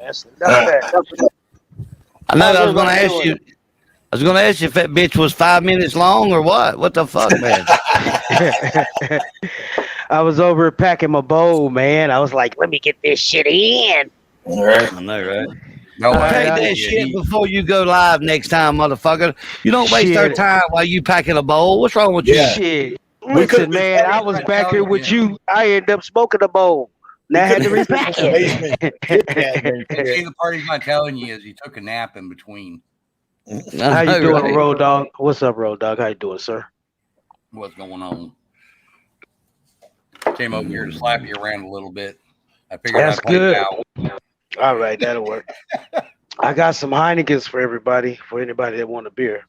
That's enough of that. Enough of that. I know. How's I was going to everybody ask doing? you. I was going to ask you if that bitch was 5 minutes long or what. What the fuck, man? I was over packing my bowl, man. I was like, let me get this shit in. All right. I know, right? No, All right, Take I- that shit before you go live next time, motherfucker. You don't waste our Shit. time while you packing a bowl. What's wrong with you? Yeah. Shit. We could've Listen, man, I was back here with you. I ended up smoking the bowl. Now I had to repack basement it. chit-chatting and See, shit. the part he's not telling you is he took a nap in between. How you doing, Right. Road Dog? What's up, Road Dog? How you doing, sir? What's going on? Came over here to slap you around a little bit. I figured That's I'd play good. out. All right, that'll work. I got some Heinekens for everybody, for anybody that want a beer.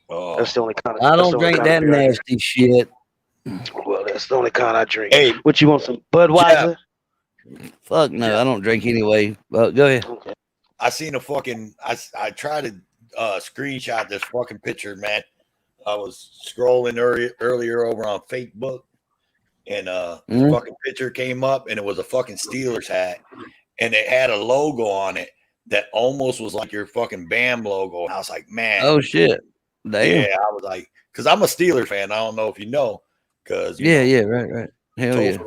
Oh. That's the only kind of. I that's don't the only drink kind of that beer I nasty shit. drink. Well, that's the only kind I drink. Hey, What you want? Some Budweiser? Fuck no, I don't drink anyway. But go ahead. Okay. I seen a fucking. I tried to screenshot this fucking picture, man. I was scrolling earlier over on Facebook, and this fucking picture came up, and it was a fucking Steelers hat, and it had a logo on it that almost was like your fucking BAM logo. And I was like, man, Oh shit. Damn. yeah. I was like, because I'm a Steelers fan. I don't know if you know, because Yeah, right. Hell yeah.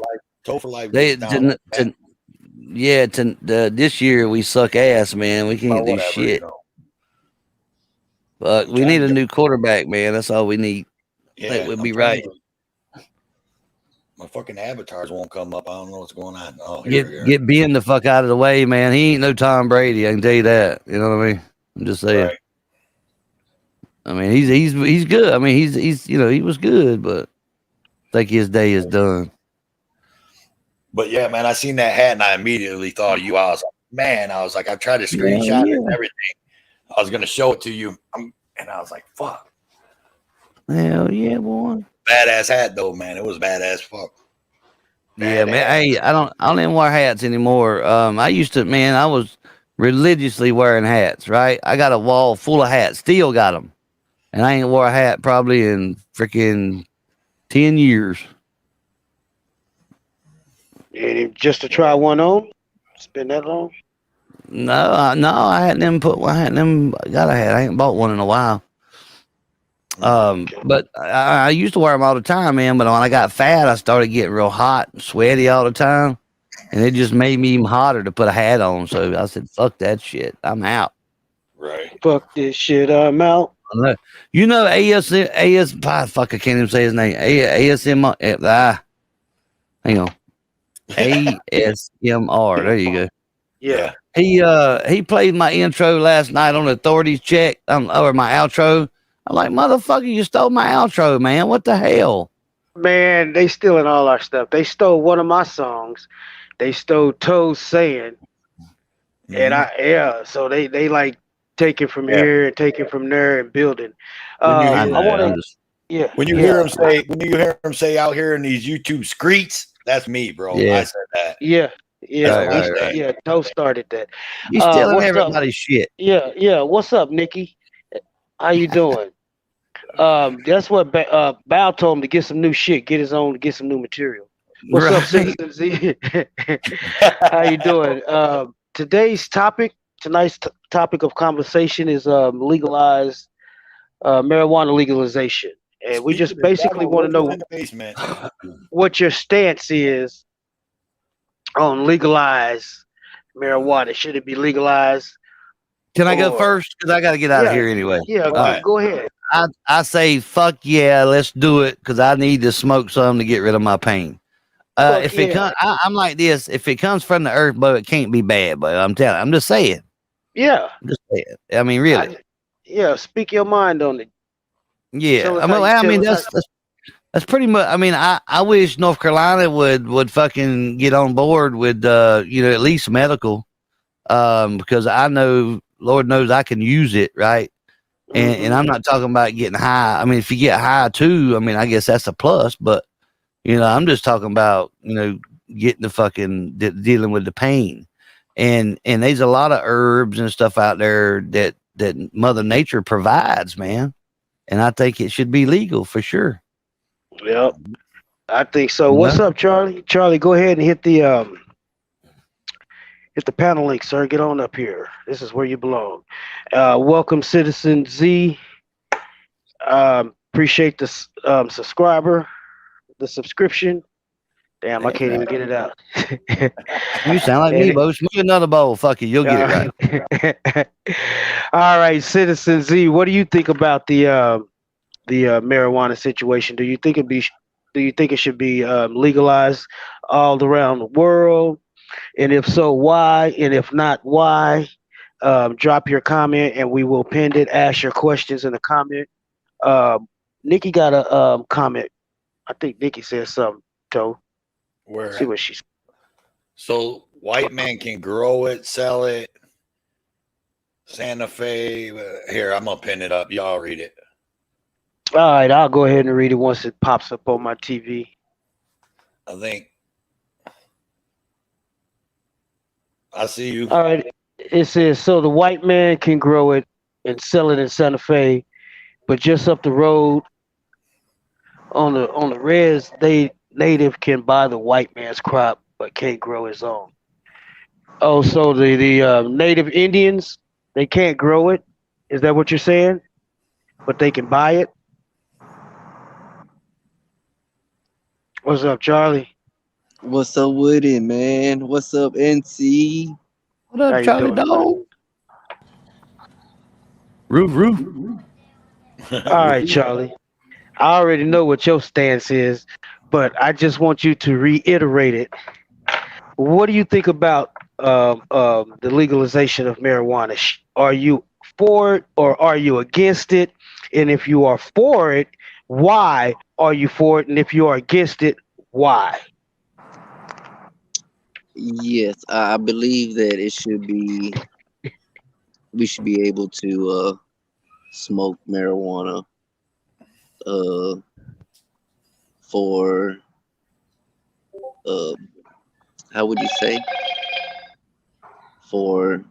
Toe for life. They gets down this year we suck ass, man. We can't do whatever, shit. you know. But we need a new quarterback, man. That's all we need. Yeah, Think we'll I'm be telling right. you. My fucking avatars won't come up. I don't know what's going on. Oh, here we are. Get Ben the fuck out of the way, man. He ain't no Tom Brady. I can tell you that. You know what I mean? I'm just saying. Right. I mean, he's good. I mean, he's he was good, but I think his day is done. But yeah, man, I seen that hat and I immediately thought of you. I was like, man, I tried to screenshot it and everything. I was gonna show it to you, and I was like, fuck. Hell yeah, boy. Badass hat though, man. It was badass. Fuck. Yeah, man. Hey, I don't even wear hats anymore. I used to, man. I was religiously wearing hats. Right, I got a wall full of hats. Still got them, and I ain't wore a hat probably in freaking 10 years. And just to try one on? It's been that long? No, I hadn't even got a hat. I ain't bought one in a while. But I used to wear them all the time, man. But when I got fat, I started getting real hot and sweaty all the time, and it just made me even hotter to put a hat on. So I said, "Fuck that shit, I'm out." Right. Fuck this shit, I'm out. You know, fuck, I can't even say his name. ASMR. Hang on. ASMR. There you go. Yeah. He played my intro last night on Authorities Check, or my outro. I'm like, motherfucker, you stole my outro, man. What the hell? Man, they stealing all our stuff. They stole one of my songs. They stole Toes Saying. And so they like taking from here and taking from there and building. I want to, When you hear him say out here in these YouTube streets, that's me, bro. Yeah. I said that. Yeah. Right. Yeah, Toes started that. You stealing what's everybody's shit. Yeah. What's up, Nikki? How you doing? That's what Bow told him to get some new shit, get some new material. What's up, Citizen Z? How you doing? Tonight's topic of conversation is legalized marijuana legalization, and we just basically want to know what your stance is on legalized marijuana. Should it be legalized? Can I go first? Because I got to get out of here anyway. Yeah, go ahead. I say, fuck yeah, let's do it, because I need to smoke some to get rid of my pain. I'm like this. If it comes from the earth, but it can't be bad. But I'm just saying. Yeah. I mean, really. Speak your mind on it. Yeah. That's pretty much. I mean, I wish North Carolina would fucking get on board with at least medical, because I know, Lord knows, I can use it, right? And I'm not talking about getting high. I mean, if you get high too, I mean, I guess that's a plus. But I'm just talking about getting the fucking dealing with the pain, and there's a lot of herbs and stuff out there that Mother Nature provides, man. And I think it should be legal for sure. Yep, I think so. What's up, Charlie? Charlie, go ahead and hit Hit the panel link, sir. Get on up here. This is where you belong. Welcome, Citizen Z. Appreciate the subscriber, the subscription. Damn, I Hey, can't man. even get it out. You sound like me, And Bo. Smoke another bowl. Fuck it. You'll get it right. all right, Citizen Z. What do you think about the marijuana situation? Do you think it should be legalized all around the world? And if so, why? And if not, why? Drop your comment and we will pin it. Ask your questions in the comment. Um, Nikki got a comment. I think Nikki said something. So Where see what she's. so white man can grow it, sell it. Santa Fe. Here, I'm gonna pin it up. Y'all read it. All right, I'll go ahead and read it once it pops up on my TV. I think I see you. All right, it says so the white man can grow it and sell it in Santa Fe, but just up the road on the res, they native can buy the white man's crop but can't grow his own. Oh, so the native Indians they can't grow it. Is that what you're saying? But they can buy it. What's up, Charlie? What's up with it, man? What's up, NC? What up, How you Charlie doing, man? Dog? Roof. All right, Charlie. I already know what your stance is, but I just want you to reiterate it. What do you think about the legalization of marijuana? Are you for it or are you against it? And if you are for it, why are you for it? And if you are against it, why? Yes, I believe that it should be. We should be able to smoke marijuana uh, for uh, how would you say, for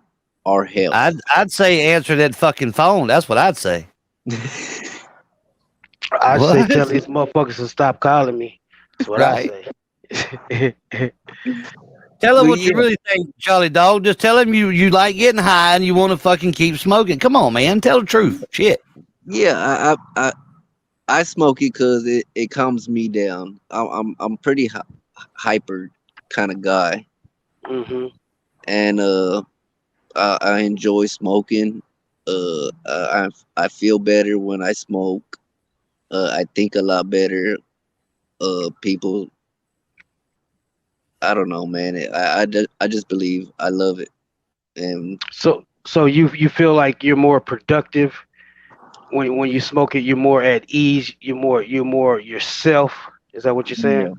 our health. I'd say answer that fucking phone. That's what I'd say. I say What? tell these motherfuckers to stop calling me. That's what Right. I say. Tell him Well, what you yeah, really think, Charlie Dog. Just tell him you like getting high and you want to fucking keep smoking. Come on, man. Tell the truth. Shit. yeah. I smoke it because it calms me down. I'm pretty hyper kind of guy, hmm and I enjoy smoking. I feel better when I smoke. I think a lot better. People, I don't know, man. I just believe I love it, and So you feel like you're more productive when you smoke it. You're more at ease. You're more yourself. Is that what you're saying?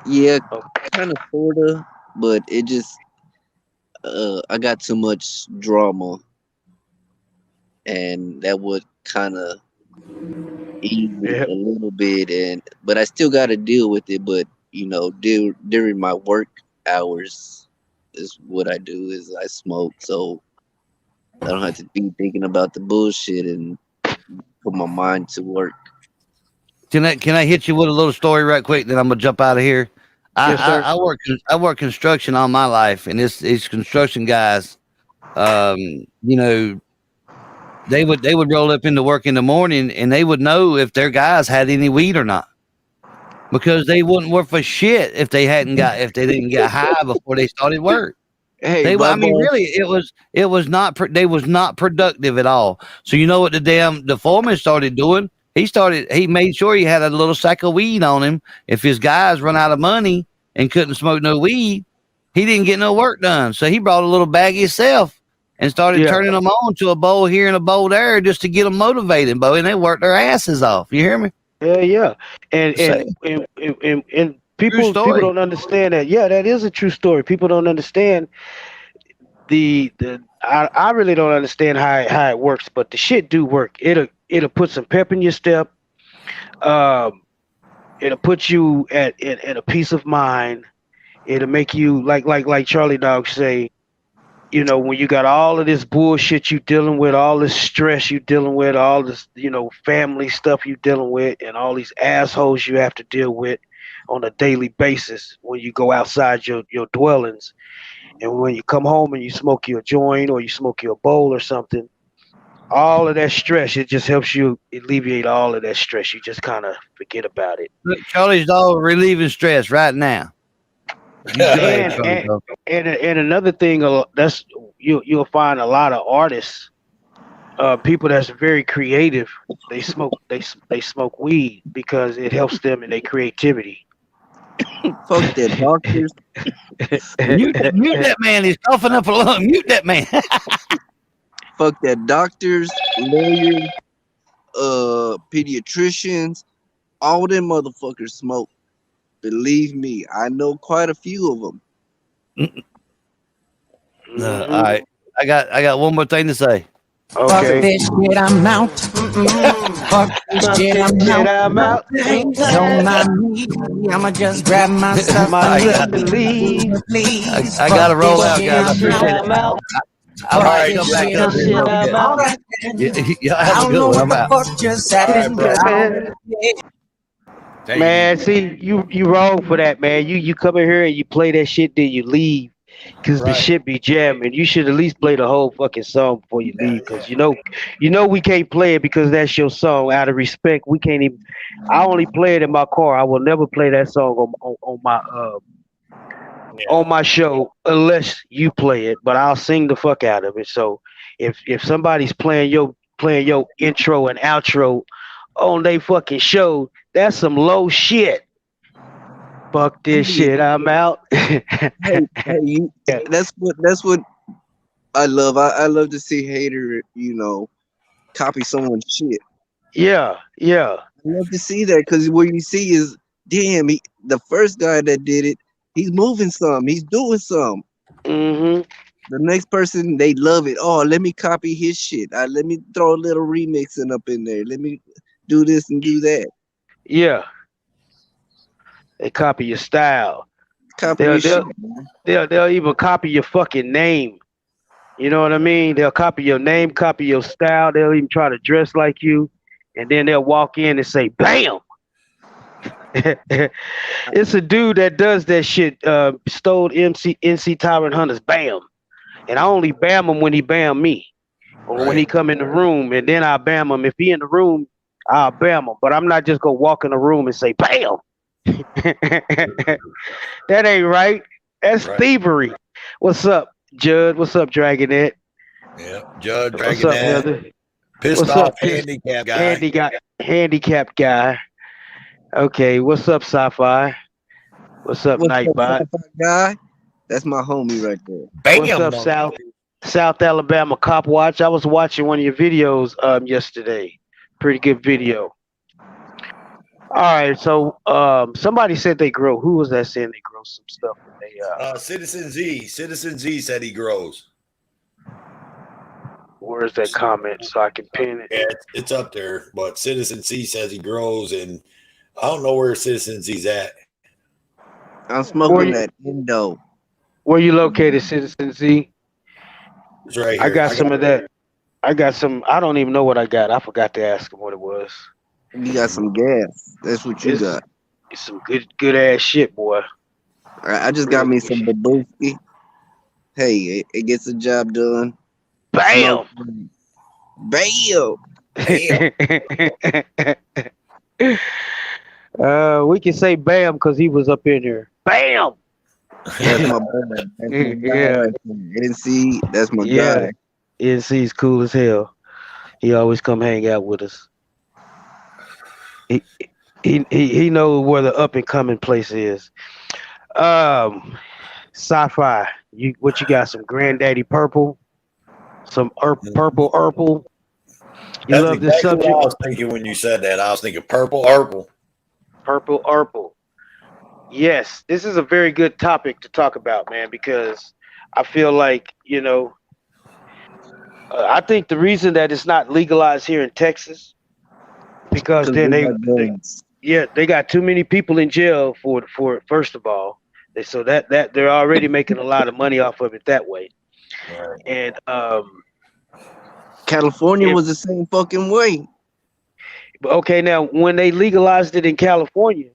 yeah, yeah, Oh, kind of sorta, but it just I got too much drama, and that would kind of ease it yeah. a little bit, and but I still got to deal with it. But during my work hours is what I do is I smoke, so I don't have to be thinking about the bullshit and put my mind to work. Can I hit you with a little story right quick? Then I'm gonna jump out of here. Yes, sir. I work construction all my life, and it's construction guys. Um, you know, they would roll up into work in the morning, and they would know if their guys had any weed or not, because they wouldn't work for shit if they didn't get high before they started work. Hey, I my mean, boss. really, it was not they was not productive at all. So you know what the foreman started doing? He made sure he had a little sack of weed on him. If his guys run out of money and couldn't smoke no weed, he didn't get no work done. So he brought a little bag himself and started Yeah. turning them on to a bowl here and a bowl there just to get them motivated, Bo. And they worked their asses off. You hear me? Yeah. Yeah. And Say, true people story. don't understand that. Yeah, that is a true story. People don't understand the. I really don't understand how it works, but the shit do work. It'll put some pep in your step. Um, it'll put you at a peace of mind. It'll make you like Charlie Dog say. When you got all of this bullshit you dealing with, all this stress you dealing with, all this, family stuff you dealing with, and all these assholes you have to deal with on a daily basis when you go outside your dwellings. And when you come home and you smoke your joint or you smoke your bowl or something, all of that stress, it just helps you alleviate all of that stress. You just kind of forget about it. Look, Charlie's dog relieving stress right now. You go ahead, And Charlie's and dog. and another thing, that's you'll find a lot of artists, people that's very creative. They smoke weed because it helps them in their creativity. Fuck that doctors. Mute that man. He's coughing up a lung. Mute that man. Fuck that doctors, lawyers, pediatricians. All them motherfuckers smoke. Believe me, I know quite a few of them. All right. I got one more thing to say. Okay. Fuck this shit, I'm out. Fuck this shit, I'm out. Don't mind me. I'ma just grab myself and leave. I gotta roll out, guys. I appreciate it. out. All right, Fuck come this back shit, up I'm here. out. All right, then. Yeah, I have a don't good know one. what I'm the out. fuck just happened. Man, see, you wrong for that, man. You come in here and you play that shit, then you leave. Cause the shit be jamming. You should at least play the whole fucking song before you leave. Cause you know we can't play it because that's your song. Out of respect, we can't even. I only play it in my car. I will never play that song on my show unless you play it. But I'll sing the fuck out of it. So if somebody's playing your intro and outro on they fucking show, that's some low shit. Fuck this shit, I'm out. Hey, that's what I love. I love to see hater, copy someone's shit. Yeah. I love to see that because what you see is, damn, the first guy that did it, he's moving some, he's doing some. Mm-hmm. The next person, they love it. Oh, let me copy his shit. Let me throw a little remixing up in there. Let me do this and do that. Yeah. They copy your style. Copy your shit, man. They'll even copy your fucking name. You know what I mean? They'll copy your name, copy your style. They'll even try to dress like you, and then they'll walk in and say, "Bam!" It's a dude that does that shit. Stole NC Tyrant Hunter's "Bam," and I only bam him when he bam me, or when he come in the room, and then I bam him. If he in the room, I'll bam him. But I'm not just gonna walk in the room and say "Bam." That ain't right. That's thievery. What's up, Judd? What's up, Dragonette? Yeah, Judd, What's up, Dragonette. brother? Pissed What's off up, handicap guy. Handicapped guy. Okay, what's up, Sci-Fi? What's up, Nightbot? Sci-Fi guy? That's my homie right there. Bam, What's up, South Alabama Cop Watch? I was watching one of your videos yesterday. Pretty good video. All right, so somebody said they grow. Who was that saying they grow some stuff? Citizen Z said he grows. Where's that comment so I can pin it? Yeah, it's up there, but Citizen Z says he grows, and I don't know where Citizen Z's at. I'm smoking that Indo. Where you located, Citizen Z? It's right here. I got some of that. I got some. I don't even know what I got. I forgot to ask him what it was. You got some gas. That's what you got. It's some good ass shit, boy. I just got me some Babooski. Hey, it gets the job done. Bam! Bam! We can say bam because he was up in here. Bam! That's my boy. Yeah. NC, that's my guy. NC's cool as hell. He always come hang out with us. He knows where the up and coming place is. Sci-fi. What you got? Some Granddaddy Purple? Some purple. You That's love this exactly subject? what I was thinking when you said that. I was thinking purple. Purple. Yes, this is a very good topic to talk about, man, because I feel like, I think the reason that it's not legalized here in Texas because then they got too many people in jail for it, first of all. So that they're already making a lot of money off of it that way. Right. And California was the same fucking way. Okay, now when they legalized it in California,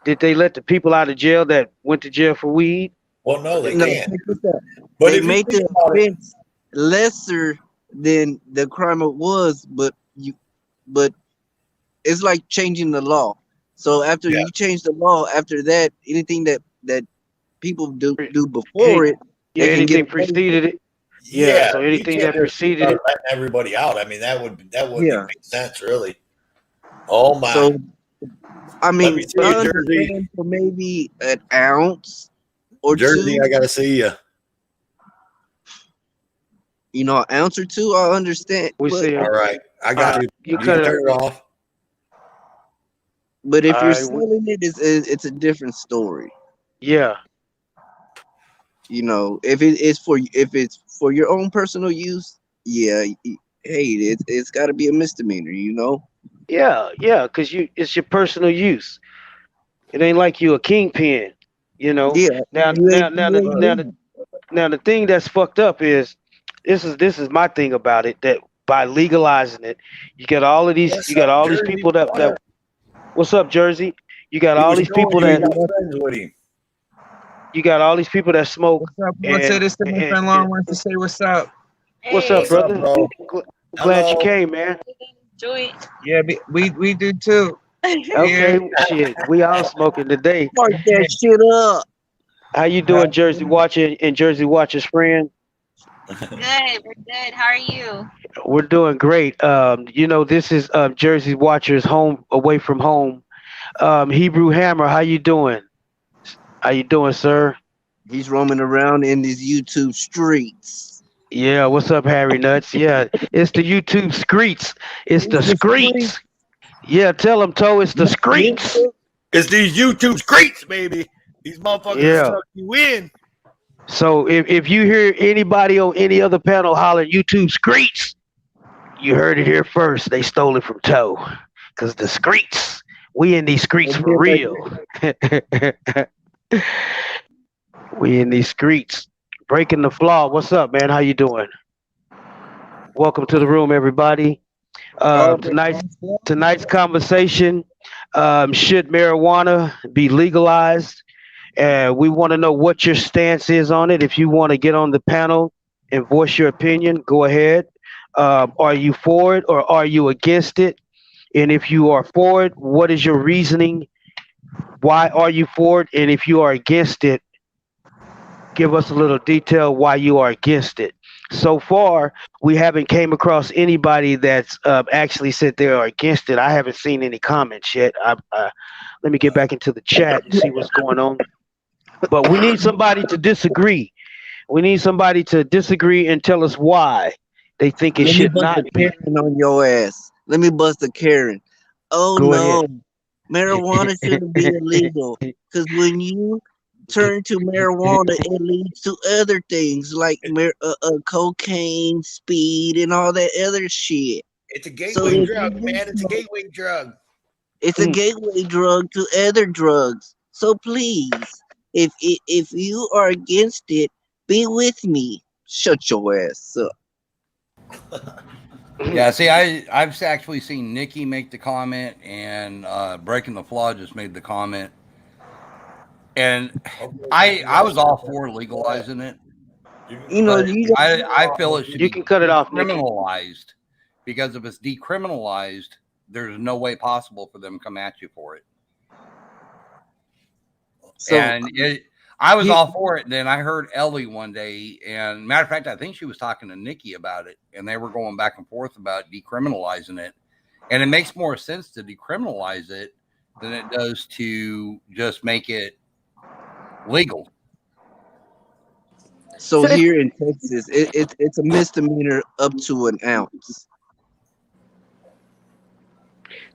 did they let the people out of jail that went to jail for weed? Well, no, they No, can't. check this out. But They if you made think the about it, offense lesser than the crime it was, but it's like changing the law. So after yeah, you change the law, after that, anything that people do before Any, it, yeah, they can get anything away with. preceded it. Yeah, yeah, so you anything can't that just preceded start it. letting everybody out. I mean, that wouldn't Yeah. even make sense, really. Oh my! So I Let me mean, see I you, Jersey. understand for maybe an ounce or Jersey, two. I gotta see you. An ounce or two, I understand. We But see him. All right, I All got right, you. you You cut can it. turn it off. if All you're right, selling it, it's a different story. yeah, If it's for your own personal use, yeah, hey, it's got to be a misdemeanor. yeah, because it's your personal use. It ain't like you a kingpin, you know. Yeah, Now, now, now, the now the now the thing that's fucked up is this is my thing about it, that by legalizing it, What's you got up, all these Jersey people that boy? what's up, Jersey? You got He all was these showing people you he that got friends with him. smoke, What's up? I want to say and, this to my and, friend and Lauren wants to say what's up. what's up, What's up, brother? bro? Glad you Hello. came, man. Yeah, we do too. Okay, Here. shit, we all smoking today. Mark that shit up. How you doing, Jersey Watcher and Jersey Watcher's friend? Good, we're good. How are you? We're doing great. This is Jersey Watcher's home away from home. Hebrew Hammer, how you doing? How you doing, sir? He's roaming around in these YouTube streets. Yeah, what's up, Harry Nuts? Yeah, it's the YouTube screets. It's the It's the street. screets. Yeah, tell them, Toe, it's the screets. It's these YouTube streets, baby. These motherfuckers will Yeah. suck you in. So if you hear anybody on any other panel hollering YouTube screets, you heard it here first. They stole it from Toe. Because the screets, we in these screets for real. We in these streets. Breaking the flaw. What's up, man? How you doing? Welcome to the room, everybody. Tonight's conversation, should marijuana be legalized? We want to know what your stance is on it. If you want to get on the panel and voice your opinion, go ahead. Are you for it or are you against it? And if you are for it, what is your reasoning? Why are you for it? And if you are against it, give us a little detail why you are against it. So far, we haven't came across anybody that's actually said they are against it. I haven't seen any comments yet. Let me get back into the chat and see what's going on. But we need somebody to disagree. We need somebody to disagree and tell us why they think it Let me should bust not a be. Karen on your ass. Let me bust a Karen. Oh Go no, ahead. marijuana shouldn't be illegal. Because when you turn to marijuana, it leads to other things like cocaine, speed, and all that other shit. It's a So gateway if drug, you man. It's a smoke, gateway drug. it's a gateway drug to other drugs. So please, if you are against it, be with me. Shut your ass up. Yeah, see, I've actually seen Nikki make the comment, and Breaking the Flaw just made the comment, and I was all for legalizing it, but I feel it should You be can cut it off, Nikki. decriminalized, because if it's decriminalized, there's no way possible for them to come at you for it. So And I was all for it. And then I heard Ellie one day, and matter of fact, I think she was talking to Nikki about it, and they were going back and forth about decriminalizing it. And it makes more sense to decriminalize it than it does to just make it legal. So here in Texas, it's a misdemeanor up to an ounce.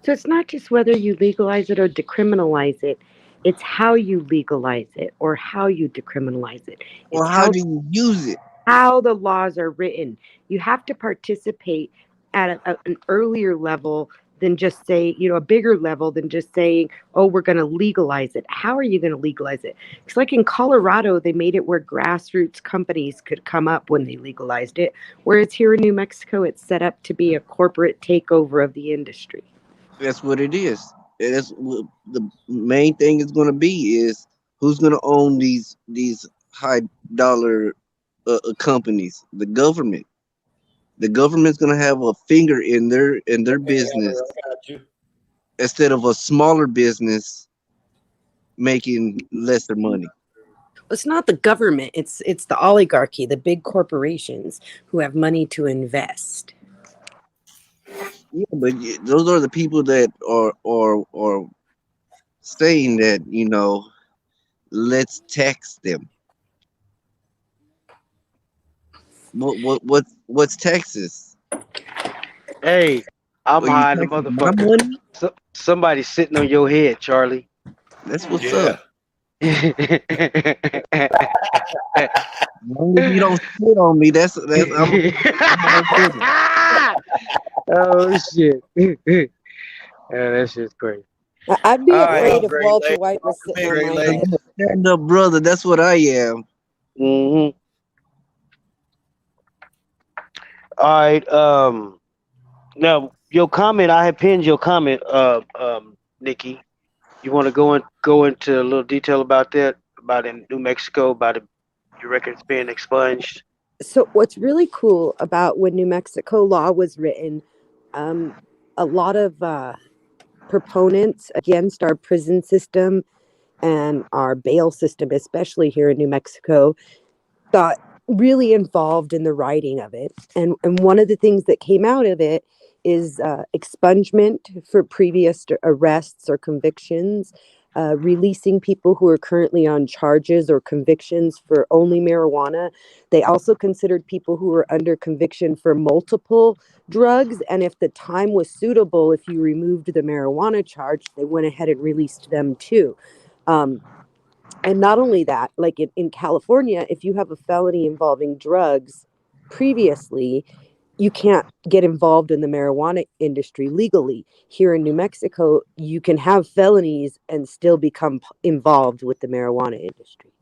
So it's not just whether you legalize it or decriminalize it. It's how you legalize it or how you decriminalize it. Or It's how do you use it? how the laws are written. You have to participate at an earlier level than just say, a bigger level than just saying, oh, we're going to legalize it. How are you going to legalize it? It's like in Colorado, they made it where grassroots companies could come up when they legalized it. Whereas here in New Mexico, it's set up to be a corporate takeover of the industry. That's what it is. That's what the main thing is going to be is who's going to own these high dollar companies. The government's gonna have a finger in their Okay, business Elder, I got you. instead of a smaller business making lesser money. It's not the government. It's the oligarchy, the big corporations who have money to invest. Yeah, but those are the people that are saying that let's tax them. What's taxes? Hey, I'm Are you high in the taxing my motherfucker. money? Somebody's sitting on your head, Charlie. That's what's Yeah. up. As long as you don't spit on me, that's I'm all with it. Oh shit. Yeah, that shit's crazy. I'd be All right. afraid Oh, if great Walter leg. White was Welcome sitting in, on great my leg. head. Stand up, brother. That's what I am. Mm-hmm. All right. Now your comment, I had pinned your comment, Nikki. You want to go into a little detail about that, about in New Mexico, about it, your records being expunged? So what's really cool about when New Mexico law was written, um, a lot of proponents against our prison system and our bail system, especially here in New Mexico, got really involved in the writing of it. And one of the things that came out of it is expungement for previous arrests or convictions, releasing people who are currently on charges or convictions for only marijuana. They also considered people who were under conviction for multiple drugs. And if the time was suitable, if you removed the marijuana charge, they went ahead and released them too. Um, and not only that, like in California, if you have a felony involving drugs previously, you can't get involved in the marijuana industry legally. Here in New Mexico, you can have felonies and still become involved with the marijuana industry.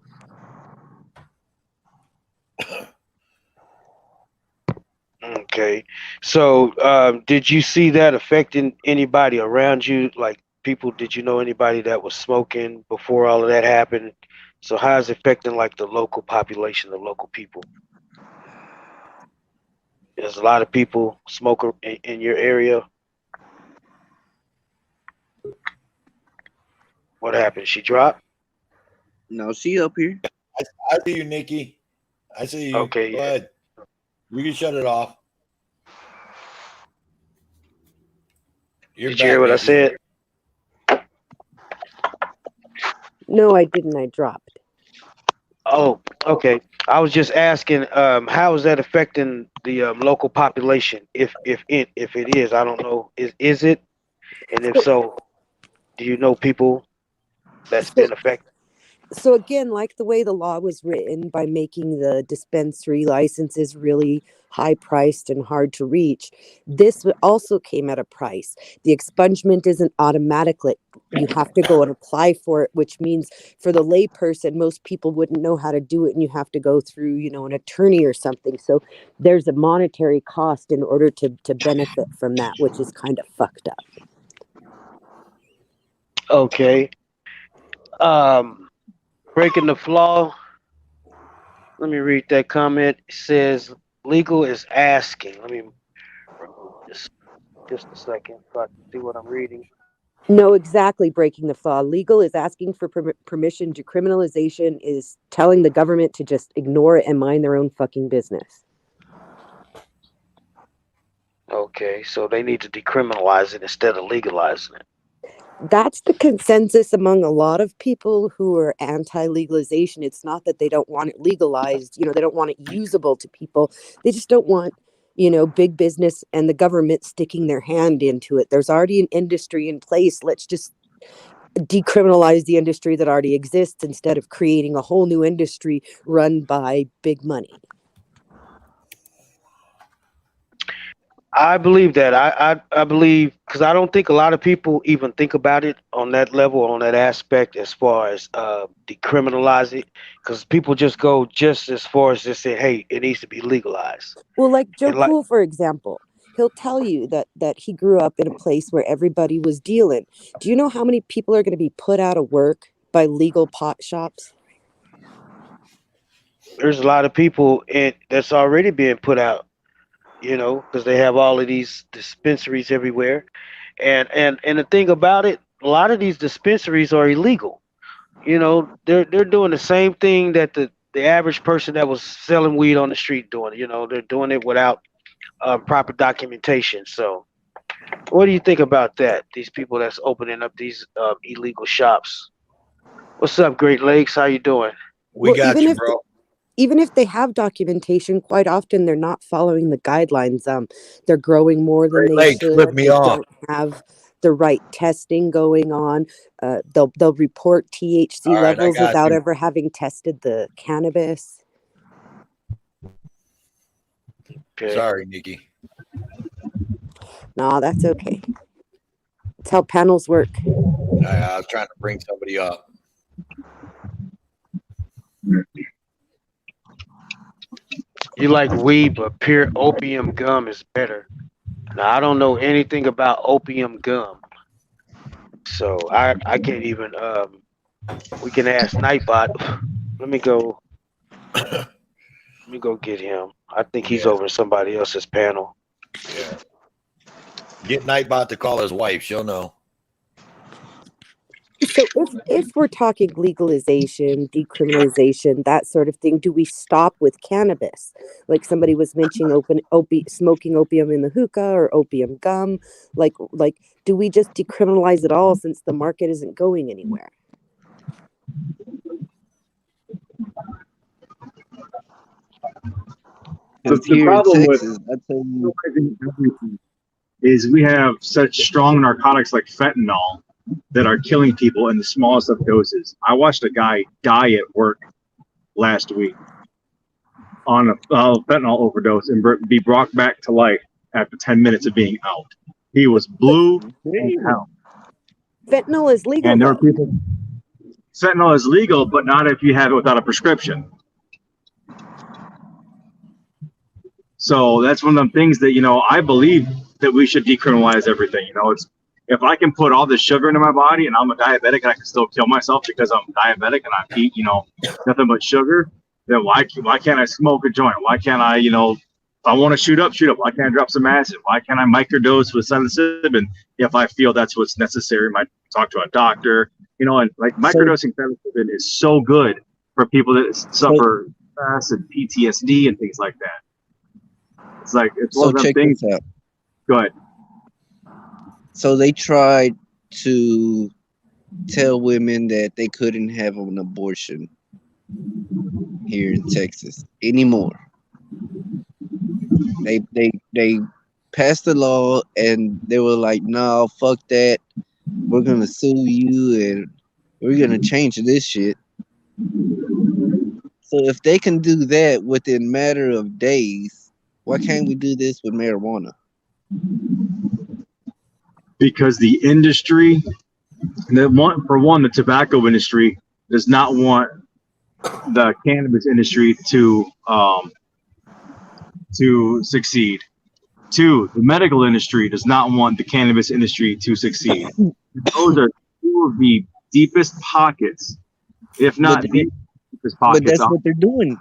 Okay. So, did you see that affecting anybody around you? Like people, did you know anybody that was smoking before all of that happened? So, how is it affecting like the local population, the local people? There's a lot of people smoker in your area. What happened? She dropped? Now she up here. I see you, Nikki. I see you. Okay, Go yeah. ahead. You can shut it off. You're Did you hear back, what I Nikki. said? No, I didn't. I dropped. Oh, okay. I was just asking, how is that affecting the local population? If it is, I don't know. Is it? And if So, so, do you know people that's so been affected? so again, like the way the law was written by making the dispensary licenses really high priced and hard to reach, this also came at a price. The expungement isn't automatic. Like, you have to go and apply for it, which means for the layperson, most people wouldn't know how to do it, and you have to go through, an attorney or something. So there's a monetary cost in order to benefit from that, which is kind of fucked up. Okay. Um, breaking the flaw. Let me read that comment. It says legal is asking. Let me remove this just a second so I can see what I'm reading. No, exactly. Breaking the law. Legal is asking for permission. Decriminalization is telling the government to just ignore it and mind their own fucking business. Okay, so they need to decriminalize it instead of legalizing it. That's the consensus among a lot of people who are anti-legalization. It's not that they don't want it legalized. They don't want it usable to people. They just don't want, big business and the government sticking their hand into it. There's already an industry in place. Let's just decriminalize the industry that already exists instead of creating a whole new industry run by big money. I believe that. I believe because I don't think a lot of people even think about it on that level, on that aspect, as far as decriminalize it. Because people just go just as far as just say, "Hey, it needs to be legalized." Well, like Joe And like, Cool, for example, he'll tell you that he grew up in a place where everybody was dealing. Do you know how many people are going to be put out of work by legal pot shops? there's a lot of people that's already being put out, because they have all of these dispensaries everywhere. And the thing about it, a lot of these dispensaries are illegal. They're doing the same thing that the average person that was selling weed on the street doing. They're doing it without proper documentation. So, what do you think about that? These people that's opening up these illegal shops. What's up, Great Lakes? How you doing? We got you, bro. Even if they have documentation, quite often they're not following the guidelines. They're growing more than they should. Flip me They off. don't have the right testing going on. They'll report THC All right, I levels got without you. ever having tested the cannabis. Okay. Sorry, Nikki. No, that's okay. That's how panels work. I was trying to bring somebody up. You like weed, but pure opium gum is better. Now, I don't know anything about opium gum, so I can't even. We can ask Nightbot. Let me go. Let me go get him. I think he's over in somebody else's panel. Yeah. Get Nightbot to call his wife. She'll know. So if we're talking legalization, decriminalization, that sort of thing, do we stop with cannabis? Like somebody was mentioning smoking opium in the hookah or opium gum. Like do we just decriminalize it all since the market isn't going anywhere? The problem with everything is we have such strong narcotics like fentanyl that are killing people in the smallest of doses. I watched a guy die at work last week on a fentanyl overdose and be brought back to life after 10 minutes of being out. He was blue as hell. Fentanyl is legal. And there are people. Fentanyl is legal, but not if you have it without a prescription. So that's one of the things that, I believe that we should decriminalize everything. It's if I can put all this sugar into my body and I'm a diabetic and I can still kill myself because I'm diabetic and I eat, nothing but sugar, then why can't I smoke a joint? Why can't I, if I want to shoot up? Why can't I drop some acid? Why can't I microdose with psilocybin if I feel that's what's necessary? Might talk to a doctor, and like microdosing psilocybin is so good for people that suffer stress and PTSD and things like that. It's like it's one of them things. This out. Go ahead. So they tried to tell women that they couldn't have an abortion here in Texas anymore. They passed the law and they were like, "No, fuck that. We're gonna sue you and we're gonna change this shit." So if they can do that within a matter of days, why can't we do this with marijuana? Because the industry, the tobacco industry does not want the cannabis industry to succeed. Two, the medical industry does not want the cannabis industry to succeed. Those are two of the deepest pockets, if not the deepest pockets. But that's what they're doing.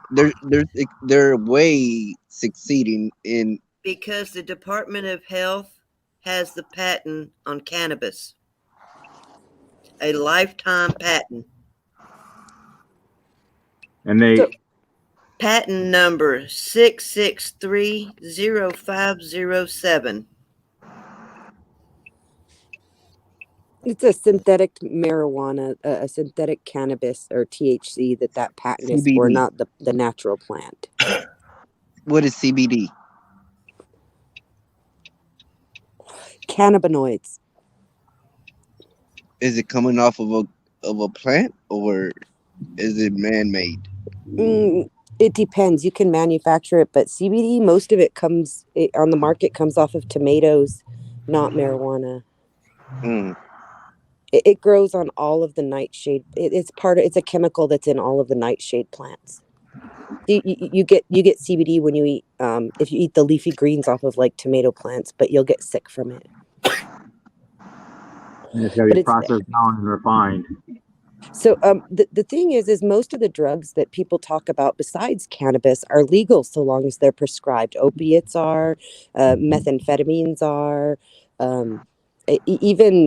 They're way succeeding in because the Department of Health has the patent on cannabis, a lifetime patent, and they patent number 6630507. It's a synthetic marijuana, a synthetic cannabis or THC that patent is for, not the natural plant. What is CBD? Cannabinoids. Is it coming off of a plant or is it man-made? It depends. You can manufacture it, but CBD, most of it on the market comes off of tomatoes, not marijuana. It grows on all of the nightshade. It's a chemical that's in all of the nightshade plants. You get CBD when you eat if you eat the leafy greens off of like tomato plants, but you'll get sick from it. And it's got to be processed down and refined. So the thing is most of the drugs that people talk about besides cannabis are legal so long as they're prescribed. Opiates are, methamphetamines are, even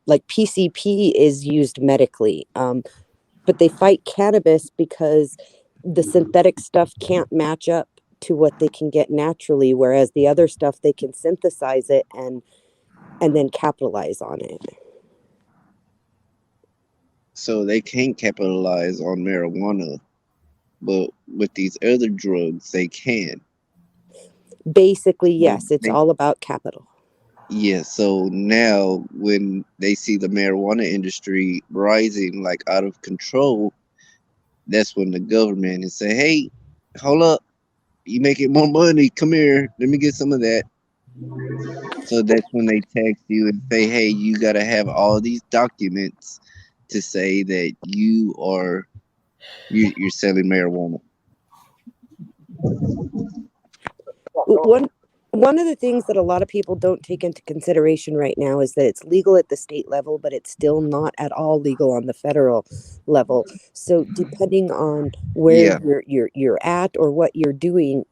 like PCP is used medically. But they fight cannabis because the synthetic stuff can't match up to what they can get naturally, whereas the other stuff they can synthesize it and then capitalize on it. So they can't capitalize on marijuana, but with these other drugs, they can. Basically, yes, it's all about capital. Yeah, so now when they see the marijuana industry rising like out of control, that's when the government is say, "Hey, hold up, you making more money? Come here, let me get some of that." So that's when they text you and say, "Hey, you got to have all these documents to say that you're selling marijuana." One of the things that a lot of people don't take into consideration right now is that it's legal at the state level, but it's still not at all legal on the federal level. So depending on where you're at or what you're doing,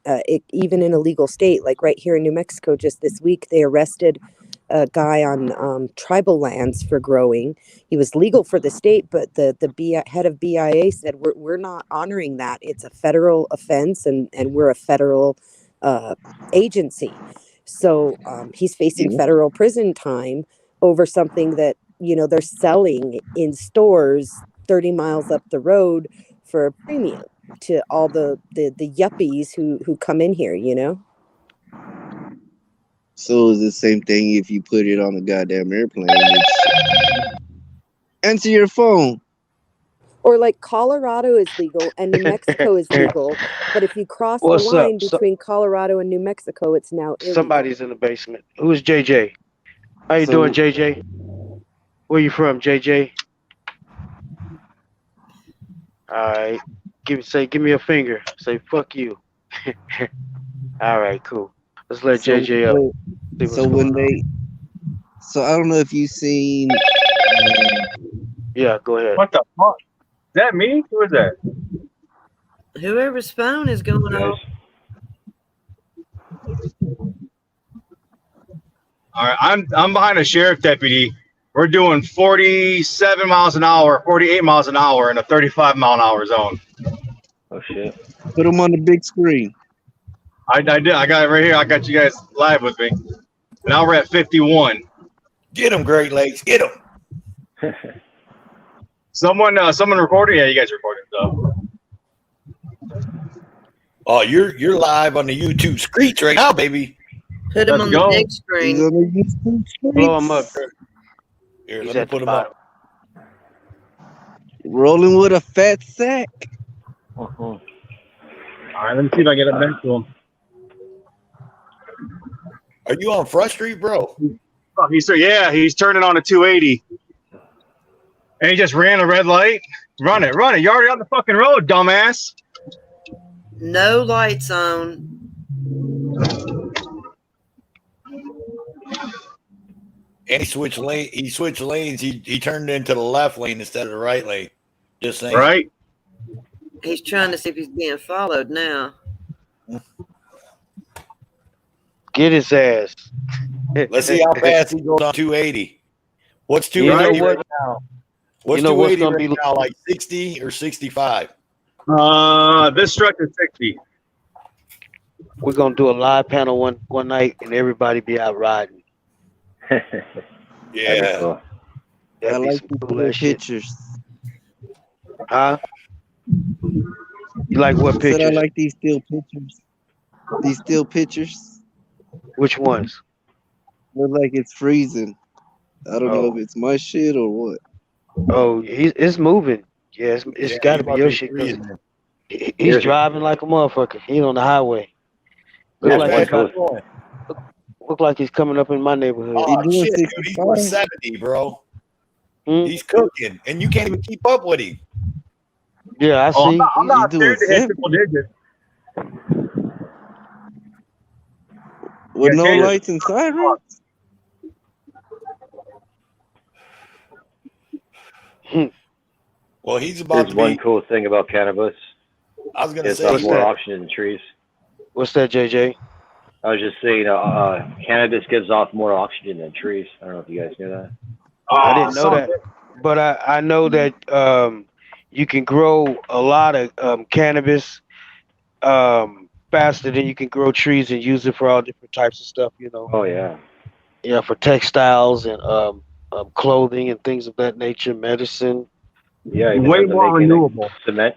even in a legal state, like right here in New Mexico, just this week they arrested a guy on tribal lands for growing. He was legal for the state, but the head of BIA said we're not honoring that. It's a federal offense, and we're a federal agency. So he's facing federal prison time over something that they're selling in stores 30 miles up the road for a premium to all the yuppies who come in here. So it's the same thing if you put it on a goddamn airplane. It's answer your phone. Or like Colorado is legal and New Mexico is legal, but if you cross the line between Colorado and New Mexico, it's now illegal. Somebody's in the basement. Who is JJ? How you doing, JJ? Where you from, JJ? All right. Give me a finger. Say fuck you. All right, cool. Let's let JJ up. See what's going on. So I don't know if you've seen. Yeah, go ahead. What the fuck? Is that me? Who is that? Whoever's phone is going off. All right, I'm behind a sheriff deputy. We're doing 47 miles an hour, 48 miles an hour in a 35-mile-an-hour zone. Oh shit! Put them on the big screen. I did. I got it right here. I got you guys live with me. Now we're at 51. Get them, Great Lakes. Get them. Someone recording? Yeah, you guys recording so. Oh, you're live on the YouTube screech right now, baby. Put him on the big screen. Blow him up. Here, let me put him up. Rolling with a fat sack. All right, let me see if I get it back to him. Are you on Front Street, bro? Oh, he's turning on a 280. And he just ran a red light. Run it. You're already on the fucking road, dumbass. No lights on. And he switched lanes. He turned into the left lane instead of the right lane. Just saying. Right. He's trying to see if he's being followed now. Get his ass. Let's see how fast he goes on 280. What's 280 right now? What's 280 right now? Like 60 or 65? This stretch is 60. We're gonna do a live panel one night, and everybody be out riding. Yeah. Cool. I like the cool pictures. Huh? You like what pictures? I like these still pictures. These still pictures. Which ones? Look like it's freezing. I don't know if it's my shit or what. Oh, it's moving. Yeah, it's got to be your shit. He's driving like a motherfucker. He's on the highway. Look like he's coming up in my neighborhood. Oh, shit, dude, he's 170, bro. He's cooking, and you can't even keep up with him. Yeah, I see. I'm not scared to hit triple digits. With no lights and sirens? Well, he's about There's to one be. cool thing about cannabis. I was gonna It's say more oxygen than trees. What's that, JJ? I was just saying, cannabis gives off more oxygen than trees. I don't know if you guys knew that. I didn't know that, but I know that you can grow a lot of cannabis faster than you can grow trees and use it for all different types of stuff. Oh yeah. Yeah, for textiles and clothing and things of that nature, medicine. Yeah, even Way ends up more making renewable. cement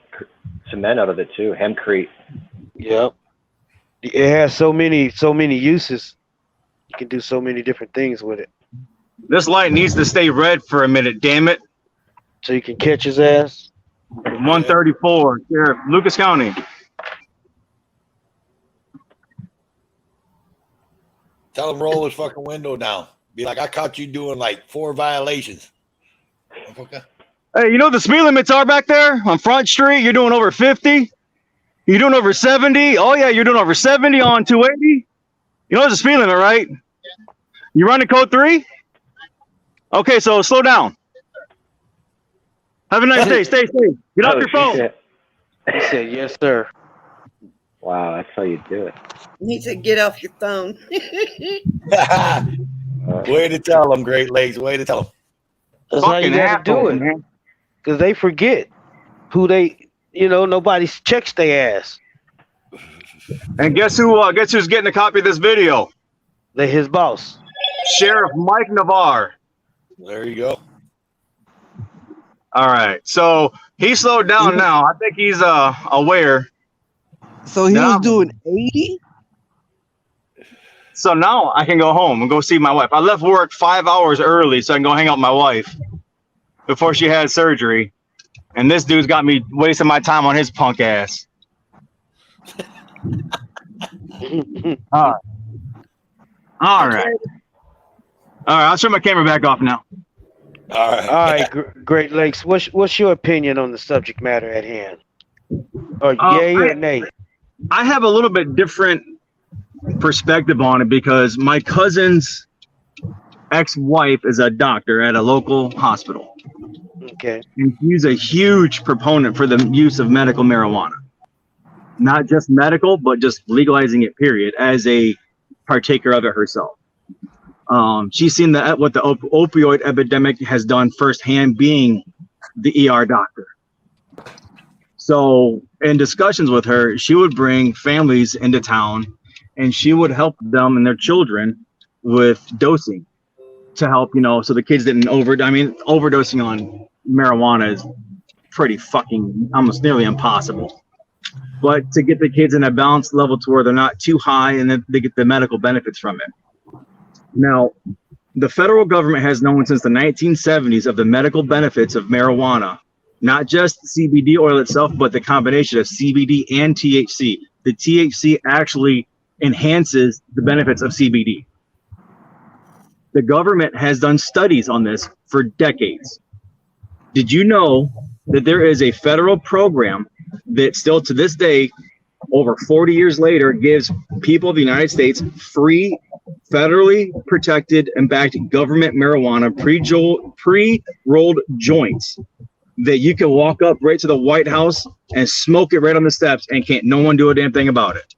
out of it too. Hempcrete. Yep. It has so many uses. You can do so many different things with it. This light needs to stay red for a minute, damn it. So you can catch his ass. 134, Sheriff, Lucas County. Tell him roll his fucking window down. Be like, I caught you doing like 4 violations. Okay. Hey, you know the speed limits are back there on Front Street? You're doing over 50. You're doing over 70. Oh, yeah, you're doing over 70 on 280. You know there's a speed limit, right? You running code 3? Okay, so slow down. Have a nice day. Stay safe. Get off your phone. He said, yes, sir. Wow, that's how you do it. He said, get off your phone. Way to tell them, Great Lakes. Way to tell them. That's how you got to do it. Because they forget who they, nobody checks their ass. And guess who's getting a copy of this video? His boss. Sheriff Mike Navarre. There you go. All right. So he slowed down now. I think he's aware. So he was doing 80? So now I can go home and go see my wife. I left work 5 hours early so I can go hang out with my wife before she had surgery. And this dude's got me wasting my time on his punk ass. All right. All right. I'll turn my camera back off now. All right. All right, Great Lakes. What's your opinion on the subject matter at hand? Or yay or nay? I have a little bit different perspective on it because my cousin's ex-wife is a doctor at a local hospital. Okay. And she's a huge proponent for the use of medical marijuana. Not just medical, but just legalizing it, period, as a partaker of it herself. She's seen what the opioid epidemic has done firsthand, being the ER doctor. So in discussions with her, she would bring families into town and she would help them and their children with dosing to help, so the kids didn't overdosing on marijuana is pretty fucking almost nearly impossible. But to get the kids in a balanced level to where they're not too high and then they get the medical benefits from it. Now, the federal government has known since the 1970s of the medical benefits of marijuana, not just CBD oil itself, but the combination of CBD and THC. The THC actually enhances the benefits of CBD. The government has done studies on this for decades. Did you know that there is a federal program that still to this day, over 40 years later, gives people of the United States free, federally protected and backed government marijuana pre-rolled joints that you can walk up right to the White House and smoke it right on the steps and can't no one do a damn thing about it?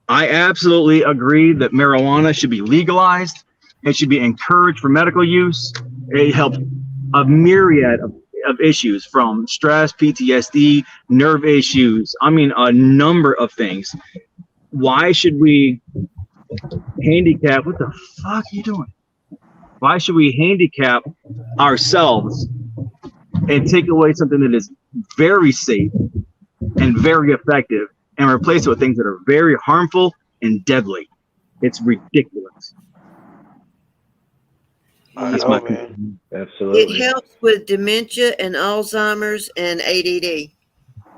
I absolutely agree that marijuana should be legalized. It should be encouraged for medical use. It helps a myriad of issues, from stress, PTSD, nerve issues. I mean, a number of things. Why should we handicap? What the fuck are you doing? Why should we handicap ourselves and take away something that is very safe and very effective and replace it with things that are very harmful and deadly? It's ridiculous. That's my opinion. Absolutely. It helps with dementia and Alzheimer's and ADD.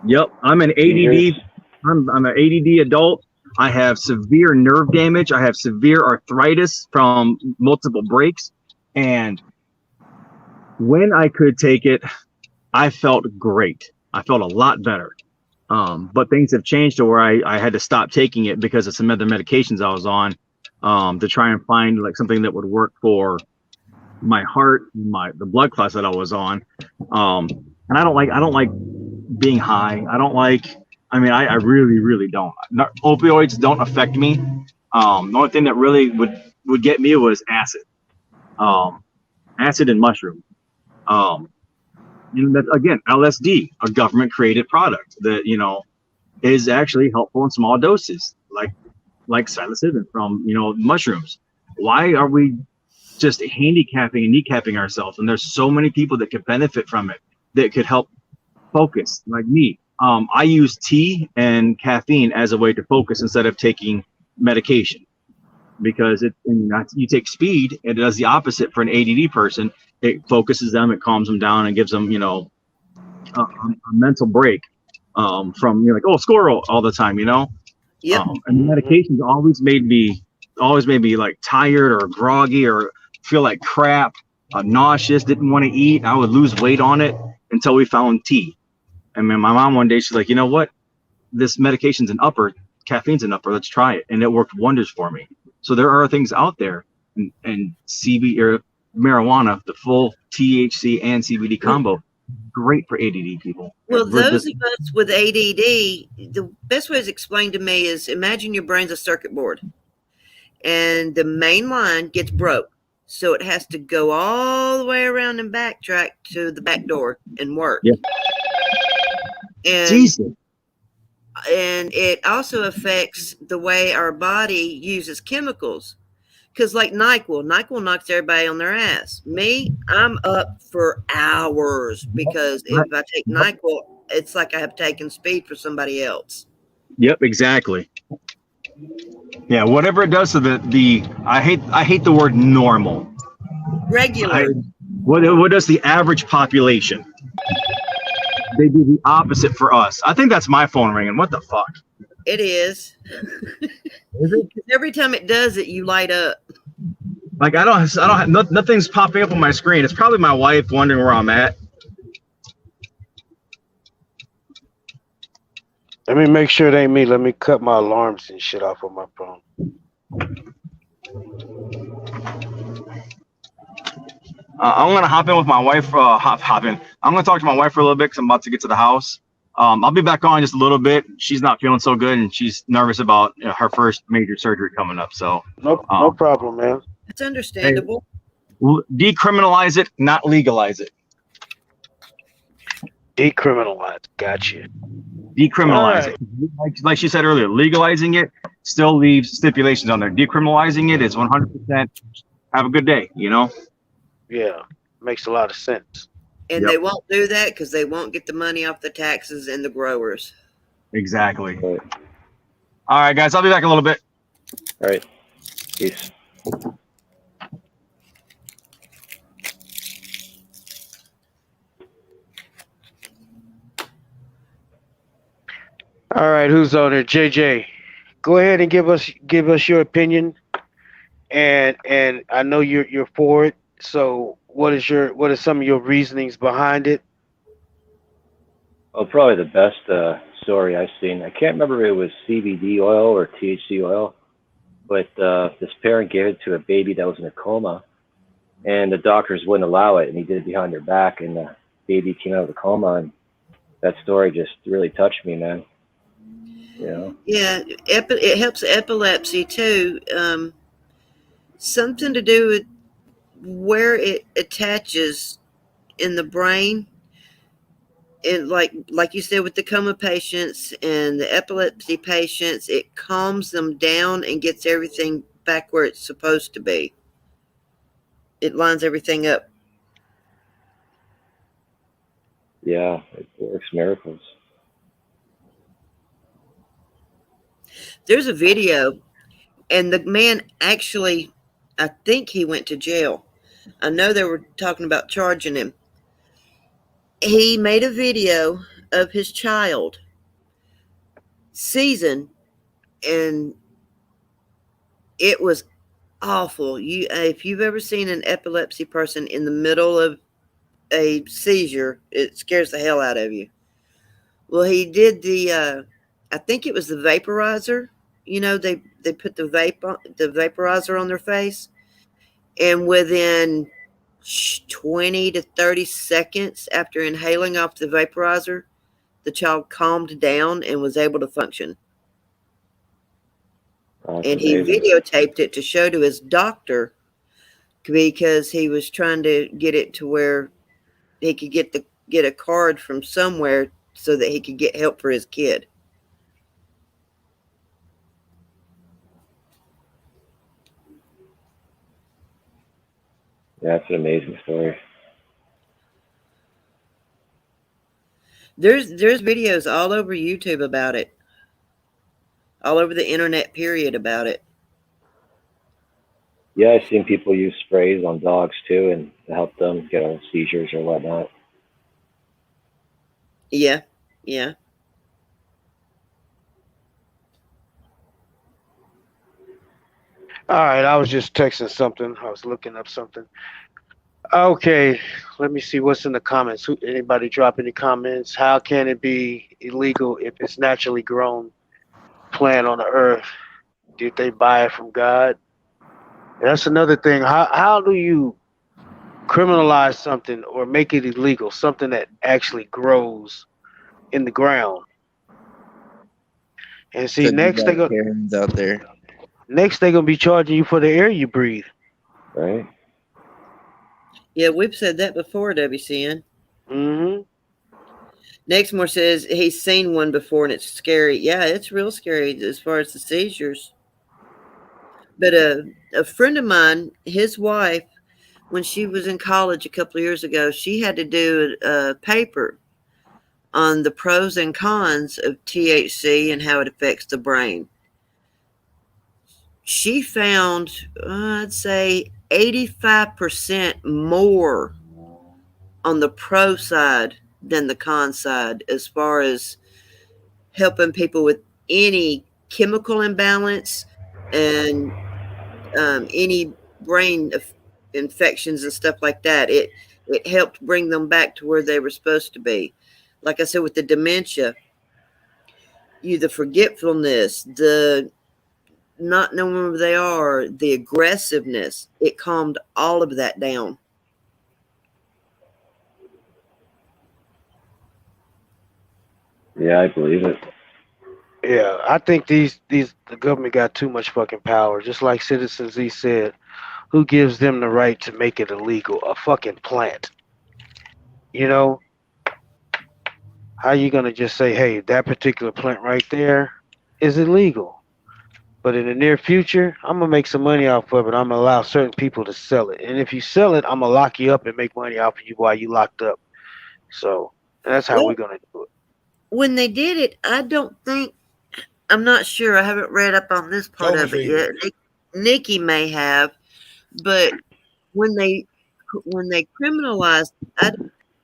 Yep, I'm an ADD. I'm an ADD adult. I have severe nerve damage. I have severe arthritis from multiple breaks. And when I could take it, I felt great. I felt a lot better. But things have changed to where I had to stop taking it because of some other medications I was on to try and find like something that would work for my heart, the blood class that I was on. And I don't like being high. I don't like. I mean, I really really don't. Opioids don't affect me. The only thing that really would get me was acid. Acid and mushroom. And that, again, LSD, a government created product that is actually helpful in small doses, like psilocybin from mushrooms. Why are we just handicapping and kneecapping ourselves? And there's so many people that could benefit from it, that could help focus, like me. I use tea and caffeine as a way to focus instead of taking medication, because you take speed, and it does the opposite for an ADD person. It focuses them, it calms them down, and gives them a mental break from like, oh, squirrel all the time. Yep. And the medications always made me like tired or groggy or feel like crap, nauseous, didn't want to eat. I would lose weight on it until we found tea. And then my mom one day, she's like, you know what? This medication's an upper, caffeine's an upper. Let's try it. And it worked wonders for me. So there are things out there, and CBD or marijuana, the full THC and CBD combo, great for ADD people. Well, those of us with ADD, the best way to explain to me is, imagine your brain's a circuit board, and the main line gets broke. So it has to go all the way around and backtrack to the back door and work. Yeah. And it also affects the way our body uses chemicals. Because like NyQuil knocks everybody on their ass. Me, I'm up for hours, because if I take NyQuil, it's like I have taken speed for somebody else. Yep, exactly. Yeah, whatever it does to I hate the word normal. Regular. What does the average population? They do the opposite for us. I think that's my phone ringing. What the fuck? It is. Is it? Every time it does it, you light up. Like I don't have nothing's popping up on my screen. It's probably my wife wondering where I'm at. Let me make sure it ain't me. Let me cut my alarms and shit off on my phone. I'm gonna hop in with my wife. Hop in. I'm gonna talk to my wife for a little bit because I'm about to get to the house. I'll be back on just a little bit. She's not feeling so good, and she's nervous about her first major surgery coming up. So no problem, man. It's understandable. Hey, decriminalize it, not legalize it. Decriminalize. Gotcha. Decriminalize it. Like she said earlier, legalizing it still leaves stipulations on there. Decriminalizing it is 100%. Have a good day. Yeah, makes a lot of sense. And they won't do that because they won't get the money off the taxes and the growers. Exactly. All right, guys. I'll be back a little bit. All right. Peace. All right, who's on there? JJ, go ahead and give us your opinion. And I know you're for it. So what are some of your reasonings behind it? Well, probably the best story I've seen. I can't remember if it was CBD oil or THC oil, but this parent gave it to a baby that was in a coma, and the doctors wouldn't allow it, and he did it behind their back, and the baby came out of the coma. And that story just really touched me, man. Yeah, it helps epilepsy too. Something to do with where it attaches in the brain. And like you said, with the coma patients and the epilepsy patients, it calms them down and gets everything back where it's supposed to be. It lines everything up. Yeah, it works miracles. There's a video, and the man actually, I think he went to jail. I know they were talking about charging him. He made a video of his child seizing, and it was awful. If you've ever seen an epilepsy person in the middle of a seizure, it scares the hell out of you. Well, he did I think it was the vaporizer. They put the vaporizer on their face, and within 20 to 30 seconds after inhaling off the vaporizer, the child calmed down and was able to function. And he videotaped it to show to his doctor because he was trying to get it to where he could get a card from somewhere so that he could get help for his kid. Yeah, that's an amazing story. There's videos all over YouTube about it. All over the internet period about it. Yeah, I've seen people use sprays on dogs too, and to help them get on seizures or whatnot. Yeah, yeah. All right, I was just texting something. I was looking up something. Okay, let me see what's in the comments. Anybody drop any comments? How can it be illegal if it's naturally grown plant on the earth? Did they buy it from God? That's another thing. How do you criminalize something or make it illegal? Something that actually grows in the ground. And see, next they go out there. Next they're gonna be charging you for the air you breathe. Right. Yeah, we've said that before, WCN. Mm-hmm. Nextmore says he's seen one before and it's scary. Yeah, it's real scary as far as the seizures. But a friend of mine, his wife, when she was in college a couple of years ago, she had to do a paper on the pros and cons of THC and how it affects the brain. She found, I'd say, 85% more on the pro side than the con side as far as helping people with any chemical imbalance and any brain infections and stuff like that. It helped bring them back to where they were supposed to be. Like I said, with the dementia, the forgetfulness, the not knowing where they are, the aggressiveness, it calmed all of that down. Yeah, I believe it. Yeah, I think the government got too much fucking power. Just like Citizen Z said, who gives them the right to make it illegal? A fucking plant. You know? How you gonna just say, hey, that particular plant right there is illegal? But in the near future, I'm gonna make some money off of it. I'm gonna allow certain people to sell it. And if you sell it, I'm gonna lock you up and make money off of you while you locked up. So that's how we're gonna do it. When they did it, I don't think, I'm not sure. I haven't read up on this part of it yet. Nikki may have, but when they criminalized,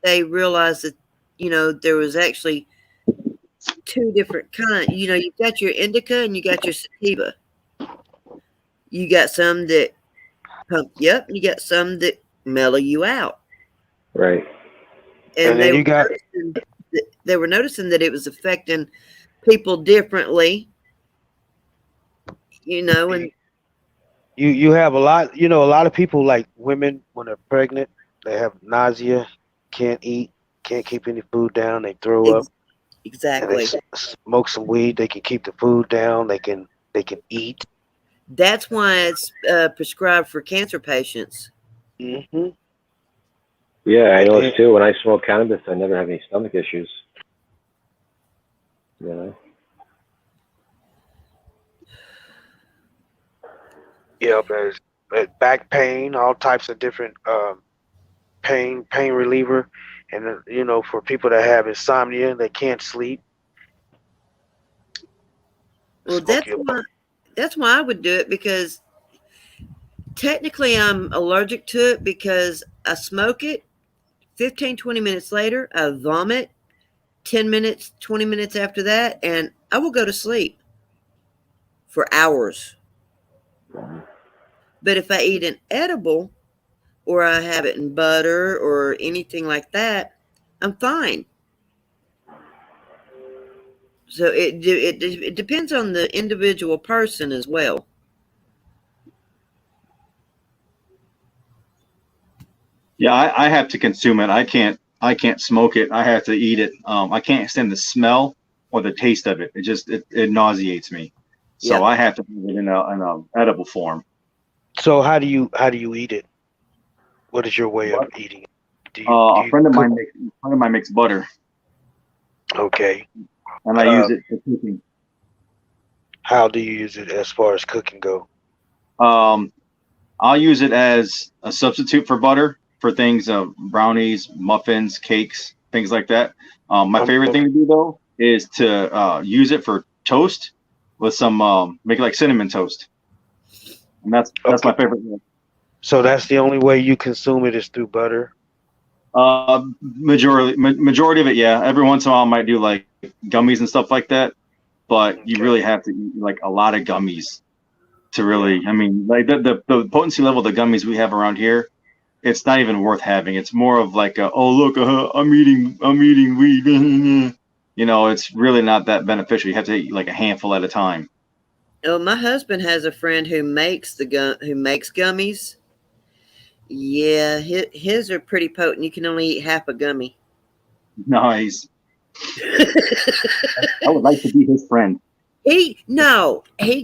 they realized that there was actually two different kinds. You've got your indica and you got your sativa. You got some that pump you up, and you got some that mellow you out. Right. And they were noticing that it was affecting people differently. And you have a lot of people, like women, when they're pregnant, they have nausea, can't eat, can't keep any food down, they throw up. Exactly. And they smoke some weed, they can keep the food down, they can eat. That's why it's prescribed for cancer patients. Mm-hmm. Yeah, I noticed too. When I smoke cannabis, I never have any stomach issues. Yeah, there's back pain, all types of different pain reliever, and for people that have insomnia, they can't sleep. Well, that's why I would do it, because technically I'm allergic to it because I smoke it. 15, 20 minutes later, I vomit. 10 minutes, 20 minutes after that, and I will go to sleep for hours. But if I eat an edible, or I have it in butter or anything like that, I'm fine. So it depends on the individual person as well. Yeah, I have to consume it. I can't smoke it. I have to eat it. I can't stand the smell or the taste of it. It nauseates me. So Yep. I have to have it in a edible form. So how do you eat it? What is your way of But eating it? Do a you friend of cook? mine makes butter, Okay. and I use Uh, it for cooking. how do you use it as far as cooking go? Um, I'll use it as a substitute for butter for things brownies, muffins, cakes, things like that. My Um, favorite thing to do though is to use it for toast with some make it like cinnamon toast, and that's okay. my favorite thing. So that's the only way you consume it is through butter. Majority of it, yeah. Every once in a while, I might do like gummies and stuff like that, but you Okay. really have to eat like a lot of gummies to really. I mean, like the potency level of the gummies we have around here, it's not even worth having. It's more of like oh look, I'm eating weed. It's really not that beneficial. You have to eat like a handful at a time. Oh, my husband has a friend who makes gummies. Yeah, his are pretty potent. You can only eat half a gummy. Nice. I would like to be his friend. He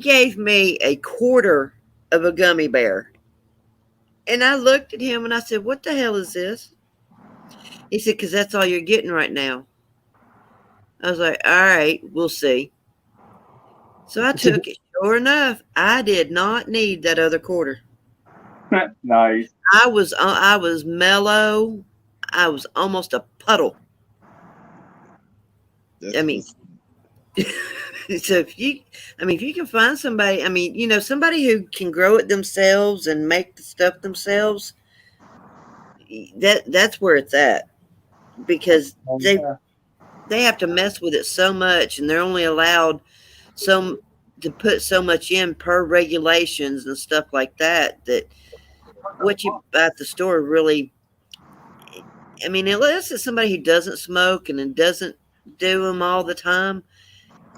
gave me a quarter of a gummy bear. And I looked at him and I said, "What the hell is this?" He said, "Because that's all you're getting right now." I was like, "All right, we'll see." So I took it. Sure enough, I did not need that other quarter. Nice. I was mellow. I was almost a puddle. I mean, so if you can find somebody, somebody who can grow it themselves and make the stuff themselves, that's where it's at, because they have to mess with it so much, and they're only allowed so to put so much in per regulations and stuff like that. That what you buy at the store really, unless it's somebody who doesn't smoke and doesn't do them all the time,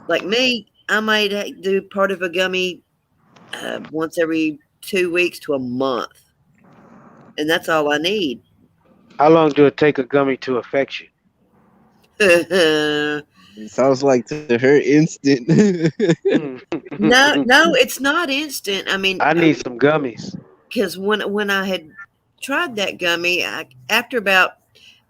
like me, I might do part of a gummy once every 2 weeks to a month, and that's all I need. How long do it take a gummy to affect you? No, It sounds like to her instant. no, it's not instant. I need some gummies. Because when I had tried that gummy, after about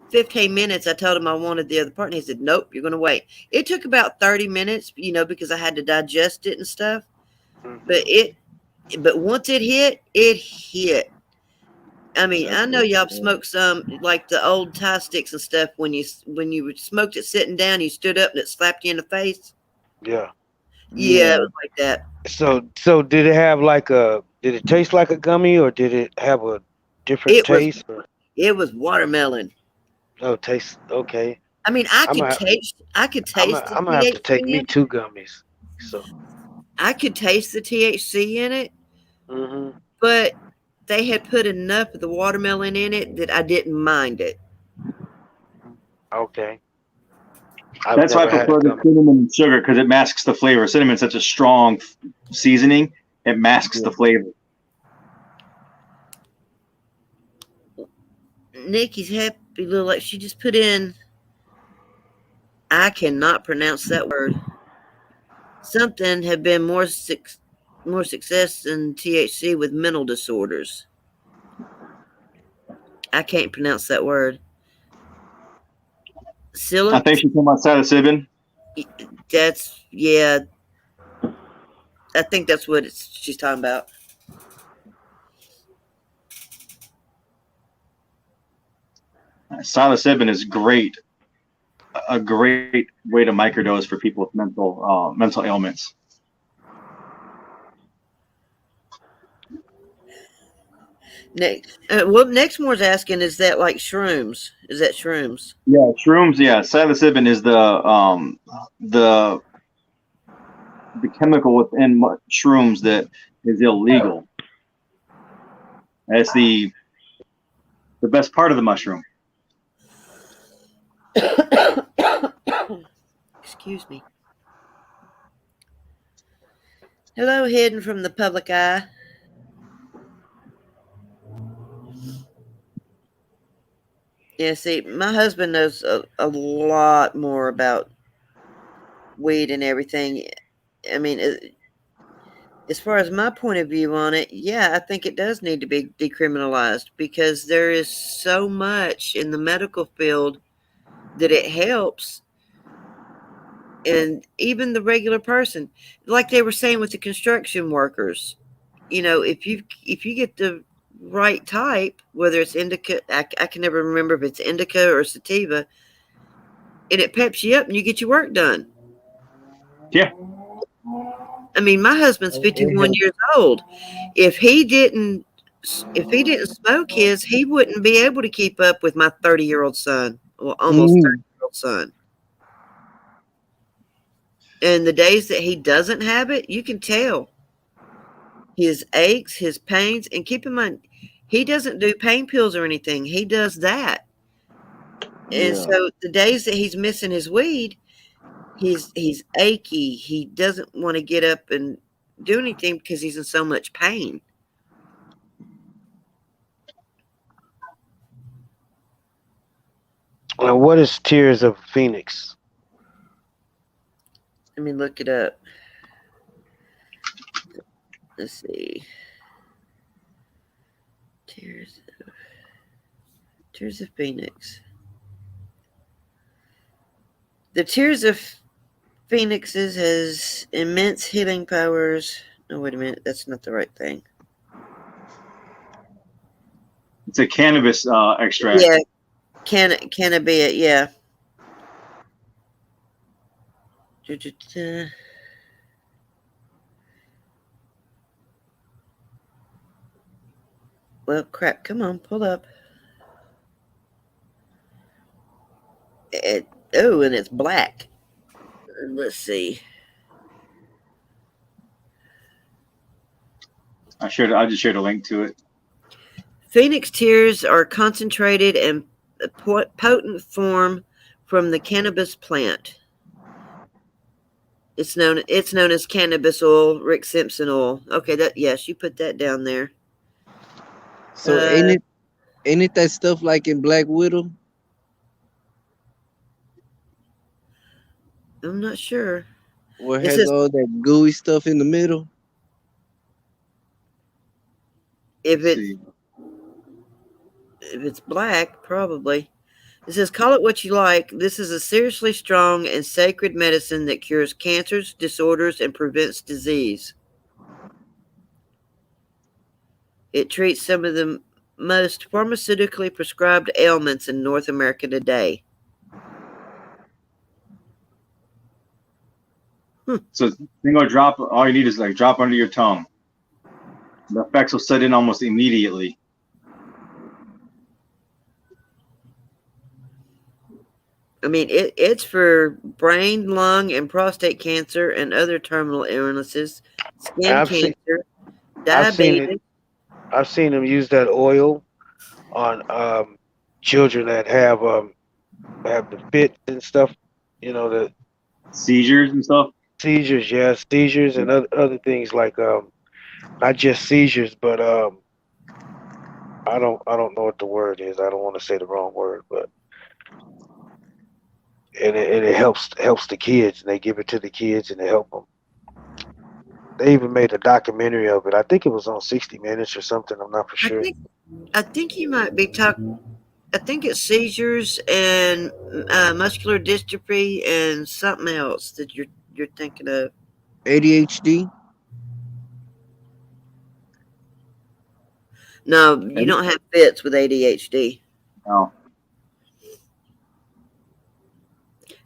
15 minutes, I told him I wanted the other part, and he said, "Nope, you're going to wait." It took about 30 minutes, because I had to digest it and stuff. But once it hit, it hit. I know y'all smoked some like the old Thai sticks and stuff. When you smoked it sitting down, you stood up and it slapped you in the face. Yeah. Yeah, it was like that. So did it have did it taste like a gummy or did it have a different It was taste? Or, it was watermelon. oh, taste okay. I I'm could gonna taste the I'm gonna have to take THC me in it. 2 gummies. So. I could taste the THC in it, Hmm. but they had put enough of the watermelon in it that I didn't mind it. Okay. I've That's why I never had a prefer the gummy. cinnamon and sugar because it masks the flavor. Cinnamon's such a strong seasoning; it masks the flavor. Nikki's happy little like she just put in. I cannot pronounce that word. Something have been more success than THC with mental disorders. I can't pronounce that word. I think she's talking about psilocybin. That's yeah. I think that's what she's talking about. Psilocybin is great, a great way to microdose for people with mental ailments. Next more's asking, is that like shrooms? Is that shrooms? Yeah, shrooms. Yeah, psilocybin is the chemical within shrooms that is illegal. That's the best part of the mushroom. Excuse me. Hello, hidden from the public eye. Yeah, see, my husband knows a lot more about weed and everything. I mean, as far as my point of view on it, yeah, I think it does need to be decriminalized because there is so much in the medical field that it helps. And even the regular person, like they were saying with the construction workers, if you get the right type, whether it's indica, I can never remember if it's indica or sativa, and it peps you up and you get your work done. Yeah. I mean, my husband's 51 years old. If he didn't smoke his, he wouldn't be able to keep up with my 30-year-old son, well, almost 30-year-old son. And the days that he doesn't have it, you can tell his aches, his pains, and keep in mind, he doesn't do pain pills or anything. He does that. And so the days that he's missing his weed, he's achy. He doesn't want to get up and do anything because he's in so much pain. Well, what is Tears of Phoenix? Let me look it up. Let's see. Tears of Phoenix. The Tears of Phoenixes has immense healing powers. No, wait a minute. That's not the right thing. It's a cannabis extract. Yeah. Cannabis, yeah. Well, crap. Come on, pull up. And it's black. Let's see. I just shared a link to it. Phoenix tears are concentrated and potent form from the cannabis plant. It's known as cannabis oil, Rick Simpson oil. Okay, yes, you put that down there. So ain't it that stuff like in Black Widow? I'm not sure. Where it has all that gooey stuff in the middle? If it's black, probably. It says, call it what you like. This is a seriously strong and sacred medicine that cures cancers, disorders, and prevents disease. It treats some of the most pharmaceutically prescribed ailments in North America today. So single drop, all you need is like drop under your tongue. The effects will set in almost immediately. I mean, it's for brain, lung, and prostate cancer and other terminal illnesses, skin cancer, diabetes. I've seen them use that oil on children that have the fits and stuff. The seizures and stuff. Seizures, yes, seizures and other things like not just seizures, but I don't know what the word is. I don't want to say the wrong word, but and it helps the kids, and they give it to the kids and they help them. They even made a documentary of it. I think it was on 60 Minutes or something. I'm not for sure. I think you might be talking. I think it's seizures and muscular dystrophy and something else that you're thinking of. ADHD. No, you don't have fits with ADHD. No.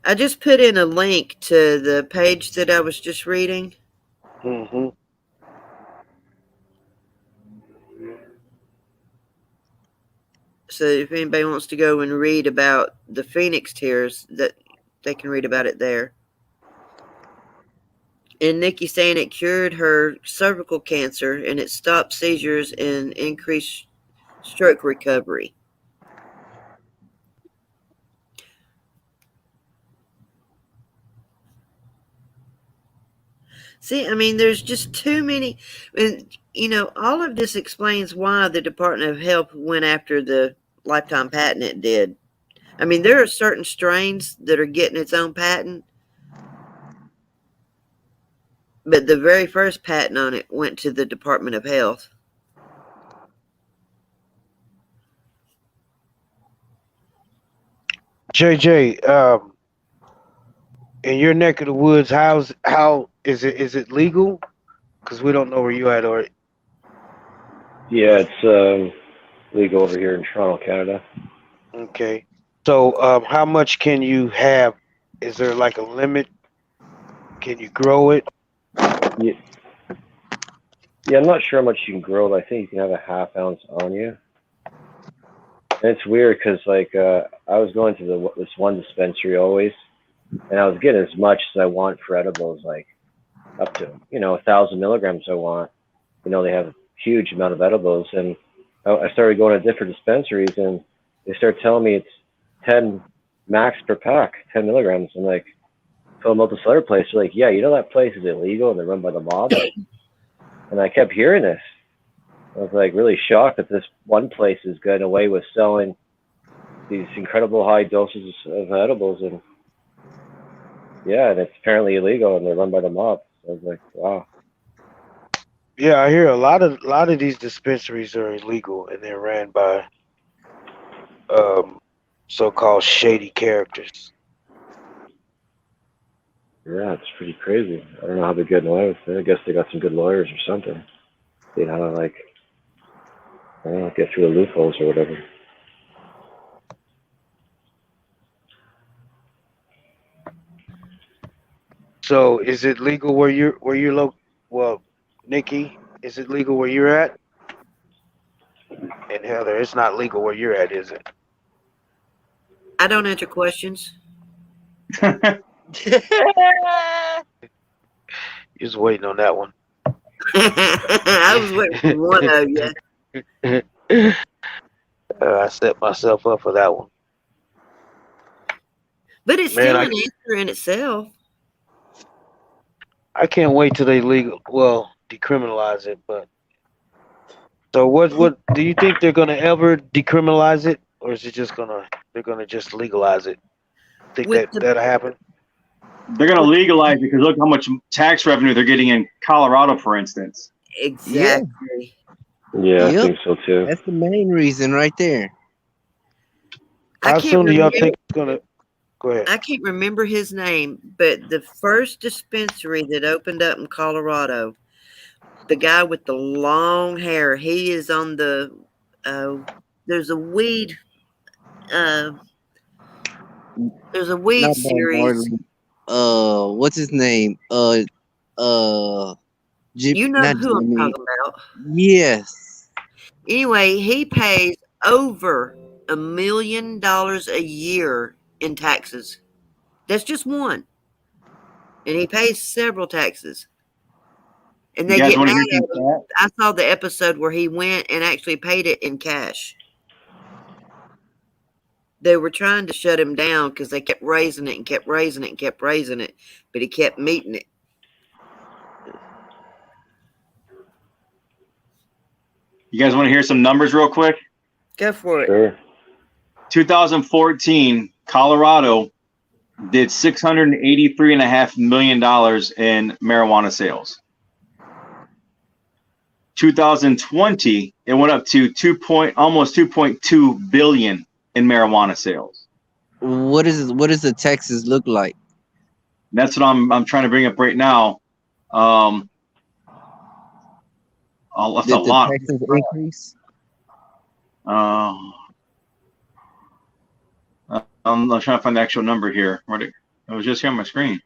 I just put in a link to the page that I was just reading. Mm-hmm. So if anybody wants to go and read about the Phoenix tears, that they can read about it there. And Nikki saying it cured her cervical cancer and it stopped seizures and increased stroke recovery. See, I mean, there's just too many. And, all of this explains why the Department of Health went after the lifetime patent it did. I mean, there are certain strains that are getting its own patent, but the very first patent on it went to the Department of Health. JJ, in your neck of the woods, how is it legal? Because we don't know where you at, or Yeah, it's legal over here in Toronto, Canada. okay. So, how much can you have? Is there like a limit? Can you grow it? Yeah, yeah, I'm not sure how much you can grow, but I think you can have a half ounce on you. And it's weird because I was going to this one dispensary always, and I was getting as much as I want for edibles, like up to 1,000 milligrams I want. They have a huge amount of edibles, and I started going to different dispensaries, and they started telling me it's 10 max per pack, 10 milligrams. I'm like, told them about this other place. They're like, yeah, that place is illegal and they're run by the mob. And I kept hearing this. I was like really shocked that this one place is getting away with selling these incredible high doses of edibles, and yeah, and it's apparently illegal and they're run by the mob. So I was like, wow. Yeah, I hear a lot of these dispensaries are illegal and they're ran by so-called shady characters. Yeah, it's pretty crazy. I don't know how they're getting away with it. I guess they got some good lawyers or something. They know how to I don't know, get through the loopholes or whatever. So, is it legal where you're local? Well, Nikki, is it legal where you're at? And Heather, it's not legal where you're at, is it? I don't answer questions. Just waiting on that one. I was waiting for one of you. I set myself up for that one. But it's still an answer in itself. I can't wait till they decriminalize it. But so what do you think they're gonna ever decriminalize it, or is it just they're gonna just legalize it? Think that'll happen? They're going to legalize it because look how much tax revenue they're getting in Colorado, for instance. Exactly. Yeah, I think so too. That's the main reason right there. How soon do y'all think it's gonna? Go ahead. I can't remember his name, but the first dispensary that opened up in Colorado, the guy with the long hair, he is on the. There's a weed. There's a weed Not series. what's his name? You know who I'm talking about. Yes. Anyway, he pays over $1 million a year in taxes. That's just one. And he pays several taxes. And they get mad at him. I saw the episode where he went and actually paid it in cash. They were trying to shut him down because they kept raising it and kept raising it and kept raising it, but he kept meeting it. You guys want to hear some numbers real quick? Go for it. Sure. 2014, Colorado did $683.5 million in marijuana sales. 2020, it went up to almost 2.2 billion in marijuana sales. What does the Texas look like? That's what I'm trying to bring up right now. That's Did a lot. Texas increase? I'm trying to find the actual number here. It was just here on my screen.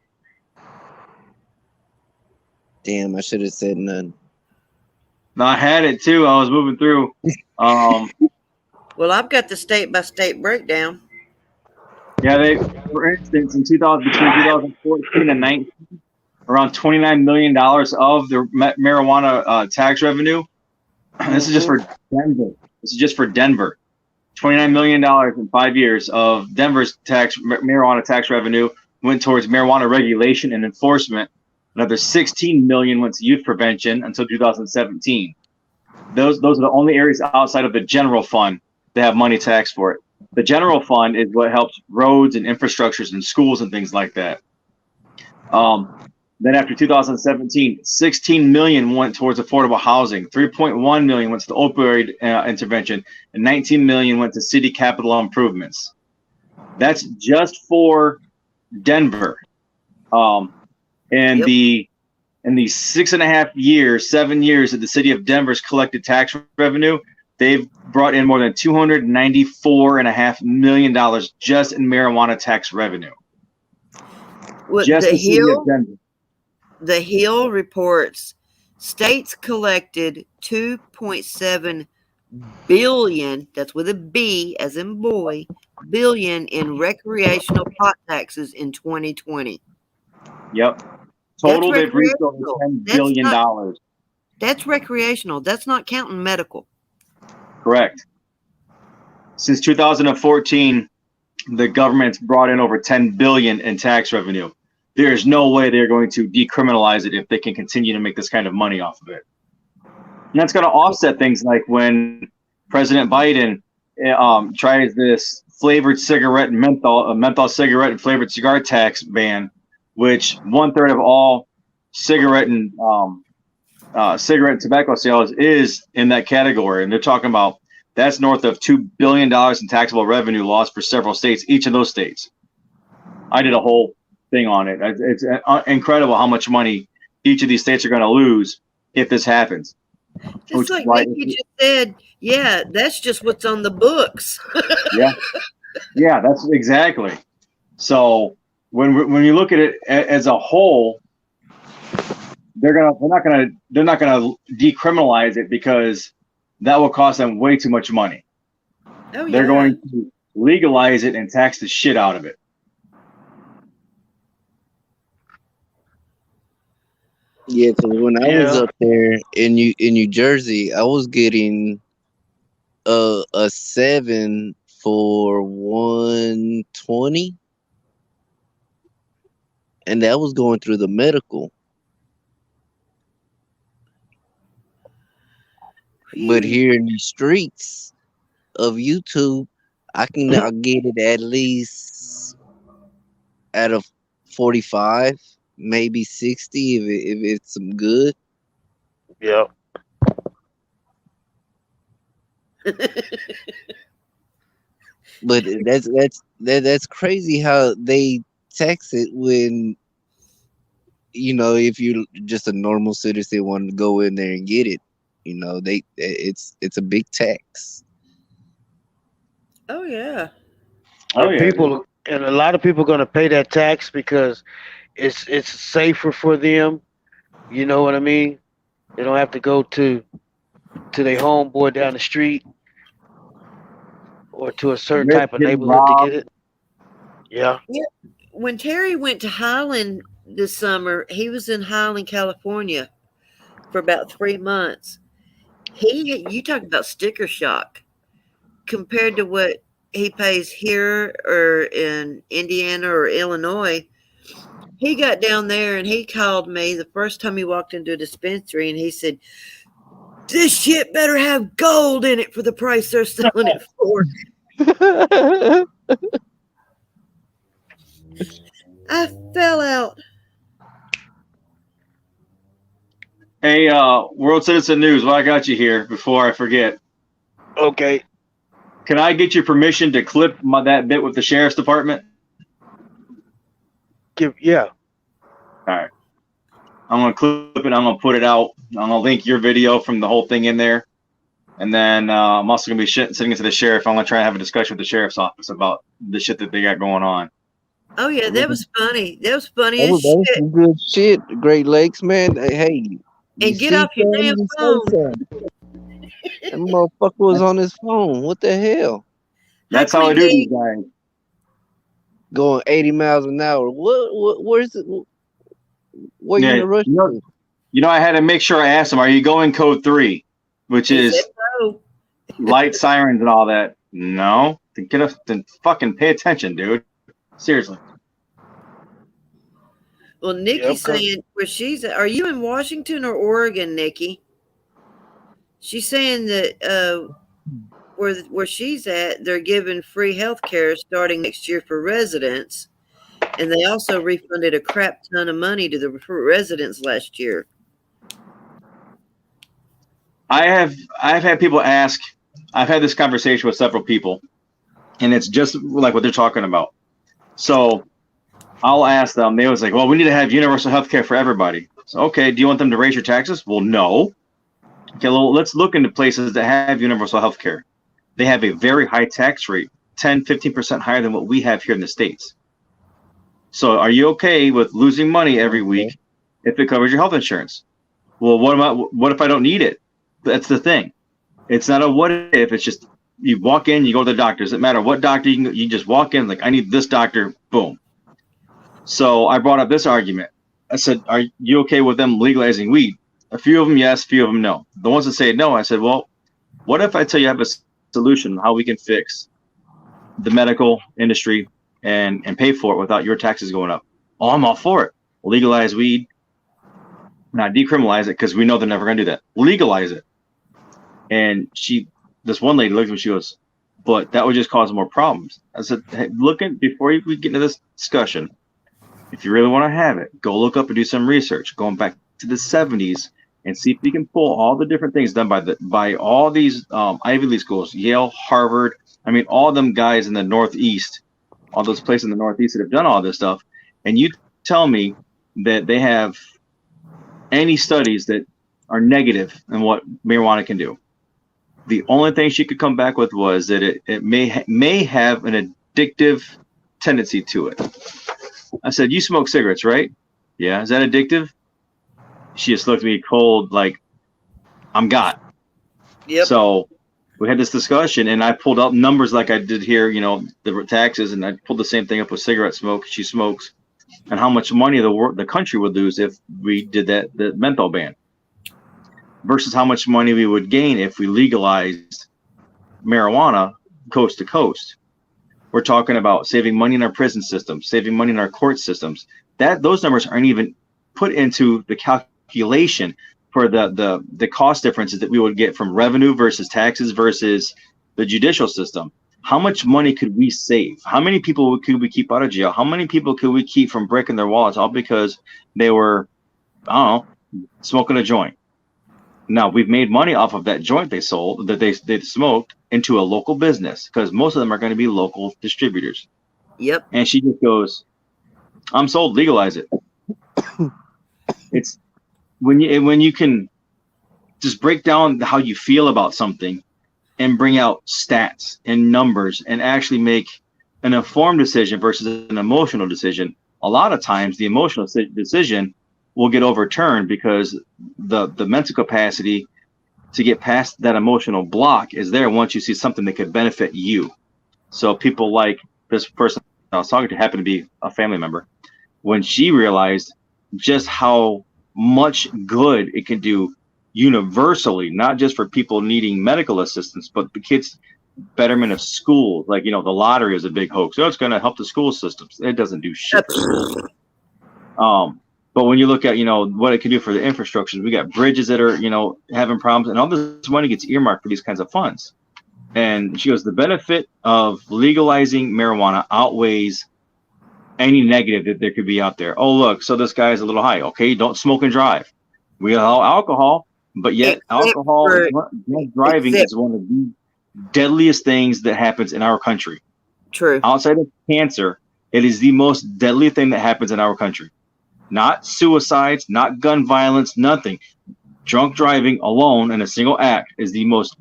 Damn, I should have said none. No, I had it too. I was moving through. Well, I've got the state-by-state breakdown. Yeah, for instance, between 2014 and 19, around $29 million of the marijuana tax revenue. This is just for Denver. $29 million in 5 years of Denver's marijuana tax revenue went towards marijuana regulation and enforcement. Another $16 million went to youth prevention until 2017. Those are the only areas outside of the general fund that have money taxed for it. The general fund is what helps roads and infrastructures and schools and things like that. Then after 2017, 16 million went towards affordable housing, 3.1 million went to the opioid intervention, and 19 million went to city capital improvements. That's just for Denver. And in the 6.5 years, 7 years that the city of Denver's collected tax revenue, they've brought in more than $294.5 million just in marijuana tax revenue. Just the city of Denver. The Hill reports states collected 2.7 billion, that's with a B as in boy, billion in recreational pot taxes in 2020. Yep. Total, they've reached over $10 billion. That's recreational. That's not counting medical. Correct. Since 2014, the government's brought in over $10 billion in tax revenue. There is no way they're going to decriminalize it if they can continue to make this kind of money off of it. And that's going to offset things like when President Biden tries this flavored cigarette and menthol cigarette and flavored cigar tax ban, which 1/3 of all cigarette and tobacco sales is in that category. And they're talking about that's north of $2 billion in taxable revenue lost for several states, each of those states. I did a whole thing on it. It's incredible how much money each of these states are going to lose if this happens. Just like Nikki just said, yeah, that's just what's on the books. Yeah, that's exactly. So when you look at it as a whole, they're not gonna decriminalize it because that will cost them way too much money. Oh, yeah. They're going to legalize it and tax the shit out of it. Yeah, because when I was up there in New Jersey, I was getting a 7 for $120, and that was going through the medical. But here in the streets of YouTube, I can now get it at least out of 45, maybe 60 if it's some good. Yeah. But that's crazy how they tax it when, you know, if you're just a normal citizen want to go in there and get it, you know, it's a big tax. Oh yeah. People and a lot of people are going to pay that tax because it's safer for them. You know what I mean? They don't have to go to their homeboy down the street or to a certain type of neighborhood to get it. Yeah. When Terry went to Highland this summer, he was in Highland, California for about 3 months. You talk about sticker shock compared to what he pays here or in Indiana or Illinois. He got down there and he called me the first time he walked into a dispensary and he said, "This shit better have gold in it for the price they're selling it for." I fell out. Hey, World Citizen News, well, I got you here before I forget. Okay. Can I get your permission to clip that bit with the sheriff's department? Yeah. All right. I'm going to clip it. I'm going to put it out. I'm going to link your video from the whole thing in there. And then I'm also going to be sitting to the sheriff. I'm going to try and have a discussion with the sheriff's office about the shit that they got going on. Oh, yeah, that was funny. That was funny That as was shit. some good shit. Great Lakes, man. Hey. And get off your damn phone. That motherfucker was on his phone. What the hell? That's how I do these guys. Going 80 miles an hour. Where's it? Where you in a rush? You know, I had to make sure I asked him, are you going code 3? Which is light sirens and all that. No. Then fucking pay attention, dude. Seriously. Well, Nikki's saying where she's at. Are you in Washington or Oregon, Nikki? She's saying that where she's at, they're giving free health care starting next year for residents, and they also refunded a crap ton of money to the residents last year. I've had people ask. I've had this conversation with several people, and it's just like what they're talking about. So I'll ask them. They was like, "Well, we need to have universal health care for everybody." So, okay, do you want them to raise your taxes? Well, no. Okay, well, let's look into places that have universal health care. They have a very high tax rate, 10, 15% higher than what we have here in the States. So are you okay with losing money every week if it covers your health insurance? Well, what if I don't need it? That's the thing. It's not a what if, it's just you walk in, you go to the doctor. Doesn't matter what doctor you just walk in, like, I need this doctor, boom. So I brought up this argument. I said, are you okay with them legalizing weed? A few of them yes, a few of them no. The ones that say no, I said, well, what if I tell you I have a solution how we can fix the medical industry and pay for it without your taxes going up? Oh, I'm all for it. Legalize weed, not decriminalize it, because we know they're never going to do that. Legalize it. And this one lady looked at me, she goes, but that would just cause more problems. I said, hey, before we get into this discussion, if you really want to have it, go look up and do some research, going back to the 70s, and see if you can pull all the different things done by all these Ivy League schools, Yale, Harvard. I mean, all them guys in the Northeast, all those places in the Northeast that have done all this stuff. And you tell me that they have any studies that are negative in what marijuana can do. The only thing she could come back with was that it may have an addictive tendency to it. I said, you smoke cigarettes, right? Yeah. Is that addictive? She just looked at me cold, like, I'm got. Yep. So we had this discussion, and I pulled up numbers like I did here, the taxes, and I pulled the same thing up with cigarette smoke. She smokes, and how much money the country would lose if we did the menthol ban, versus how much money we would gain if we legalized marijuana coast to coast. We're talking about saving money in our prison systems, saving money in our court systems. Those numbers aren't even put into the calculation for the cost differences that we would get from revenue versus taxes versus the judicial system. How much money could we save? How many people could we keep out of jail? How many people could we keep from breaking their wallets all because they were, I don't know, smoking a joint? Now, we've made money off of that joint they sold, that they smoked, into a local business, because most of them are going to be local distributors. Yep. And she just goes, I'm sold, legalize it. It's when you can just break down how you feel about something and bring out stats and numbers and actually make an informed decision versus an emotional decision. A lot of times the emotional decision will get overturned because the mental capacity to get past that emotional block is there once you see something that could benefit you. So people like this person I was talking to happened to be a family member. When she realized just how much good it can do universally, not just for people needing medical assistance, but the kids' betterment of schools. Like, the lottery is a big hoax. So it's going to help the school systems. It doesn't do shit for schools. But when you look at, what it can do for the infrastructure, we got bridges that are, having problems, and all this money gets earmarked for these kinds of funds. And she goes, the benefit of legalizing marijuana outweighs any negative that there could be out there. Oh, look, so this guy's a little high. Okay, don't smoke and drive. We allow alcohol, but yet driving is one of the deadliest things that happens in our country. True. Outside of cancer, it is the most deadly thing that happens in our country. Not suicides, not gun violence, nothing. Drunk driving alone in a single act is the most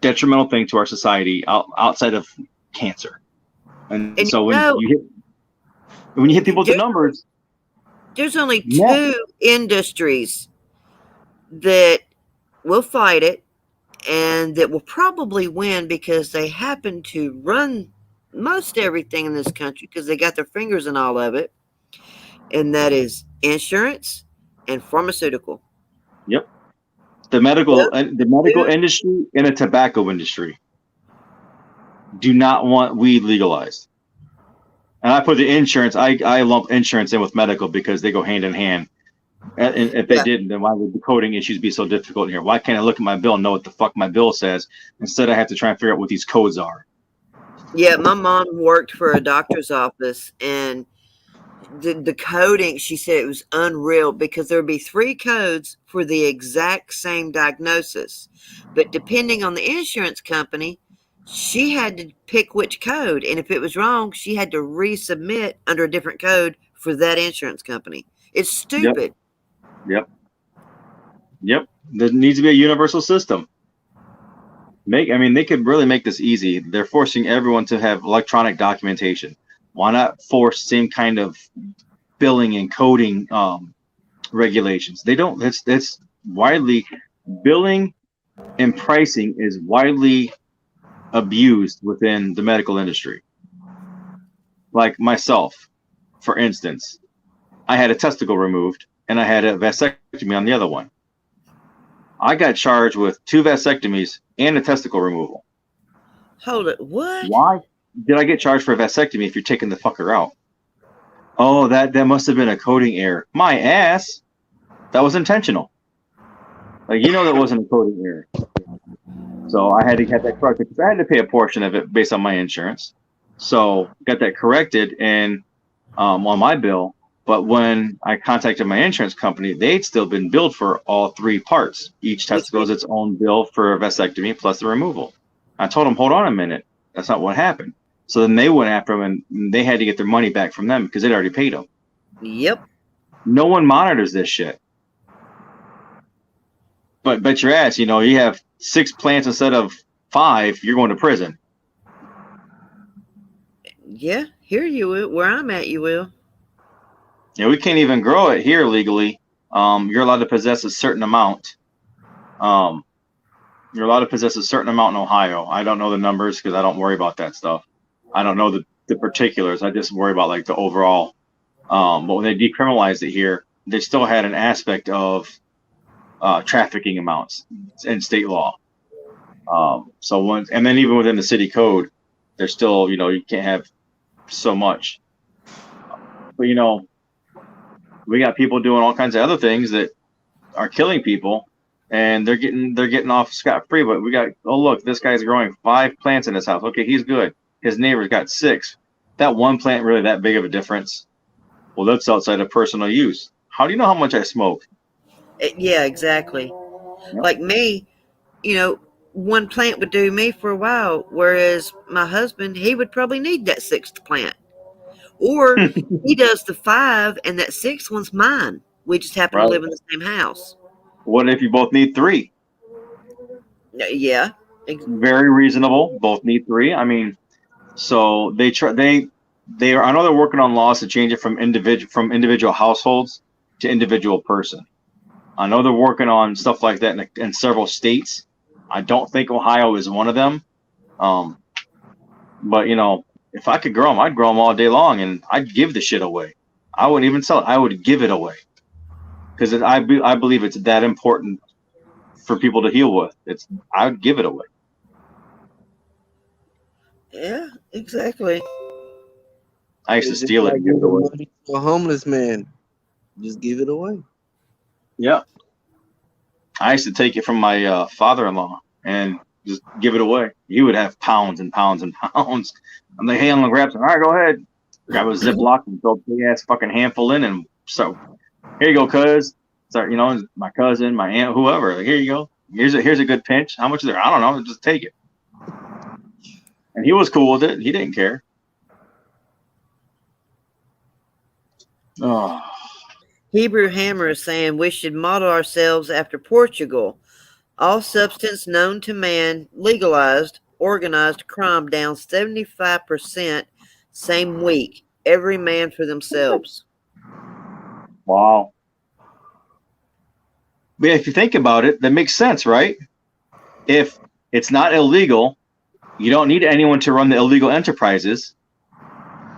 detrimental thing to our society outside of cancer. And so when you hit people with the numbers, there's only two industries that will fight it and that will probably win because they happen to run most everything in this country because they got their fingers in all of it. And that is insurance and pharmaceutical. Yep. The medical industry and the tobacco industry do not want weed legalized. And I put the insurance, I lump insurance in with medical because they go hand in hand. And if they didn't, then why would the coding issues be so difficult here? Why can't I look at my bill and know what the fuck my bill says instead I have to try and figure out what these codes are? Yeah, my mom worked for a doctor's office, and the coding, she said it was unreal because there would be 3 codes for the exact same diagnosis. But depending on the insurance company, she had to pick which code. And if it was wrong, she had to resubmit under a different code for that insurance company. It's stupid. Yep. There needs to be a universal system. They could really make this easy. They're forcing everyone to have electronic documentation. Why not force same kind of billing and coding regulations? They don't. That's widely billing and pricing is widely abused within the medical industry. Like myself, for instance, I had a testicle removed and I had a vasectomy on the other one. I got charged with 2 vasectomies and a testicle removal. Hold it. What? Why did I get charged for a vasectomy if you're taking the fucker out? Oh, that must have been a coding error. My ass. That was intentional. That wasn't a coding error. So I had to get that corrected because I had to pay a portion of it based on my insurance. So got that corrected and on my bill. But when I contacted my insurance company, they'd still been billed for all 3 parts. Each testicle is its own bill for a vasectomy plus the removal. I told them, hold on a minute. That's not what happened. So then they went after them and they had to get their money back from them because they'd already paid them. Yep. No one monitors this shit. But bet your ass, you have 6 plants instead of 5, you're going to prison. Yeah, here you will. Where I'm at, you will. Yeah, we can't even grow it here legally. You're allowed to possess a certain amount. You're allowed to possess a certain amount in Ohio. I don't know the numbers because I don't worry about that stuff. I don't know the particulars. I just worry about the overall. But when they decriminalized it here, they still had an aspect of trafficking amounts in state law. And then even within the city code, there's still, you can't have so much. But we got people doing all kinds of other things that are killing people, and they're getting off scot-free. But we got, oh look, this guy's growing 5 plants in his house. Okay, he's good. His neighbor's got 6. That one plant really that big of a difference? Well, that's outside of personal use. How do you know how much I smoke? Yeah, exactly. Yep. Like me, one plant would do me for a while, whereas my husband, he would probably need that 6th plant. Or he does the 5 and that 6th one's mine. We just happen to live in the same house. What if you both need 3? Yeah. Very reasonable. Both need 3. I mean, so I know they're working on laws to change it from individual households to individual person. I know they're working on stuff like that in several states. I don't think Ohio is one of them. But if I could grow them, I'd grow them all day long, and I'd give the shit away. I wouldn't even sell it. I would give it away because I believe it's that important for people to heal with. I would give it away. Yeah, exactly. I used to steal it and give it away. Money to a homeless man, just give it away. Yeah, I used to take it from my father-in-law and just give it away. He would have pounds and pounds and pounds. I'm like, hey, I'm gonna grab some. All right, go ahead. Grab a Ziploc and throw a big ass fucking handful in, and so here you go, cuz. Start, my cousin, my aunt, whoever. Like, here you go. Here's a good pinch. How much is there? I don't know. Just take it. And he was cool with it. He didn't care. Oh. Hebrew Hammer is saying we should model ourselves after Portugal. All substance known to man legalized, organized crime down 75% same week. Every man for themselves. Wow. But if you think about it, that makes sense, right? If it's not illegal, you don't need anyone to run the illegal enterprises.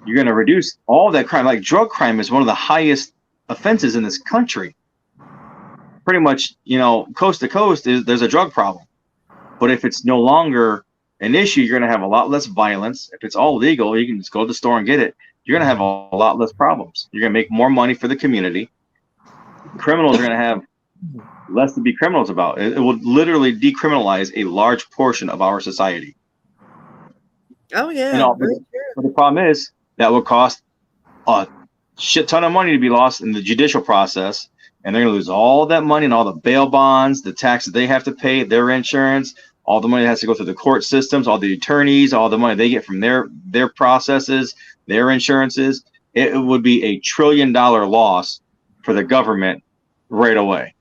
You're going to reduce all that crime. Like drug crime is one of the highest offenses in this country. Pretty much, coast to coast, there's a drug problem. But if it's no longer an issue, you're going to have a lot less violence. If it's all legal, you can just go to the store and get it. You're going to have a lot less problems. You're going to make more money for the community. criminals are going to have less to be criminals about. It will literally decriminalize a large portion of our society. Oh yeah. And all, but the problem is that will cost a shit ton of money to be lost in the judicial process, and they're going to lose all that money and all the bail bonds, the taxes they have to pay, their insurance, all the money that has to go through the court systems, all the attorneys, all the money they get from their processes, their insurances. It would be $1 trillion loss for the government right away.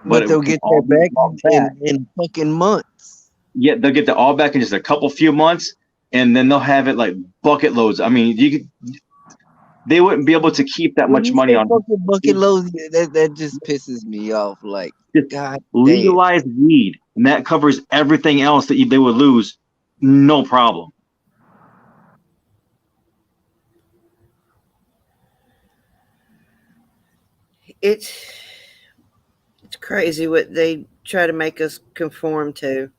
But they'll get that back in fucking months. Yeah, they'll get that all back in just a few months, and then they'll have it like bucket loads. I mean, they wouldn't be able to keep that much money on bucket loads. That just pisses me off. Like, God, legalized weed, and that covers everything else that they would lose, no problem. It's crazy what they try to make us conform to.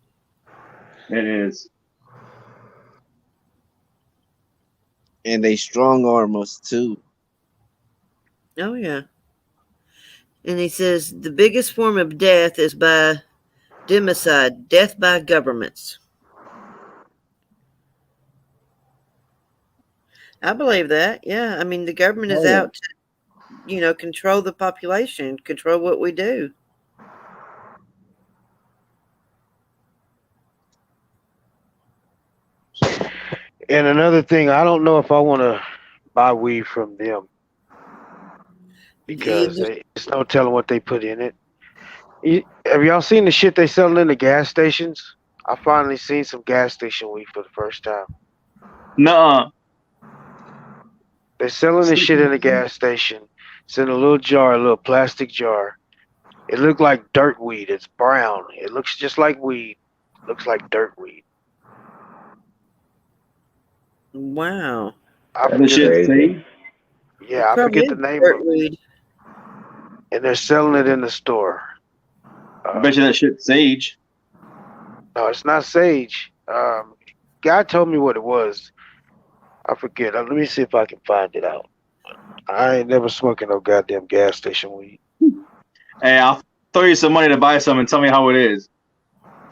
It is. And they strong arm us too. Oh yeah. And he says the biggest form of death is by democide, death by governments. I believe that. Yeah. I mean, the government is out to, control the population, control what we do. And another thing, I don't know if I want to buy weed from them because there's no telling what they put in it. Have y'all seen the shit they selling in the gas stations? I finally seen some gas station weed for the first time. Nuh-uh. They're selling this shit in a gas station. It's in a little jar, a little plastic jar. It looked like dirt weed. It's brown. It looks just like weed. It looks like dirt weed. Wow. I forget I forget the name of it. And they're selling it in the store. I bet you that shit's sage. No, it's not sage. Guy told me what it was. I forget. Let me see if I can find it out. I ain't never smoking no goddamn gas station weed. Hey, I'll throw you some money to buy some and tell me how it is.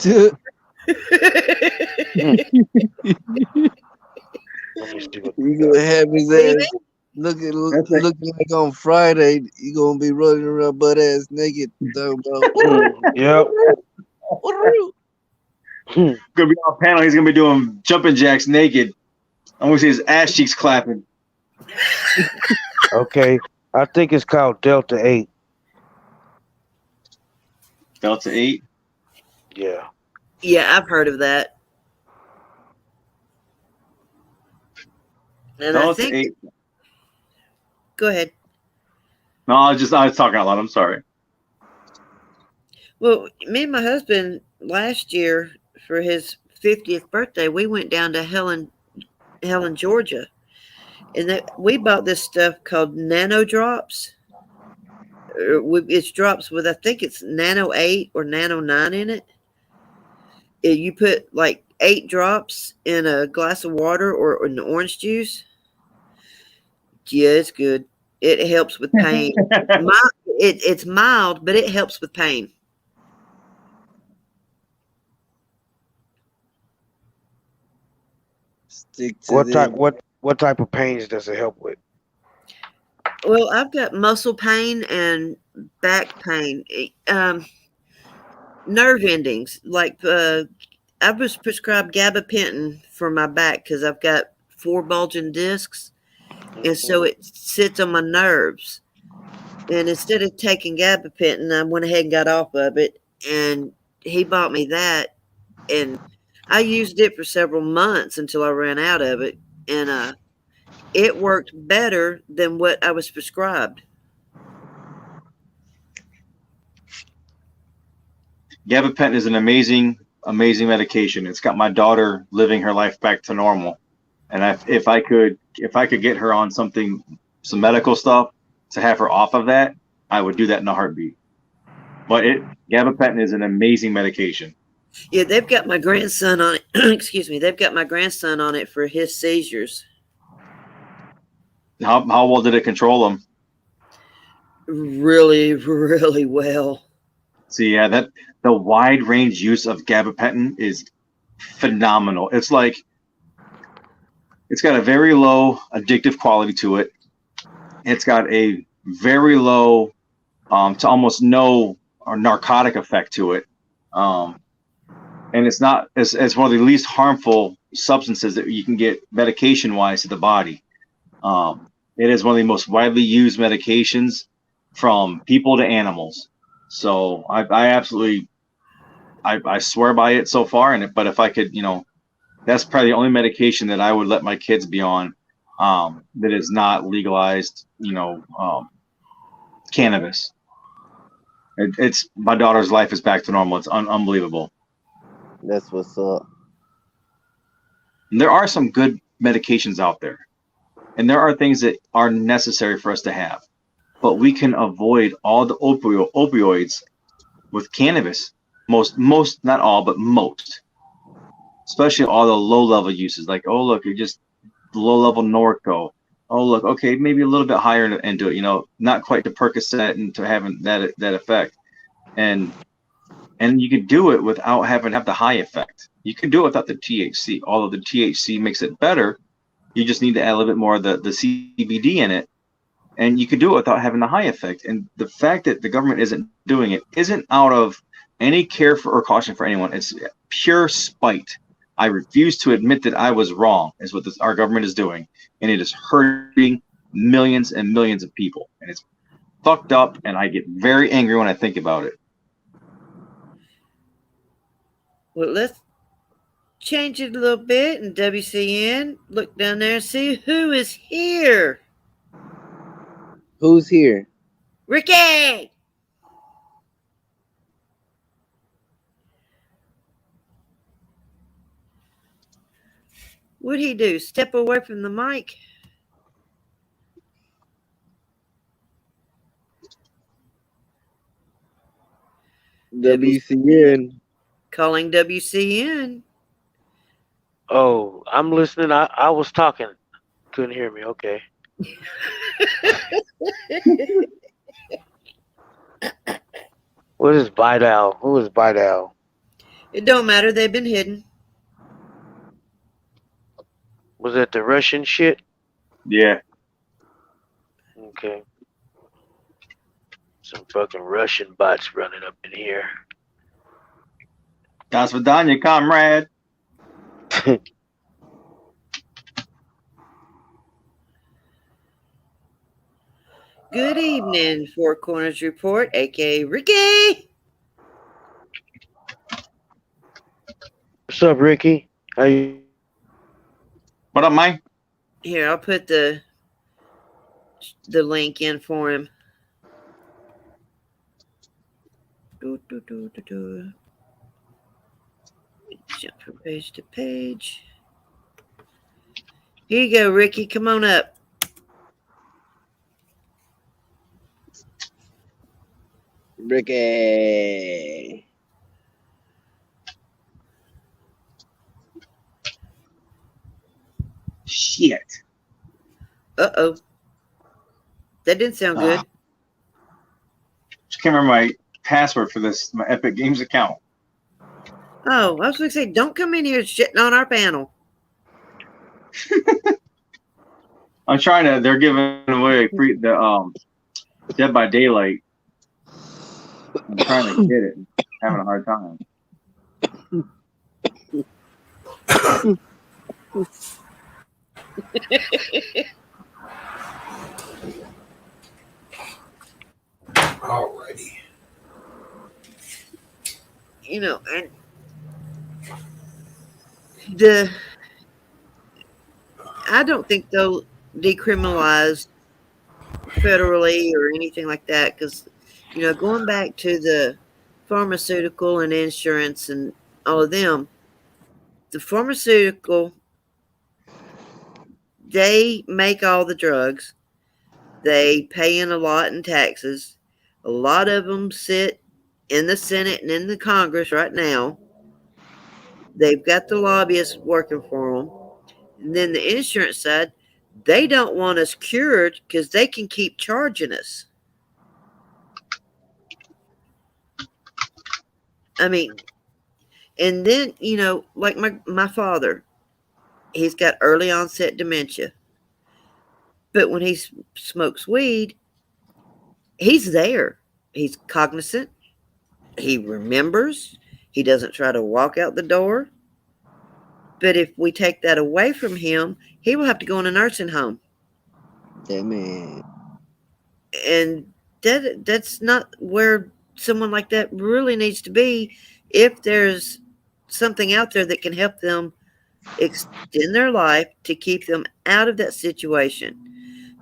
You gonna have his ass looking like on Friday. You gonna be running around butt ass naked. Yep. Gonna be on panel. He's gonna be doing jumping jacks naked. I'm gonna see his ass cheeks clapping. Okay, I think it's called Delta 8. Delta 8. Yeah. Yeah, I've heard of that. And Delta I think. 8. Go ahead. No, I was talking out loud. I'm sorry. Well, me and my husband last year for his 50th birthday, we went down to Helen, Georgia, and we bought this stuff called Nano Drops. It's drops with, I think it's Nano 8 or Nano 9 in it. You put like 8 drops in a glass of water or an orange juice. Yeah, it's good. It helps with pain. It's mild, but it helps with pain. What type of pains does it help with? Well, I've got muscle pain and back pain, nerve endings. Like I was prescribed gabapentin for my back because I've got 4 bulging discs, and so it sits on my nerves. And instead of taking gabapentin, I went ahead and got off of it. And he bought me that, and I used it for several months until I ran out of it, and it worked better than what I was prescribed. Gabapentin is an amazing medication. It's got my daughter living her life back to normal. And if I could get her on some medical stuff to have her off of that, I would do that in a heartbeat. But gabapentin is an amazing medication. Yeah, they've got my grandson on it. Excuse me. They've got my grandson on it for his seizures. How well did it control them? really, really well. So yeah, that the wide range use of gabapentin is phenomenal. It's like it's got a very low addictive quality to it. It's got a very low to almost no or narcotic effect to it. Um, and it's not it's one of the least harmful substances that you can get medication wise to the body. It is one of the most widely used medications from people to animals. So I absolutely I swear by it so far. But if I could, that's probably the only medication that I would let my kids be on that is not legalized. Cannabis. It's my daughter's life is back to normal. It's unbelievable. That's what's up. And there are some good medications out there, and there are things that are necessary for us to have, but we can avoid all the opioids with cannabis. Most, not all, but most, especially all the low level uses. Like, oh look, you're just low level Norco. Oh look, okay, maybe a little bit higher into it. Not quite to Percocet and to having that effect. And you could do it without having to have the high effect. You can do it without the THC. Although the THC makes it better, you just need to add a little bit more of the CBD in it, and you could do it without having the high effect. And the fact that the government isn't doing it isn't out of any care for or caution for anyone. It's pure spite. I refuse to admit that I was wrong, is what our government is doing, and it is hurting millions and millions of people, and it's fucked up. And I get very angry when I think about it. Well, let's change it a little bit and WCN. Look down there and see who is here. Who's here? Ricky! What'd he do? Step away from the mic? WCN. Calling WCN. Oh, I'm listening. I was talking. Couldn't hear me. Okay. What is Bidal? Who is Bidal? It don't matter. They've been hidden. Was that the Russian shit? Yeah. Okay. Some fucking Russian bots running up in here. Das Vidanya, comrade. Good evening, Four Corners Report, aka Ricky. What's up, Ricky? How you? What up, Mike? Here, I'll put the link in for him. Jump from page to page. Here you go, Ricky. Come on up. Ricky. Shit. Uh-oh. That didn't sound good. Just can't remember my password for my Epic Games account. Oh, I was going to say, don't come in here shitting on our panel. I'm trying to. They're giving away the Dead by Daylight. I'm trying to get it. Having a hard time. Alrighty. And I don't think they'll decriminalize federally or anything like that because, going back to the pharmaceutical and insurance and all of them, the pharmaceutical, they make all the drugs. They pay in a lot in taxes. A lot of them sit in the Senate and in the Congress right now. They've got the lobbyists working for them. And then the insurance side, they don't want us cured because they can keep charging us. I mean, and then, like my father, he's got early onset dementia. But when he smokes weed, he's there. He's cognizant. He remembers. He doesn't try to walk out the door. But if we take that away from him, he will have to go in a nursing home. Damn. And that's not where someone like that really needs to be. If there's something out there that can help them extend their life to keep them out of that situation,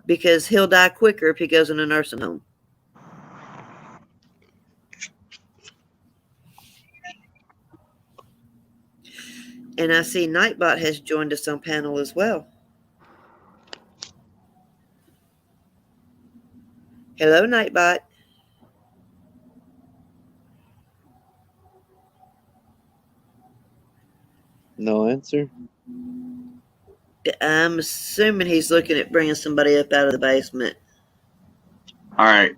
because he'll die quicker if he goes in a nursing home. And I see Nightbot has joined us on panel as well. Hello, Nightbot. No answer. I'm assuming he's looking at bringing somebody up out of the basement. All right.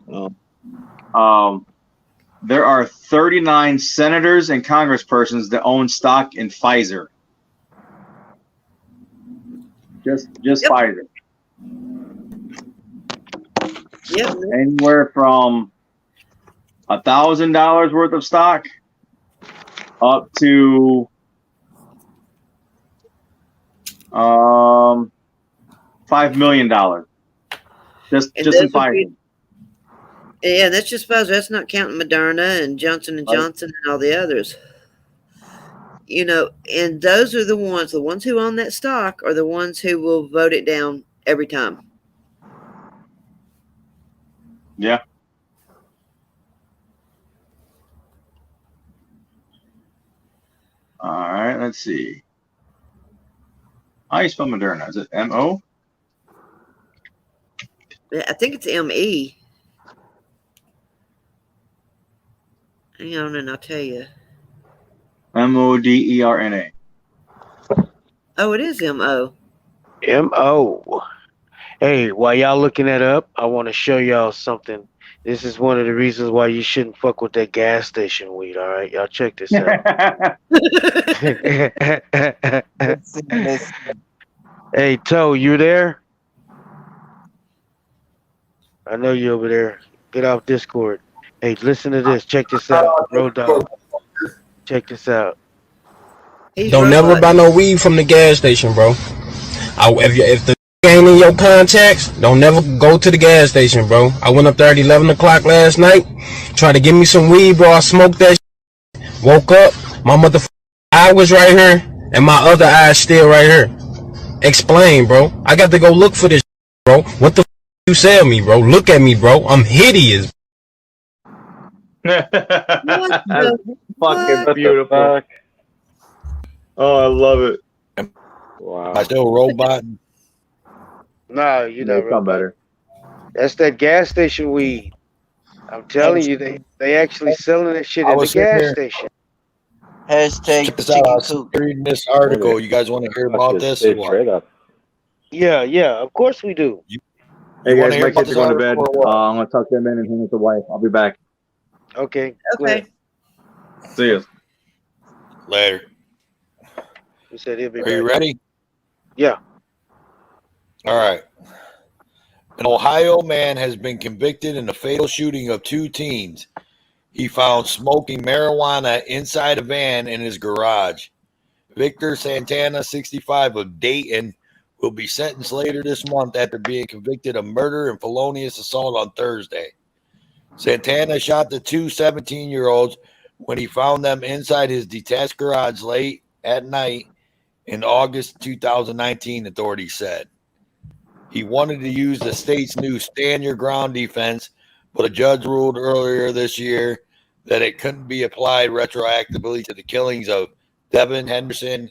Oh. There are 39 senators and congresspersons that own stock in Pfizer. Just Pfizer. Yep. Anywhere from $1,000 worth of stock up to $5 million. Just in Pfizer. Yeah, that's just Pfizer. That's not counting Moderna and Johnson & Johnson and all the others. And those are the ones who own that stock are the ones who will vote it down every time. Yeah. All right, let's see. How do you spell Moderna? Is it M-O? I think it's M-E. Hang on, and I'll tell you. M-O-D-E-R-N-A. Oh, it is M-O. M-O. Hey, while y'all looking that up, I want to show y'all something. This is one of the reasons why you shouldn't fuck with that gas station weed, all right? Y'all check this out. Let's see. Hey, Toe, you there? I know you over there. Get off Discord. Hey, listen to this. Check this out. Road Dog. Check this out. Don't never buy no weed from the gas station, bro. If the ain't in your contacts, don't never go to the gas station, bro. I went up there at 11 o'clock last night, tried to give me some weed, bro. I smoked that shit. Woke up, my motherfucking eye was right here, and my other eye still right here. Explain, bro. I got to go look for this shit, bro. What the you sell me, bro? Look at me, bro. I'm hideous. That's fucking beautiful. Oh, I love it. Wow. I still robot. No, you don't. It's not better. That's that gas station weed. I'm telling you, they actually selling that shit in the gas station. Hashtag check this out. I was reading this article. You guys want to hear about this? Or what? Yeah, of course we do. Hey guys, my kids are going to bed. I'm going to tuck them in and hang with the wife. I'll be back. Okay. See you. Later. He said he'll be back. Are you ready? Yeah. All right. An Ohio man has been convicted in the fatal shooting of 2 teens. He found smoking marijuana inside a van in his garage. Victor Santana, 65, of Dayton, will be sentenced later this month after being convicted of murder and felonious assault on Thursday. Santana shot the 2 17-year-olds when he found them inside his detached garage late at night in August 2019, authorities said. He wanted to use the state's new Stand Your Ground defense, but a judge ruled earlier this year that it couldn't be applied retroactively to the killings of Devin Henderson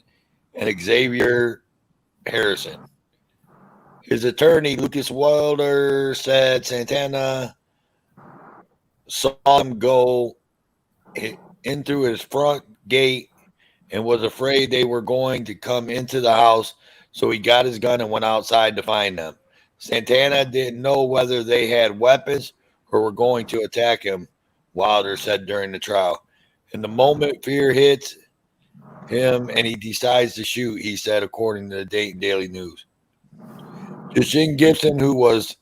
and Xavier Harrison. His attorney, Lucas Wilder, said Santana saw him go in through his front gate and was afraid they were going to come into the house, so he got his gun and went outside to find them. Santana didn't know whether they had weapons or were going to attack him, Wilder said during the trial. And the moment fear hits him and he decides to shoot, he said, according to the Dayton Daily News. Jashin Gibson, who was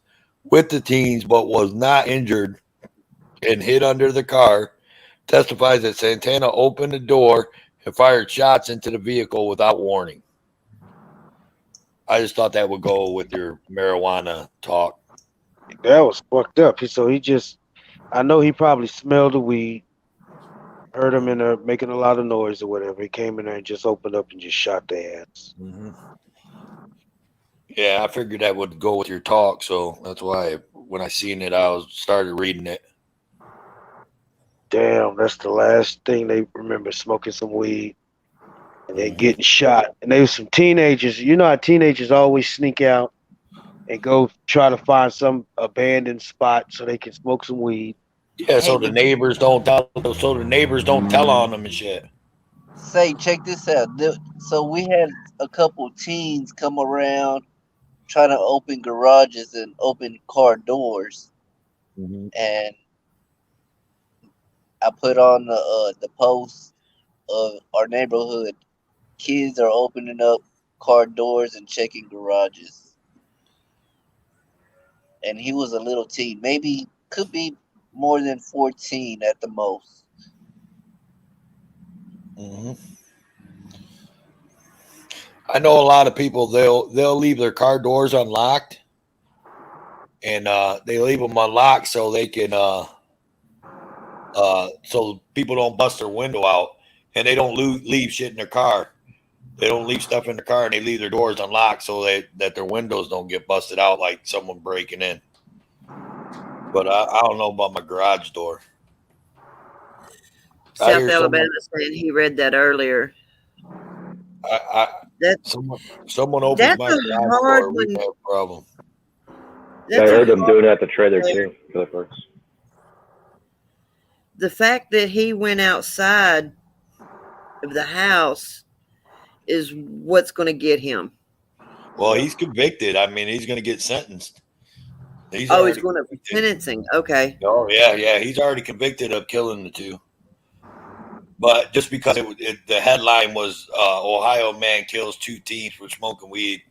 with the teens but was not injured and hid under the car, testifies that Santana opened the door and fired shots into the vehicle without warning. I just thought that would go with your marijuana talk. That was fucked up. So he just, I know he probably smelled the weed, heard him in there making a lot of noise or whatever. He came in there and just opened up and just shot their ass. Mm-hmm. Yeah, I figured that would go with your talk, so that's why when I seen it, I started reading it. Damn, that's the last thing they remember, smoking some weed and then getting shot. And they were some teenagers. You know how teenagers always sneak out and go try to find some abandoned spot so they can smoke some weed. Yeah, so the neighbors don't tell. So the neighbors don't tell on them and shit. Say, check this out. So we had a couple teens come around trying to open garages and open car doors, and I put on the post of our neighborhood. Kids are opening up car doors and checking garages. And he was a little teen, maybe could be more than 14 at the most. Mm-hmm. I know a lot of people. They'll leave their car doors unlocked, and they leave them unlocked so they can so people don't bust their window out, and they don't leave shit in their car. They don't leave stuff in the car, and they leave their doors unlocked so that their windows don't get busted out like someone breaking in. But I don't know about my garage door. South Alabama saying he read that earlier. Someone opens my garage door, we have a problem. I heard them doing that at the trailer too. The fact that he went outside of the house is what's going to get him. Well, he's convicted. I mean, he's going to get sentenced. He's going to be sentencing. Okay. Oh, yeah. He's already convicted of killing the two. But just because the headline was Ohio man kills 2 teens for smoking weed,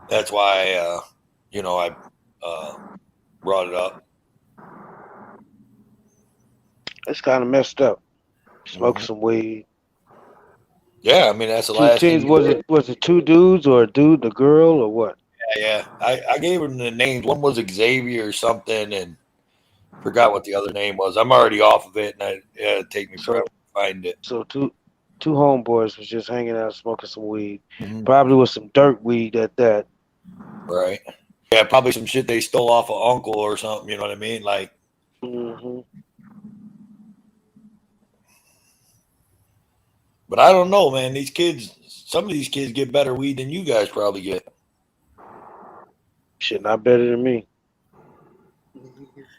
that's why, I brought it up. It's kind of messed up. Smoke some weed. Yeah, I mean that's the 2 last teens. thing. Was it 2 dudes or a dude, a girl, or what? Yeah. I gave them the names. One was Xavier or something, and forgot what the other name was. I'm already off of it, and it'd take me forever to find it. So two homeboys was just hanging out smoking some weed. Probably with some dirt weed at that. Right. Yeah, probably some shit they stole off of uncle or something. You know what I mean? Like. But I don't know, man. These kids, some of these kids get better weed than you guys probably get. Shit, not better than me.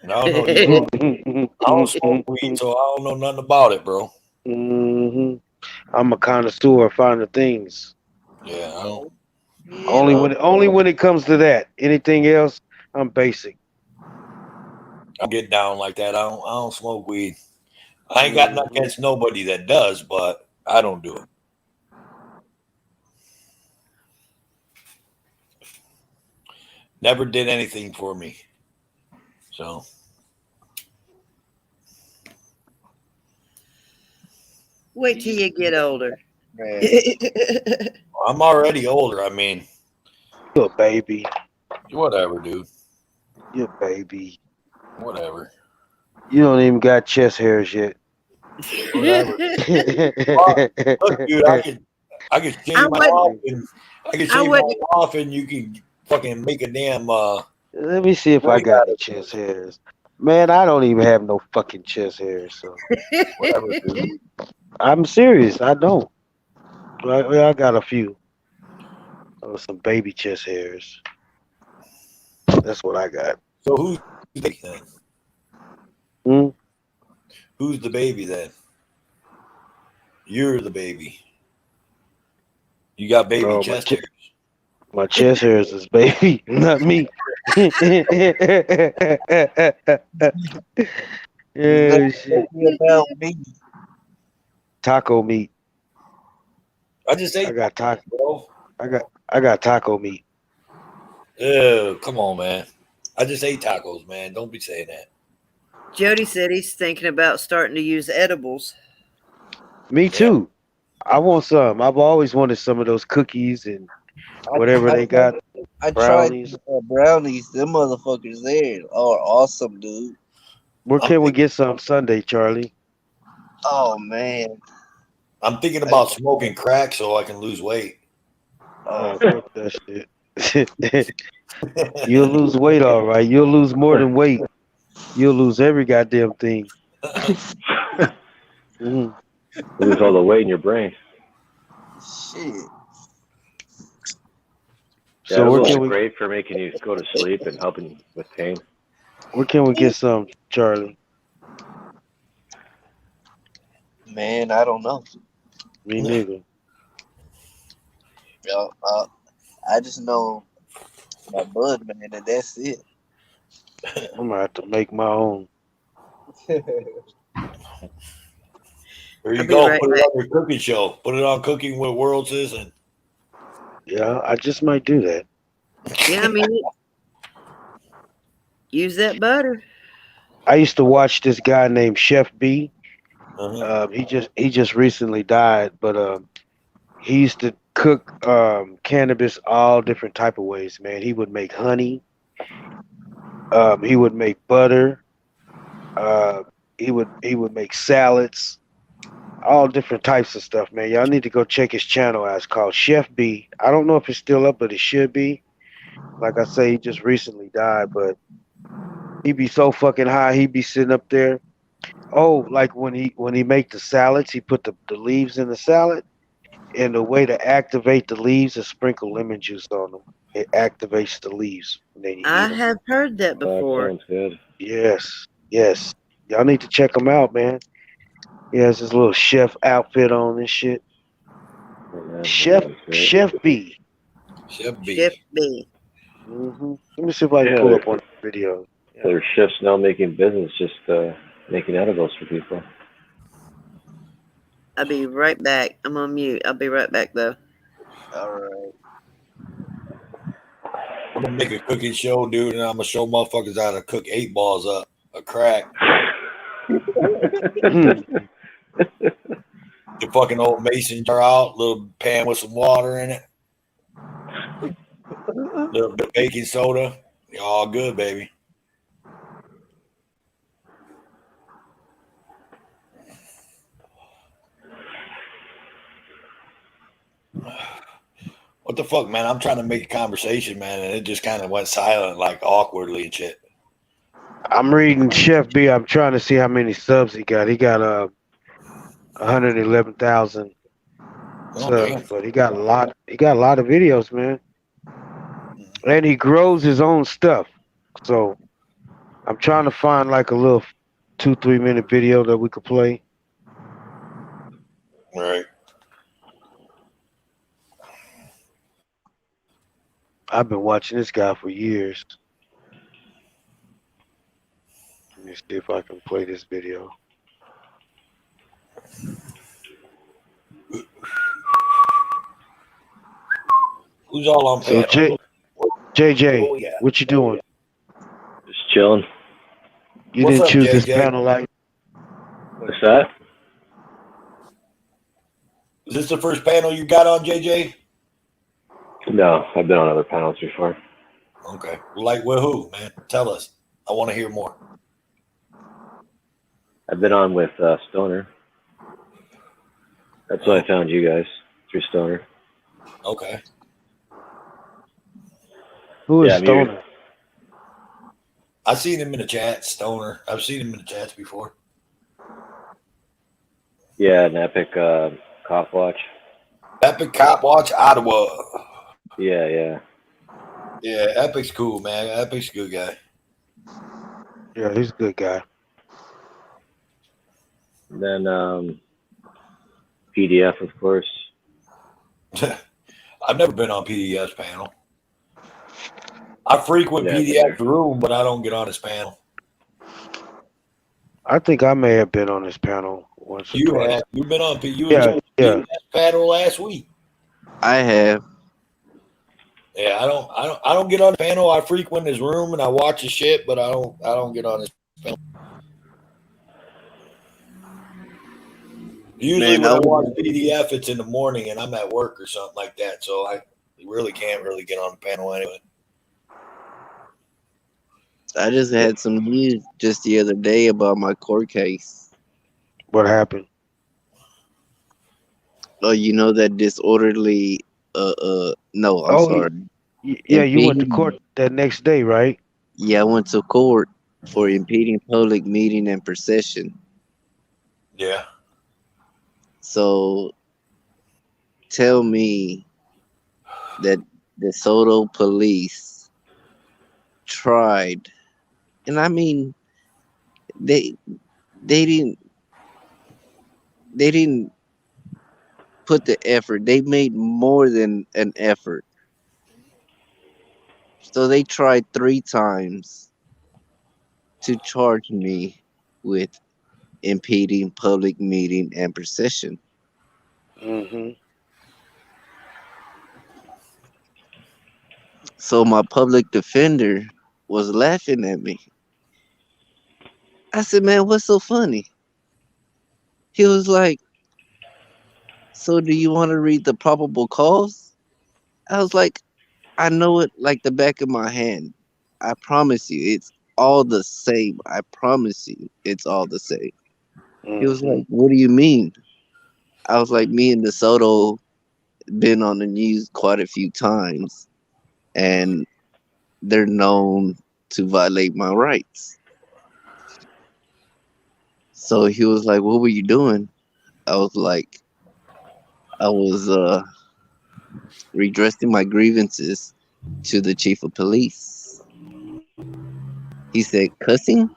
And I don't know. I don't smoke weed, so I don't know nothing about it, bro. I'm a connoisseur of finding things. Yeah, I don't. Only when it comes to that. Anything else, I'm basic. I get down like that. I don't smoke weed. I ain't got nothing against nobody that does, but I don't do it. Never did anything for me. So. Wait till you get older. I'm already older. I mean. You're a baby. Whatever, dude. You're a baby. Whatever. You don't even got chest hairs yet. Whatever. Look, dude, I can shave my off and you can fucking make a damn Let me see if I got any chest hairs. Man, I don't even have no fucking chest hairs, so whatever, dude. I'm serious, I don't. I got a few. Some baby chest hairs. That's what I got. So who's the baby then? Who's the baby then? You're the baby. You got baby chest hairs. My chest hairs is baby, not me. Yeah, shit. About me. taco meat. I just ate. I got taco. Bro. I got taco meat. Ew, come on, man. I just ate tacos, man. Don't be saying that. Jody said he's thinking about starting to use edibles. Me too. I want some. I've always wanted some of those cookies and whatever they got. I tried Brownies. brownies. Them motherfuckers there are awesome, dude. Where can we get some Sunday, Charlie? Oh man. I'm thinking about smoking crack so I can lose weight. Oh, fuck that shit. You'll lose weight, all right. You'll lose more than weight. You'll lose every goddamn thing. Lose all the weight in your brain. Shit. So where can we? Great for making you go to sleep and helping with pain. Where can we get some, Charlie? Man, I don't know. Me neither. Yo, I just know my bud, man, and that's it. I'm gonna have to make my own. There you go. Put it on your cooking show. Put it on Cooking with World Citizen. Yeah, I just might do that. Yeah, I mean, use that butter. I used to watch this guy named Chef B. Uh-huh. He just recently died, but he used to cook cannabis all different type of ways. Man, he would make honey. He would make butter. He would make salads. All different types of stuff, man. Y'all need to go check his channel out. It's called Chef B. I don't know if it's still up, but it should be. Like I say, he just recently died, but he be so fucking high. He be sitting up there. Oh, like when he make the salads, he put the leaves in the salad, and the way to activate the leaves is sprinkle lemon juice on them. It activates the leaves. And then you I eat them. have heard that before. That sounds good. Yes. Y'all need to check him out, man. He has his little chef outfit on and shit. Yeah, Chef B. Chef B. Chef B. Mm-hmm. Let me see if I can pull up one video. There's chefs now making business, just making edibles for people. I'll be right back. I'm on mute. I'll be right back, though. All right. I'm gonna make a cooking show, dude, and I'm gonna show motherfuckers how to cook 8 balls up a crack. The fucking old mason jar out, little pan with some water in it, little bit of baking soda. You're all good, baby. What the fuck, man? I'm trying to make a conversation, man, and it just kind of went silent, like awkwardly and shit. I'm reading Chef B. I'm trying to see how many subs he got. He got 111,000 subs, but he got a lot. He got a lot of videos, man, and he grows his own stuff. So I'm trying to find like a little 2-3 minute video that we could play. All right. I've been watching this guy for years. Let me see if I can play this video. Who's all on So panel? JJ, what you doing? Just chilling. You What's didn't up, choose this JJ? panel like. What's that? Is this the first panel you got on, JJ? No, I've been on other panels before. Okay. Like with who, man? Tell us. I want to hear more. I've been on with Stoner. That's why I found you guys, through Stoner. Okay. Who is Stoner? I've seen him in the chat, Stoner. I've seen him in the chats before. Yeah, an Epic Cop Watch. Epic Cop Watch, Ottawa. Yeah. Yeah, Epic's cool, man. Epic's a good guy. Yeah, he's a good guy. And then PDF, of course. I've never been on PDF's panel. I frequent Yeah, PDF's room, but I don't get on his panel. I think I may have been on this panel once or You twice. have. You've been on. You was Yeah, on yeah. the panel last week. I have. Yeah, I don't get on the panel. I frequent his room and I watch his shit, but I don't get on his panel. Usually Man, when I I watch was PDF, it's in the morning and I'm at work or something like that. So I really can't really get on the panel anyway. I just had some news just the other day about my court case. What happened? Oh, you know that disorderly no, I'm Oh, sorry. yeah. You went to Impeding. court that next day, right? Yeah, I went to court for impeding public meeting and procession. Yeah. So tell me that the Soto police tried, and I mean they they didn't they didn't put the effort. They made more than an effort. So they tried 3 times to charge me with impeding public meeting and procession. Mm-hmm. So my public defender was laughing at me. I said, "Man, what's so funny?" He was like, "So do you want to read the probable cause?" I was like, "I know it like the back of my hand. I promise you, it's all the same. I promise you, it's all the same." He was Mm-hmm. like, "What do you mean?" I was like, "Me and DeSoto been on the news quite a few times, and they're known to violate my rights." So he was like, "What were you doing?" I was like, "I was redressing my grievances to the chief of police." He said, "Cussing?"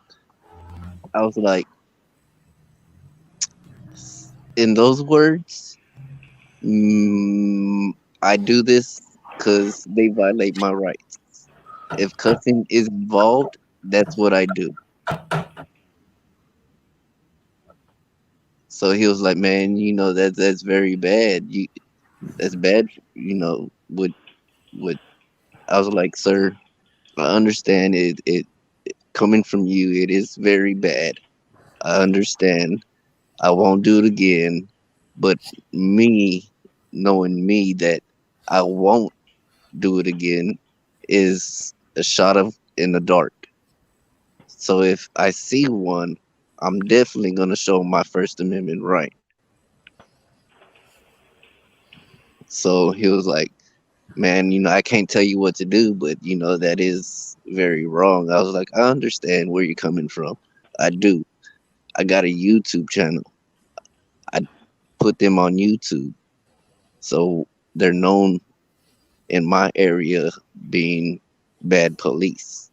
I was like, "In those words, I do this because they violate my rights. If cussing is involved, that's what I do." So he was like, "Man, that's very bad. That's bad. What?" I was like, "Sir, I understand it coming from you. It is very bad. I understand. I won't do it again. But me, knowing me that I won't do it again, is a shot of in the dark. So if I see one, I'm definitely gonna show my First Amendment right." So he was like, "Man, I can't tell you what to do, but that is very wrong." I was like, "I understand where you're coming from. I do. I got a YouTube channel. I put them on YouTube. So they're known in my area being bad police."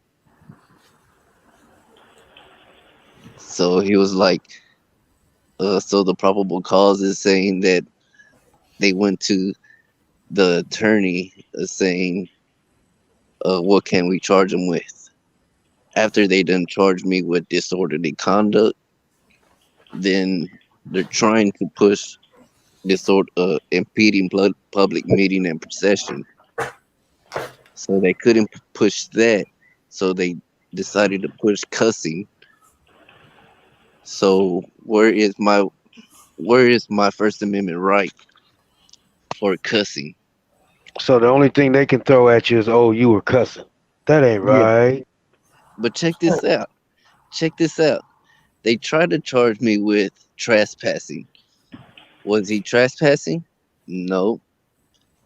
So he was like, "So the probable cause is saying that they went to the attorney saying, what can we charge them with? After they done charged me with disorderly conduct, then they're trying to push impeding public meeting and procession. So they couldn't push that. So they decided to push cussing. So where is my First Amendment right for cussing?" So the only thing they can throw at you is, "Oh, you were cussing." That ain't Yeah, right. but check this out. Check this out. They tried to charge me with trespassing. Was he trespassing? No.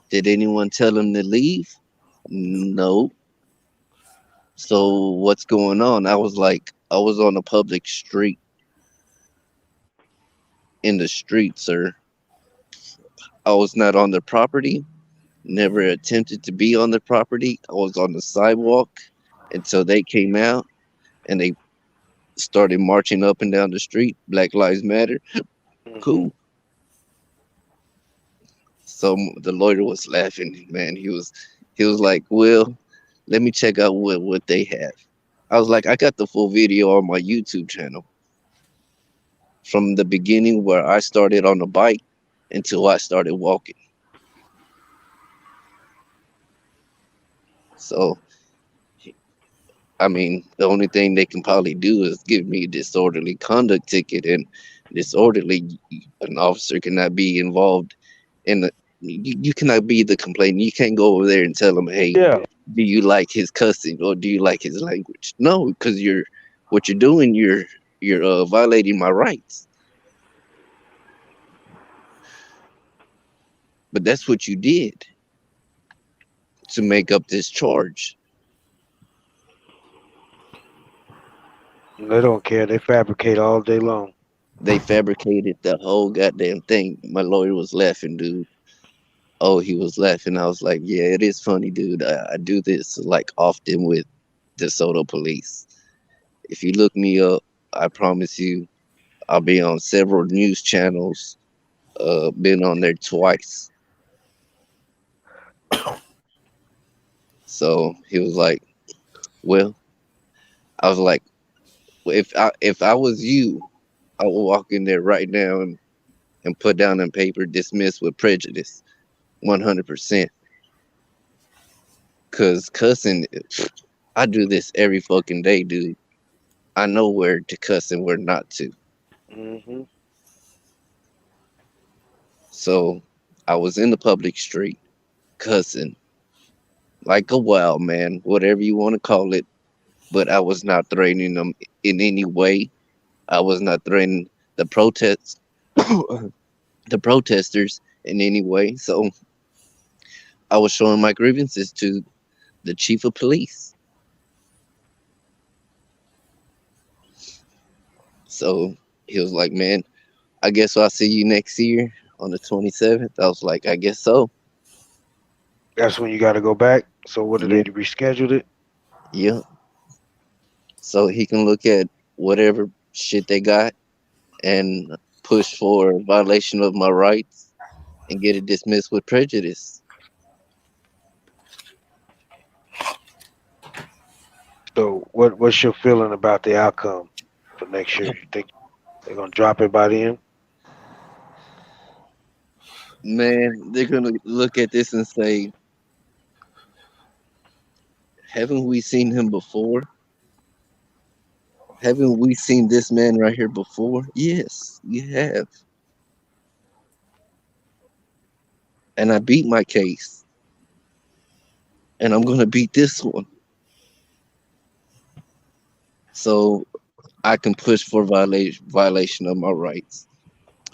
Did anyone tell him to leave? No. So what's going on? I was like, I was on a public street, in the street, sir. I was not on the property, never attempted to be on the property. I was on the sidewalk until they came out and they started marching up and down the street. Black Lives Matter. Hmm. Cool. So the lawyer was laughing, man. He was like, "Well, let me check out what they have." I was like, "I got the full video on my YouTube channel." from the beginning where I started on the bike until I started walking. So, I mean, the only thing they can probably do is give me a disorderly conduct ticket, and disorderly, an officer cannot be involved in the. You cannot be the complainant. You can't go over there and tell them, "Hey, Yeah. do you like his cussing or do you like his language?" No, because what you're doing, you're violating my rights. But that's what you did to make up this charge. They don't care. They fabricate all day long. They fabricated the whole goddamn thing. My lawyer was laughing, dude. Oh, he was laughing. I was like, yeah, it is funny, dude. I do this like often with DeSoto police. If you look me up, I promise you, I'll be on several news channels. Been on there twice. So he was like, well, I was like, if I was you, I would walk in there right now and put down on paper dismiss with prejudice, 100%. Cause cussing, I do this every fucking day, dude. I know where to cuss and where not to. Hmm. So I was in the public street cussing like a wild man, whatever you want to call it. But I was not threatening them in any way. I was not threatening the protests, the protesters in any way. So I was showing my grievances to the chief of police. So he was like, "Man, I guess I'll see you next year on the 27th." I was like, "I guess so." That's when you got to go back. So what did they Yeah, reschedule it? yeah. So he can look at whatever shit they got and push for violation of my rights and get it dismissed with prejudice. So what's your feeling about the outcome for next year? You think they're gonna drop it by then? Man, they're gonna look at this and say, "Haven't we seen him before? Haven't we seen this man right here before?" Yes, you have. And I beat my case, and I'm gonna beat this one. So I can push for violation of my rights,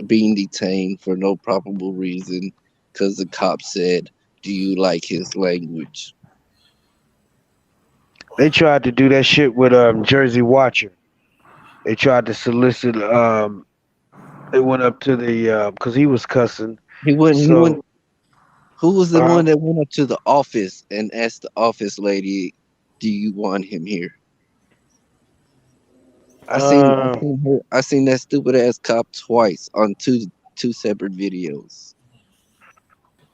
being detained for no probable reason, because the cop said, "Do you like his language?" They tried to do that shit with Jersey Watcher. They tried to solicit. They went up to the because he was cussing. He wouldn't. He So wouldn't. Who was the uh, one that went up to the office and asked the office lady, "Do you want him here?" I uh, seen her. I seen that stupid ass cop twice on two separate videos.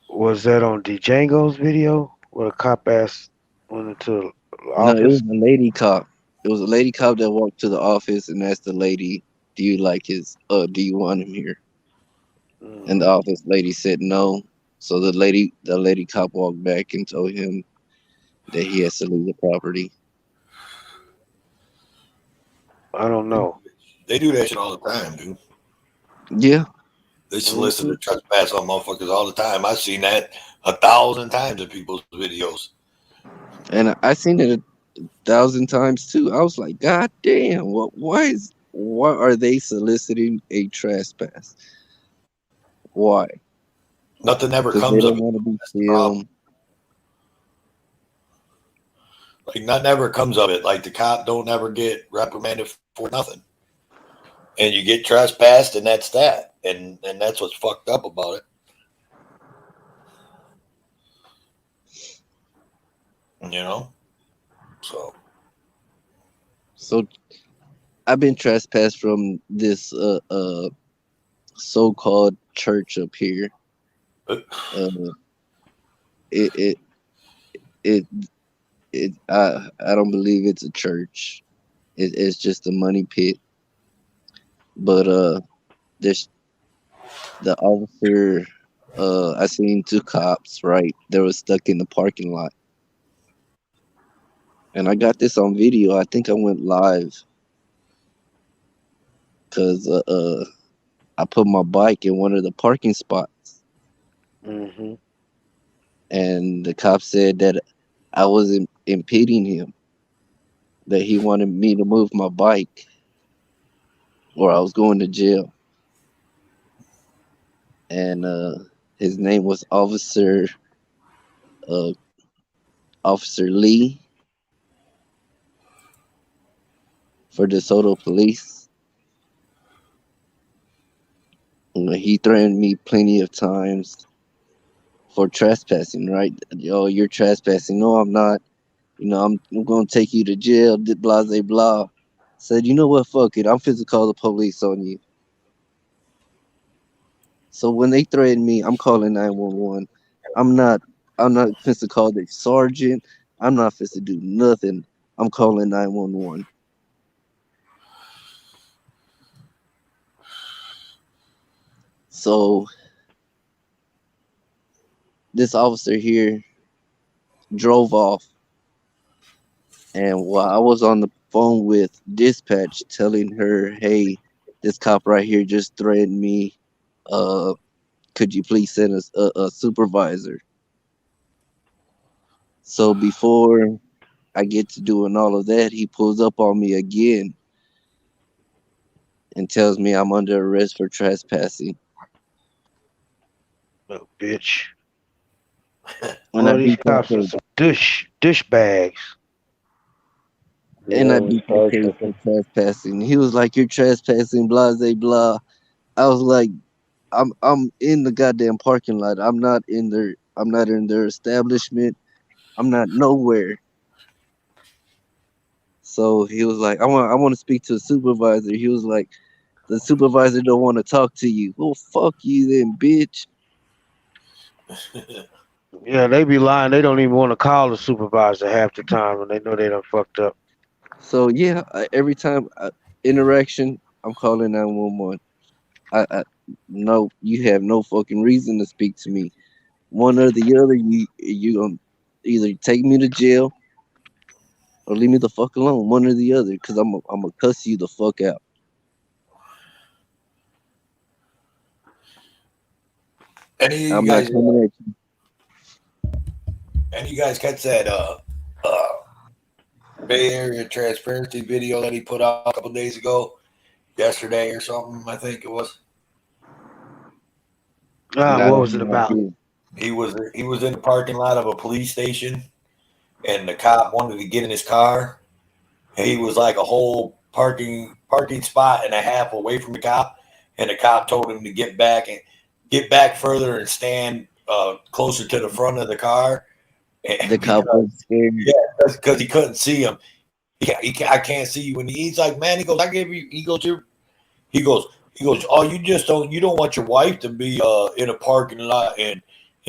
was that on Django's video where the cop asked went into the No, it was office? a lady cop. It was a lady cop that walked to the office and asked the lady, "Do you like his? Do you want him here?" And the Mm, office lady said no. So the lady cop walked back and told him that he has to leave the property. I don't know. They do that shit all the time, dude. Yeah, They solicit Hmm. and trespass on motherfuckers all the time. I've seen that 1,000 times in people's videos. and I seen it 1,000 times too. I was like, God damn, why are they soliciting a trespass? Why? Nothing ever Because they comes of don't it. want to be That's the problem. filmed. Like nothing ever comes of it. Like the cop don't ever get reprimanded for nothing. And you get trespassed and that's that. And that's what's fucked up about it. You know? So So I've been trespassed from this so-called church up here. Uh, it it it I don't believe it's a church. It's just a money pit. But this the officer, I seen two cops. Right, they were stuck in the parking lot, and I got this on video. I think I went live because I put my bike in one of the parking spots, Mm-hmm. and the cop said that I was impeding him, that he wanted me to move my bike, or I was going to jail. And his name was uh, Officer Lee for DeSoto Police. He threatened me plenty of times for trespassing. Right? Oh, you're trespassing. No, I'm not. I'm going to take you to jail. Blah blah blah. Said, you know what? Fuck it. I'm finna call the police on you. So when they threaten me, I'm calling 911. I'm not. I'm not finna call the sergeant. I'm not finna do nothing. I'm calling 911. So this officer here drove off, and while I was on the phone with dispatch, telling her, "Hey, this cop right here just threatened me. Uh, could you please send us a supervisor?" So before I get to doing all of that, he pulls up on me again and tells me I'm under arrest for trespassing. Little bitch. And I Boy, these beat that cops are case. some dish bags. And I was beat that charged case with for it. trespassing. He was like, "You're trespassing, blah blah blah." I was like, I'm in the goddamn parking lot. I'm not in their establishment. I'm not nowhere." So he was like, I want to speak to a supervisor. He was like, "The supervisor don't want to talk to you." Well, fuck you then, bitch. Yeah, they be lying. They don't even want to call the supervisor half the time when they know they done fucked up. So yeah, every time interaction, I'm calling 911. I no, you have no fucking reason to speak to me. One or the other, you gonna either take me to jail or leave me the fuck alone. One or the other, because I'm gonna cuss you the fuck out. Any of you I'm not guys, coming at you. any of you guys catch that uh Bay Area transparency video that he put out a couple days ago, yesterday or something? I think it was. Ah, I what don't was have it no about? idea. He was in the parking lot of a police station, and the cop wanted to get in his car. He was like a whole parking spot and a half away from the cop, and the cop told him to get back further and stand closer to the front of the car, The cop because was scared. because he couldn't see him. I can't see you. And he's like, man, he goes, I gave you. He goes, oh, you don't want your wife to be in a parking lot and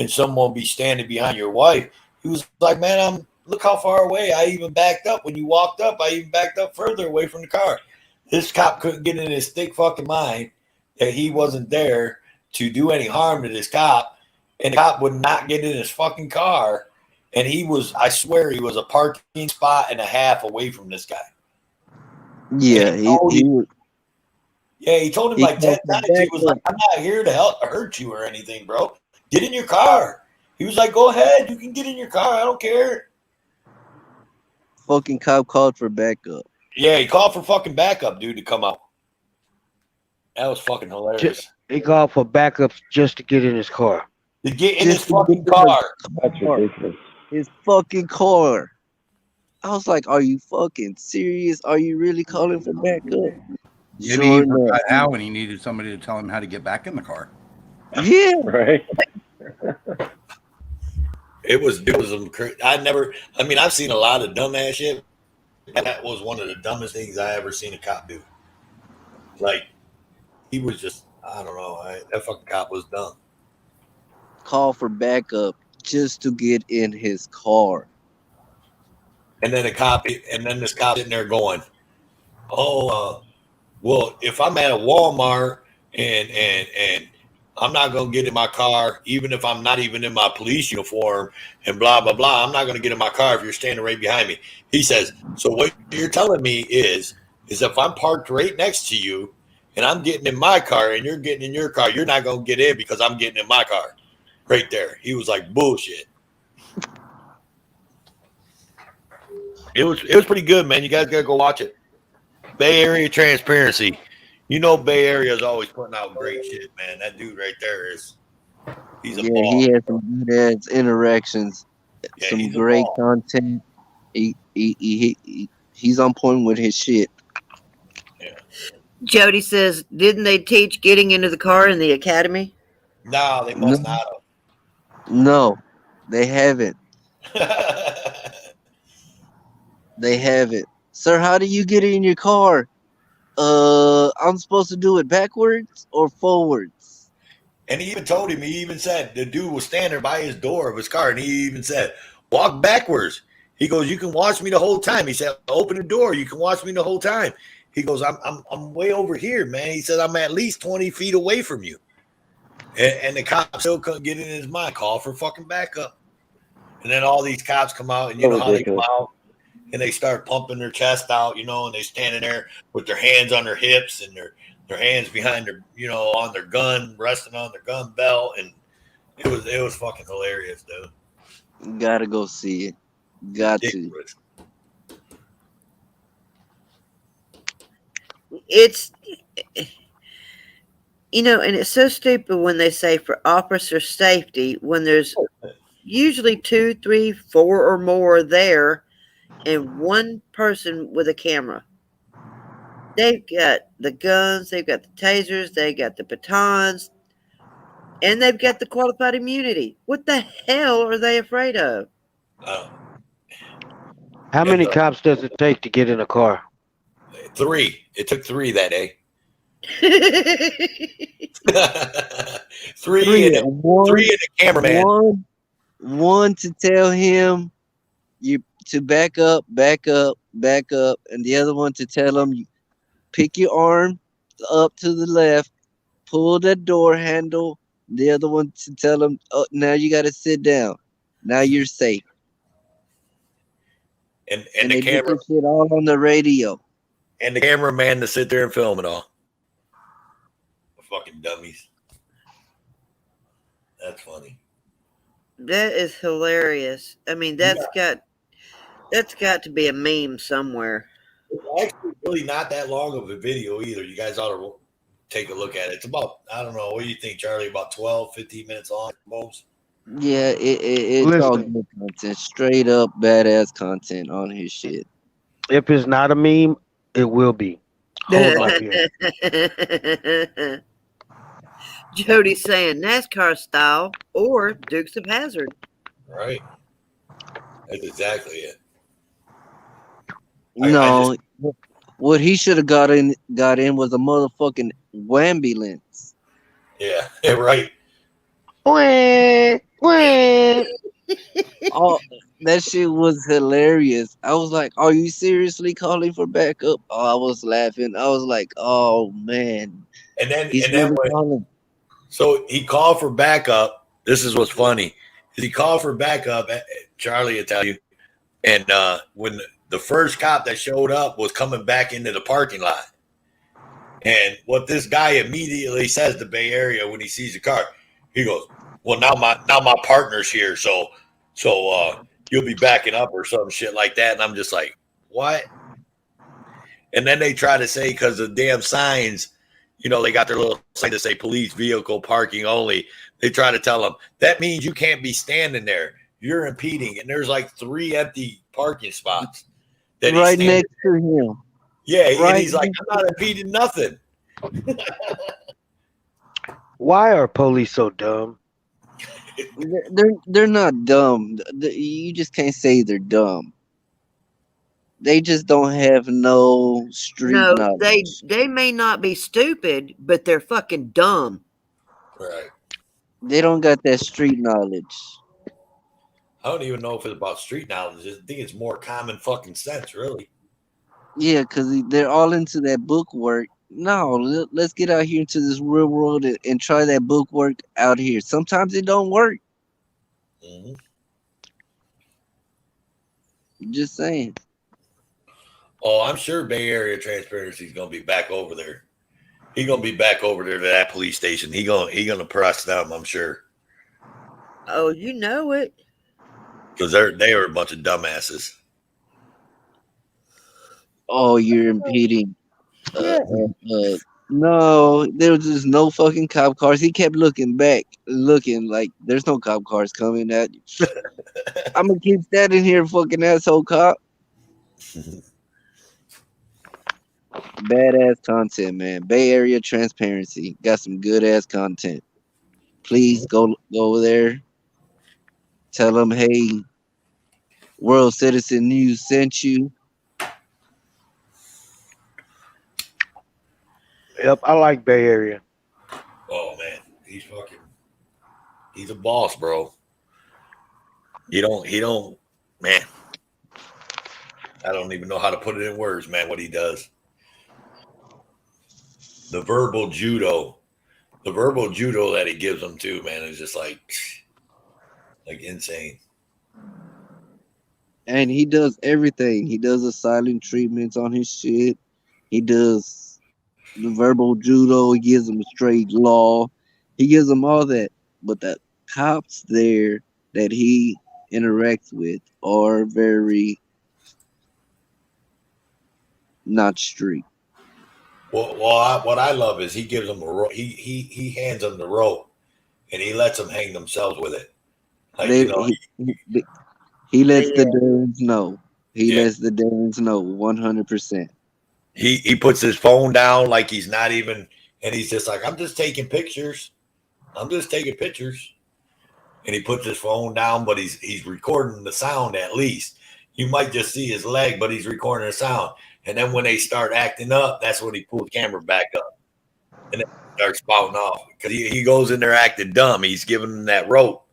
someone be standing behind your wife. He was like, man, look how far away. I even backed up when you walked up. I even backed up further away from the car. This cop couldn't get in his thick fucking mind that he wasn't there to do any harm to this cop, and the cop would not get in his fucking car. And I swear, he was a parking spot and a half away from this guy. And Yeah, he told him he like 10 called for times. He was like, backup. I'm not here to hurt you or anything, bro. Get in your car. He was like, go ahead. You can get in your car. I don't care. Fucking cop called for backup. Yeah, he called for fucking backup, dude, to come out. That was fucking hilarious. He called for backups just to get in his car. To get in his Just to get fucking in the car. That's car. ridiculous. His fucking car. I was like, are you fucking serious? Are you really calling for backup? Maybe he Sure enough. forgot how, and he needed somebody to tell him how to get back in the car. Yeah. Right. It was some. I've seen a lot of dumbass shit. That was one of the dumbest things I ever seen a cop do. Like, he was just, I don't know. That fucking cop was dumb. Call for backup just to get in his car. And then this cop sitting there going, oh, Well, if I'm at a Walmart and I'm not gonna get in my car, even if I'm not even in my police uniform and blah blah blah, I'm not gonna get in my car if you're standing right behind me. He says, so what you're telling me is if I'm parked right next to you and I'm getting in my car and you're getting in your car, you're not gonna get in because I'm getting in my car. Right there. He was like, bullshit. It was pretty good, man. You guys gotta go watch it. Bay Area Transparency. You know Bay Area is always putting out great shit, man. That dude right there he's a Yeah, ball. he has some good ass interactions, Yeah, some he's a great ball. content. He's on point with his shit. Yeah. Jody says, didn't they teach getting into the car in the academy? No, they must not have. No, they haven't. They haven't. Sir, how do you get in your car? I'm supposed to do it backwards or forwards? And he even told him, he even said, the dude was standing by his door of his car, and he even said, walk backwards. He goes, you can watch me the whole time. He said, open the door. You can watch me the whole time. He goes, I'm way over here, man. He said, I'm at least 20 feet away from you. And the cop still couldn't get in his mind, call for fucking backup. And then all these cops come out, and you know how they come out, and they start pumping their chest out, and they standing there with their hands on their hips and their hands behind their, on their gun, resting on their gun belt, and it was fucking hilarious, dude. Gotta go see it. Got Ridiculous. It's, and it's so stupid when they say for officer safety when there's usually 2, 3, 4 or more there and one person with a camera. They've got the guns, they've got the tasers, they got the batons, and they've got the qualified immunity. What the hell are they afraid of? How many cops does it take to get in a car? 3. It took 3 that day. 3 and a cameraman. One to tell him you to back up, and the other one to tell him you pick your arm up to the left, pull that door handle. The other one to tell him, oh, now you got to sit down. Now you're safe. And they did this shit all on the radio. And the cameraman to sit there and film it all. Fucking dummies. That's funny. That is hilarious. I mean, that's got to be a meme somewhere. It's actually really not that long of a video either. You guys ought to take a look at it. It's about, I don't know, what do you think, Charlie? About 12, 15 minutes long at most? Yeah, it's all good content. Straight up badass content on his shit. If it's not a meme, it will be. Hold my beer. Jody's saying NASCAR style or Dukes of Hazzard. Right. That's exactly it. No, what he should have got in was a motherfucking wambulance. Yeah, right. Oh, that shit was hilarious. I was like, "Are you seriously calling for backup?" Oh, I was laughing. I was like, "Oh man!" And then calling. So he called for backup. This is what's funny. He called for backup. Charlie will tell you. And when the first cop that showed up was coming back into the parking lot, and what this guy immediately says to Bay Area when he sees the car, he goes, "Well, now my partner's here, so you'll be backing up or some shit like that." And I'm just like, what? And then they try to say because the damn signs, they got their little sign to say police vehicle parking only. They try to tell them that means you can't be standing there. You're impeding, and there's like 3 empty parking spots that right next to him. Yeah, and he's like, I'm not impeding nothing. Why are police so dumb? They're not dumb. You just can't say they're dumb. They just don't have no street knowledge. They may not be stupid, but they're fucking dumb. Right. They don't got that street knowledge. I don't even know if it's about street knowledge. I think it's more common fucking sense, really. Yeah, because they're all into that book work, No, let's get out here into this real world and try that book work out here. Sometimes it don't work. Mm-hmm. Just saying. Oh, I'm sure Bay Area Transparency is gonna be back over there. He's gonna be back over there to that police station. He gonna press them, I'm sure. Oh, you know it. Because they are a bunch of dumbasses. Oh, you're impeding. No, there was just no fucking cop cars. He kept looking back, looking like there's no cop cars coming at you. I'm gonna keep standing here, fucking asshole cop. Badass content, man. Bay Area Transparency got some good ass content. Please go over there. Tell them, hey, World Citizen News sent you. Yep, I like Bay Area. Oh man, he's a boss, bro. He don't, man. I don't even know how to put it in words, man, what he does. The verbal judo that he gives them too, man, is just like insane. And he does everything. He does the silent treatments on his shit. He does the verbal judo. He gives them straight law. He gives them all that. But the cops there that he interacts with are very not street. Well, what I love is he gives them a rope. He hands them the rope, and he lets them hang themselves with it. Like He lets the Darrens know. He lets the Darrens know 100%. He puts his phone down like he's not even, and he's just like, I'm just taking pictures. I'm just taking pictures. And he puts his phone down, but he's recording the sound at least. You might just see his leg, but he's recording the sound. And then when they start acting up, that's when he pulls the camera back up. And then starts spouting off. Because he goes in there acting dumb. He's giving them that rope.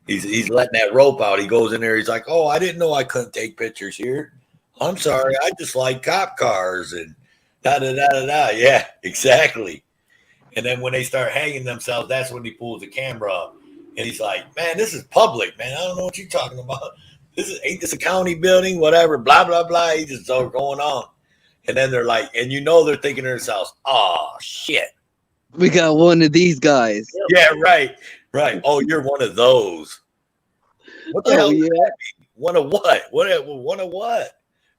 He's letting that rope out. He goes in there. He's like, oh, I didn't know I couldn't take pictures here. I'm sorry. I just like cop cars and da-da-da-da-da. Yeah, exactly. And then when they start hanging themselves, that's when he pulls the camera up. And he's like, man, this is public, man. I don't know what you're talking about. Ain't this a county building? Whatever, blah, blah, blah. He just starts going on. And then they're like, and they're thinking to themselves, oh, shit. We got one of these guys. Yeah, right. Right. Oh, you're one of those. What the hell? Yeah. One of what? One of what?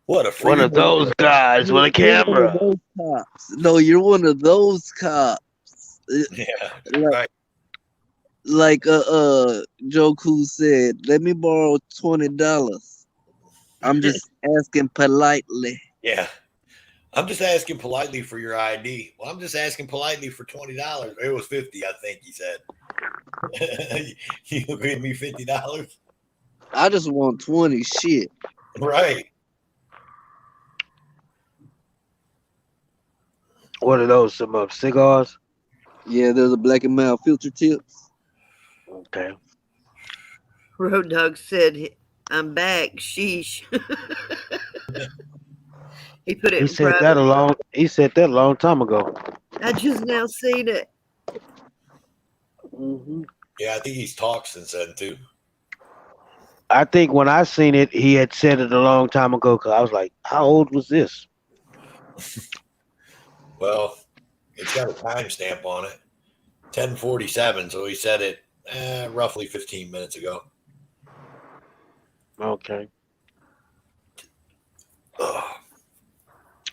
What a one of those guys with a camera. No, you're one of those cops. Yeah. Right. Like Joe Cool said, let me borrow $20. I'm just asking politely. Yeah. I'm just asking politely for your ID. Well, I'm just asking politely for $20. It was $50, I think he said. You give me $50? I just want 20. Shit. Right. What are those? Some cigars? Yeah, there's a Black and Mild filter tips. Okay. Road Dog said, I'm back. Sheesh. He put it. He said that a long time ago. I just now seen it. Mm-hmm. Yeah, I think he's talked since then too. I think when I seen it, he had said it a long time ago. Cause I was like, how old was this? Well, it's got a timestamp on it, 10:47. So he said it roughly 15 minutes ago. Okay.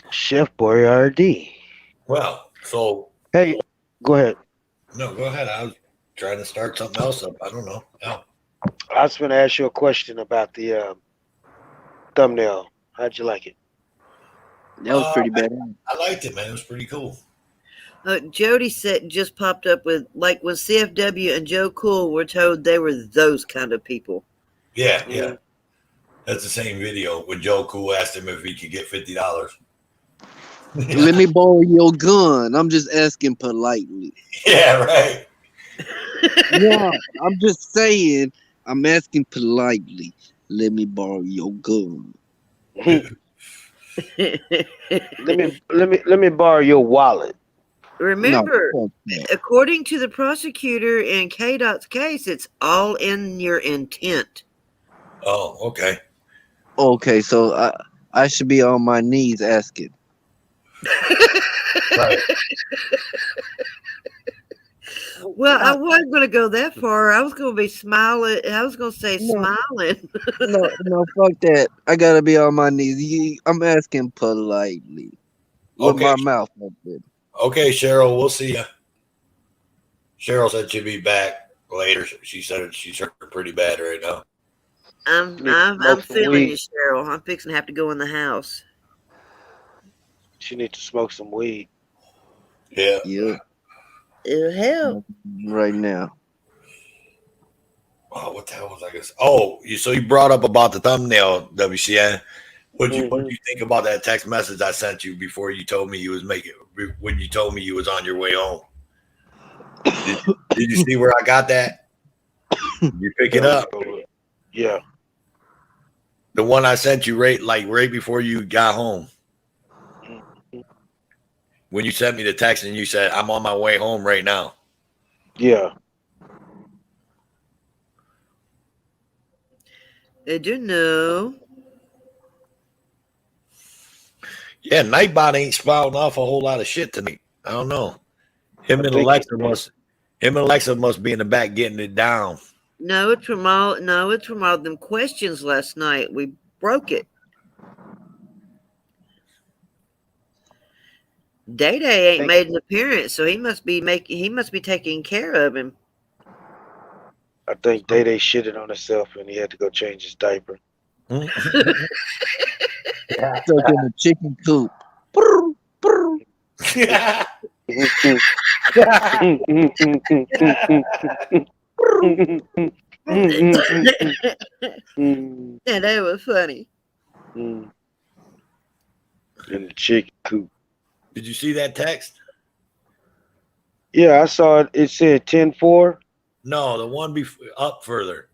Chef Boyardee. Well, so hey, go ahead. No, go ahead. I was trying to start something else up. I don't know. No. I was going to ask you a question about the thumbnail. How'd you like it? That was pretty bad. I liked it, man. It was pretty cool. Jody said just popped up with like when CFW and Joe Cool were told they were those kind of people. Yeah, yeah. That's the same video when Joe Cool asked him if he could get $50. Let me borrow your gun. I'm just asking politely. Yeah, right. Yeah, I'm just saying. I'm asking politely. Let me borrow your gun. Let me borrow your wallet. Remember, fuck that. according to the prosecutor in K-Dot's case, it's all in your intent. Oh, okay. Okay, so I should be on my knees asking. Right. Well, I wasn't going to go that far. I was going to be smiling. I was going to say No, smiling. no, fuck that. I gotta be on my knees. I'm asking politely with Okay. my mouth open. Okay, Cheryl, we'll see you. Cheryl said she'll be back later. She said she's hurt pretty bad right now. I'm Smoke some feeling you, weed. Cheryl. I'm fixing to have to go in the house. She needs to smoke some weed. Yeah. Yep, It'll help. right now. Oh, what the hell was I gonna say? Oh, so you brought up about the thumbnail, WCN. What did you think about that text message I sent you before you told me you was when you told me you was on your way home? Did you see where I got that? You pick it up? Yeah. The one I sent you right before you got home. When you sent me the text and you said, I'm on my way home right now. Yeah. Did you know? Yeah, Nightbot ain't spouting off a whole lot of shit tonight. I don't know. Him and Alexa must be in the back getting it down. No, it's from all them questions last night. We broke it. Day Day ain't made an appearance, so he must be taking care of him. I think Day Day shitted on himself and he had to go change his diaper. Stuck in the chicken coop. Yeah, that was funny. In the chicken coop. Did you see that text? Yeah, I saw it. It said 10-4. No, the one up further.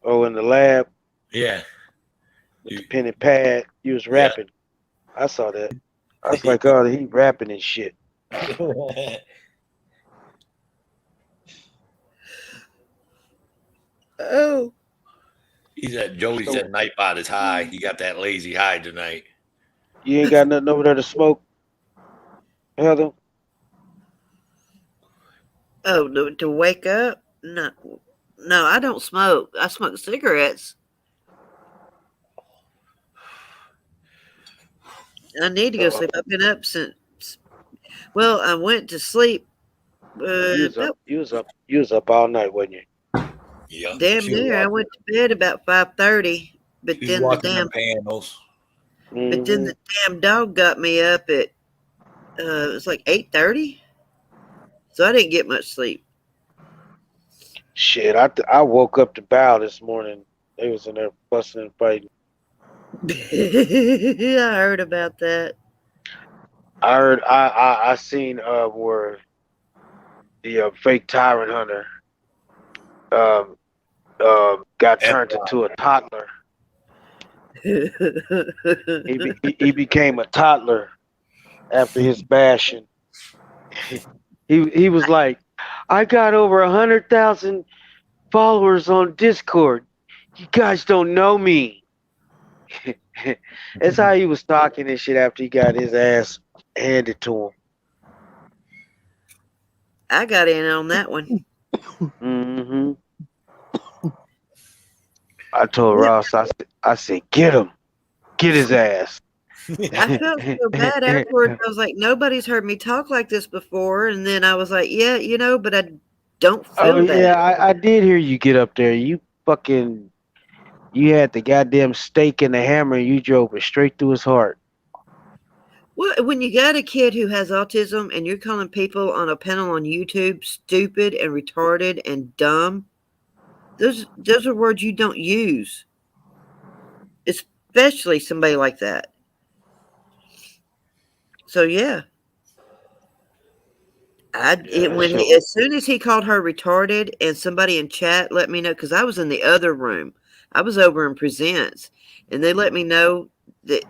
Oh, in the lab. Yeah. With the pen and pad. You was rapping. Yeah. I saw that. I was like, oh, he rapping and shit. Oh. Joey said Nightbot is high. He got that lazy high tonight. You ain't got nothing over there to smoke, Heather? Oh, to wake up? No, I don't smoke. I smoke cigarettes. I need to go sleep. I've been up since. Well, I went to sleep. You was up all night, wasn't you? Yeah. Damn near. I went to bed about 5:30, but then the damn dog got me up at it was like 8:30, so I didn't get much sleep. Shit, I woke up to Bow this morning. They was in there busting and fighting. I heard about that. I seen where the fake tyrant hunter got turned into a toddler. He became a toddler after his bashing. He was like, I got over 100,000 followers on Discord. You guys don't know me. That's how he was talking and shit after he got his ass handed to him. I got in on that one. Mm-hmm. I told Ross, I said, get him. Get his ass. I felt so bad afterwards. I was like, nobody's heard me talk like this before. And then I was like, yeah, but I don't feel that. Yeah, I did hear you get up there. You had the goddamn stake and the hammer and you drove it straight through his heart. Well, when you got a kid who has autism and you're calling people on a panel on YouTube stupid and retarded and dumb, those are words you don't use. Especially somebody like that. So yeah. As soon as he called her retarded and somebody in chat let me know, because I was in the other room. I was over in Presents, and they let me know that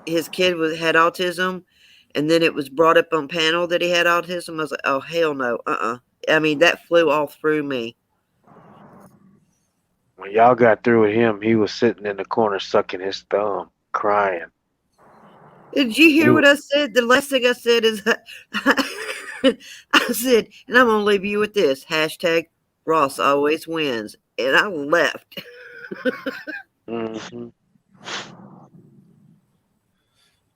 his kid had autism, and then it was brought up on panel that he had autism. I was like, oh hell no, I mean, that flew all through me. When y'all got through with him, he was sitting in the corner sucking his thumb, crying. Did you hear what I said? The last thing I said is, I said, and I'm gonna leave you with this hashtag Ross always wins, and I left. Mm-hmm.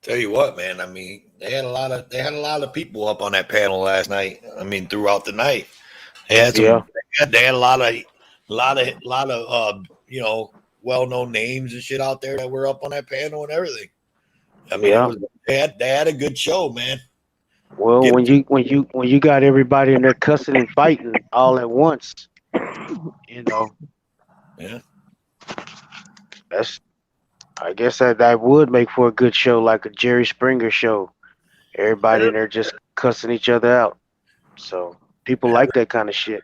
Tell you what, man. I mean, they had a lot of people up on that panel last night. I mean, throughout the night, they had some. Yeah. They had a lot of well-known names and shit out there that were up on that panel and everything. I mean, Yeah. they had a good show, man. Well, when you got everybody in there cussing and fighting all at once, Yeah. I guess that would make for a good show, like a Jerry Springer show. Everybody in there just cussing each other out. So people like that kind of shit.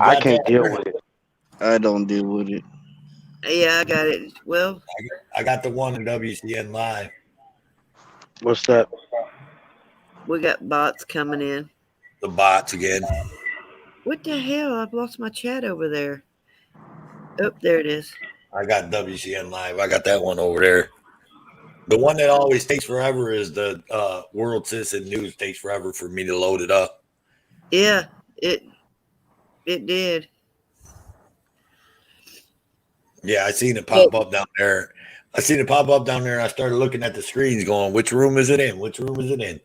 I can't deal with it. I don't deal with it. Yeah, I got it. Well, I got the one in WCN Live. What's that? We got bots coming in. The bots again. What the hell? I've lost my chat over there. Oh, there it is. I got WCN Live. I got that one over there. The one that always takes forever is the World Citizen News. Takes forever for me to load it up. Yeah, it did. Yeah, I seen it pop up down there. I started looking at the screens going, which room is it in? Which room is it in?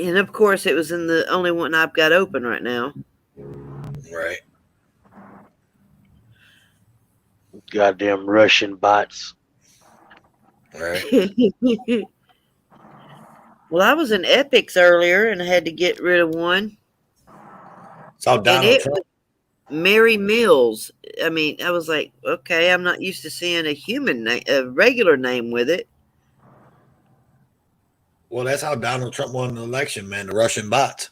And of course, it was in the only one I've got open right now. Right. Goddamn Russian bots. Right. Well, I was in Epics earlier and I had to get rid of one. Saw Donald Trump. Mary Mills. I mean, I was like, okay, I'm not used to seeing a regular name with it. Well, that's how Donald Trump won the election, man. The Russian bots.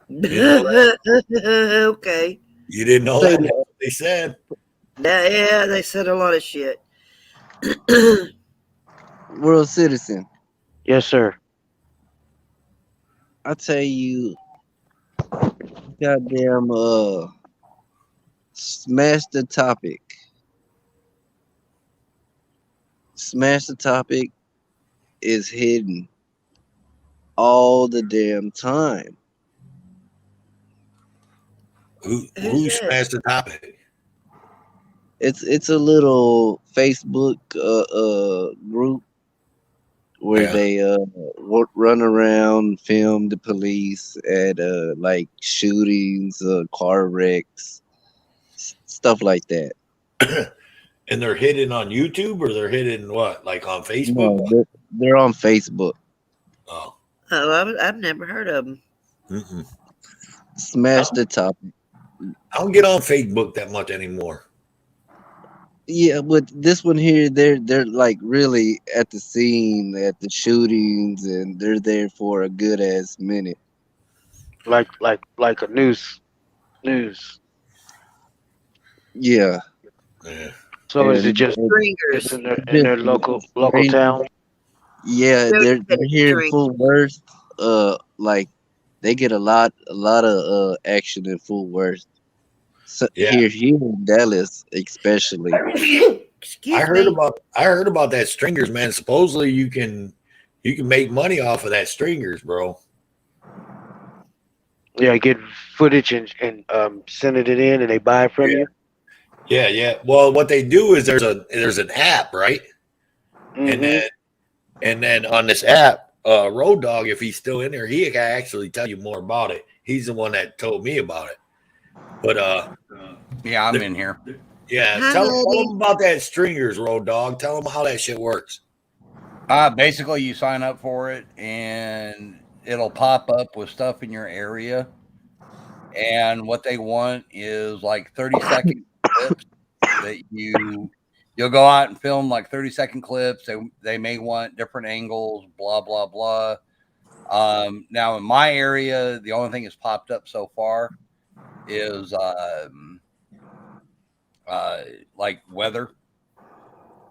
You know that? Okay. You didn't know that? That's what they said. Yeah, they said a lot of shit. World Citizen. Yes, sir. I tell you, goddamn, smash the topic. Smash the topic is hidden all the damn time. Who smashed the topic? It's a little Facebook group where they run around, film the police at like shootings, car wrecks, stuff like that. And they're hidden on YouTube, or they're hidden what, like on Facebook? No, they're on Facebook. Oh, I've never heard of them. Mm-mm. Smash the topic. I don't get on Facebook that much anymore. Yeah, but this one here, they're like really at the scene at the shootings, and they're there for a good ass minute. Like a news. Yeah. Yeah. So is it just in their local town? Yeah, they're here in Fort Worth. Like they get a lot of action in Fort Worth. So here in Dallas, especially. I heard about that Stringers, man. Supposedly you can make money off of that Stringers, bro. Yeah, get footage and send it in, and they buy it from you. Yeah. Well, what they do is there's an app, right? Mm-hmm. And then on this app, Road Dog, if he's still in there, he can actually tell you more about it. He's the one that told me about it. But yeah, I'm in here. Yeah, tell them about that Stringers, Road Dog. Tell them how that shit works. Basically, you sign up for it, and it'll pop up with stuff in your area. And what they want is like 30-second clips that you'll go out and film like 30-second clips. They may want different angles, blah blah blah. Now in my area, the only thing that's popped up so far is like weather,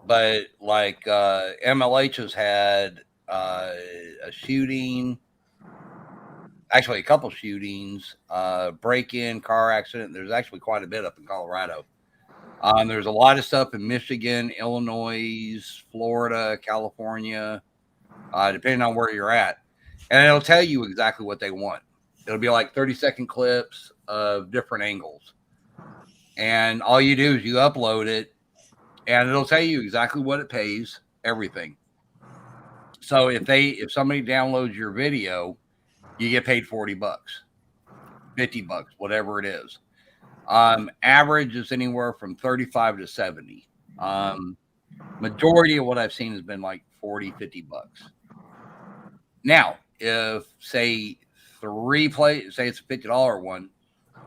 but like MLH has had a shooting, actually a couple shootings, break-in, car accident. There's actually quite a bit up in Colorado. There's a lot of stuff in Michigan, Illinois, Florida, California, depending on where you're at. And it'll tell you exactly what they want. It'll be like 30-second clips of different angles. And all you do is you upload it, and it'll tell you exactly what it pays, everything. So if somebody downloads your video, you get paid $40, $50, whatever it is. Average is anywhere from 35 to 70. Majority of what I've seen has been like 40, $50. Now, if say it's a $50 one,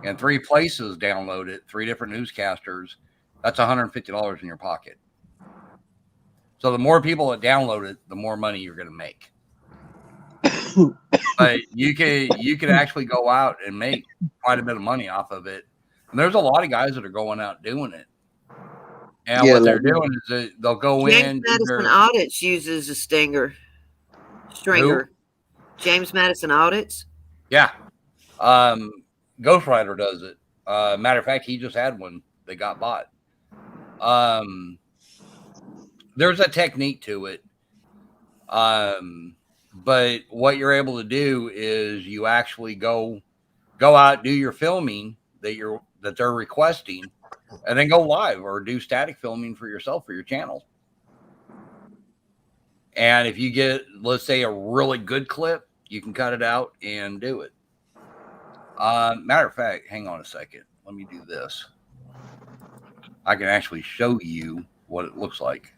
and 3 places download it, 3 different newscasters, that's $150 in your pocket. So the more people that download it, the more money you're going to make. But you could actually go out and make quite a bit of money off of it. And there's a lot of guys that are going out doing it. And what they're doing is that they'll go James in. Madison Audits uses a stringer. Who? James Madison Audits. Yeah. Ghost Rider does it. Matter of fact, he just had one that got bought. There's a technique to it. But what you're able to do is you actually go out, do your filming that they're requesting, and then go live or do static filming for yourself for your channel. And if you get, let's say, a really good clip, you can cut it out and do it. Matter of fact, hang on a second. Let me do this. I can actually show you what it looks like.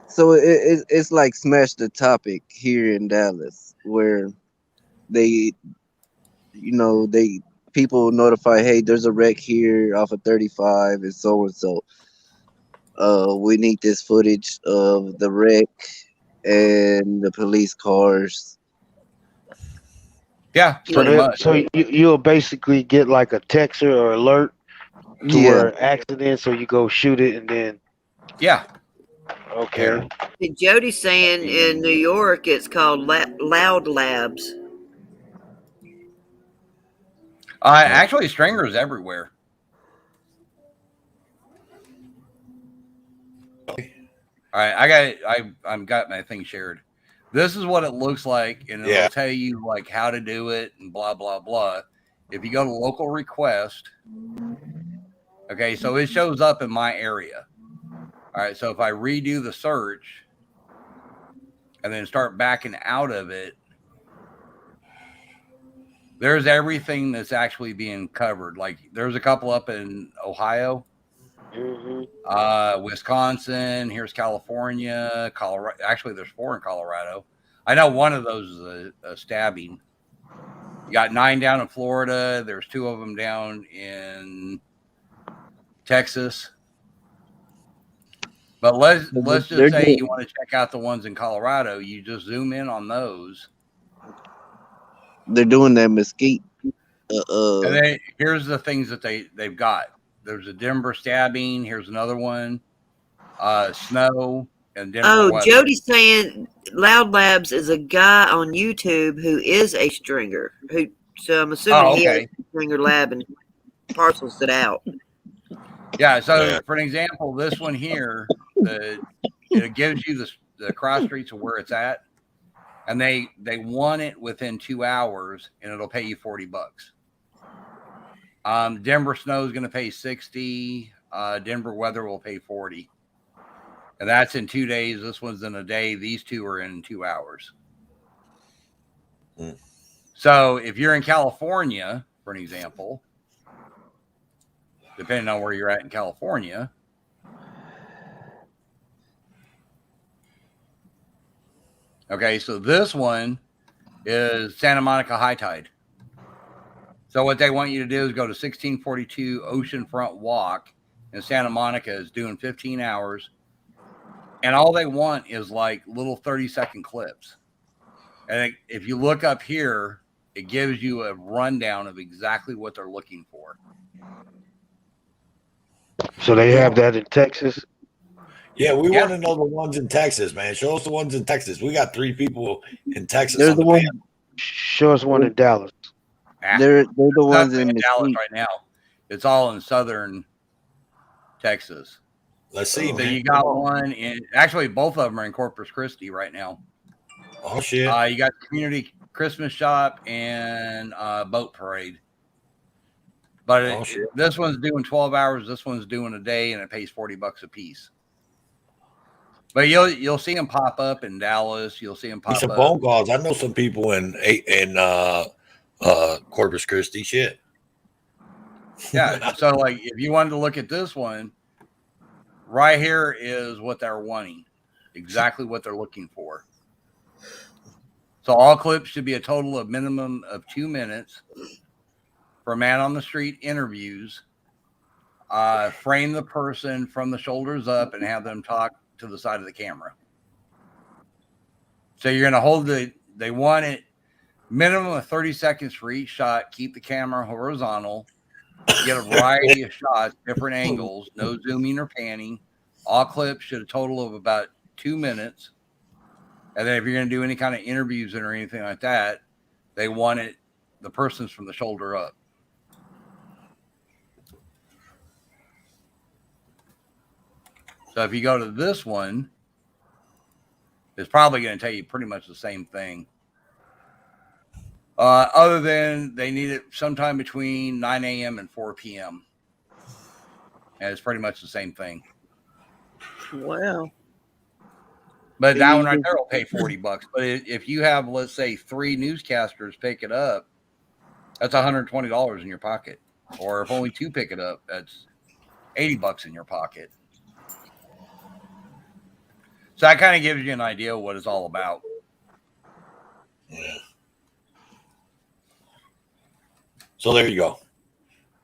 So it's like Smash the Topic here in Dallas, where people notify, hey, there's a wreck here off of 35 and so. We need this footage of the wreck and the police cars. Yeah, so you'll basically get like a text or alert to where accident, so you go shoot it and then. Yeah. Okay. Jody's saying in New York it's called Loud Labs. Actually, stringers everywhere. All right, I've got my thing shared. This is what it looks like, and it'll tell you like how to do it and blah blah blah. If you go to local request, okay, so it shows up in my area. All right, so if I redo the search and then start backing out of it, there's everything that's actually being covered. Like there's a couple up in Ohio, Wisconsin, here's California, Colorado. Actually, there's 4 in Colorado. I know one of those is a stabbing. You got 9 down in Florida. There's 2 of them down in Texas. But let's just say you want to check out the ones in Colorado. You just zoom in on those. They're doing that mesquite. And here's the things that they've got. There's a Denver stabbing. Here's another one. Snow and Denver weather. Jody's saying Loud Labs is a guy on YouTube who is a stringer. So I'm assuming he has a stringer lab and parcels it out. Yeah. So for an example, this one here, it gives you the cross streets of where it's at, and they want it within 2 hours, and it'll pay you $40. Denver snow is going to pay 60. Denver weather will pay 40, and that's in 2 days. This one's in a day. These 2 are in 2 hours. So if you're in California, for an example, depending on where you're at in California, okay, so this one is Santa Monica high tide. So what they want you to do is go to 1642 Oceanfront Walk, and Santa Monica is doing 15 hours. And all they want is like little 30-second clips. And if you look up here, It gives you a rundown of exactly what they're looking for. So they have that in Texas? Yeah, we want to know the ones in Texas, man. Show us the ones in Texas. We got 3 people in Texas They're on the the ones. panel. Show us one in Dallas. They're the ones Nothing in Dallas Mesquite. right now. It's all in southern Texas. Let's see, So man. you got one in, actually both of them are in Corpus Christi right now. Oh shit. You got community Christmas shop and boat parade. But this one's doing 12 hours. This one's doing a day, and it pays $40 a piece. But you'll see them pop up in Dallas. You'll see them pop Some up. phone calls. I know some people in Corpus Christi. Shit. Yeah. So like, if you wanted to look at this one, right here is what they're wanting, exactly what they're looking for. So all clips should be a total of minimum of 2 minutes. For man on the street interviews, frame the person from the shoulders up and have them talk to the side of the camera. So you're going to hold they want it minimum of 30 seconds for each shot. Keep the camera horizontal. Get a variety of shots, different angles, no zooming or panning. All clips should a total of about 2 minutes. And then if you're going to do any kind of interviews or anything like that, they want it, the person's from the shoulder up. So if you go to this one, it's probably going to tell you pretty much the same thing. Other than they need it sometime between 9 a.m. and 4 p.m. And it's pretty much the same thing. Wow. But that one right there will pay $40. But if you have, let's say, 3 newscasters pick it up, that's $120 in your pocket. Or if only 2 pick it up, that's $80 in your pocket. So that kind of gives you an idea of what it's all about. Yeah. So there you go.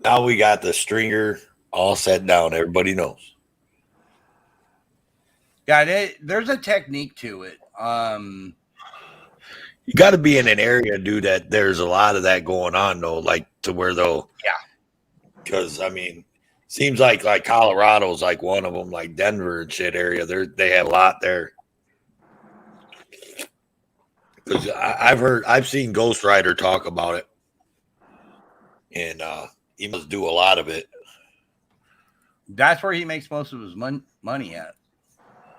Now we got the stringer all set down. Everybody knows. Yeah, there's a technique to it. You got to be in an area, dude, that there's a lot of that going on, though, like to where though. Yeah. Because I mean, seems like Colorado's like one of them, like Denver and shit area. They have a lot there. Because I've seen Ghost Rider talk about it, and he must do a lot of it. That's where he makes most of his money at.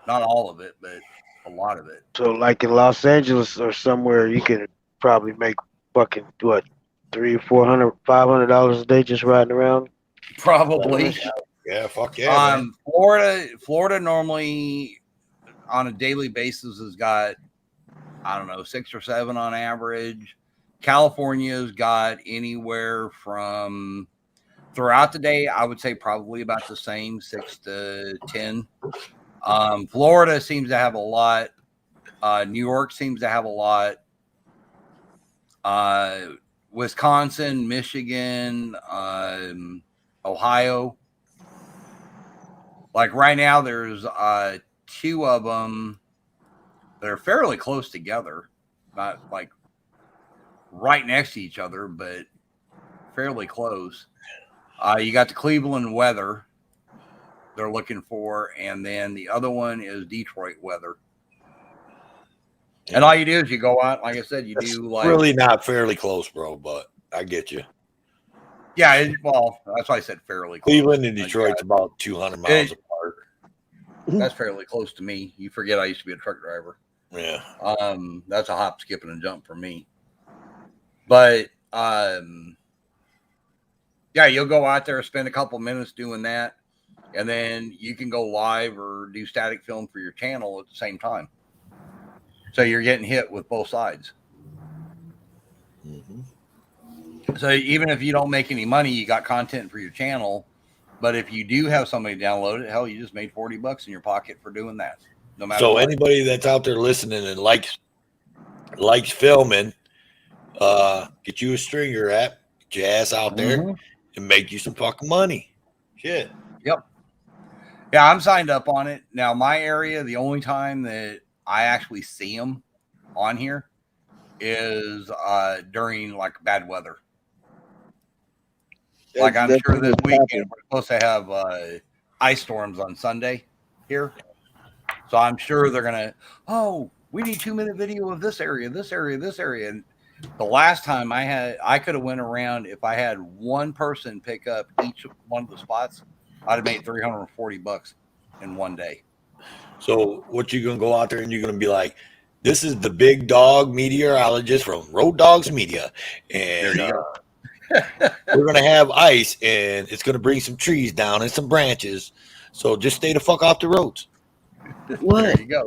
Not all of it, but a lot of it. So, like in Los Angeles or somewhere, you can probably make fucking what, $300, $400, $500 a day just riding around. Probably. Yeah, fuck yeah. Man. Florida normally on a daily basis has got, I don't know, 6 or 7 on average. California's got anywhere from throughout the day, I would say probably about the same, 6 to 10. Florida seems to have a lot. New York seems to have a lot. Wisconsin, Michigan, Ohio. Like right now, there's 2 of them that are fairly close together. Not like right next to each other, but fairly close. You got the Cleveland weather they're looking for, and then the other one is Detroit weather. And all you do is you go out, like I said, you do like really not fairly close, bro, but I get you. Yeah, well, that's why I said fairly close. Cleveland and Detroit's about 200 miles apart. That's fairly close to me. You forget I used to be a truck driver. Yeah. That's a hop, skip, and a jump for me. But yeah, you'll go out there, spend a couple minutes doing that, and then you can go live or do static film for your channel at the same time. So you're getting hit with both sides. Mm-hmm. So even if you don't make any money, you got content for your channel. But if you do have somebody download it, hell, you just made $40 in your pocket for doing that. No matter. So what. Anybody that's out there listening and likes filming, get you a stringer app, get your ass out there, and make you some fucking money. Shit. Yep. Yeah, I'm signed up on it. Now, my area, the only time that I actually see them on here is during like bad weather. Like I'm sure this weekend we're supposed to have ice storms on Sunday here. So I'm sure they're gonna, we need 2-minute video of this area, this area, this area. And the last time I could have went around, if I had one person pick up each one of the spots, I'd have made $340 in one day. So what you gonna go out there and you're gonna be like, this is the big dog meteorologist from Road Dogs Media, and we're gonna have ice, and it's gonna bring some trees down and some branches. So just stay the fuck off the roads. What? There you go.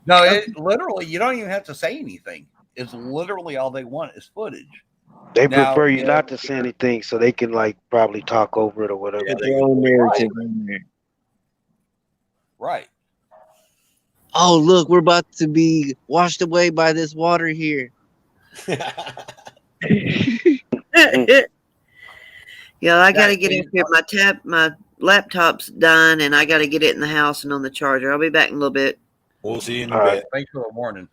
No, it literally, you don't even have to say anything. It's literally all they want is footage. They prefer you not to say anything so they can like probably talk over it or whatever. Right. Oh, look, we're about to be washed away by this water here. Yeah, I got to get up here. My laptop's done, and I got to get it in the house and on the charger. I'll be back in a little bit. We'll see you in a bit. Thanks for the warning.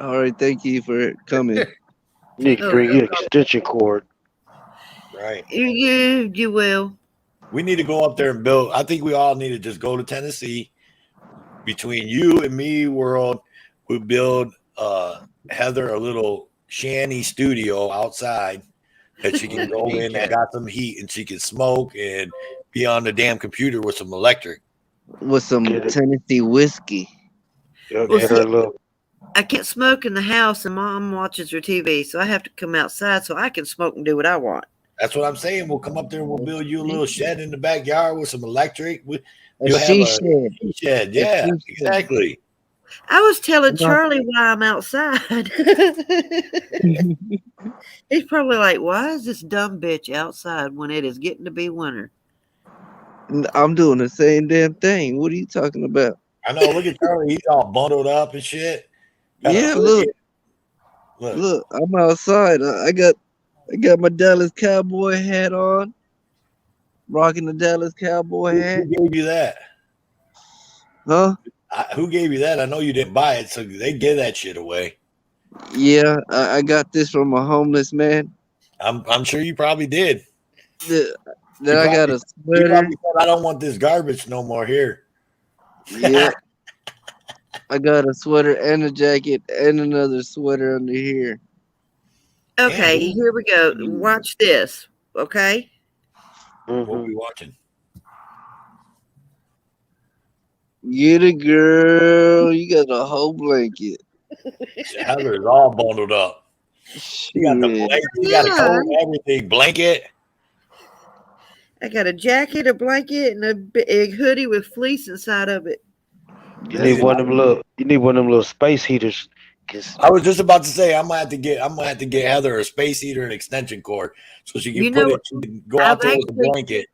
All right, thank you for coming. You need to bring your extension cord. Right. You will. We need to go up there and build. I think we all need to just go to Tennessee. Between you and me, world, we build Heather a little shanty studio outside that she can go in that got some heat and she can smoke and be on the damn computer with some electric. With some Tennessee whiskey. I can't smoke in the house, and Mom watches her TV, so I have to come outside so I can smoke and do what I want. That's what I'm saying. We'll come up there and we'll build you a little shed in the backyard with some electric. A she shed. Yeah, exactly. I was telling Charlie why I'm outside. He's probably like, why is this dumb bitch outside when it is getting to be winter? I'm doing the same damn thing. What are you talking about? I know. Look at Charlie. He's all bundled up and shit. Yeah, look. I'm outside. I got my Dallas Cowboy hat on. Rocking the Dallas Cowboy hat. Who gave you that? Huh? Who gave you that? I know you didn't buy it, so they give that shit away. Yeah, I got this from a homeless man. I'm sure you probably did. Then I got a sweater. You probably said, I don't want this garbage no more here. Yeah. I got a sweater and a jacket and another sweater under here. Okay, here we go. Watch this. Okay. What are we watching? Get it, girl. You got a whole blanket. Heather's all bundled up. You got the blanket, you got a coat, everything, blanket. I got a jacket, a blanket, and a big hoodie with fleece inside of it. You need one of them little space heaters. I was just about to say I'm gonna have to get Heather a space heater and extension cord so she can she can go out there with a blanket.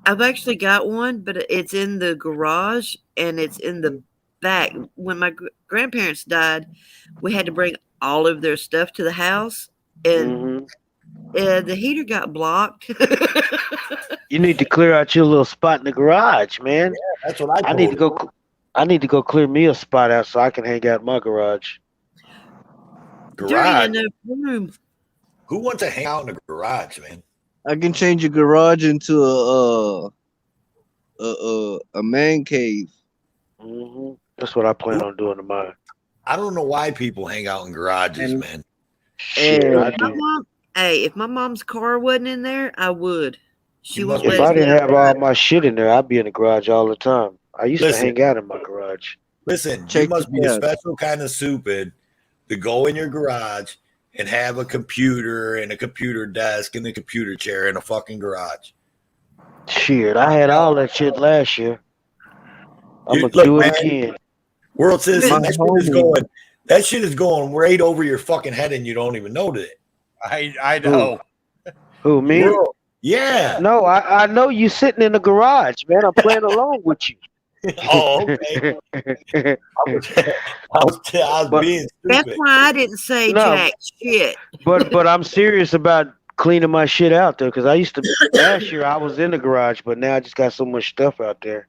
I've actually got one, but it's in the garage and it's in the back. When my grandparents died, we had to bring all of their stuff to the house, and the heater got blocked. You need to clear out your little spot in the garage, man. Yeah, that's what I need to go. I need to go clear me a spot out so I can hang out in my garage. There ain't enough room. Who wants to hang out in the garage, man? I can change your garage into a man cave. That's what I plan on doing to mine. I don't know why people hang out in garages, man. Shit, I do. If my mom's car wasn't in there, I would. If I didn't have all my shit in there, I'd be in the garage all the time. I used to hang out in my garage. Listen, you must be a special kind of stupid to go in your garage and have a computer and a computer desk and a computer chair in a fucking garage. Shit, I had all that shit last year. I'm gonna do it again. World Citizen, that shit is going right over your fucking head and you don't even know it. I know. Who, me? World. Yeah. No, I know you sitting in the garage, man. I'm playing along with you. Oh, okay. I was being stupid. That's why I didn't say jack shit. But I'm serious about cleaning my shit out there, because I used to last year I was in the garage, but now I just got so much stuff out there.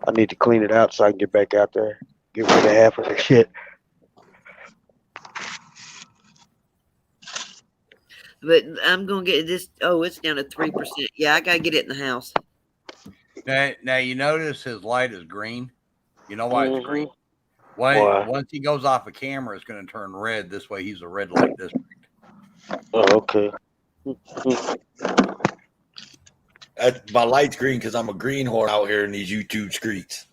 I need to clean it out so I can get back out there, get rid of half of the shit. But I'm gonna get this. Oh, it's down to 3%. Yeah, I gotta get it in the house. Now you notice his light is green. You know why it's green? Why? Once he goes off a camera, it's going to turn red. This way, he's a red light district. Oh, okay. My light's green because I'm a greenhorn out here in these YouTube streets.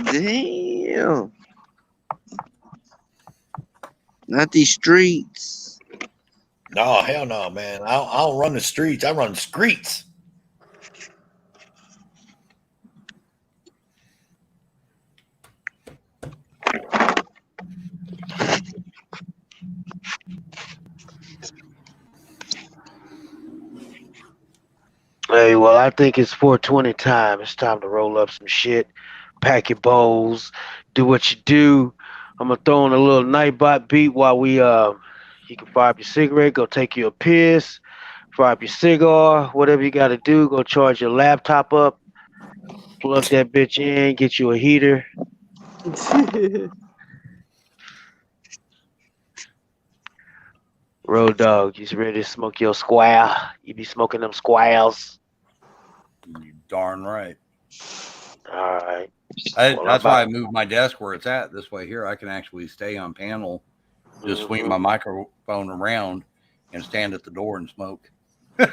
Damn. Not these streets. No, hell no, man. I don't run the streets. I run streets. Hey, well, I think it's 420 time. It's time to roll up some shit, pack your bowls, do what you do. I'm gonna throw in a little Nightbot beat while we you can fire up your cigarette, go take you a piss, fire up your cigar, whatever you gotta do, go charge your laptop up, plug that bitch in, get you a heater. Road dog, you ready to smoke your square? You be smoking them squares. You darn right. All right. That's why I moved my desk where it's at. This way here, I can actually stay on panel, just swing my microphone around and stand at the door and smoke. All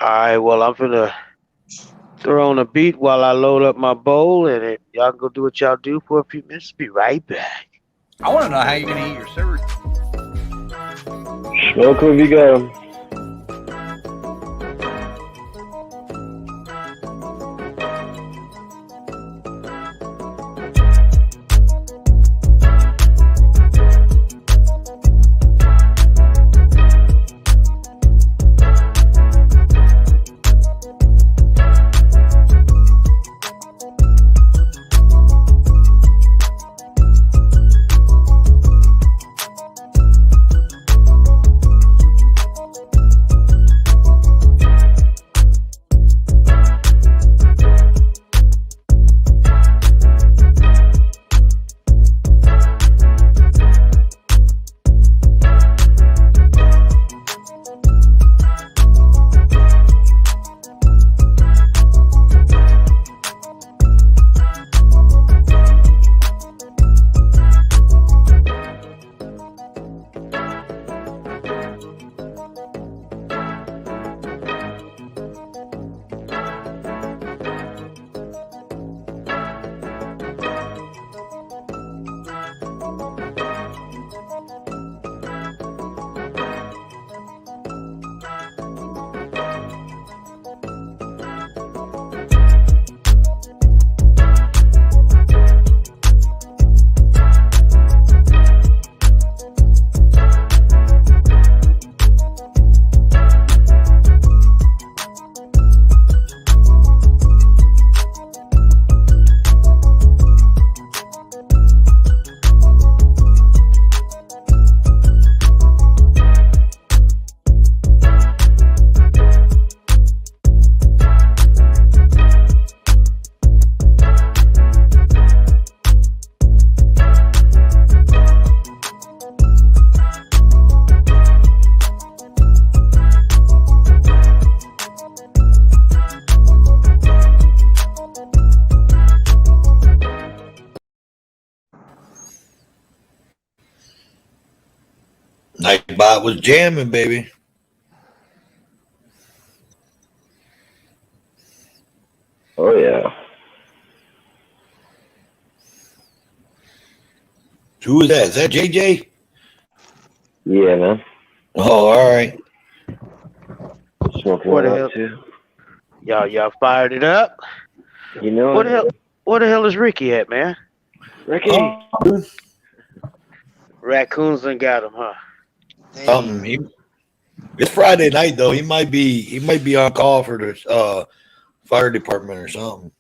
right, well, I'm gonna throw on a beat while I load up my bowl, and y'all can go do what y'all do for a few minutes. Be right back. I want to know how you're gonna eat your cereal. Smoke them if you got them. Nightbot was jamming, baby. Oh yeah. Who is that? Is that JJ? Yeah, man. Oh, all right. Smoking What the one hell? up too. Y'all fired it up. You know Where the hell is Ricky at, man? Ricky. Raccoons done got him, huh? It's Friday night though. He might be on call for the fire department or something.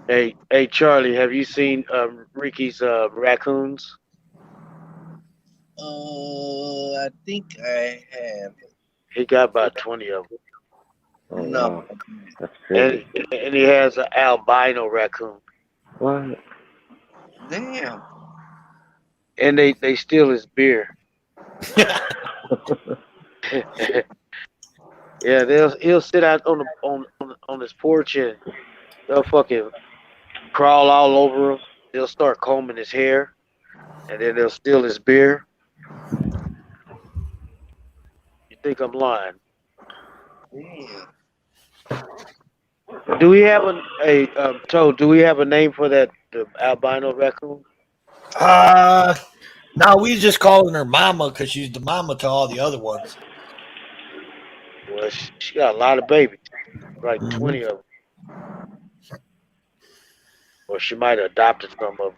Hey, Charlie, have you seen Ricky's raccoons? I think I have. He got about 20 of them. Oh, No. wow. That's crazy. And he has an albino raccoon. What? Damn. And they steal his beer. Yeah, he'll sit out on his porch and they'll fucking crawl all over him. They'll start combing his hair, and then they'll steal his beer. You think I'm lying? Do we have Toad? Do we have a name for the albino raccoon? No, we just calling her Mama because she's the mama to all the other ones. Well, she got a lot of babies, like 20 of them. Or she might have adopted some of them.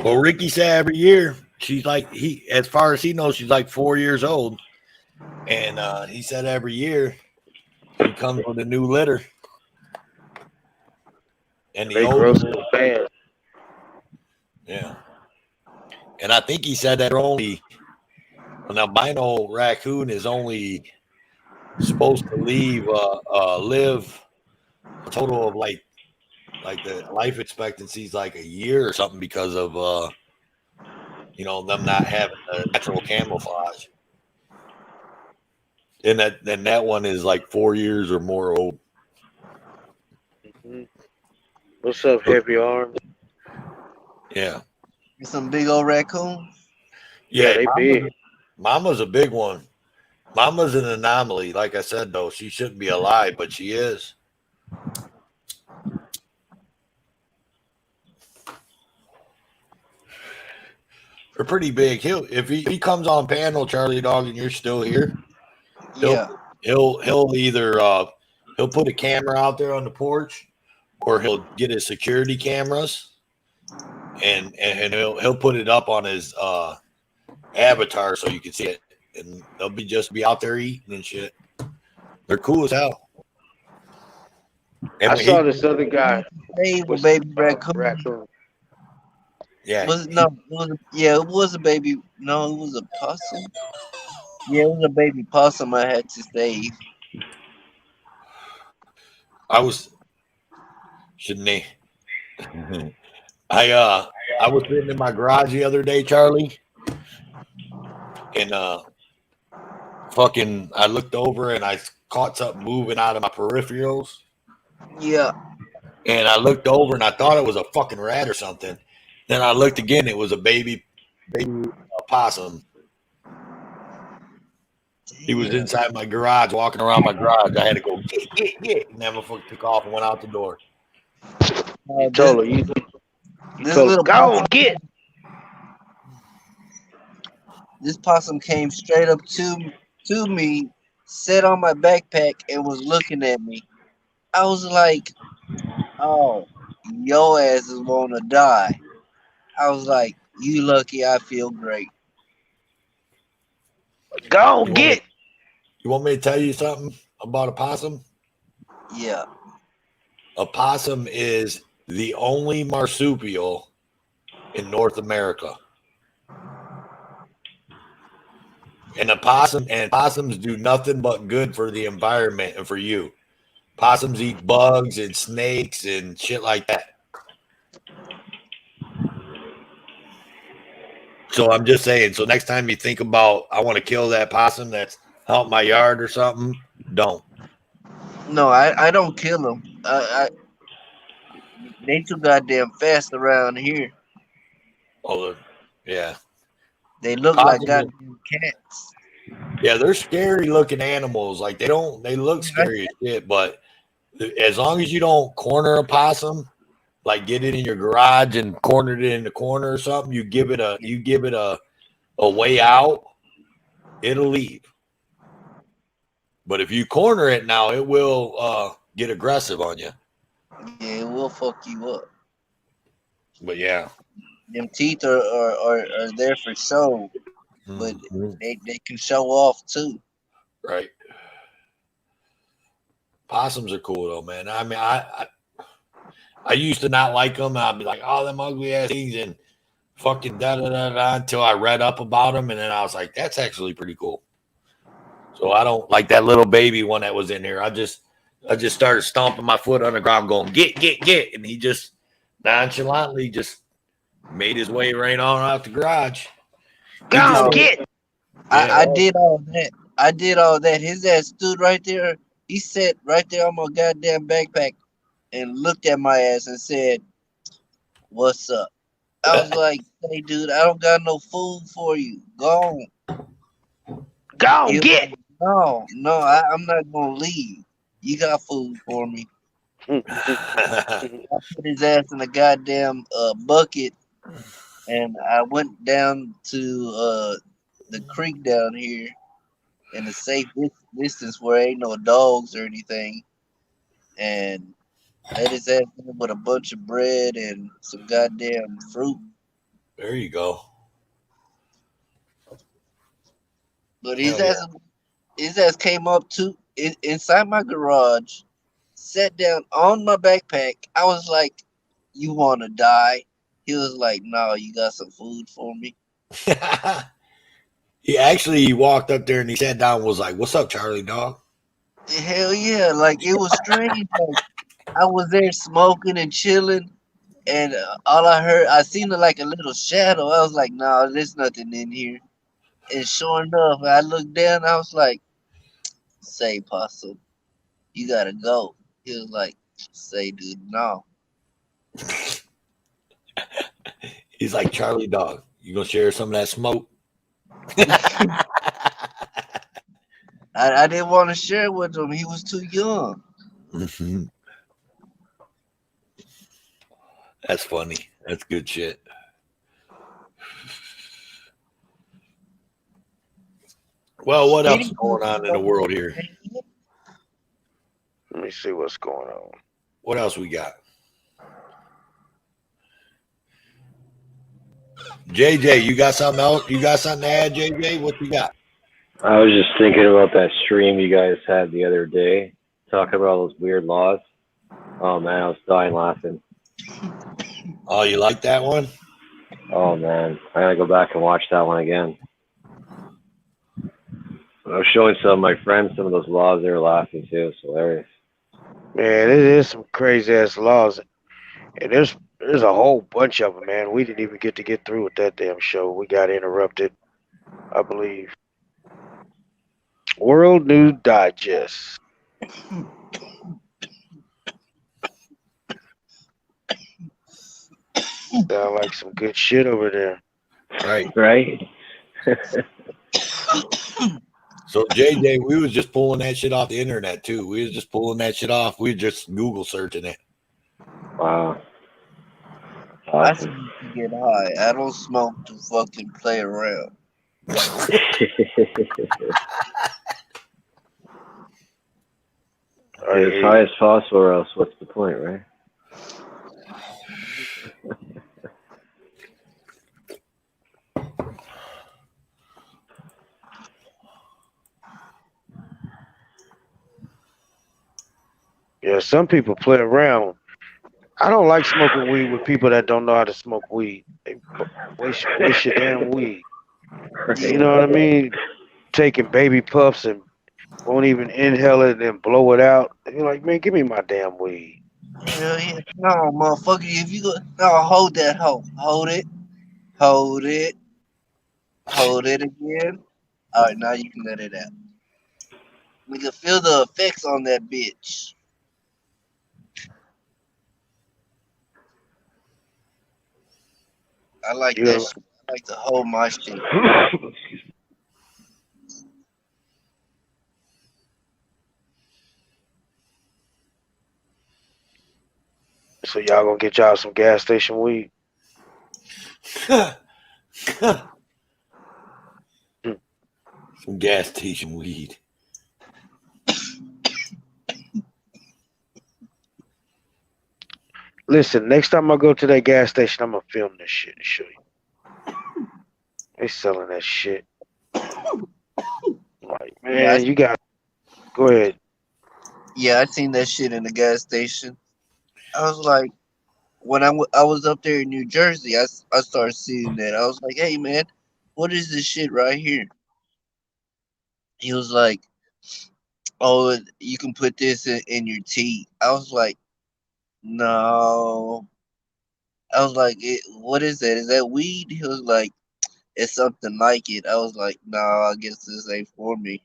Well, Ricky said every year she's like as far as he knows, she's like 4 years old, and he said every year she comes with a new litter, and the They older grow so fast. Yeah, and I think he said that an albino raccoon is only supposed to live a total of like the life expectancy is like a year or something because of them not having the natural camouflage. And that one is like 4 years or more old. Mm-hmm. What's up, heavy arms? Yeah. Some big old raccoon. Yeah, they big. Mama's a big one. Mama's an anomaly. Like I said, though, she shouldn't be alive, but she is. They're pretty big. If he comes on panel, Charlie Dog, and you're still here, he'll either he'll put a camera out there on the porch, or he'll get his security cameras, and he'll put it up on his avatar so you can see it, and they'll just be out there eating and shit. They're cool as hell. And I saw this other guy. Baby raccoon. Yeah. It was a baby. No, it was a possum. Yeah, it was a baby possum I had to save. Shouldn't they? I was sitting in my garage the other day, Charlie, and I looked over and I caught something moving out of my peripherals. Yeah. And I looked over and I thought it was a fucking rat or something. Then I looked again. It was a baby possum. He was inside my garage, walking around my garage. I had to go get. And that motherfucker took off and went out the door. You told her. You told her, go get. This possum came straight up to me, sat on my backpack, and was looking at me. I was like, "Oh, your ass is gonna die." I was like, "You lucky. I feel great." Go get. You want me to tell you something about a possum? Yeah. A possum is the only marsupial in North America. And possums do nothing but good for the environment and for you. Possums eat bugs and snakes and shit like that. So I'm just saying, so next time you think about, I want to kill that possum that's out my yard or something, don't. No, I don't kill them. They too goddamn fast around here. Oh, yeah. They look Possums like goddamn cats. Yeah, they're scary looking animals. Like they look scary as shit, but as long as you don't corner a possum, like get it in your garage and corner it in the corner or something, you give it a way out, it'll leave. But if you corner it now, it will get aggressive on you. Yeah, it will fuck you up. But yeah. Them teeth are there for show, but they can show off too. Right. Possums are cool though, man. I mean, I used to not like them. I'd be like, oh, them ugly ass things and fucking da da da da until I read up about them, and then I was like, that's actually pretty cool. So I don't like that little baby one that was in here. I just started stomping my foot on the ground, going get, and he just nonchalantly just made his way right on out the garage. Go get. Yeah. I did all that. I did all that. His ass stood right there. He sat right there on my goddamn backpack and looked at my ass and said, "What's up?" I was like, "Hey, dude, I don't got no food for you. Go on." Go He was get. like, no, I'm not gonna leave. You got food for me. I put his ass in a goddamn bucket, and I went down to the creek down here in a safe distance where ain't no dogs or anything, and let his ass in with a bunch of bread and some goddamn fruit. There you go. But Hell yeah. his ass came up to inside my garage, sat down on my backpack. I was like, "You want to die?" He was like, "No, you got some food for me." He walked up there and he sat down and was like, "What's up, Charlie dog?" Hell yeah! Like it was strange. Like I was there smoking and chilling, and all I heard, I seen like a little shadow. I was like, "No, there's nothing in here." And sure enough, I looked down. I was like, "Say, Possum, you gotta go." He was like, "Say, dude, no." He's like, "Charlie dog, you gonna share some of that smoke?" I didn't want to share with him. He was too young. That's funny. That's good shit. Well, what else is going on in the world here? Let me see what's going on. What else we got? JJ, you got something else? You got something to add, JJ? What you got? I was just thinking about that stream you guys had the other day, talking about all those weird laws. Oh man, I was dying laughing. Oh, you like that one? Oh man, I gotta go back and watch that one again. I was showing some of my friends some of those laws. They were laughing too. It's hilarious. Man, it is some crazy ass laws, and there's a whole bunch of them, man. We didn't even get through with that damn show. We got interrupted, I believe. World News Digest. Sound like some good shit over there. Right. Right. So JJ, we was just pulling that shit off the internet too. We was just pulling that shit off. We were just Google searching it. Wow. I Awesome. smoke to get high. I don't smoke to fucking play around. Get as high as possible, or else what's the point, right? Yeah, some people play around. I don't like smoking weed with people that don't know how to smoke weed. They waste your damn weed. You know what I mean? Taking baby puffs and won't even inhale it and then blow it out. You're like, man, give me my damn weed. Hell yeah. No, motherfucker, if you go, no, hold that hoe. Hold it. Hold it. Hold it again. All right, now you can let it out. We can feel the effects on that bitch. I like that shit. I like to hold my shit. So y'all gonna get y'all some gas station weed? Some gas station weed. Listen, next time I go to that gas station, I'm gonna film this shit and show you. They selling that shit. Like, man, Yeah, you got. Go ahead. yeah, I seen that shit in the gas station. I was like, when I was up there in New Jersey, I started seeing that. I was like, hey man, what is this shit right here? He was like, oh, you can put this in your tea. I was like, no. I was like, what is that? Is that weed? He was like, it's something like it. I was like, no, I guess this ain't for me.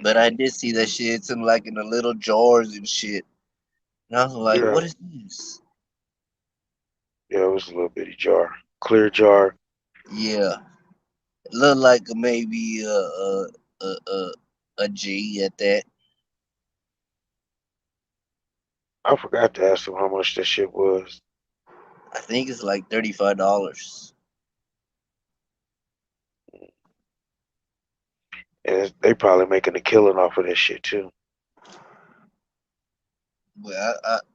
But I did see that shit. It's in like in the little jars and shit. And I was like, Yeah. what is this? Yeah, it was a little bitty jar, clear jar. Yeah, it looked like maybe a G at that. I forgot to ask him how much that shit was. I think it's like $35. And they probably making a killing off of that shit too. But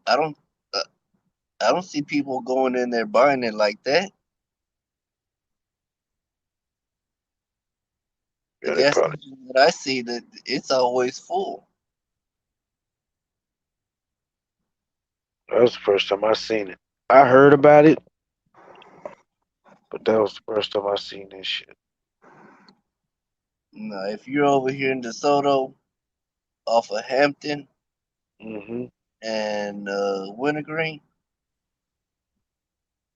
I don't I don't see people going in there buying it like that. The Yeah, they gas probably. station that I see, that it's always full. That was the first time I seen it. I heard about it, but that was the first time I seen this shit. No, if you're over here in DeSoto, off of Hampton and Wintergreen,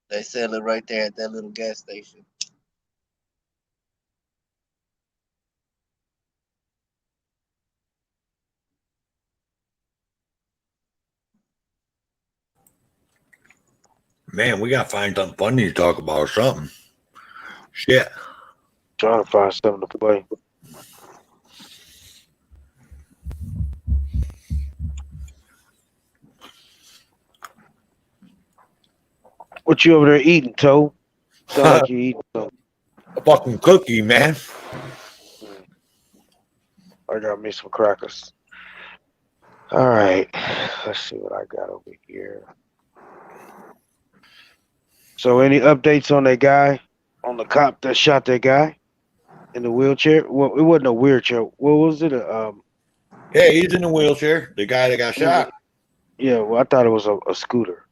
they sell it right there at that little gas station. Man, we gotta find something funny to talk about or something. Shit. Trying to find something to play. What you over there eating, Toe? Sound like you eating something. A fucking cookie, man. I got me some crackers. All right, let's see what I got over here. So, any updates on that guy, on the cop that shot that guy in the wheelchair? Well, it wasn't a wheelchair. What was it? Yeah, he's in a wheelchair. The guy that got shot. Yeah, well, I thought it was a scooter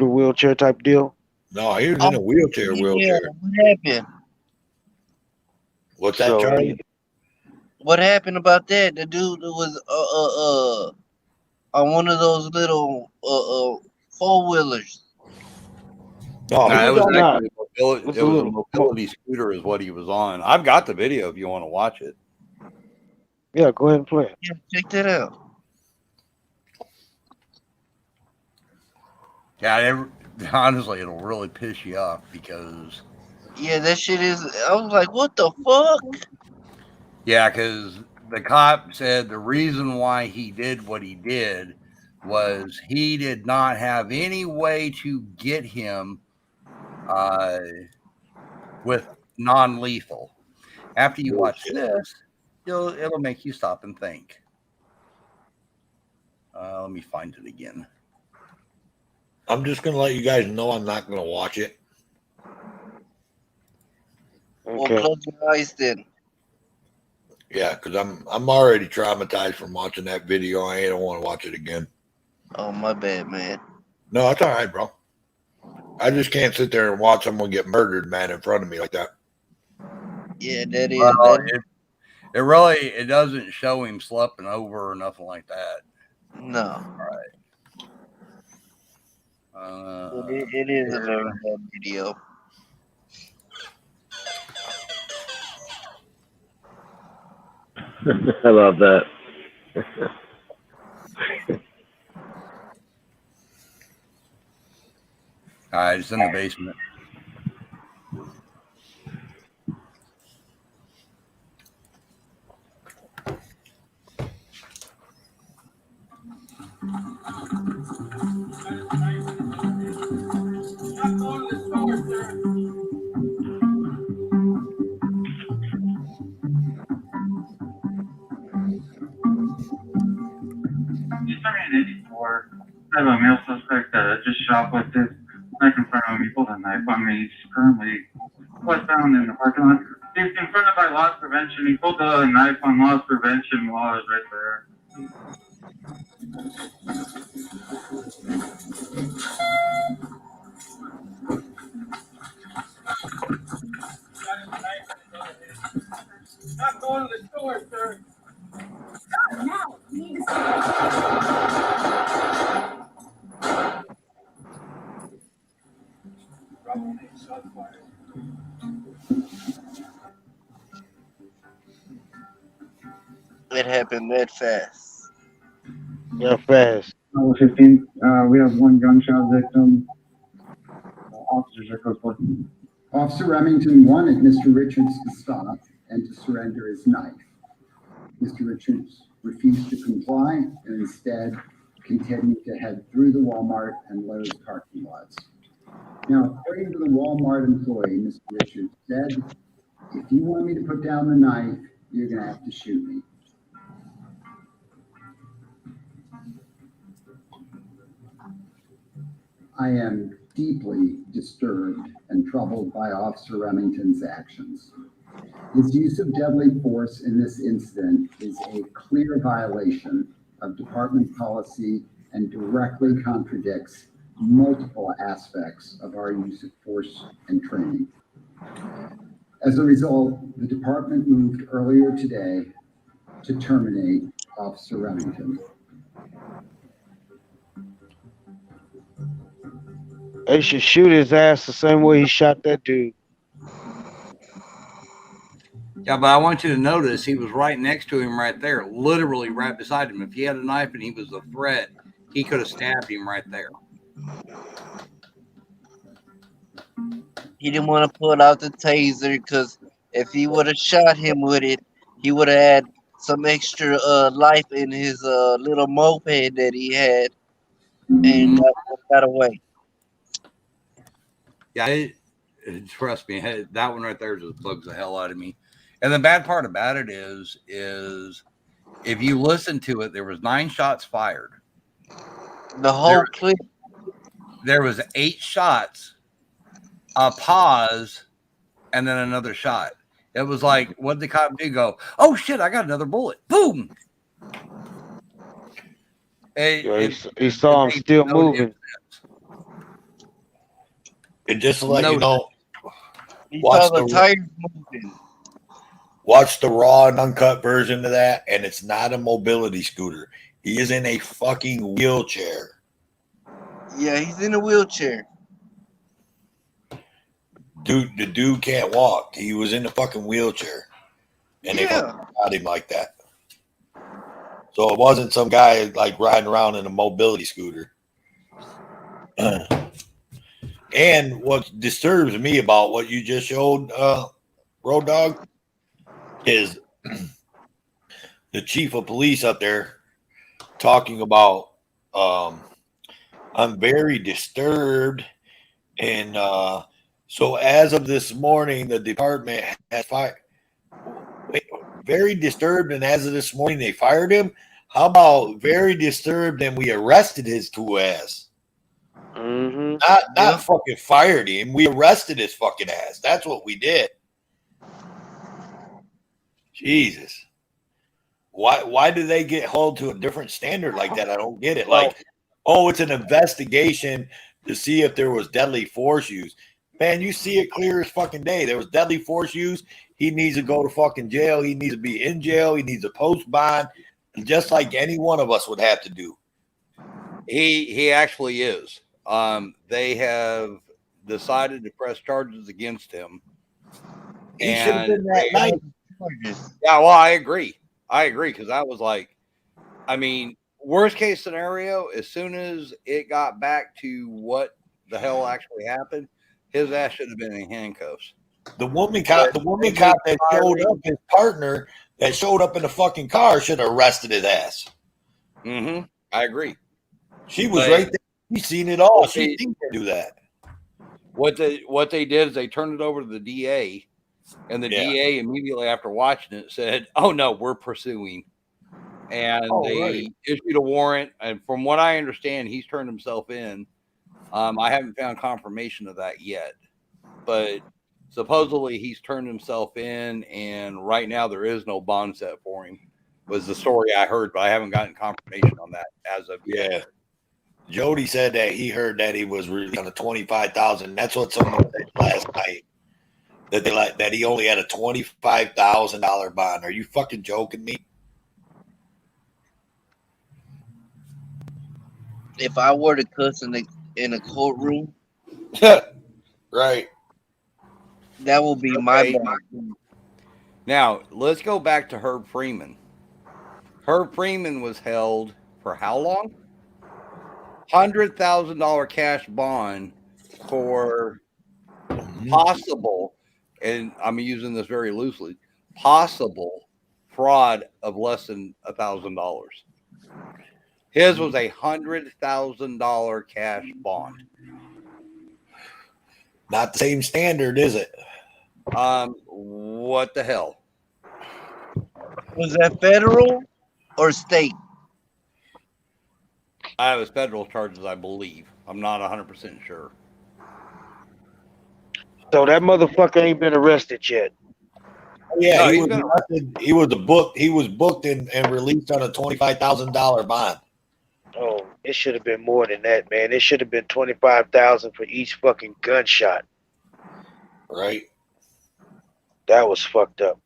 wheelchair type deal. No, he was in a wheelchair. Yeah, what happened? What's that, Charlie? What happened about that? The dude was on one of those little 4-wheelers. No, it was not. actually it was a mobility scooter is what he was on. I've got the video if you want to watch it. Yeah, go ahead and play it. Yeah, check that out. Yeah, honestly, it'll really piss you off because. Yeah, that shit is. I was like, what the fuck? Yeah, because the cop said the reason why he did what he did was he did not have any way to get him with non-lethal. After you watch this, it'll make you stop and think. Let me find it again. I'm just gonna let you guys know I'm not gonna watch it. Well, close your eyes then. Yeah, because I'm already traumatized from watching that video. I don't want to watch it again. Oh, my bad, man. No, it's all right, bro. I just can't sit there and watch someone get murdered, man, in front of me like that. Yeah, that is. Well, it really doesn't show him slipping over or nothing like that. No. All right. It is a very bad video. I love that. All right, it's in the basement. I have a male suspect that just shoplifted. Right in front of me, pulled a knife on me. He's currently westbound in the parking lot. He's confronted by loss prevention. He pulled a knife on loss prevention while I was right there. Not going to the store, sir. No, you need to It happened that fast. Yeah, fast. 15, we have one gunshot victim. Officers are code 4. Officer Remington wanted Mr. Richards to stop and to surrender his knife. Mr. Richards refused to comply and instead continued to head through the Walmart and Lowe's parking lots. Now, according to the Walmart employee, Mr. Richards said, "If you want me to put down the knife, you're going to have to shoot me." I am deeply disturbed and troubled by Officer Remington's actions. His use of deadly force in this incident is a clear violation of department policy and directly contradicts multiple aspects of our use of force and training. As a result, the department moved earlier today to terminate Officer Remington. They should shoot his ass the same way he shot that dude. Yeah, but I want you to notice he was right next to him right there, literally right beside him. If he had a knife and he was a threat, he could have stabbed him right there. He didn't want to pull out the taser because if he would have shot him with it, he would have had some extra life in his little moped that he had, and got away. Yeah, trust me, that one right there just bugs the hell out of me. And the bad part about it is if you listen to it, there was 9 shots fired. The whole clip. There was 8 shots, a pause, and then another shot. It was like, what did the cop do? Go, oh shit, I got another bullet. Boom. He saw him still moving. And just to let you know, Watch the tires moving. Watch the raw and uncut version of that, and it's not a mobility scooter. He is in a fucking wheelchair. Yeah, he's in a wheelchair. Dude, the dude can't walk. He was in a fucking wheelchair. And they fucking got him like that. So it wasn't some guy like riding around in a mobility scooter. And what disturbs me about what you just showed, Road Dog, is the chief of police up there talking about I'm very disturbed, and so as of this morning the department has fired. Very disturbed, and as of this morning they fired him. How about very disturbed and we arrested his two ass? Mm-hmm. Not fucking fired him. We arrested his fucking ass. That's what we did. Jesus. Why do they get held to a different standard like that? I don't get it. Like, oh, it's an investigation to see if there was deadly force used. Man, you see it clear as fucking day. There was deadly force used. He needs to go to fucking jail. He needs to be in jail. He needs a post bond, just like any one of us would have to do. He actually is. They have decided to press charges against him. He should have been that night. Yeah, well, I agree because I was like, I mean, worst case scenario, as soon as it got back to what the hell actually happened, his ass should have been in handcuffs. The woman cop that showed up, his partner that showed up in the fucking car, should have arrested his ass. Mm-hmm. I agree. She was right there. She seen it all. She didn't do that. What they did is they turned it over to the DA, and the DA immediately after watching it said, "Oh no, we're pursuing," and they issued a warrant. And from what I understand, he's turned himself in. I haven't found confirmation of that yet, but supposedly he's turned himself in, and right now there is no bond set for him. Was the story I heard, but I haven't gotten confirmation on that as of yet. Yeah. Jody said that he heard that he was really on a $25,000. That's what someone said last night. That he only had a $25,000 bond. Are you fucking joking me? If I were to cuss in a courtroom, right, that will be my bond. Now let's go back to Herb Freeman. Herb Freeman was held for how long? $100,000 cash bond for possible, and I'm using this very loosely, possible fraud of less than $1,000. His was $100,000 cash bond. Not the same standard, is it? What the hell? Was that federal or state? I was federal charges, I believe. I'm not 100% sure. So that motherfucker ain't been arrested yet. Yeah, No, he he's was been arrested. He was booked and released on a $25,000 bond. Oh, it should have been more than that, man. It should have been 25,000 for each fucking gunshot. Right. That was fucked up.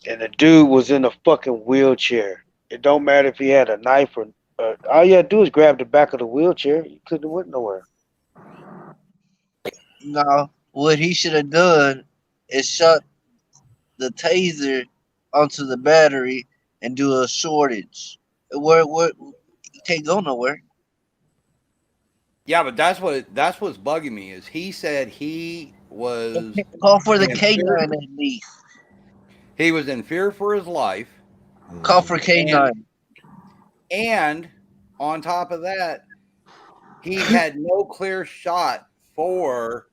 And the dude was in a fucking wheelchair. It don't matter if he had a knife or all you had to do is grab the back of the wheelchair. You couldn't have went nowhere. No, what he should have done is shut the taser onto the battery and do a shortage. Where you can't go nowhere. Yeah, but that's what's bugging me is he said he was Call for the in K9 fear- at least. He was in fear for his life. Call for K9. And on top of that, he had no clear shot for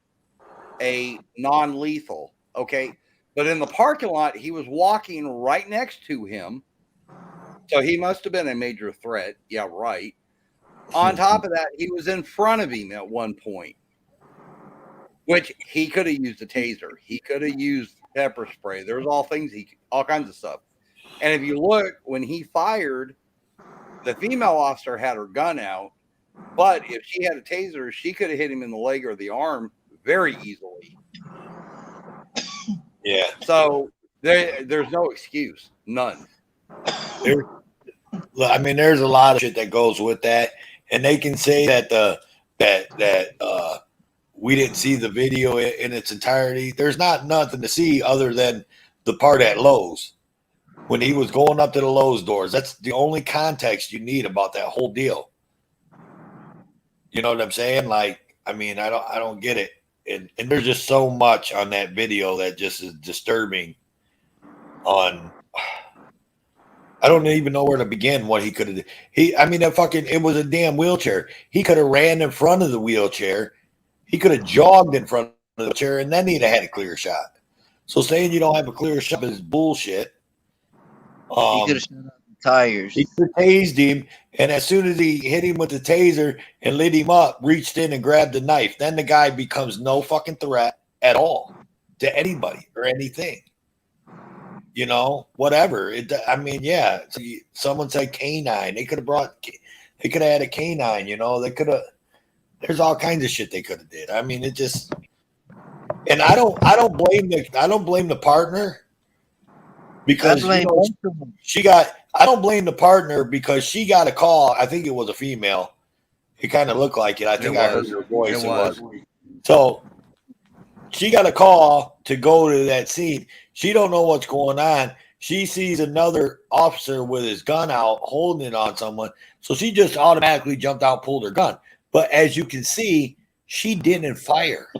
a non-lethal. Okay. But in the parking lot, he was walking right next to him. So he must have been a major threat. Yeah, right. On top of that, he was in front of him at one point, which he could have used a taser. He could have used pepper spray. There's all kinds of stuff. And if you look, when he fired, the female officer had her gun out, but if she had a taser, she could have hit him in the leg or the arm very easily. Yeah. So there's no excuse. None. There's a lot of shit that goes with that. And they can say that we didn't see the video in its entirety. There's not nothing to see other than the part at Lowe's when he was going up to the Lowe's doors. That's the only context you need about that whole deal. You know what I'm saying? Like, I don't get it. And there's just so much on that video that just is disturbing. I don't even know where to begin. What he could have. It was a damn wheelchair. He could have ran in front of the wheelchair. He could have jogged in front of the wheelchair, and then he'd have had a clear shot. So saying you don't have a clear shot is bullshit. He could have shut out the tires. He could have tased him, and as soon as he hit him with the taser and lit him up, reached in and grabbed the knife, then the guy becomes no fucking threat at all to anybody or anything. You know, whatever. Someone said canine. They could have had a canine, you know, there's all kinds of shit they could have did. I mean, it just, and I don't blame the partner because I don't blame the partner because she got a call. I think it was a female. It kind of looked like it. I think I heard her voice. It was. So she got a call to go to that scene. She don't know what's going on. She sees another officer with his gun out, holding it on someone. So she just automatically jumped out, pulled her gun. But as you can see, she didn't fire.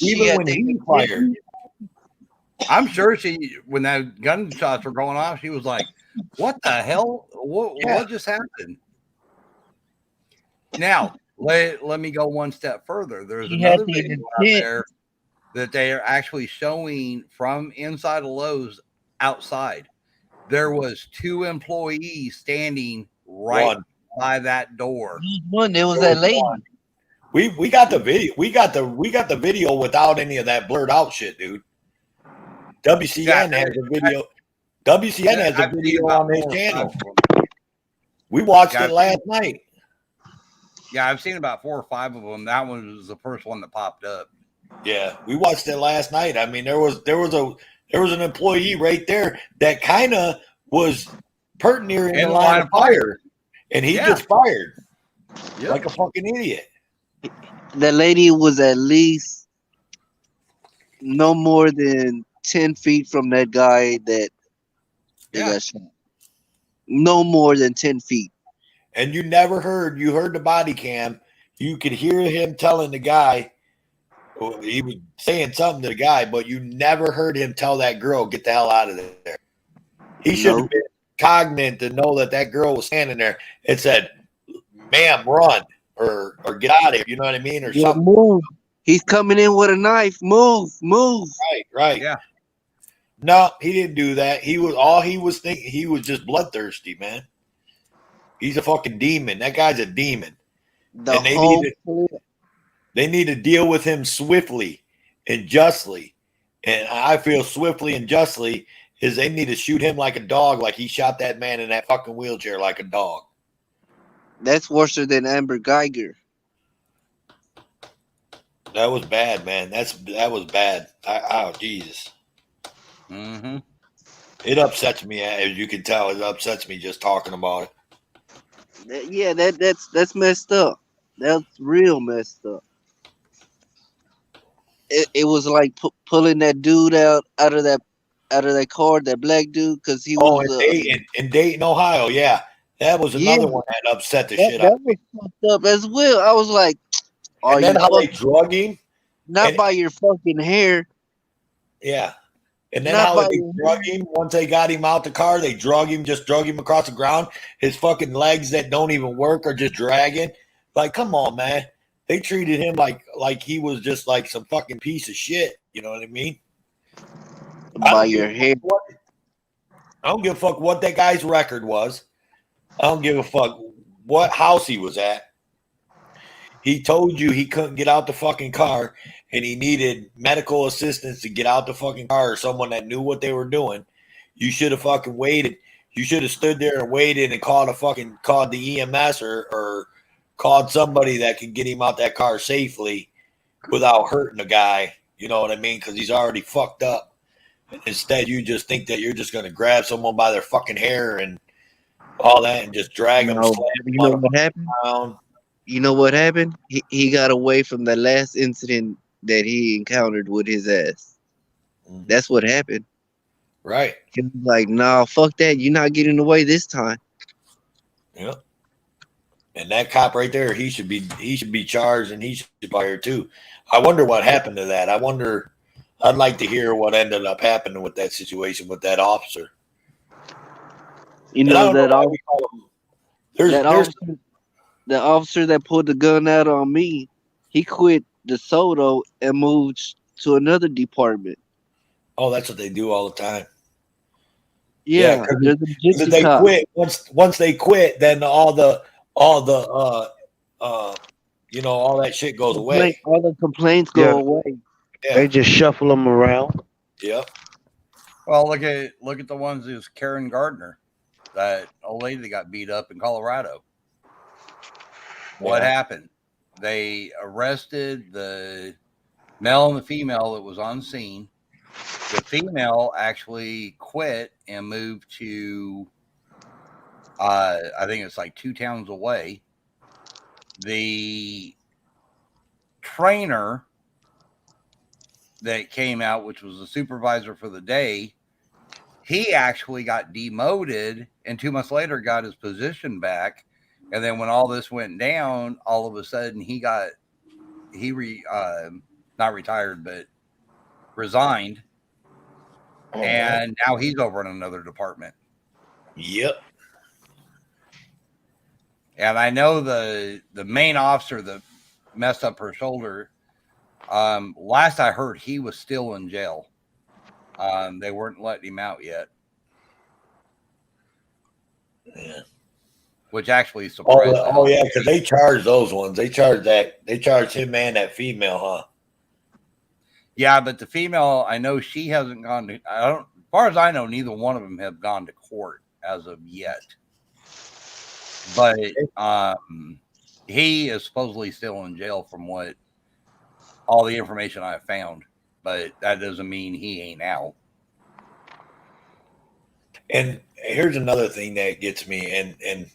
Even when he fired. I'm sure when that gunshots were going off, she was like, what the hell? What just happened? Now, let me go one step further. There's another video out there that they are actually showing from inside of Lowe's outside. There was 2 employees standing right by that door. There was that lady. We got the video. We got the video without any of that blurred out shit, dude. WCN has a video. WCN has a video on their channel. We watched it last night. Yeah, I've seen about 4 or 5 of them. That one was the first one that popped up. Yeah, we watched it last night. I mean, there was an employee right there that kind of was pert near in the line of fire, and he just fired like a fucking idiot. The lady was at least no more than 10 feet from that guy that they got shot. No more than 10 feet. And you heard the body cam. You could hear him telling the guy, he was saying something to the guy, but you never heard him tell that girl, get the hell out of there. He should have been cognizant to know that girl was standing there and said, ma'am, run or get out of here. You know what I mean? Or something. Move. He's coming in with a knife. Move. Right. Yeah. No, he didn't do that. He was thinking, he was just bloodthirsty, man. He's a fucking demon. That guy's a demon. And they need to deal with him swiftly and justly. And I feel swiftly and justly is they need to shoot him like a dog, like he shot that man in that fucking wheelchair like a dog. That's worse than Amber Geiger. That was bad, man. That was bad. Oh, Jesus. Mm-hmm. It upsets me, as you can tell. It upsets me just talking about it. Yeah, that's messed up. That's real messed up. It was like pulling that dude out of that car, that black dude, because he was in Dayton, Ohio. Yeah, that was another one that upset the shit out of me. That was fucked up as well. I was like, and then how they drug him, not by your fucking hair. Yeah, and then how they drug him once they got him out the car. They drug him across the ground. His fucking legs that don't even work are just dragging. Like, come on, man. They treated him like he was just like some fucking piece of shit. You know what I mean? By your hair. I don't give a fuck what that guy's record was. I don't give a fuck what house he was at. He told you he couldn't get out the fucking car and he needed medical assistance to get out the fucking car or someone that knew what they were doing. You should have fucking waited. You should have stood there and waited and called the EMS or called somebody that could get him out that car safely without hurting the guy. You know what I mean? Because he's already fucked up. Instead, you just think that you're just going to grab someone by their fucking hair and all that and just drag them. You know what happened? You know what happened? He got away from the last incident that he encountered with his ass. That's what happened. Right. He was like, nah, fuck that. You're not getting away this time. Yep. And that cop right there, he should be charged and he should be fired too. I wonder what happened to that. I'd like to hear what ended up happening with that situation with that officer. You know that the officer that pulled the gun out on me, he quit DeSoto and moved to another department. Oh, that's what they do all the time. Yeah, because they quit. Once they quit, then all the all that shit goes away. All the complaints go away. Yeah. They just shuffle them around. Yep. Well, look at the ones who's Karen Gardner, that old lady that got beat up in Colorado. What happened? They arrested the male and the female that was on scene. The female actually quit and moved to, I think it's like 2 towns away. The trainer that came out, which was the supervisor for the day, he actually got demoted and 2 months later got his position back. And then when all this went down, all of a sudden not retired, but resigned. And now he's over in another department. Yep. And I know the main officer that messed up her shoulder, last I heard, he was still in jail. They weren't letting him out yet. Yeah. Which actually surprised me. Oh yeah, because they charge those ones. They charge him and that female, huh? Yeah, but the female, I know she hasn't gone to. As far as I know, neither one of them have gone to court as of yet. But he is supposedly still in jail, from what all the information I found. But that doesn't mean he ain't out. And here's another thing that gets me, and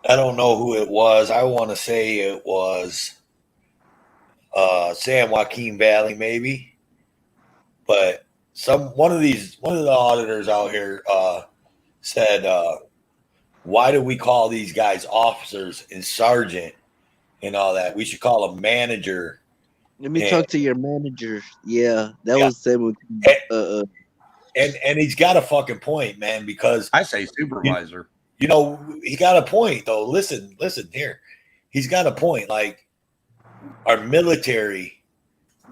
I don't know who it was. I want to say it was San Joaquin Valley, maybe. But one of the auditors out here said, why do we call these guys officers and sergeant and all that? We should call them manager. Let me And, talk to your manager. Yeah, that yeah. was said. And he's got a fucking point, man, because I say supervisor. You know, he got a point though. Listen here. He's got a point. Like our military,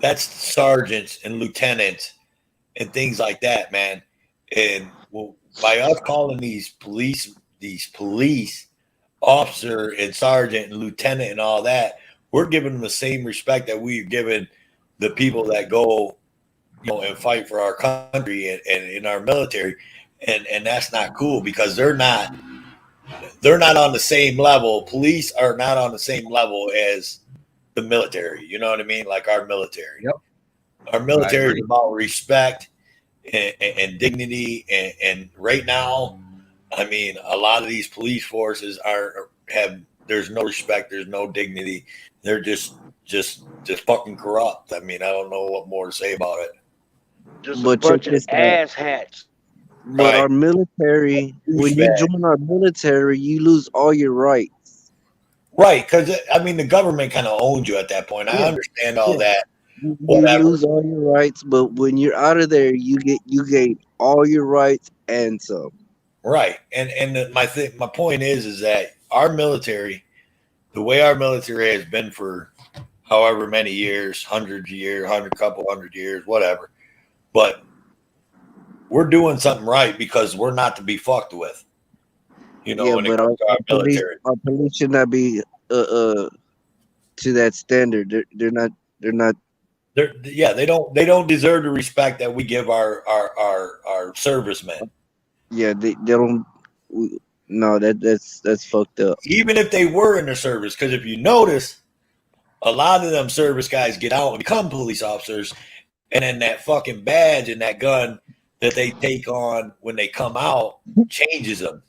that's sergeants and lieutenants and things like that, man. And well, by us calling these police officer and sergeant and lieutenant and all that, we're giving them the same respect that we've given the people that go, and fight for our country and in our military. And that's not cool because they're not on the same level. Police are not on the same level as the military. You know what I mean? Like our military. Yep. Our military is about respect and dignity. And right now, I mean, a lot of these police forces there's no respect, there's no dignity. They're just fucking corrupt. I mean, I don't know what more to say about it. Just a bunch of ass hats. But our military, when you join our military, you lose all your rights. Right, because I mean, the government kind of owns you at that point. I understand all that. You lose all your rights, but when you're out of there, you gain all your rights and some. Right, and my point is that our military, the way our military has been for however many years, hundred years, whatever, but we're doing something right because we're not to be fucked with. When it comes to our military. Our police should not be to that standard. They're not. They don't deserve the respect that we give our servicemen. Yeah, they don't. No, that's fucked up. Even if they were in the service, because if you notice, a lot of them service guys get out and become police officers, and then that fucking badge and that gun that they take on when they come out changes them.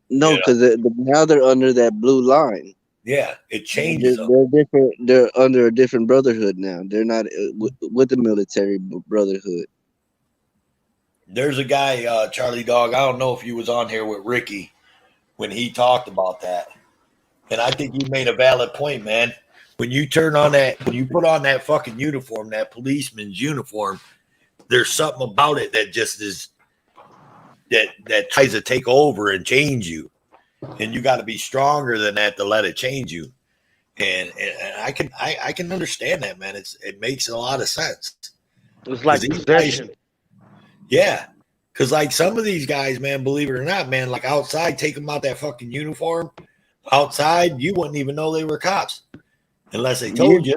No, because now they're under that blue line. Yeah, it changes them. They're different. They're under a different brotherhood now. They're not with the military brotherhood. There's a guy, Charlie Dog. I don't know if he was on here with Ricky when he talked about that, and I think you made a valid point, man. When you put on that fucking uniform, that policeman's uniform, there's something about it that just is that tries to take over and change you, and you got to be stronger than that to let it change you. And I can understand that, man. It makes a lot of sense. It's like possession. Yeah, because like some of these guys, man, believe it or not, man, like outside, take them out that fucking uniform. Outside, you wouldn't even know they were cops unless they told you.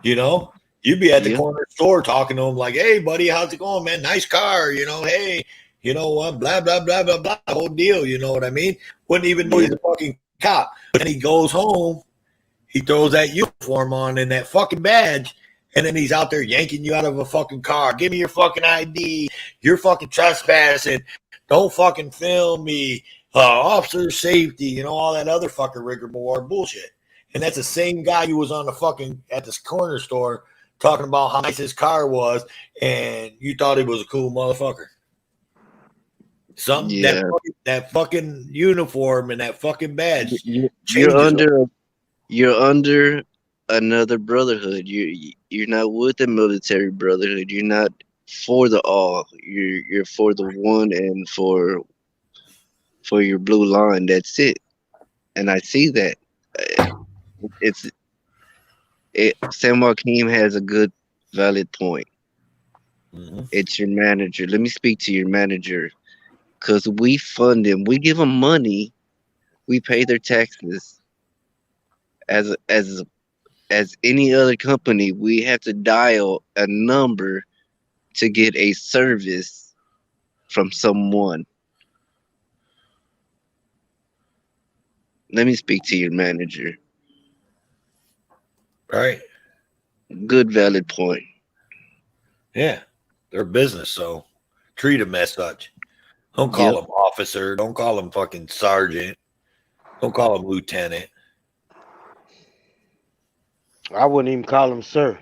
You'd be at the corner store talking to them like, "Hey, buddy, how's it going, man? Nice car, hey, you know what? Blah blah blah blah blah. Whole deal, you know what I mean? Wouldn't even know he's a fucking cop. But then he goes home, he throws that uniform on and that fucking badge." And then he's out there yanking you out of a fucking car. Give me your fucking ID. You're fucking trespassing. Don't fucking film me. Officer safety, all that other fucking rigmarole bullshit. And that's the same guy who was on the fucking at this corner store talking about how nice his car was, and you thought he was a cool motherfucker. That fucking uniform and that fucking badge. You're under another brotherhood. You're not with the military brotherhood. You're not for the all. You're for the one and for your blue line. That's it. And I see that. Sam Joaquin has a good valid point. Mm-hmm. It's your manager. Let me speak to your manager, because we fund them. We give them money. We pay their taxes. As any other company, we have to dial a number to get a service from someone. Let me speak to your manager. Right. Good, valid point. Yeah. They're business, so treat them as such. Don't call them officer. Don't call them fucking sergeant. Don't call them lieutenant. I wouldn't even call him sir.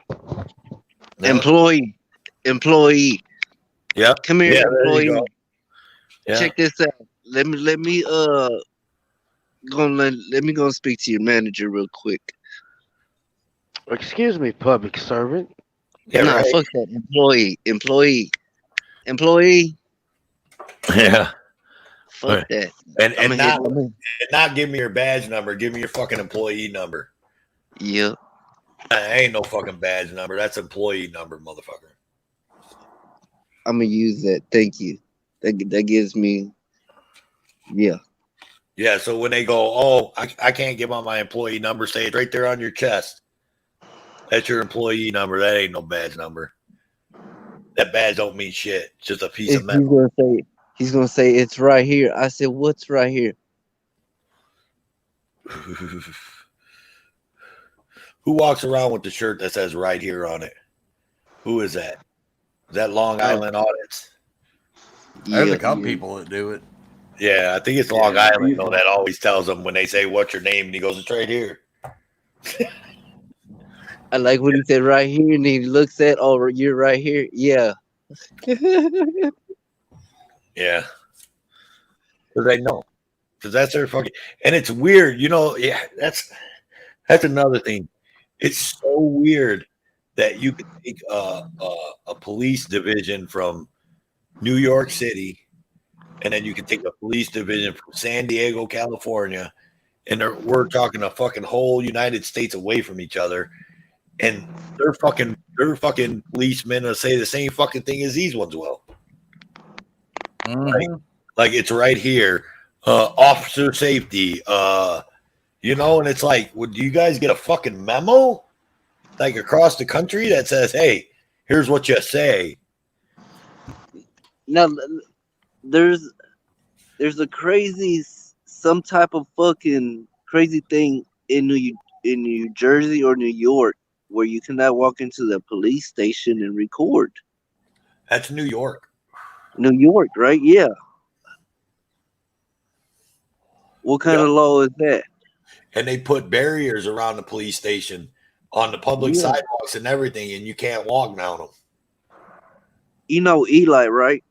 No. Employee. employee. Yep. Come here, Yeah, there you employee. go. Yeah. Check this out. Let me go speak to your manager real quick. Excuse me, public servant. Yeah, Nah, right. fuck that. Employee. Yeah. Fuck that. And not give me your badge number. Give me your fucking employee number. Yep. Ain't no fucking badge number. That's employee number, motherfucker. I'm gonna use that. Thank you. That gives me. Yeah. Yeah. So when they go, oh, I can't give out my employee number. Say it right there on your chest. That's your employee number. That ain't no badge number. That badge don't mean shit. It's just a piece of metal. He's gonna say it's right here. I said, what's right here? Who walks around with the shirt that says right here on it? Who is that? Is that Long Island Audits? There's a couple people that do it. Yeah, I think it's Long Island though that always tells them when they say what's your name and he goes, it's right here. I like when he said right here and he looks at, oh, you're right here. Yeah. Yeah. Because they know. Because that's their fucking, and it's weird, you know. Yeah, that's another thing. It's so weird that you could take a police division from New York City, and then you can take a police division from San Diego, California, and we're talking a fucking whole United States away from each other, and their fucking policemen will say the same fucking thing as these ones will. Like it's right here, officer safety, you know, and it's like, well, do you guys get a fucking memo like across the country that says, hey, here's what you say? Now, there's a some type of fucking crazy thing in New Jersey or New York where you cannot walk into the police station and record. That's New York. New York, right? Yeah. What kind of law is that? And they put barriers around the police station on the public sidewalks and everything, and you can't walk down them. You know Eli, right?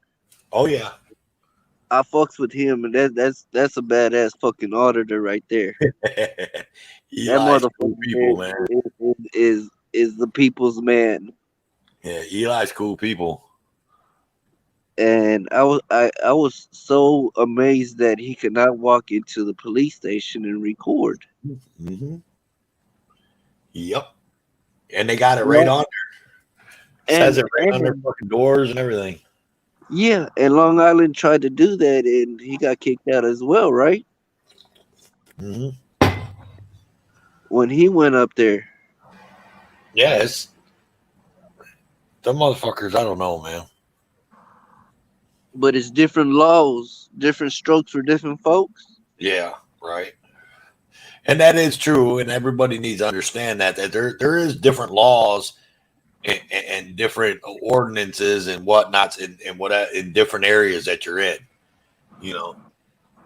Oh yeah. I fucks with him, and that's a badass fucking auditor right there. That motherfucker cool people, man. Is the people's man. Yeah, Eli's cool people. And I was so amazed that he could not walk into the police station and record. Mm-hmm. Yep. And they got it right on there. It says it right on their fucking doors and everything. Yeah, and Long Island tried to do that, and he got kicked out as well, right? Mm-hmm. When he went up there. Yes. Them motherfuckers, I don't know, man. But it's different laws, different strokes for different folks. Yeah, right. And that is true, and everybody needs to understand that there is different laws and different ordinances and whatnots in different areas that you're in, you know.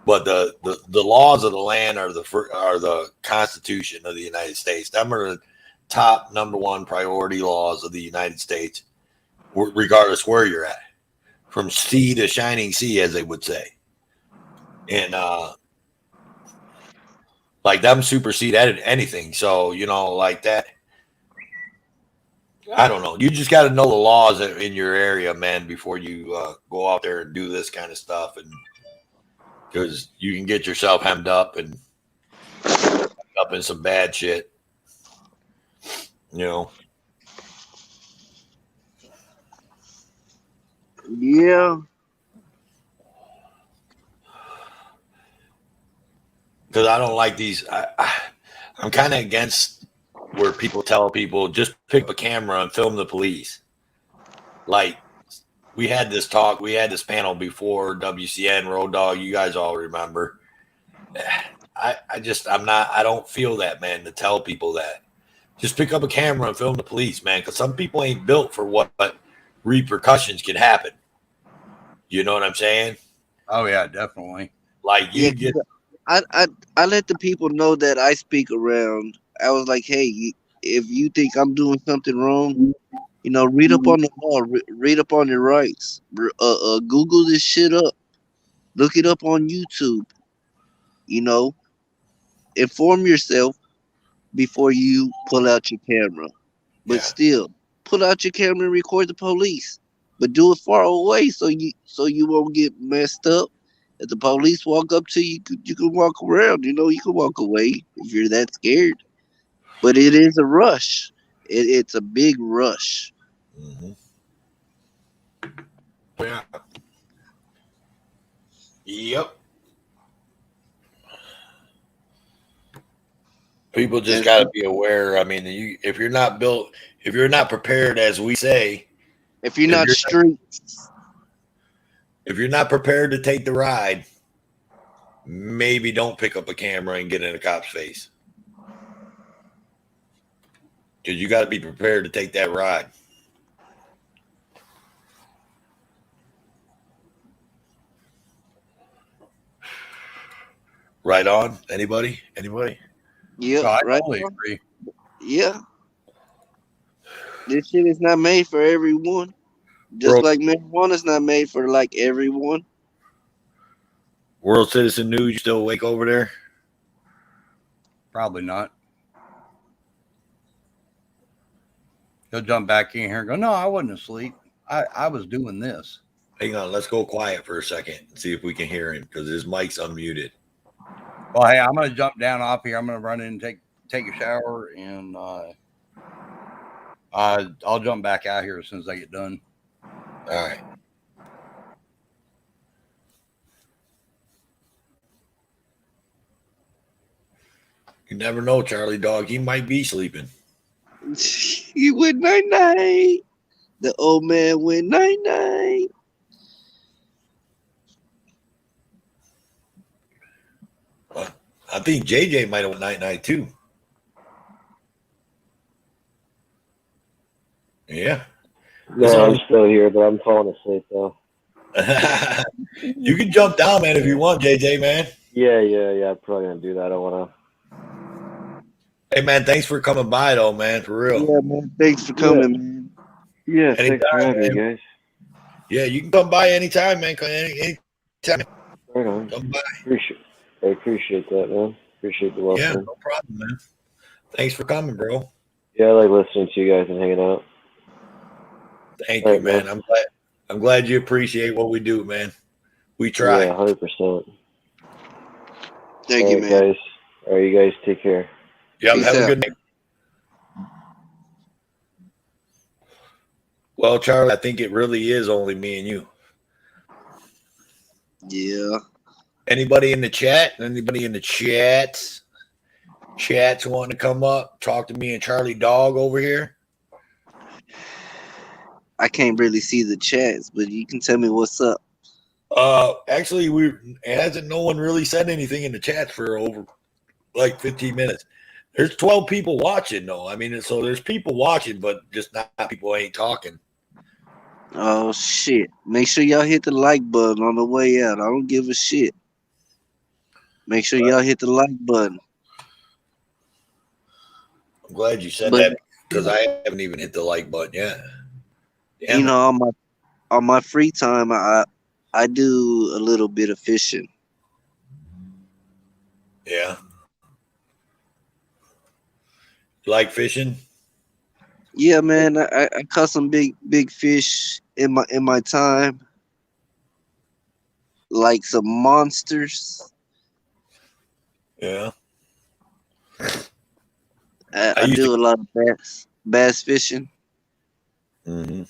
But the laws of the land are the Constitution of the United States. Them are the top number one priority laws of the United States, regardless where you're at, from sea to shining sea, as they would say. And like them supersede anything. So, you know, like that. I don't know. You just got to know the laws in your area, man, before you go out there and do this kind of stuff. And because you can get yourself hemmed up and up in some bad shit, you know. Yeah. Because I don't like these. I'm kind of against where people tell people just pick up a camera and film the police. Like, we had this talk, we had this panel before WCN, Road Dog, you guys all remember. I don't feel that, man, to tell people that. Just pick up a camera and film the police, man, because some people ain't built for what repercussions can happen. You know what I'm saying? Oh, yeah, definitely. Like, you get... I let the people know that I speak around. I was like, hey, if you think I'm doing something wrong, Read up on the law. Read up on your rights. Google this shit up. Look it up on YouTube. You know, inform yourself before you pull out your camera. But still, pull out your camera and record the police. But do it far away so you won't get messed up. If the police walk up to you, you can walk around. You can walk away if you're that scared. But it is a rush. It's a big rush. Mm-hmm. Yeah. Yep. People just got to be aware. I mean, if you're not prepared, as we say, if you're not street, if you're not prepared to take the ride, maybe don't pick up a camera and get in a cop's face. Because you got to be prepared to take that ride. Right on. Anybody? Yeah, I right. totally agree. Yeah. This shit is not made for everyone. Just like marijuana is not made for like everyone. World Citizen News, you still awake over there? Probably not. He'll jump back in here and go, no, I wasn't asleep. I was doing this. Hang on, let's go quiet for a second and see if we can hear him because his mic's unmuted. Well, hey, I'm going to jump down off here. I'm going to run in and take a shower, and I'll jump back out here as soon as I get done. All right. You never know, Charlie Dog. He might be sleeping. He went night-night. The old man went night-night. I think JJ might have went night-night too. Yeah. No, I'm still here, but I'm falling asleep though. You can jump down, man, if you want, JJ, man. Yeah. I'm probably gonna do that. I wanna. Hey, man, thanks for coming by, though, man. For real. Yeah, man. Thanks for coming, man. Yeah, thanks for having me, guys. Yeah, you can come by anytime, man. Anytime. Right on. Come by. I appreciate that, man. Appreciate the welcome. Yeah, no problem, man. Thanks for coming, bro. Yeah, I like listening to you guys and hanging out. Thank you, man. I'm glad you appreciate what we do, man. We try. Yeah, 100%. Thank you, man. Guys. All right, you guys take care. Yep, have a good night. Well, Charlie, I think it really is only me and you. Yeah. Anybody in the chat? Anybody in the chats? Chats wanting to come up, talk to me and Charlie Dog over here? I can't really see the chats, but you can tell me what's up. Actually, no one really said anything in the chats for over like 15 minutes. There's 12 people watching, though. I mean, so there's people watching, but just not people ain't talking. Oh, shit. Make sure y'all hit the like button on the way out. I don't give a shit. Make sure y'all hit the like button. I'm glad you said that because I haven't even hit the like button yet. Damn, on my free time, I do a little bit of fishing. Yeah. You like fishing? Yeah, man. I caught some big fish in my time. Like some monsters. Yeah. I do a lot of bass fishing. Mm-hmm.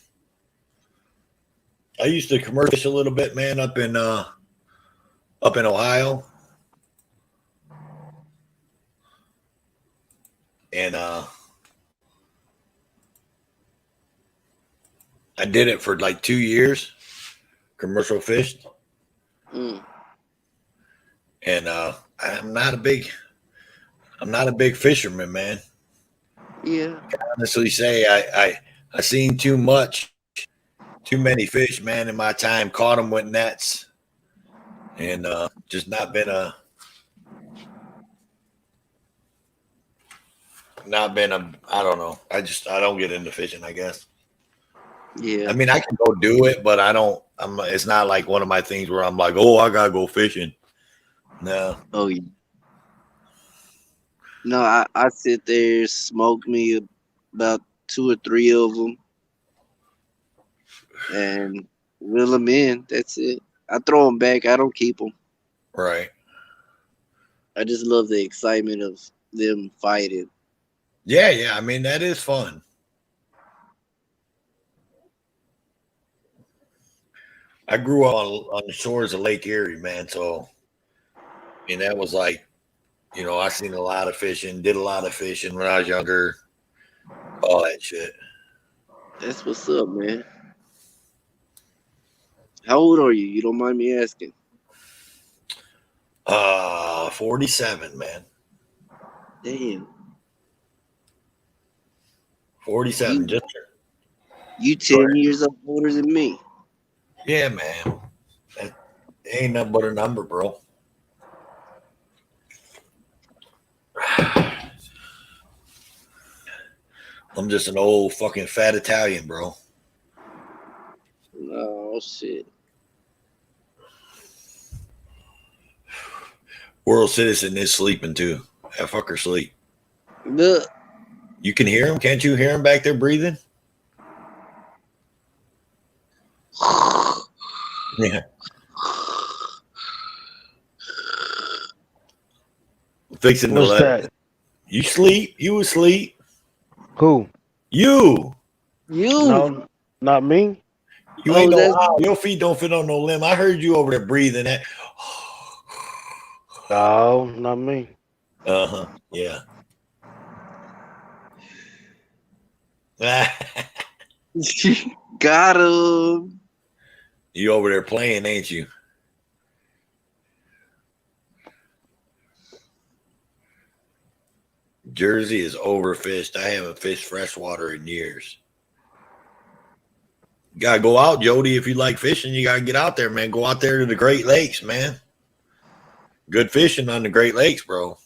I used to commercial fish a little bit, man, up in Ohio. And I did it for like 2 years, commercial fished. Mm. And I'm not a big fisherman, man. Yeah. I can honestly say I seen too many fish, man, in my time. Caught them with nets, and just not been a I don't know. I don't get into fishing, I guess. Yeah. I mean, I can go do it, but I don't. It's not like one of my things where I'm like, oh, I gotta go fishing. No. Oh yeah. No, I sit there, smoke me about 2 or 3 of them, and reel them in. That's it. I throw them back. I don't keep them. Right. I just love the excitement of them fighting. Yeah, yeah. I mean, that is fun. I grew up on the shores of Lake Erie, man. So, I mean, that was like, I seen a lot of fishing, did a lot of fishing when I was younger, all that shit. That's what's up, man. How old are you? You don't mind me asking? 47, man. Damn. 47. You 10 years older than me. Yeah, man. That ain't nothing but a number, bro. I'm just an old fucking fat Italian, bro. Oh shit. World citizen is sleeping too. That fucker sleep. Look. You can hear him? Can't you hear him back there breathing? Yeah. Fixing to What's let that? you sleep. You asleep. Who? You. No, not me. You ain't no owl. Your feet don't fit on no limb. I heard you over there breathing that. No, not me. Uh-huh. Yeah. Got him. You over there playing, ain't you? Jersey is overfished. I haven't fished freshwater in years. You gotta go out, Jody. If you like fishing, you gotta get out there, man. Go out there to the Great Lakes, man. Good fishing on the Great Lakes, bro.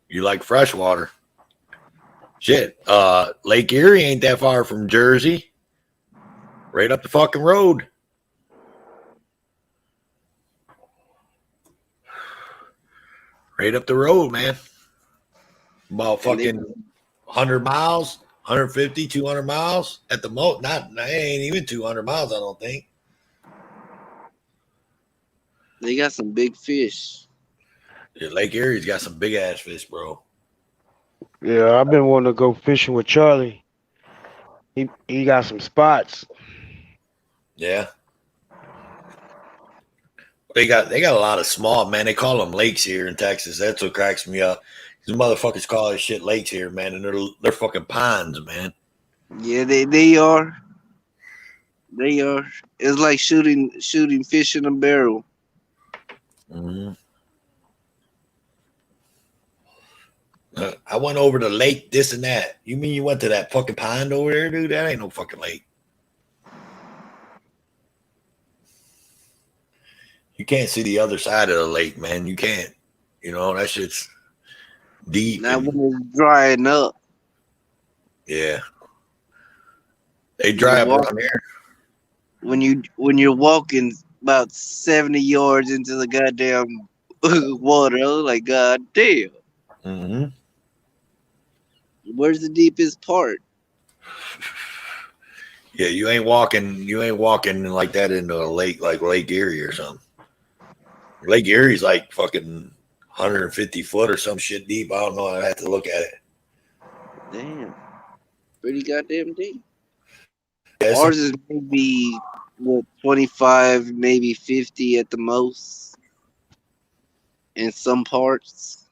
You like freshwater. Shit. Lake Erie ain't that far from Jersey. Right up the fucking road. Right up the road, man. About fucking 100 miles, 150, 200 miles at the most. Not ain't even 200 miles, I don't think. They got some big fish. Yeah, Lake Erie's got some big ass fish, bro. Yeah, I've been wanting to go fishing with Charlie. He got some spots. Yeah. They got a lot of small, man. They call them lakes here in Texas. That's what cracks me up. These motherfuckers call this shit lakes here, man, and they're fucking ponds, man. Yeah, they are. They are. It's like shooting fish in a barrel. Mm-hmm. I went over to lake this and that. You mean you went to that fucking pond over there, dude? That ain't no fucking lake. You can't see the other side of the lake, man. You can't. That shit's deep. Not when it's drying up. Yeah. They dry up around here. When you're walking about 70 yards into the goddamn water, I was like, God damn. Mm-hmm. Where's the deepest part? Yeah, you ain't walking like that into a lake like Lake Erie or something. Lake Erie's like fucking 150 foot or some shit deep. I don't know. I have to look at it. Damn. Pretty goddamn deep. Yeah, ours is maybe 25, maybe 50 at the most in some parts.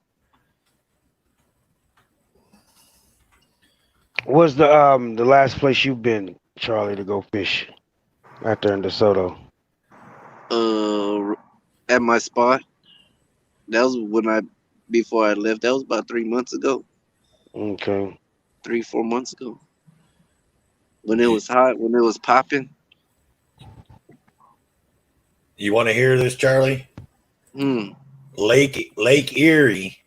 What's the last place you've been, Charlie, to go fish? Out there in DeSoto. At my spot. That was before I left. That was about 3 months ago. Okay. 3-4 months ago. When it was hot, when it was popping. You want to hear this, Charlie? Lake Erie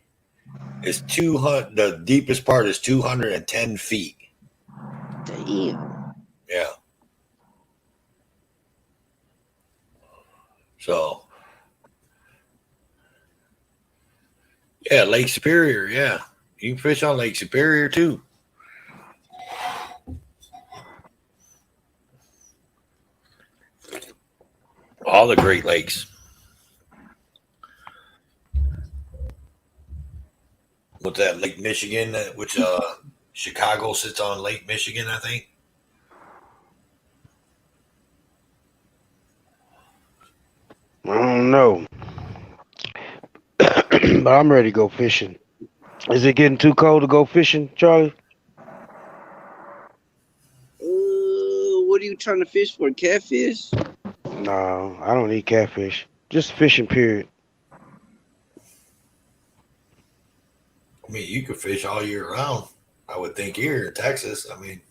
is 200. The deepest part is 210 feet. Damn. Yeah. So, yeah, Lake Superior. Yeah, you can fish on Lake Superior too. All the Great Lakes. What's that? Lake Michigan, which Chicago sits on Lake Michigan, I think. I don't know, but I'm ready to go fishing. Is it getting too cold to go fishing, Charlie? What are you trying to fish for? Catfish? No, I don't eat catfish. Just fishing, period. I mean, you could fish all year round. I would think here in Texas. I mean,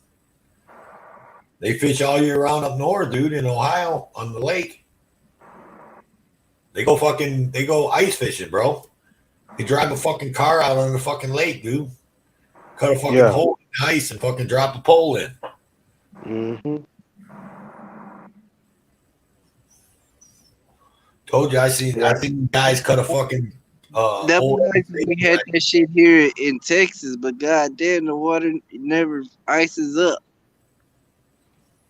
they fish all year round up north, dude, in Ohio on the lake. They go ice fishing, bro. They drive a fucking car out on the fucking lake, dude. Cut a fucking hole in the ice and fucking drop a pole in. Mm-hmm. Told you I seen guys cut a fucking That was nice if we had that shit here in Texas, but goddamn, the water never ices up.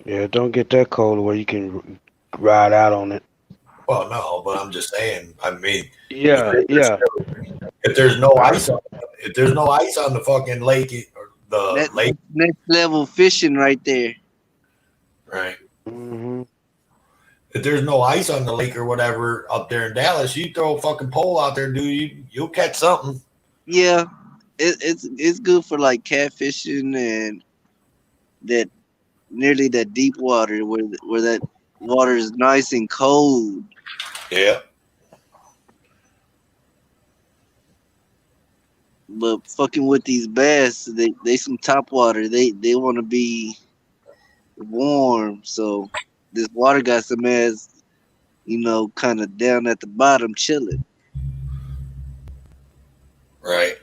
Yeah, don't get that cold where you can ride out on it. Well, no, but I'm just saying. I mean, Yeah. If there's no ice on the fucking lake, or the lake, next level fishing right there. Right. Mm-hmm. If there's no ice on the lake or whatever up there in Dallas, you throw a fucking pole out there, dude. You'll catch something. Yeah, it's good for like catfishing and that nearly that deep water where that water is nice and cold. Yeah. But fucking with these bass, they some top water. They want to be warm, so this water got some ass, kind of down at the bottom chilling. Right.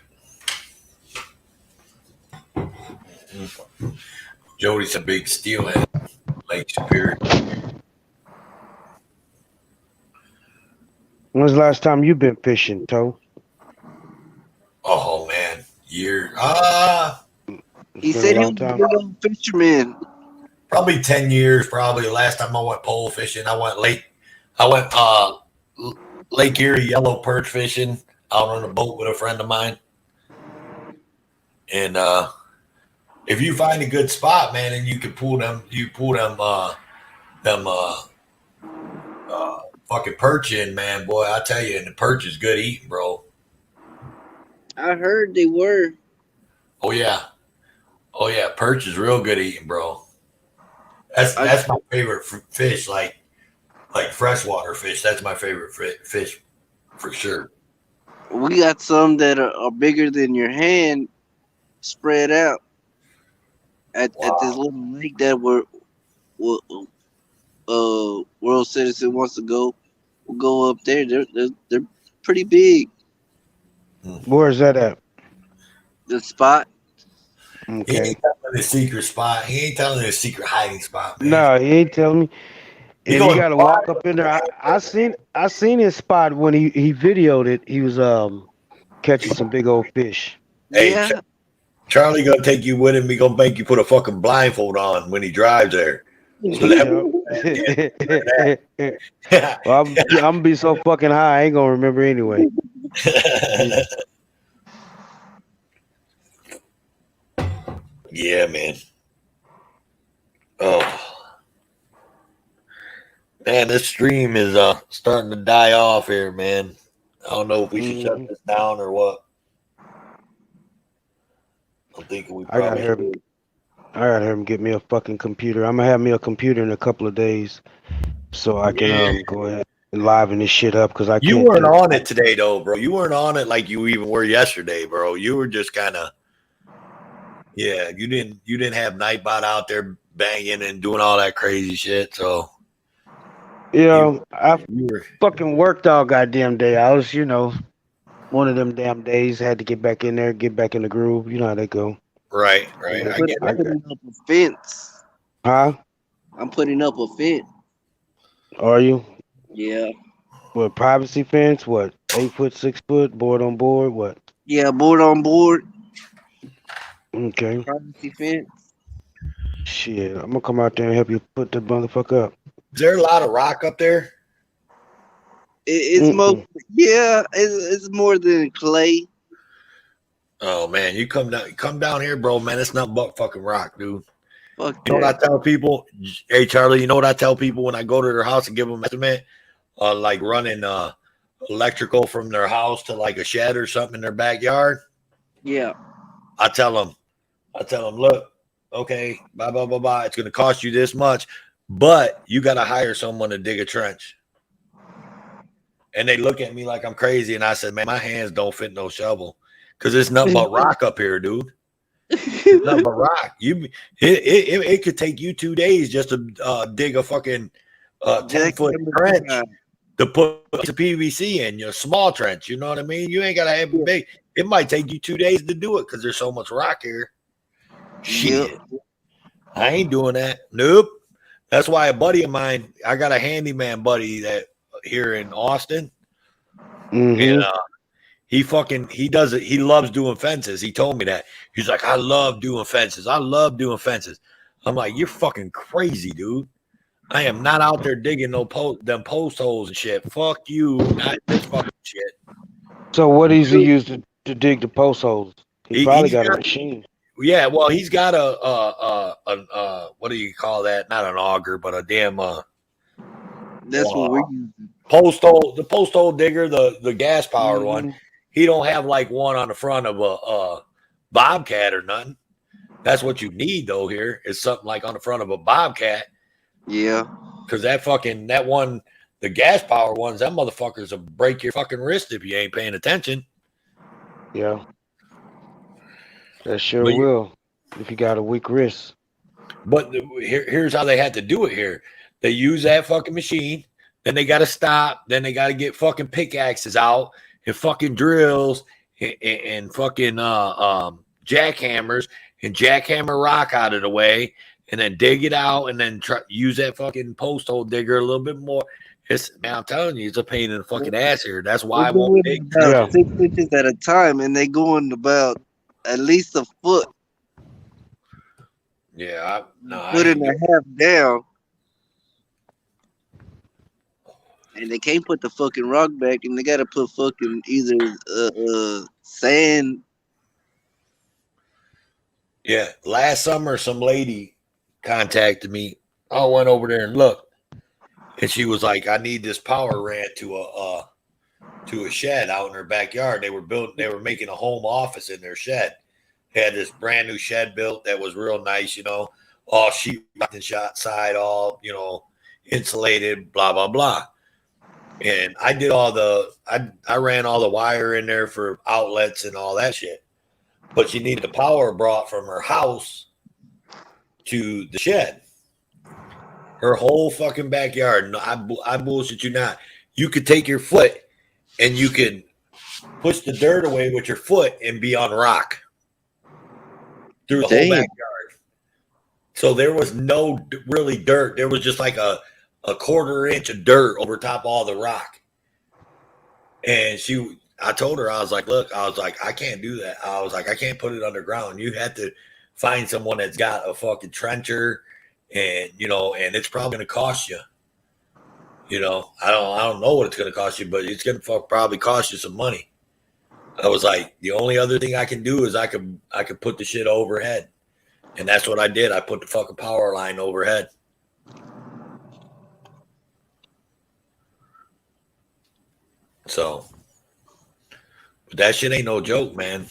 Jody's a big steelhead, Lake Superior. When's the last time you been fishing, Toe? Oh man, year. He said he was a big old fisherman. Probably 10 years. Probably the last time I went pole fishing, I went Lake Erie yellow perch fishing out on a boat with a friend of mine. And if you find a good spot, man, and you can pull them fucking perch in, man, boy, I tell you, and the perch is good eating, bro. I heard they were. Oh yeah, perch is real good eating, bro. That's my favorite fish, like freshwater fish. That's my favorite fish for sure. We got some that are bigger than your hand, spread out at this little lake that World Citizen wants to go. We'll go up there. They're pretty big. Where's that at? The spot. Okay. He ain't telling the secret spot. He ain't telling the secret hiding spot, man. No, he ain't telling me. And you gotta walk up in there. I seen his spot when he videoed it. He was catching some big old fish. Hey, yeah. Charlie gonna take you with him. He gonna make you put a fucking blindfold on when he drives there. So well, I'm gonna be so fucking high, I ain't gonna remember anyway. Yeah, man. Oh, man, this stream is starting to die off here, man. I don't know if we should shut this down or what. I'm thinking we probably I gotta have him get me a fucking computer. I'm gonna have me a computer in a couple of days, so I can go ahead and liven this shit up because I can't. You weren't on it today, though, bro. You weren't on it like you even were yesterday, bro. You were just kind of, yeah. You didn't have Nightbot out there banging and doing all that crazy shit. So, I fucking worked all goddamn day. I was, one of them damn days. Had to get back in there, get back in the groove. You know how they go. Right. I'm putting up a fence. Huh? I'm putting up a fence. Are you? Yeah. What privacy fence? What 8 foot, 6 foot, board on board? What? Yeah, board on board, Okay. privacy fence. Shit, I'm gonna come out there and help you put the motherfucker up. Is there a lot of rock up there? It's most, yeah, it's more than clay. Oh man, you come down here, bro, man. It's nothing but fucking rock, dude. Fuck You know what yeah. I tell people? Hey Charlie, you know what I tell people when I go to their house and give them an estimate? Like running electrical from their house to like a shed or something in their backyard. Yeah. I tell them, look, okay, blah blah blah blah. It's gonna cost you this much, but you gotta hire someone to dig a trench. And they look at me like I'm crazy, and I said, man, my hands don't fit no shovel. Because it's nothing but rock up here, dude. It's nothing but rock. It could take you 2 days just to dig a fucking 10-foot trench to put a PVC in, your small trench. You know what I mean? You ain't gotta have a big. It might take you 2 days to do it because there's so much rock here. Shit, I ain't doing that. Nope. That's why a buddy of mine, I got a handyman buddy that here in Austin, and he does it. He loves doing fences. He told me that. He's like, I love doing fences. I love doing fences. I'm like, you're fucking crazy, dude. I am not out there digging them post holes and shit. Fuck you, not this fucking shit. So what does he use to dig the post holes? He probably got a machine. Yeah, well, he's got a what do you call that? Not an auger, but a damn That's what we're using. The post hole digger, the gas powered one. He don't have like one on the front of a Bobcat or nothing. That's what you need though. Here is something like on the front of a Bobcat. Yeah, because that one, the gas powered ones, that motherfuckers will break your fucking wrist if you ain't paying attention. Yeah, that sure will. If you got a weak wrist. But here's how they had to do it here. They use that fucking machine. Then they got to stop. Then they got to get fucking pickaxes out and fucking drills and fucking jackhammers and jackhammer rock out of the way and then dig it out and then use that fucking post hole digger a little bit more. Man, I'm telling you, it's a pain in the fucking ass here. That's why I won't dig. About 6 inches at a time, and they going about at least a foot. Yeah, foot and a half down. And they can't put the fucking rock back, and they gotta put fucking either sand. Yeah, last summer some lady contacted me. I went over there and looked, and she was like, "I need this power ran to a shed out in her backyard. They were making a home office in their shed. They had this brand new shed built that was real nice, all sheetrock and shot side, all insulated, blah blah blah." And I did I ran all the wire in there for outlets and all that shit. But she needed the power brought from her house to the shed. Her whole fucking backyard. No, I bullshit you not. You could take your foot and you could push the dirt away with your foot and be on rock through the whole backyard. So there was no really dirt. There was just like a quarter inch of dirt over top of all the rock. And I told her, I was like, look, I can't do that. I was like, I can't put it underground. You have to find someone that's got a fucking trencher and, and it's probably going to cost you. I don't know what it's going to cost you, but it's going to probably cost you some money. I was like, the only other thing I can do is I could put the shit overhead. And that's what I did. I put the fucking power line overhead. So, but that shit ain't no joke, man.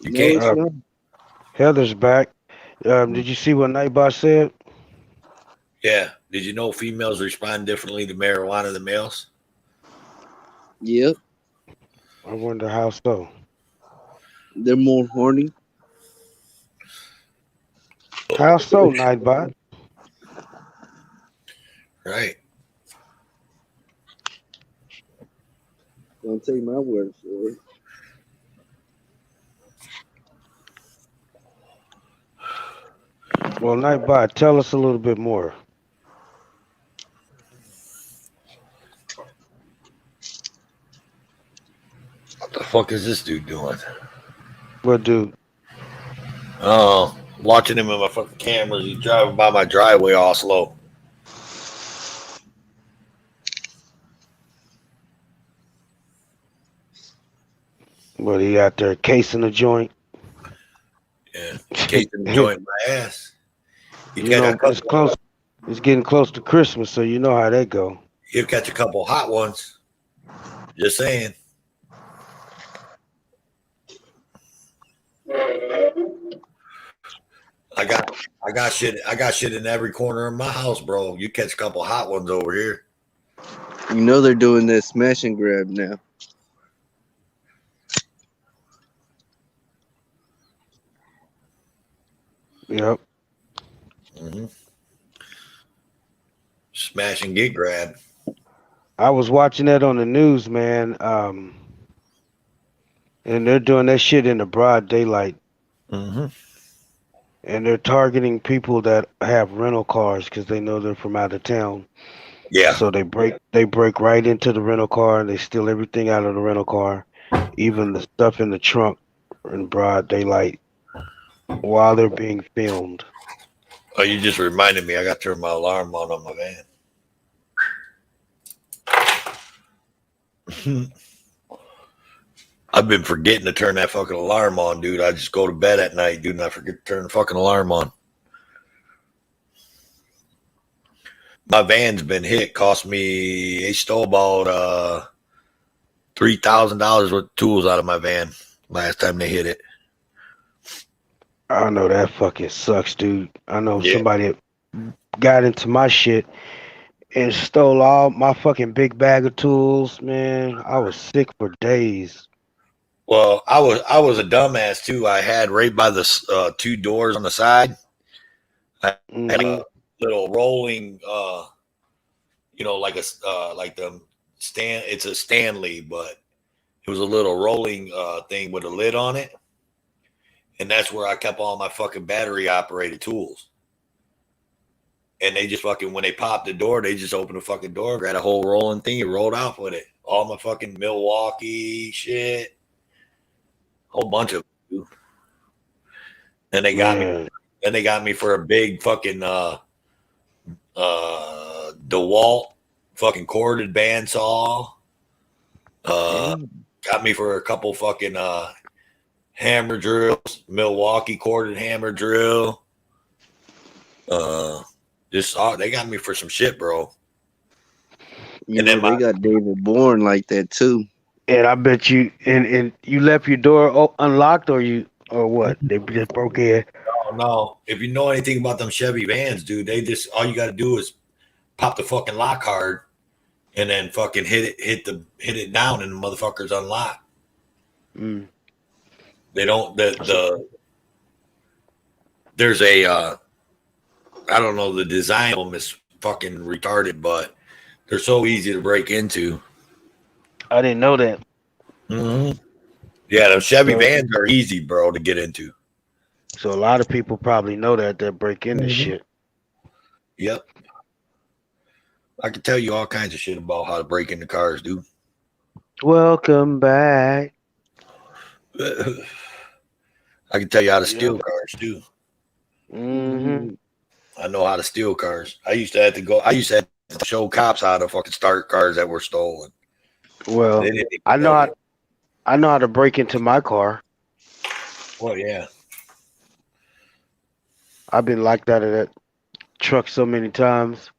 You can't. Heather's back. Did you see what Nightbot said? Yeah. Did you know females respond differently to marijuana than males? Yep. I wonder how so. They're more horny. How so, Nightbot? Right. Don't take my word for it. Well, Nightbot, tell us a little bit more. The fuck is this dude doing? What dude? Oh, watching him in my fucking cameras. He's driving by my driveway all slow. What, he out there casing the joint? Yeah, casing the joint in my ass. You know, it's close. It's getting close to Christmas, so you know how that go. He'll catch a couple hot ones. Just saying. I got shit in every corner of my house, bro. You catch a couple hot ones over here. You know they're doing that smash and grab now. Yep. Mm-hmm. Smash and get grab. I was watching that on the news, man. And they're doing that shit in the broad daylight. Mm-hmm. And they're targeting people that have rental cars because they know they're from out of town. Yeah. So they break right into the rental car and they steal everything out of the rental car, even the stuff in the trunk in broad daylight while they're being filmed. Oh, you just reminded me. I got to turn my alarm on my van. I've been forgetting to turn that fucking alarm on, dude. I just go to bed at night, dude, and I forget to turn the fucking alarm on. My van's been hit. Cost me, they stole about $3,000 worth of tools out of my van last time they hit it. I know that fucking sucks, dude. I know somebody got into my shit and stole all my fucking big bag of tools, man. I was sick for days. Well, I was a dumbass too. I had right by the 2 doors on the side. I had a little rolling, like the stand. It's a Stanley, but it was a little rolling thing with a lid on it, and that's where I kept all my fucking battery operated tools. And they just fucking, when they popped the door, they just opened the fucking door, grabbed a whole rolling thing, and rolled off with it. All my fucking Milwaukee shit. Whole bunch of them. And they got me. And they got me for a big fucking DeWalt fucking corded bandsaw. Got me for a couple fucking hammer drills, Milwaukee corded hammer drill. They got me for some shit, bro. And then they got David Bourne like that too. And I bet you, and you left your door unlocked, or what? They just broke in. No. If you know anything about them Chevy vans, dude, all you got to do is pop the fucking lock card, and then fucking hit it down, and the motherfuckers unlock. Mm. They don't. There's a I don't know, the design of them is fucking retarded, but they're so easy to break into. I didn't know that. Mm-hmm. Yeah, the Chevy vans are easy, bro, to get into. So a lot of people probably know that they break into shit. Yep. I can tell you all kinds of shit about how to break into cars, dude. Welcome back. I can tell you how to steal cars too. Mm-hmm. I know how to steal cars. I used to have to show cops how to fucking start cars that were stolen. Well, I know how to break into my car. Well, yeah. I've been locked out of that truck so many times.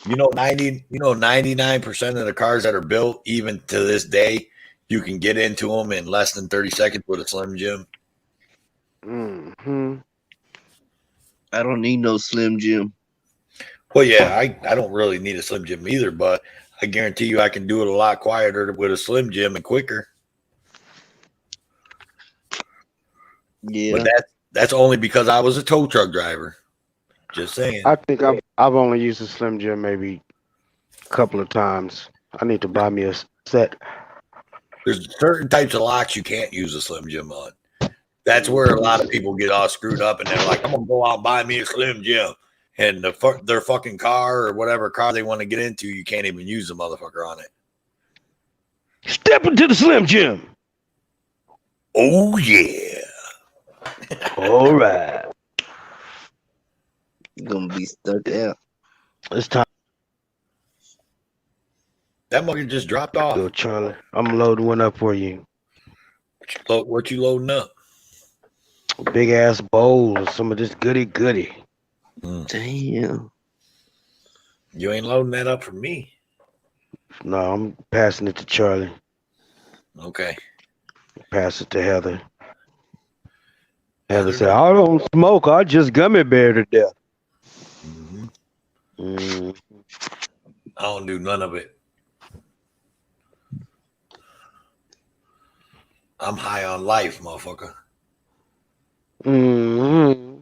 99% of the cars that are built, even to this day, you can get into them in less than 30 seconds with a Slim Jim. Mm-hmm. I don't need no Slim Jim. Well, yeah, I don't really need a Slim Jim either, but I guarantee you I can do it a lot quieter with a Slim Jim and quicker. Yeah. But that's only because I was a tow truck driver. Just saying. I think I've only used a Slim Jim maybe a couple of times. I need to buy me a set. There's certain types of locks you can't use a Slim Jim on. That's where a lot of people get all screwed up, and they're like, "I'm gonna go out and buy me a Slim Jim," and their fucking car or whatever car they want to get into, you can't even use the motherfucker on it. Step into the Slim Jim. Oh yeah. All right. You're gonna be stuck out. It's time That mother just dropped to off. go, Charlie. I'm loading one up for you. What you loading up? Big ass bowl of some of this goody. Damn. You ain't loading that up for me. No, I'm passing it to Charlie. Okay. Pass it to Heather. Heather said, I don't smoke. I just gummy bear to death. I don't do none of it. I'm high on life, motherfucker. Mm-hmm.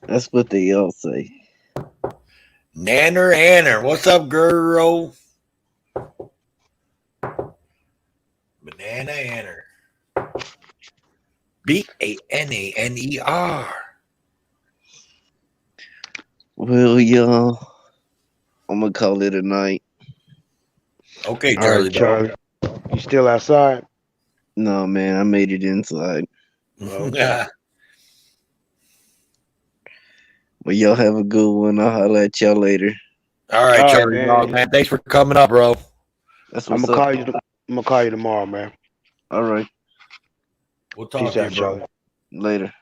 That's what they all say. Nanner Anner. What's up, girl? Banana Anner. BANANER. Well, y'all, I'm gonna call it a night. Okay, All Charlie. right, Charlie. You still outside? No, man, I made it inside. Okay. Well, y'all have a good one. I'll holler at y'all later. All right, Charlie, dog, man. Thanks for coming up, bro. That's I'm what's gonna up. call you. I'm gonna call you tomorrow, man. All right. We'll talk Peace to out, you, bro. Charlie. Later.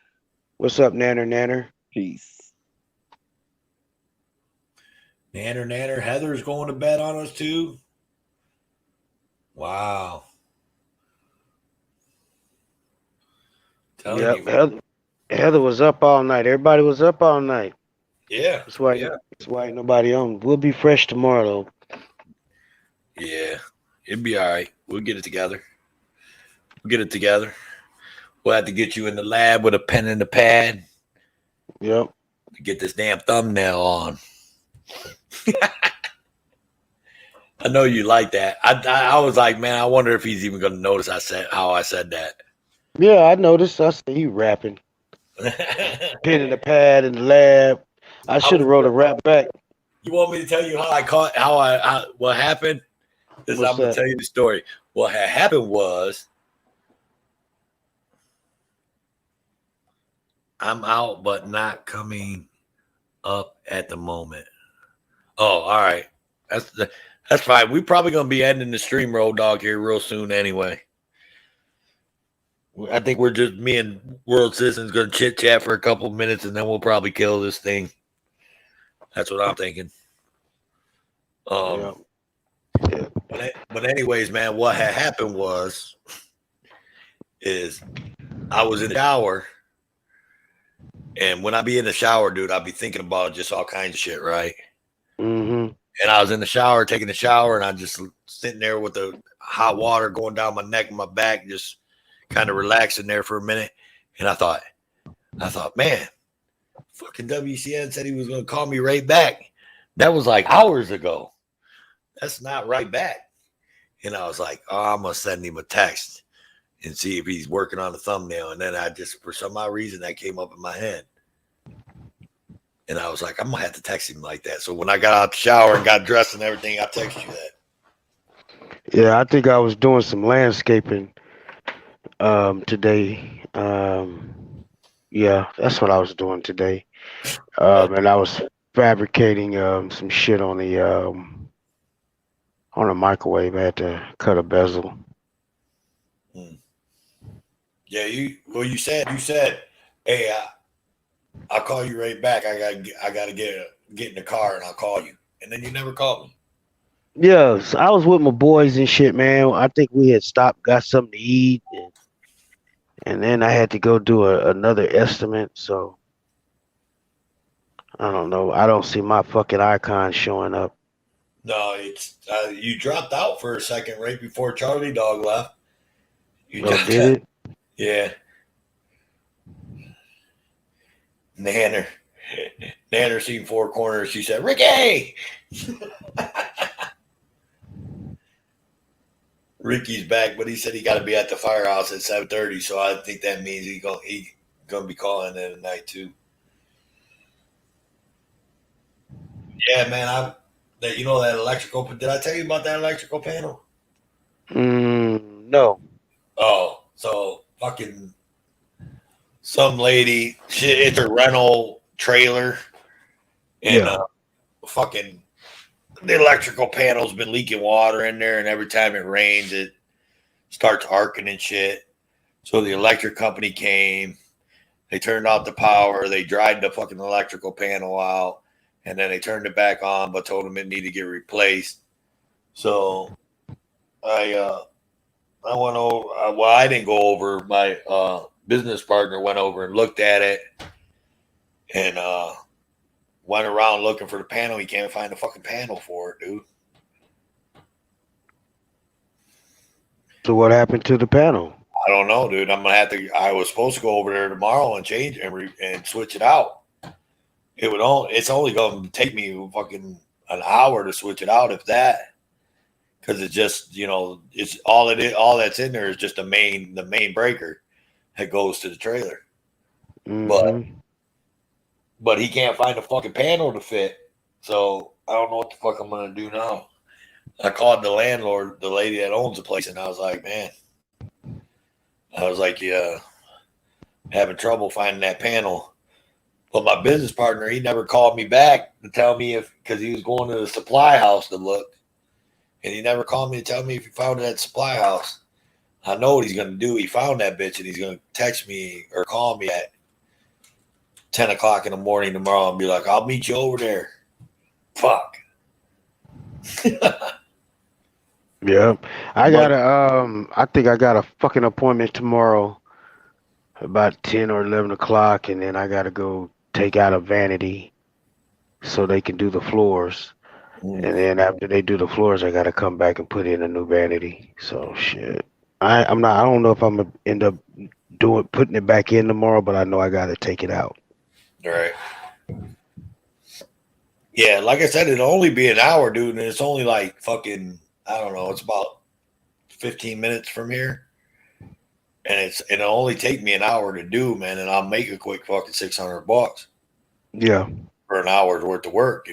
What's up, Nanner? Peace. Nanner. Heather's going to bed on us too. Wow. Telling you. Heather was up all night. Everybody was up all night. Yeah. That's why ain't nobody on. We'll be fresh tomorrow, though. Yeah. It'd be all right. We'll get it together. We'll have to get you in the lab with a pen and a pad. Yep. To get this damn thumbnail on. I know you like that. I was like, man, I wonder if he's even going to notice how I said that. Yeah, I noticed. I said you rapping. Pen in the pad in the lab. I should have wrote a rap back. You want me to tell you what happened? I'm going to tell you the story. What had happened was I'm out, but not coming up at the moment. Oh, all right. That's fine. We're probably going to be ending the stream, Road Dog, here real soon anyway. I think we're just me and World Citizens going to chit chat for a couple of minutes, and then we'll probably kill this thing. That's what I'm thinking. But anyways, man, what had happened is I was in the shower, and when I be in the shower, dude, I'll be thinking about just all kinds of shit, right? Mm-hmm. And I was in the shower, taking a shower, and I'm just sitting there with the hot water going down my neck and my back, just kind of relaxing there for a minute. And I thought, man, fucking WCN said he was going to call me right back. That was like hours ago. That's not right back. And I was like, oh, I'm going to send him a text and see if he's working on the thumbnail. And then for some odd reason, that came up in my head. And I was like, I'm going to have to text him like that. So when I got out the shower and got dressed and everything, I texted you that. Yeah, I think I was doing some landscaping today. Yeah, that's what I was doing today. And I was fabricating some shit on a microwave. I had to cut a bezel. Yeah, you said, hey, I'll call you right back. I gotta get in the car and I'll call you. And then you never called me. Yeah, so I was with my boys and shit, man. I think we had stopped, got something to eat, and then I had to go do another estimate. So I don't know. I don't see my fucking icon showing up. No, it's you dropped out for a second right before Charlie Dog left. Did it? Yeah. Nanner seen four corners. She said, Ricky! Ricky's back, but he said he got to be at the firehouse at 7:30. So I think that means he's gonna be calling in tonight too. Yeah, man. That electrical. Did I tell you about that electrical panel? No. Oh, so fucking some lady, it's a rental trailer, and fucking the electrical panel's been leaking water in there, and every time it rains, it starts arcing and shit. So the electric company came, they turned off the power, they dried the fucking electrical panel out, and then they turned it back on, but told them it needed to get replaced. So I went over. Well, I didn't go over. My business partner went over and looked at it, and went around looking for the panel. He can't find the fucking panel for it, dude. So what happened to the panel? I don't know, dude. I'm gonna have to. I was supposed to go over there tomorrow and change and switch it out. It's only going to take me fucking an hour to switch it out, if that. Because it's just, it's all it is. All that's in there is just the main breaker that goes to the trailer. Mm-hmm. But he can't find a fucking panel to fit. So I don't know what the fuck I'm gonna do now. I called the landlord, the lady that owns the place, and I was like, man, yeah, having trouble finding that panel. But my business partner, he never called me back to tell me because he was going to the supply house to look. And he never called me to tell me if he found that supply house. I know what he's going to do. He found that bitch, and he's going to text me or call me at 10 o'clock in the morning tomorrow and be like, I'll meet you over there. Fuck. Yeah. I think I got a fucking appointment tomorrow about 10 or 11 o'clock, and then I got to go take out a vanity so they can do the floors. And then after they do the floors, I got to come back and put in a new vanity. So shit. I don't know if I'm gonna end up putting it back in tomorrow, but I know I got to take it out. All right. Yeah, like I said, it'll only be an hour, dude, and it's only like fucking, I don't know, it's about 15 minutes from here. And it'll only take me an hour to do, man, and I'll make a quick fucking $600. Yeah. For an hour's worth of work,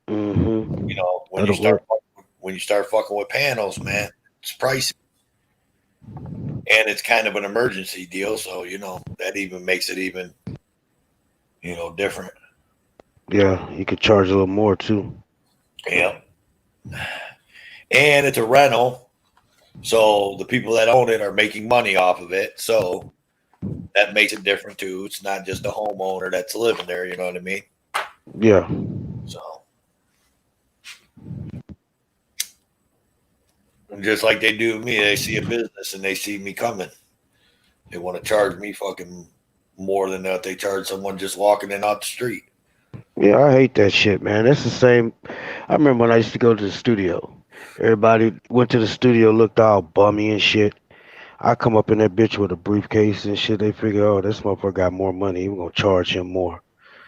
Mm-hmm. When you start fucking with panels, man, it's pricey. And it's kind of an emergency deal, so that even makes it even different. Yeah, you could charge a little more too. Yeah. And it's a rental, so the people that own it are making money off of it, so that makes it different too. It's not just a homeowner that's living there, you know what I mean? Yeah. So just like they do me, they see a business and they see me coming. They want to charge me fucking more than that they charge someone just walking in out the street. Yeah, I hate that shit, man. That's the same. I remember when I used to go to the studio. Everybody went to the studio, looked all bummy and shit. I come up in that bitch with a briefcase and shit. They figure, oh, this motherfucker got more money. We're gonna charge him more.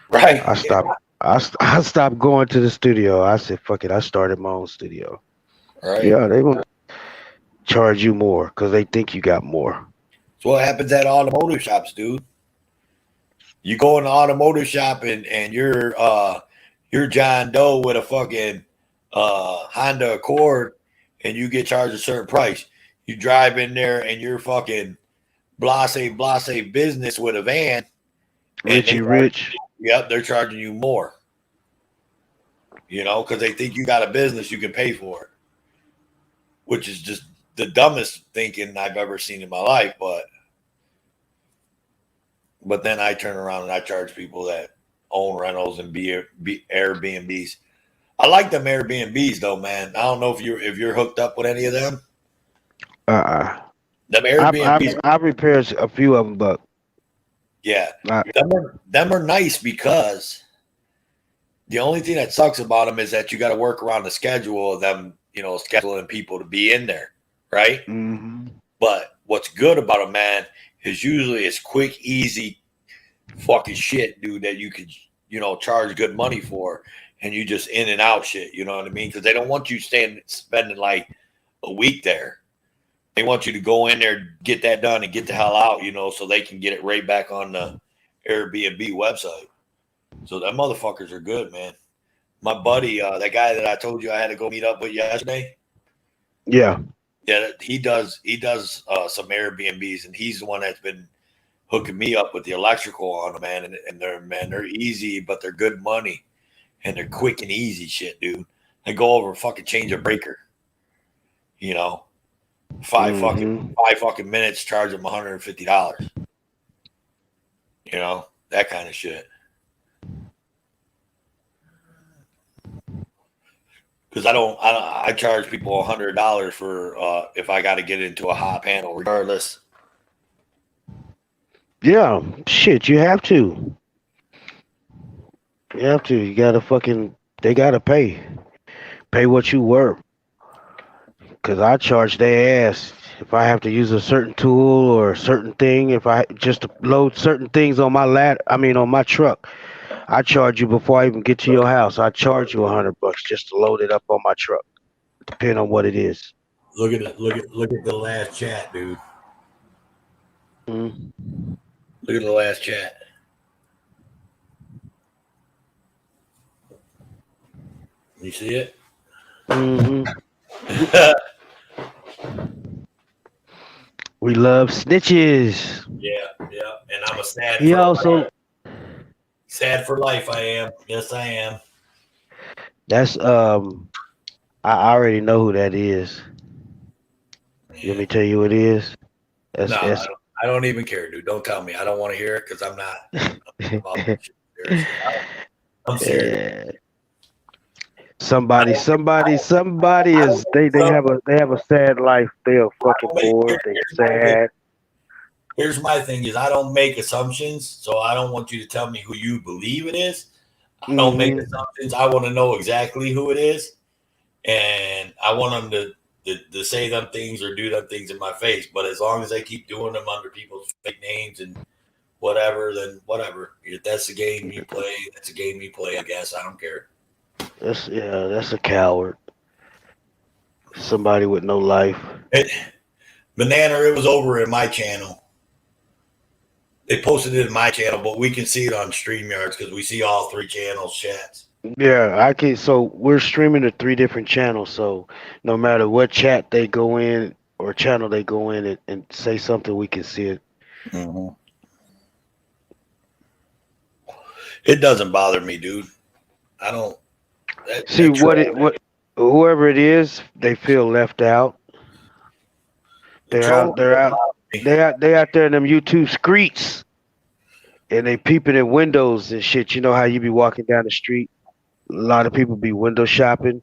Right. I stopped. I stopped going to the studio. I said, fuck it. I started my own studio. Right. Yeah, they gonna charge you more because they think you got more. So what happens at automotive shops, dude? You go in the automotive shop and you're John Doe with a fucking Honda Accord, and you get charged a certain price. You drive in there and you're fucking blase business with a van. Rich. Yep, they're charging you more. Because they think you got a business, you can pay for it. Which is just the dumbest thinking I've ever seen in my life, but then I turn around and I charge people that own rentals and Airbnbs. I like them Airbnbs though, man. I don't know if you're hooked up with any of them. Them Airbnbs. I've repaired a few of them, but yeah, them are nice because the only thing that sucks about them is that you got to work around the schedule of them, scheduling people to be in there, right? Mm-hmm. But what's good about them, man, is usually it's quick, easy fucking shit, dude, that you could, charge good money for, and you just in and out shit, you know what I mean? Because they don't want you spending like a week there. They want you to go in there, get that done, and get the hell out, so they can get it right back on the Airbnb website. So that motherfuckers are good, man. My buddy, that guy that I told you I had to go meet up with yesterday. Yeah. Yeah, he does some Airbnbs, and he's the one that's been hooking me up with the electrical on them, man. And they're easy, but they're good money, and they're quick and easy shit, dude. I go over and fucking change a breaker, you know, five fucking minutes, charge them $150, you know, that kind of shit. Because I charge people $100 for if I got to get into a hot panel, regardless. Yeah, shit, you have to. You have to. You gotta fucking. They gotta pay. Pay what you worth. Cause I charge their ass if I have to use a certain tool or a certain thing. If I just to load certain things on my on my truck, I charge you before I even get to your house. I charge you $100 just to load it up on my truck, depending on what it is. Look at the last chat, dude. Mm-hmm. Look at the last chat. You see it? Mm-hmm. We love snitches. Yeah. And I'm a sad. He also sad for life. I am. Yes, I am. That's I already know who that is. You want me to tell you who it is? No, I don't even care, dude. Don't tell me. I don't want to hear it because I'm not. I'm serious. Somebody is they have a sad life. They are fucking bored. They sad. Here's my thing: is I don't make assumptions, so I don't want you to tell me who you believe it is. I don't make assumptions. I want to know exactly who it is, and I want them to say them things or do them things in my face. But as long as they keep doing them under people's fake names and whatever, then whatever. If that's the game you play, that's a game you play. I guess I don't care. That's a coward. Somebody with no life. Banana, it was over in my channel. They posted it in my channel, but we can see it on StreamYards because we see all three channels chats. Yeah, I can. So we're streaming to 3 different channels. So no matter what chat they go in or channel they go in and say something, we can see it. Mm-hmm. It doesn't bother me, dude. I don't. See what whoever it is, they feel left out. They're out there in them YouTube streets, and they peeping in windows and shit. You know how you be walking down the street, a lot of people be window shopping,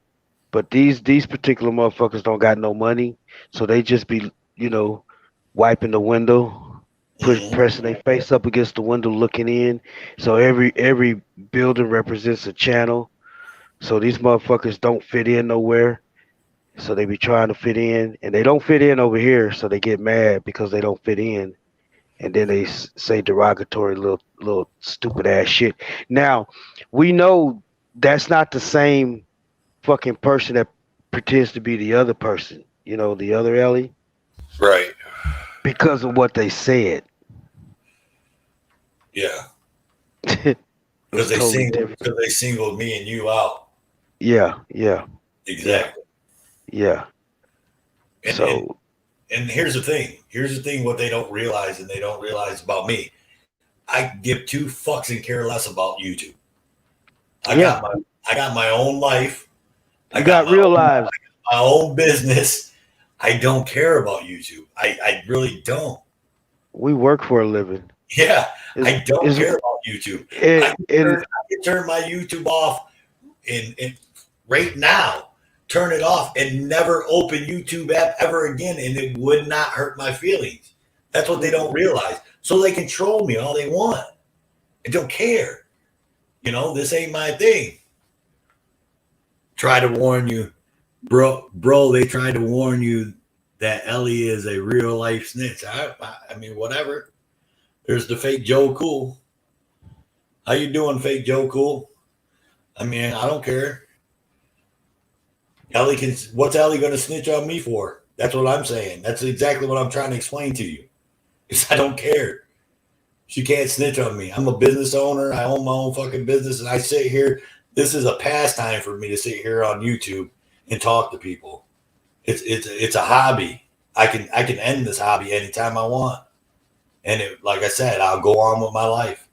but these particular motherfuckers don't got no money, so they just be wiping the window, pressing their face up against the window, looking in. So every building represents a channel. So these motherfuckers don't fit in nowhere. So they be trying to fit in, and they don't fit in over here. So they get mad because they don't fit in, and then they say derogatory little stupid ass shit. Now, we know that's not the same fucking person that pretends to be the other person. You know, the other Ellie, right? Because of what they said. Yeah. Because they singled me and you out. Yeah. Exactly. Yeah. And here's the thing. What they don't realize, and they don't realize about me, I give 2 fucks and care less about YouTube. I got my own life. I got real lives. My own business. I don't care about YouTube. I really don't. We work for a living. Yeah, I don't care about YouTube. I can turn my YouTube off and right now, turn it off and never open YouTube app ever again, and it would not hurt my feelings. That's what they don't realize. So they control me all they want. I don't care. This ain't my thing. Try to warn you, bro. They tried to warn you that Ellie is a real life snitch. I mean, whatever. There's the fake Joe Cool. How you doing, fake Joe Cool? I mean, I don't care. What's Ellie going to snitch on me for? That's what I'm saying. That's exactly what I'm trying to explain to you. Is I don't care. She can't snitch on me. I'm a business owner. I own my own fucking business, and I sit here. This is a pastime for me to sit here on YouTube and talk to people it's a hobby. I can end this hobby anytime I want, and like I said, I'll go on with my life.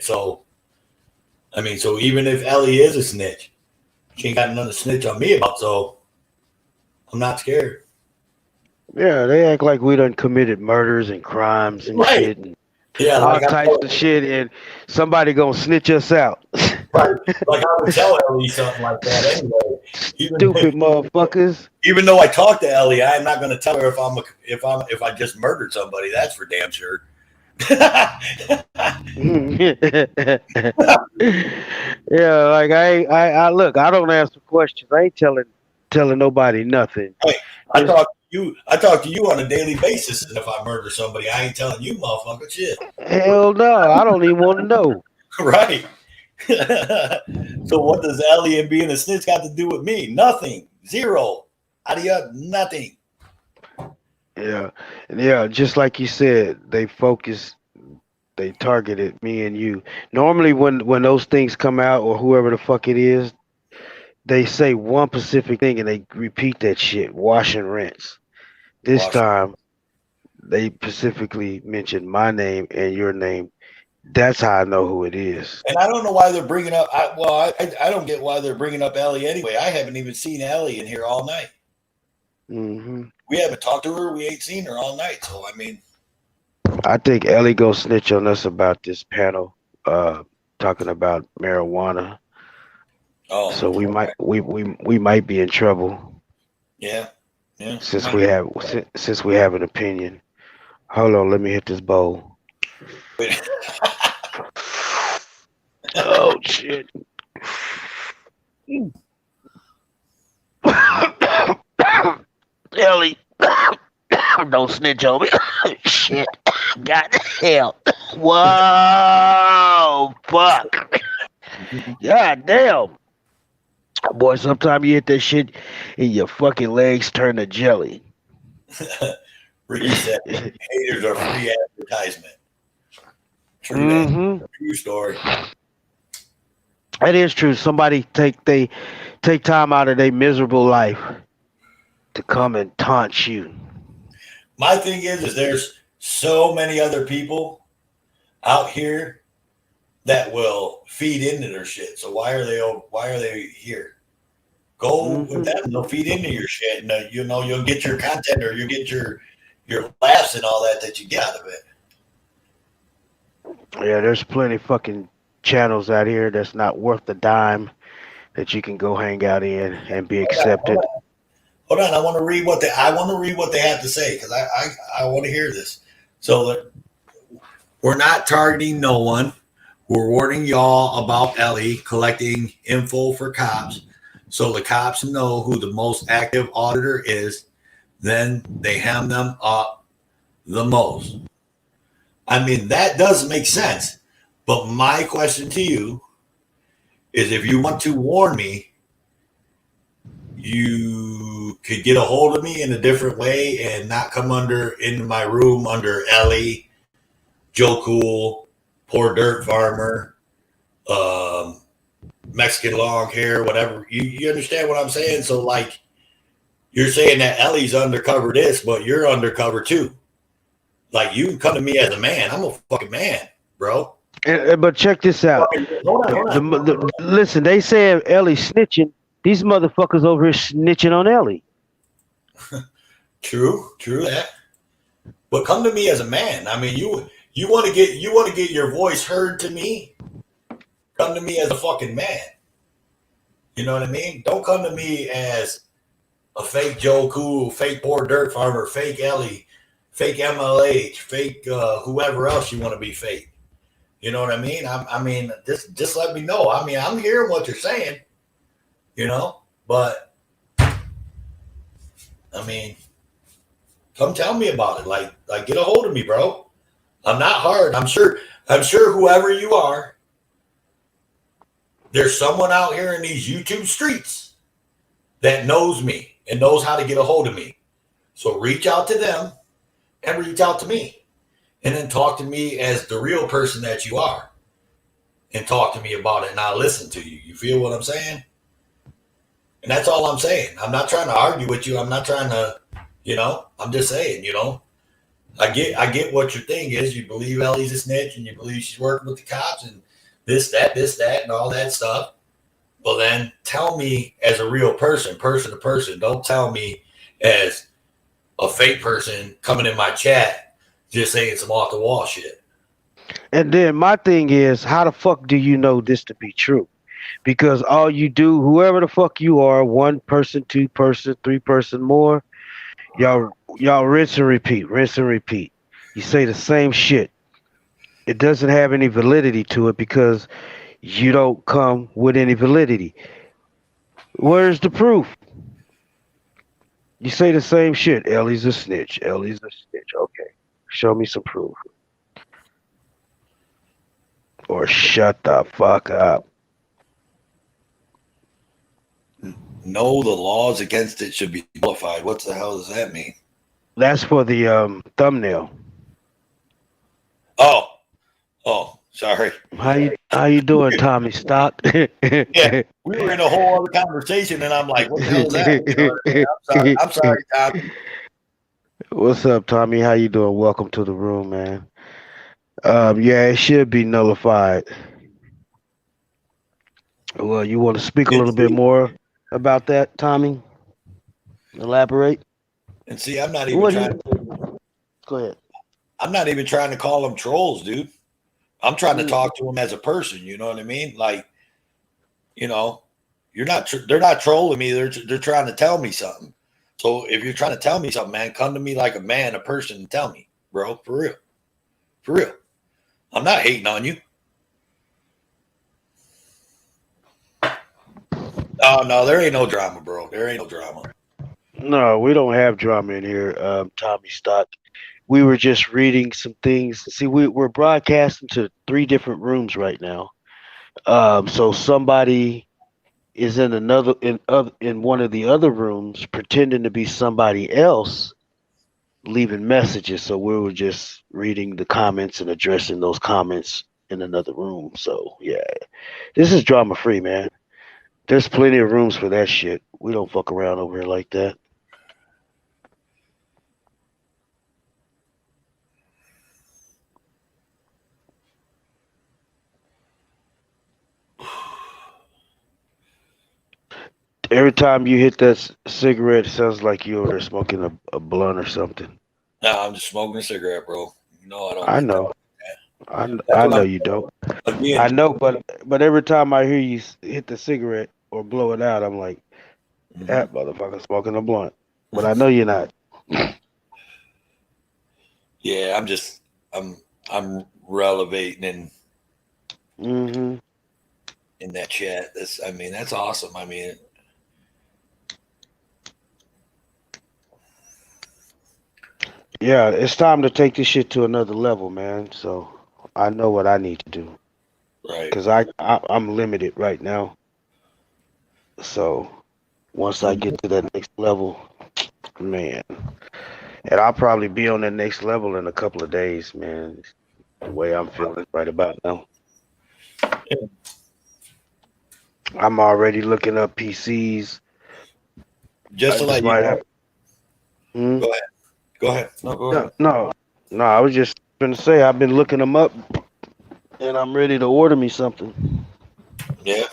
So, I mean, so even if Ellie is a snitch, she ain't got nothing to snitch on me about. So, I'm not scared. Yeah, they act like we done committed murders and crimes and Right. shit and Yeah, all like types of shit, and somebody gonna snitch us out. right. Like I would tell Ellie something like that anyway. Stupid motherfuckers. Even though I talked to Ellie, I'm not going to tell her if I just murdered somebody. That's for damn sure. Yeah, like I look, I don't answer questions. I ain't telling nobody nothing. Hey, I talk to you on a daily basis, and if I murder somebody, I ain't telling you, motherfucker, shit. Hell no, I don't even want to know. Right. So what does Ellie and being a snitch got to do with me? Nothing. Zero. Adios. Nothing. Yeah, just like you said, they targeted me and you. Normally when those things come out, or whoever the fuck it is, they say one specific thing and they repeat that shit, wash and rinse. This time they specifically mentioned my name and your name. That's how I know who it is. And I don't know why they're bringing up. I don't get why they're bringing up Ellie anyway. I haven't even seen Ellie in here all night. Mm-hmm. We haven't talked to her. We ain't seen her all night. So I mean, I think Ellie go snitch on us about this panel, talking about marijuana. Oh, so we might be in trouble. Yeah. Since we have an opinion. Hold on, let me hit this bowl. Oh shit. Ellie, don't snitch on me. Shit. God damn. Whoa, fuck. God damn. Boy, sometimes you hit that shit and your fucking legs turn to jelly. Ricky said, haters are free advertisement. True story. That is true. Somebody take time out of their miserable life to come and taunt you. My thing is there's so many other people out here that will feed into their shit. So why are they here? Go with them. They'll feed into your shit, and you'll get your content, or you'll get your laughs and all that you get out of it. Yeah, there's plenty fucking channels out here that's not worth the dime that you can go hang out in and be accepted. Hold on, I want to read what they have to say, because I want to hear this. So we're not targeting no one. We're warning y'all about Ellie collecting info for cops, so the cops know who the most active auditor is. Then they ham them up the most. I mean, that does make sense. But my question to you is, if you want to warn me, you could get a hold of me in a different way and not come into my room under Ellie, Joe Cool, Poor Dirt Farmer, Mexican long hair, whatever. You understand what I'm saying? So, like, you're saying that Ellie's undercover this, but you're undercover too. Like, you can come to me as a man. I'm a fucking man, bro. But check this out. Hold on. Listen, they say Ellie snitching. These motherfuckers over here snitching on Ellie. True that. But come to me as a man. I mean, you want to get your voice heard to me. Come to me as a fucking man. You know what I mean? Don't come to me as a fake Joe Cool, fake Poor Dirt Farmer, fake Ellie, fake MLH, fake whoever else you want to be fake. You know what I mean? I mean, just let me know. I mean, I'm hearing what you're saying, but I mean, come tell me about it. Like get a hold of me, bro. I'm not hard. I'm sure whoever you are, there's someone out here in these YouTube streets that knows me and knows how to get a hold of me. So reach out to them and reach out to me. And then talk to me as the real person that you are. And talk to me about it, and I'll listen to you. You feel what I'm saying? And that's all I'm saying. I'm not trying to argue with you. I'm not trying to, I'm just saying, I get what your thing is. You believe Ellie's a snitch and you believe she's working with the cops and this, that, and all that stuff. Well, then tell me as a real person to person. Don't tell me as a fake person coming in my chat just saying some off the wall shit. And then my thing is, how the fuck do you know this to be true? Because all you do, whoever the fuck you are, one person, two person, three person more, y'all rinse and repeat, rinse and repeat. You say the same shit. It doesn't have any validity to it because you don't come with any validity. Where's the proof? You say the same shit. Ellie's a snitch. Ellie's a snitch. Okay. Show me some proof. Or shut the fuck up. No, the laws against it should be nullified. What the hell does that mean? That's for the thumbnail. Oh, sorry. How you doing, Tommy Stock? Yeah, we were in a whole other conversation, and I'm like, what the hell is that? I'm sorry, Tommy. What's up, Tommy? How you doing? Welcome to the room, man. Yeah, it should be nullified. Well, you want to speak a little bit more about that, Tommy? Elaborate. And see, I'm not even trying to. Go ahead. I'm not even trying to call them trolls, dude. I'm trying to talk to them as a person. You know what I mean? Like, you're not. They're not trolling me. They're trying to tell me something. So if you're trying to tell me something, man, come to me like a man, a person, and tell me, bro, for real, for real. I'm not hating on you. Oh no, there ain't no drama, bro. There ain't no drama. No, we don't have drama in here, Tommy Stock. We were just reading some things. See, we're broadcasting to 3 different rooms right now. So somebody is in in one of the other rooms pretending to be somebody else, leaving messages. So we were just reading the comments and addressing those comments in another room. So yeah, this is drama free, man. There's plenty of rooms for that shit. We don't fuck around over here like that. Every time you hit that cigarette, it sounds like you're over there smoking a blunt or something. No, I'm just smoking a cigarette, bro. I don't. I know. I know you don't. Again, I know, but every time I hear you hit the cigarette or blow it out, I'm like, that motherfucker smoking a blunt. But I know you're not. Yeah, I'm relevating in that chat. That's awesome. Yeah, it's time to take this shit to another level, man. So I know what I need to do. Right. Because I'm limited right now. So once I get to that next level, man, and I'll probably be on that next level in a couple of days, man. The way I'm feeling right about now. I'm already looking up PCs. Just to let you know. Go ahead. Go ahead. No, go ahead. No. I was just going to say I've been looking them up, and I'm ready to order me something. Yeah.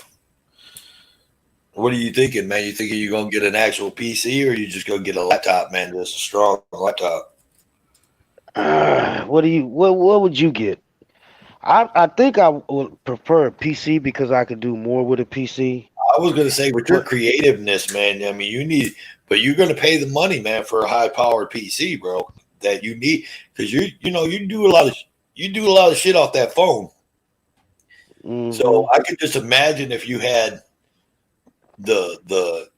What are you thinking, man? You thinking you're gonna get an actual PC, or you just gonna get a laptop, man? Just a strong laptop. What would you get? I think I would prefer a PC because I could do more with a PC. I was gonna say with your creativeness, man. But you're gonna pay the money, man, for a high powered PC, bro. That you need because you do a lot of shit off that phone. So I could just imagine if you had the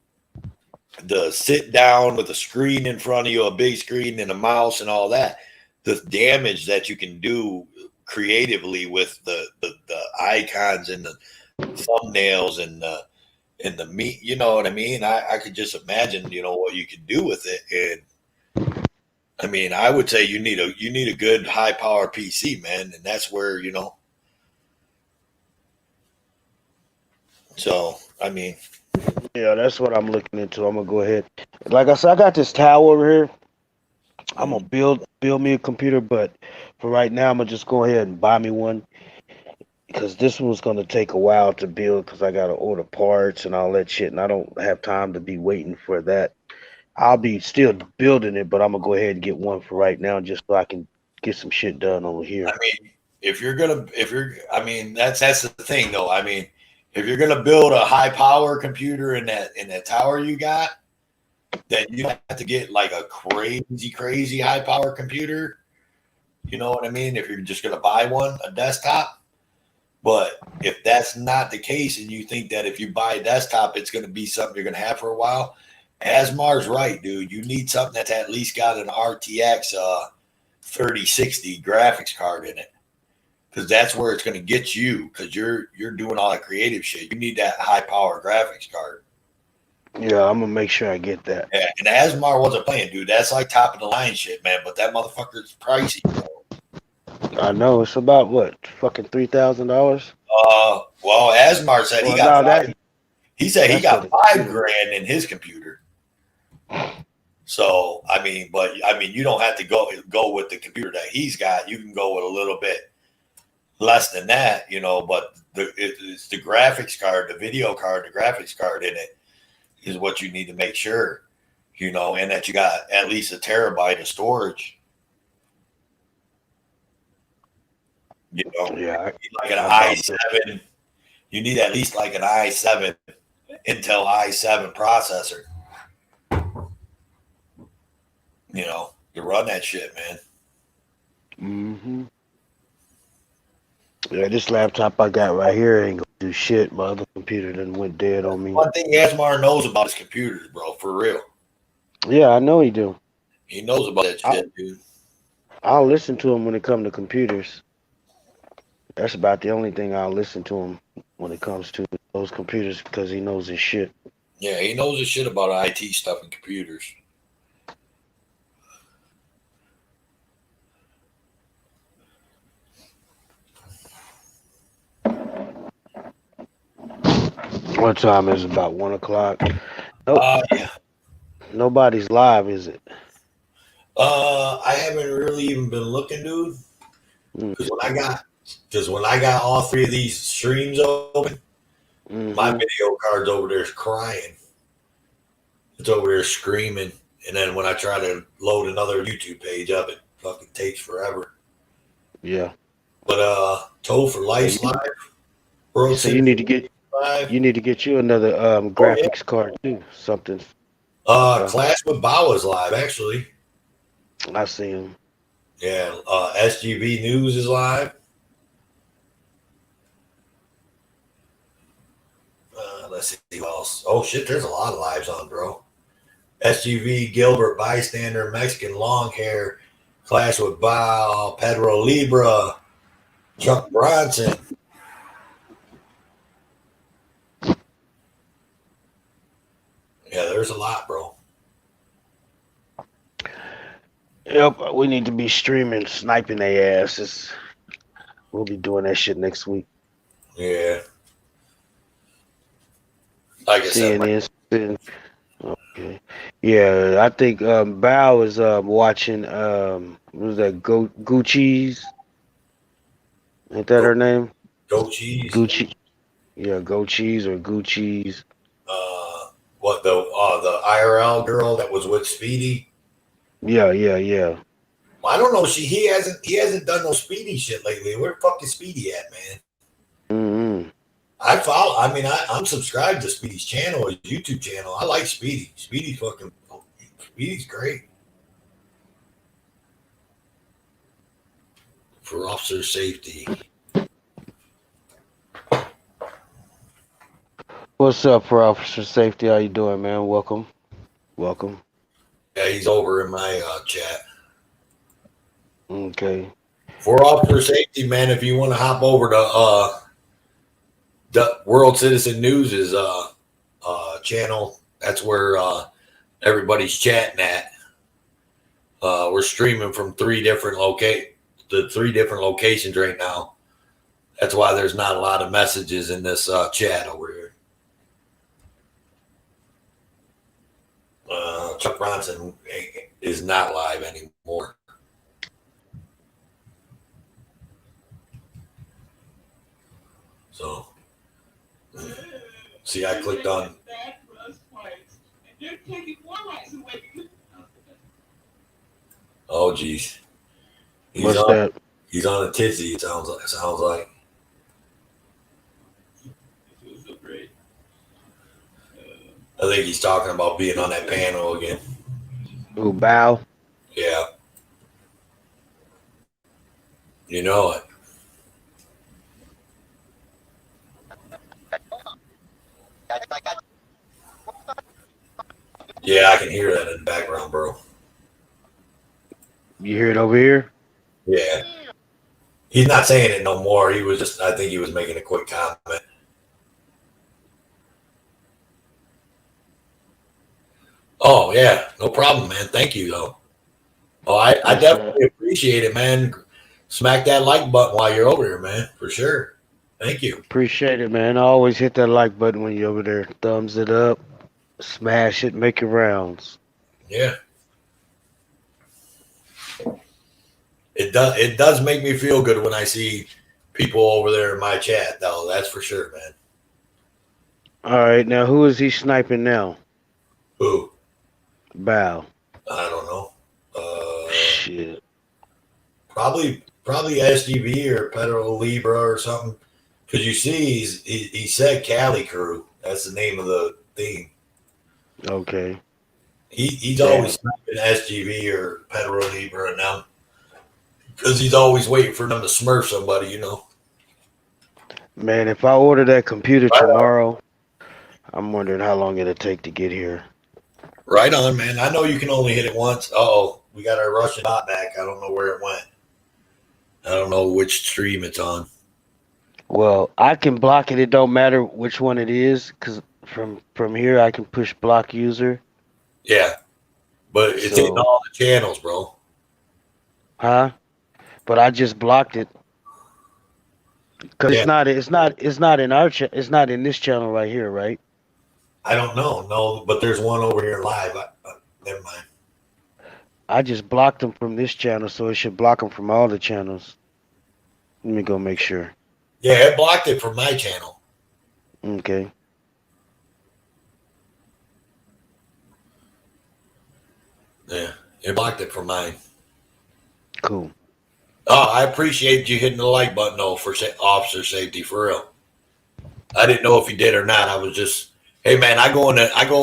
sit down with a screen in front of you, a big screen and a mouse and all that, the damage that you can do creatively with the icons and the thumbnails and the meat, you know what I mean? I could just imagine, what you could do with it. And I would say you need a good high power PC, man, and that's where, So Yeah, that's what I'm looking into. I'm gonna go ahead. Like I said, I got this towel over here. I'm gonna build me a computer, but for right now, I'm gonna just go ahead and buy me one because this one's gonna take a while to build because I gotta order parts and all that shit, and I don't have time to be waiting for that. I'll be still building it, but I'm gonna go ahead and get one for right now just so I can get some shit done over here. I mean, I mean, that's the thing though. I mean, if you're gonna build a high power computer in that tower you got, then you have to get like a crazy high power computer. You know what I mean? If you're just gonna buy one, a desktop. But if that's not the case, and you think that if you buy a desktop, it's gonna be something you're gonna have for a while, Asmar's right, dude. You need something that's at least got an RTX 3060 graphics card in it. Because that's where it's going to get you. Because you're doing all that creative shit. You need that high power graphics card. Yeah, I'm gonna make sure I get that. Yeah, and Asmar wasn't playing, dude. That's like top of the line shit, man. But that motherfucker's pricey, bro. I know it's about what fucking $3,000. Well, Asmar said he got five. He said he got $5,000 in his computer. So I mean, you don't have to go with the computer that he's got. You can go with a little bit less than that, you know, but it's the graphics card, the video card, the graphics card in it is what you need to make sure, you know, and that you got at least a terabyte of storage. You know, yeah, like an i7, you need at least like an i7, Intel i7 processor, you know, to run that shit, man. Mm-hmm. Yeah, this laptop I got right here ain't gonna do shit. My other computer done went dead on me. One thing Asmar knows about his computers, bro, for real. Yeah, I know he do. He knows about that shit, dude. I'll listen to him when it comes to computers. That's about the only thing I'll listen to him when it comes to those computers because he knows his shit. Yeah, he knows his shit about IT stuff and computers. What time is it? About 1 o'clock? Nope. Yeah. Nobody's live, is it? I haven't really even been looking, dude. Because when I got all three of these streams open, my video card's over there crying. It's over there screaming. And then when I try to load another YouTube page up, it fucking takes forever. Yeah. But Toe for Life Live. World So you need to get you another graphics card too. Something. Clash with Bawa is live, actually. I see him. Yeah. SGV News is live. Let's see who else. Oh shit, there's a lot of lives on, bro. SGV, Gilbert, Bystander, Mexican Long Hair, Clash with Bao, Pedro Libra, Chuck Bronson. Yeah, there's a lot, bro. Yep, we need to be streaming, sniping their asses. We'll be doing that shit next week. Yeah. Like I said, okay. Yeah, I think Bao is watching what was that Gucci's? Ain't that her name? Go Cheese. Gucci. Yeah, Go Cheese or Gucci's. What the IRL girl that was with Speedy? Yeah. Well, I don't know. He hasn't done no Speedy shit lately. Where the fuck is Speedy at, man? Mm-hmm. I'm subscribed to Speedy's channel, his YouTube channel. I like Speedy. Speedy's great. For officer safety. What's up, for officer safety? How you doing, man? Welcome. Yeah, he's over in my chat. Okay. For officer safety, man, if you want to hop over to the World Citizen News' channel, that's where everybody's chatting at. We're streaming from three different locations right now. That's why there's not a lot of messages in this chat over here. Chuck Bronson is not live anymore. So, see, I clicked on. Oh, geez. What's that? He's on a tizzy. It sounds like. I think he's talking about being on that panel again. Who, Bow? Yeah. You know it. Yeah, I can hear that in the background, bro. You hear it over here? Yeah. He's not saying it no more. He was just, I think he was making a quick comment. Oh, yeah. No problem, man. Thank you, though. Oh, I definitely appreciate it, man. Smack that like button while you're over here, man. For sure. Thank you. Appreciate it, man. Always hit that like button when you're over there. Thumbs it up. Smash it. Make it rounds. Yeah. It does make me feel good when I see people over there in my chat, though. That's for sure, man. All right, now who is he sniping now? Who? Bow. I don't know. Shit. Probably SGB or Pedro Libra or something. Because you see, he said Cali Crew. That's the name of the theme. Okay. He's always sniping SGB or Pedro Libra and them. Because he's always waiting for them to smurf somebody, you know. Man, if I order that computer tomorrow, I'm wondering how long it'll take to get here. Right on, man. I know you can only hit it once. Uh-oh, we got our Russian bot back. I don't know where it went. I don't know which stream it's on. Well, I can block it. It don't matter which one it is, because from here I can push block user. Yeah, but it's in all the channels, bro. Huh? But I just blocked it because it's not in our it's not in this channel right here, right? I don't know. No, but there's one over here live. Never mind. I just blocked them from this channel, so it should block them from all the channels. Let me go make sure. Yeah, it blocked it from my channel. Okay. Yeah, it blocked it from mine. Cool. Oh, I appreciate you hitting the like button, though, for officer safety, for real. I didn't know if you did or not. I was just, hey, man, I go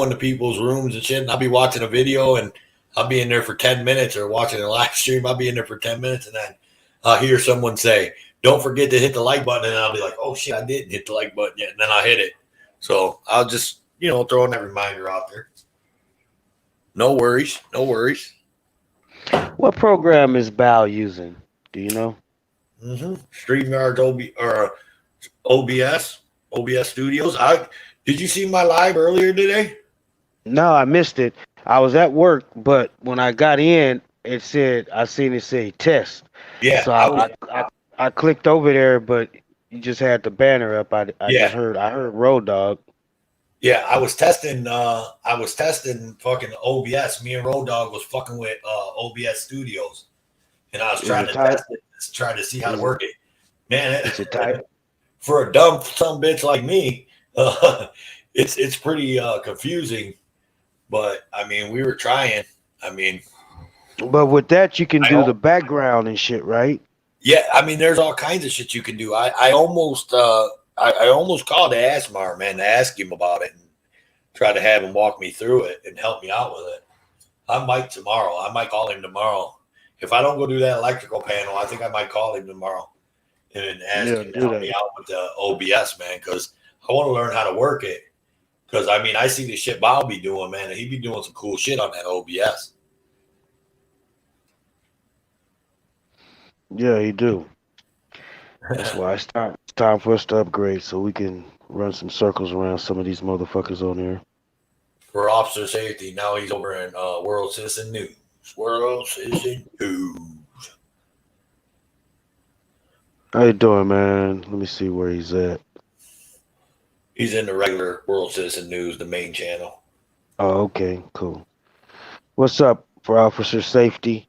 into people's rooms and shit, and I'll be watching a video, and I'll be in there for 10 minutes, or watching a live stream. I'll be in there for 10 minutes, and then I'll hear someone say, don't forget to hit the like button, and I'll be like, oh, shit, I didn't hit the like button yet, and then I'll hit it. So I'll just, throwing that reminder out there. No worries. No worries. What program is Bow using? Do you know? StreamYard OBS Studios. Did you see my live earlier today? No, I missed it. I was at work, but when I got in, I seen it say test. Yeah. So I clicked over there, but you just had the banner up. I heard Road Dog. Yeah, I was testing fucking OBS. Me and Road Dog was fucking with OBS Studios. And I was trying to test it, trying to see how to work it. Man, for a dumb some bitch like me, it's pretty confusing. But I mean, we were trying. But with that, you can do the background and shit, right? Yeah, I mean, there's all kinds of shit you can do. I almost called Asmar, man, to ask him about it and try to have him walk me through it and help me out with it. I might tomorrow. I might call him tomorrow. If I don't go do that electrical panel, I think I might call him tomorrow and ask him to help me out with the OBS, man, because I want to learn how to work it. Because, I mean, I see the shit Bob be doing, man, and he be doing some cool shit on that OBS. Yeah, he do. That's why it's time for us to upgrade so we can run some circles around some of these motherfuckers on there. For officer safety, now he's over in World Citizen News. World Citizen News. How you doing, man? Let me see where he's at. He's in the regular World Citizen News, the main channel. Oh, okay, cool. What's up for officer safety?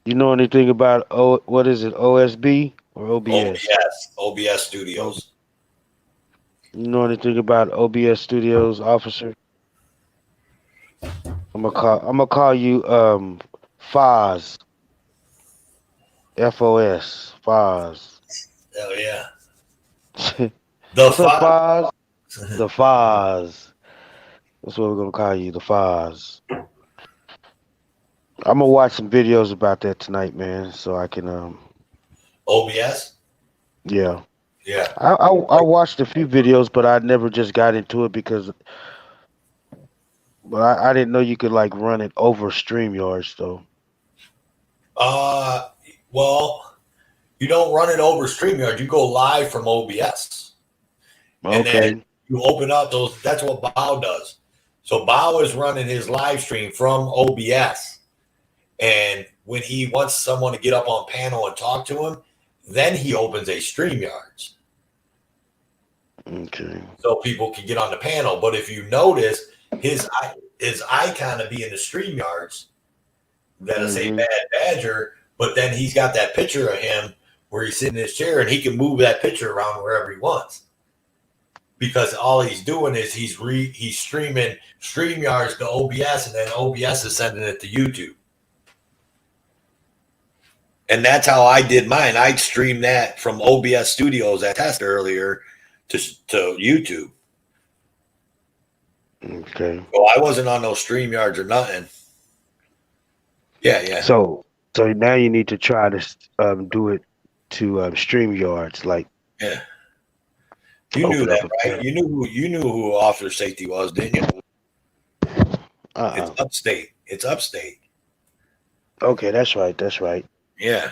You know anything about what is it, OSB or OBS? OBS O- Studios. You know anything about OBS Studios, officer? I'm gonna call you Foz. FOS. Foz. Hell yeah. The What's up, five. Foz? The Foz. That's what we're gonna call you, the Foz. I'm gonna watch some videos about that tonight, man, so I can OBS. yeah. Yeah. I watched a few videos, but I never just got into it because, but I didn't know you could like run it over StreamYards though. Well, you don't run it over StreamYard. You go live from OBS, and then Okay. you open up those. That's what Bao does. So Bao is running his live stream from OBS, and when he wants someone to get up on panel and talk to him, then he opens a StreamYards. Okay. So people can get on the panel. But if you notice, his icon to be in the StreamYards that'll say Mm-hmm. Bad Badger, but then he's got that picture of him where he's sitting in his chair and he can move that picture around wherever he wants. Because all he's doing is he's streaming StreamYards to OBS, and then OBS is sending it to YouTube. And that's how I did mine. I'd stream that from OBS Studios I tested earlier to YouTube. Okay. So I wasn't on those StreamYards or nothing. Yeah. So now you need to try to do it to StreamYards, like Yeah. You knew that, right? You knew who Officer Safety was, didn't you? It's upstate. It's upstate. Okay, that's right. That's right. Yeah.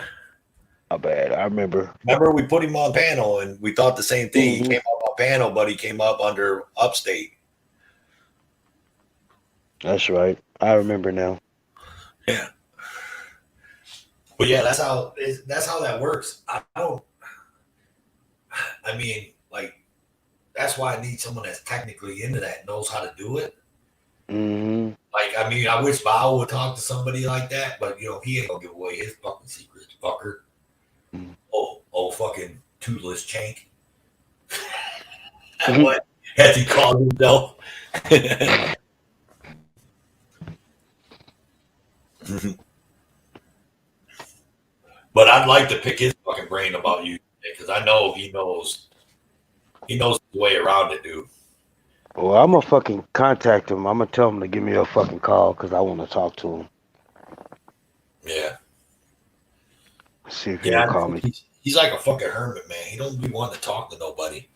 My bad. I remember. Remember, we put him on panel, and we thought the same thing. Mm-hmm. He came up on panel, but he came up under upstate. That's right. I remember now. Yeah. But yeah, that's how that works. I mean, like, that's why I need someone that's technically into that, knows how to do it. Mm-hmm. Like, I mean, I wish Bao would talk to somebody like that, but he ain't gonna give away his fucking secrets, fucker. Mm-hmm. Oh, fucking toothless chank. What? As he called himself. But I'd like to pick his fucking brain about you, because I know he knows the way around it, dude. Well, I'm gonna fucking contact him. I'm gonna tell him to give me a fucking call because I want to talk to him. Yeah. See if he'll call me. He's like a fucking hermit, man. He don't be wanting to talk to nobody.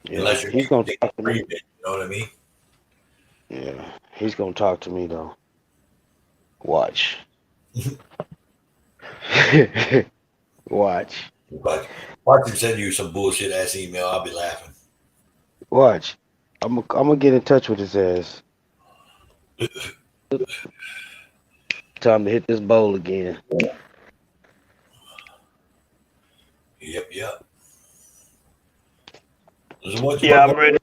Yeah, Unless you're he's gonna talk to me. you know what I mean? Yeah, he's gonna talk to me though. Watch. Watch. But watch him send you some bullshit ass email. I'll be laughing. Watch. I'm gonna get in touch with his ass. Time to hit this bowl again. Yep. I'm ready.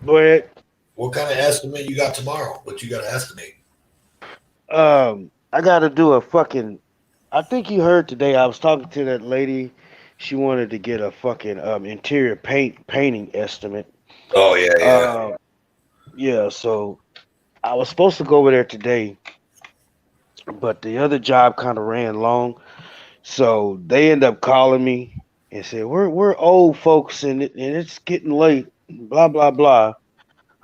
Go ahead. What kind of estimate you got tomorrow? What you got to estimate? I gotta do a fucking. I think you heard today. I was talking to that lady. She wanted to get a fucking interior painting estimate. Oh yeah. Yeah. So I was supposed to go over there today, but the other job kind of ran long, so they end up calling me and said we're old folks and it's getting late. Blah blah blah.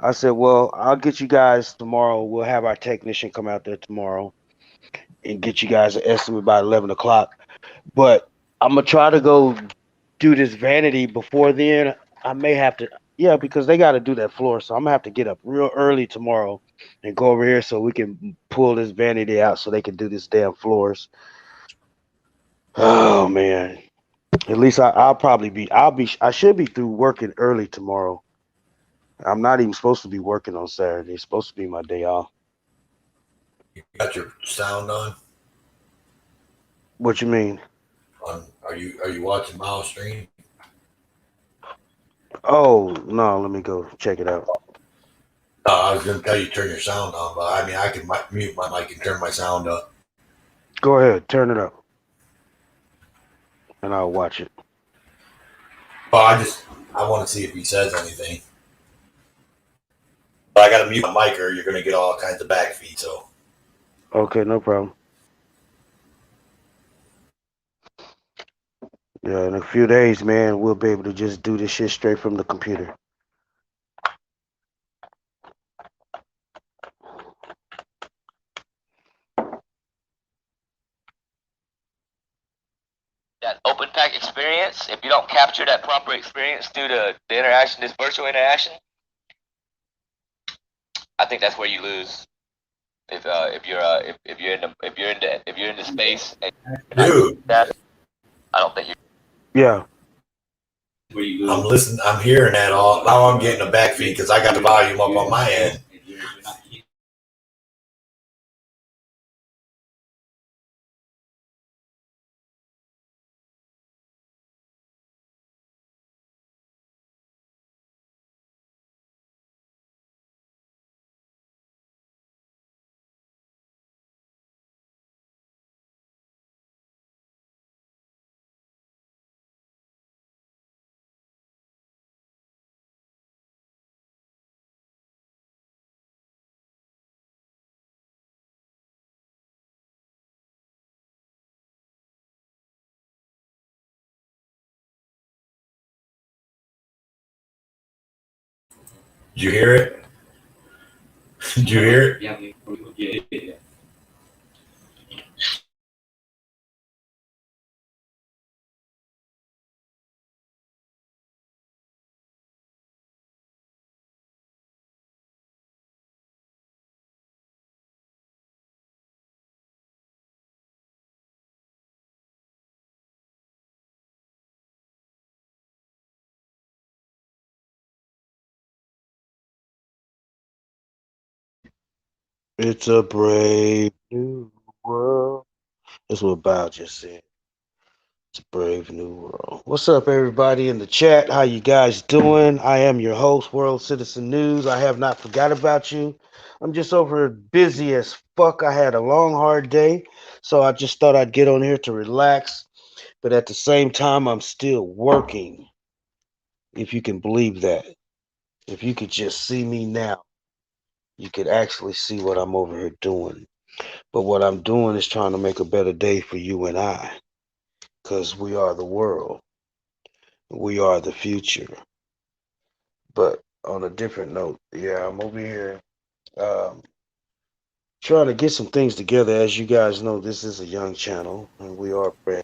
I said, well, I'll get you guys tomorrow. We'll have our technician come out there tomorrow and get you guys an estimate by 11 o'clock. But I'm going to try to go do this vanity before then. I may have to, because they got to do that floor. So I'm going to have to get up real early tomorrow and go over here so we can pull this vanity out so they can do this damn floors. Oh, man. At least I should be through working early tomorrow. I'm not even supposed to be working on Saturday. It's supposed to be my day off. You got your sound on? What you mean? Are you watching Miles stream? Oh no, let me go check it out. I was going to tell you to turn your sound on, but I mean, I can mute my mic and turn my sound up. Go ahead, turn it up, and I'll watch it. Well, I want to see if he says anything. But I got to mute my mic, or you're going to get all kinds of back feed. So. Okay, no problem. Yeah, in a few days, man, we'll be able to just do this shit straight from the computer. That open pack experience, if you don't capture that proper experience through the interaction, this virtual interaction, I think that's where you lose. If you're in the space and Dude, that, I don't think you. Yeah. I'm listening. I'm hearing that all. Now I'm getting a back feed because I got the volume up on my end. Did you hear it? Did you hear it? Yeah. It's a brave new world. That's what Bow just said. It's a brave new world. What's up, everybody in the chat? How you guys doing? I am your host, World Citizen News. I have not forgot about you. I'm just over busy as fuck. I had a long, hard day, so I just thought I'd get on here to relax. But at the same time, I'm still working. If you can believe that. If you could just see me now, you could actually see what I'm over here doing. But what I'm doing is trying to make a better day for you and I, because we are the world. We are the future. But on a different note, yeah, I'm over here um, trying to get some things together. As you guys know, this is a young channel, and we are brand.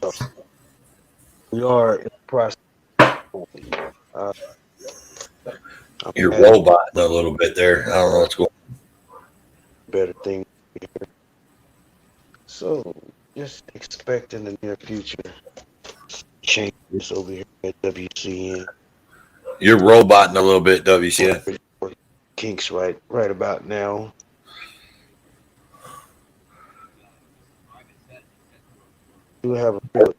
So we are in the process. Uh, I'm You're adding robot a little bit there. I don't know what's going on. better things here. So just expect in the near future changes over here at WCN. You're roboting a little bit, WCN. Kinks right about now. Do have a real.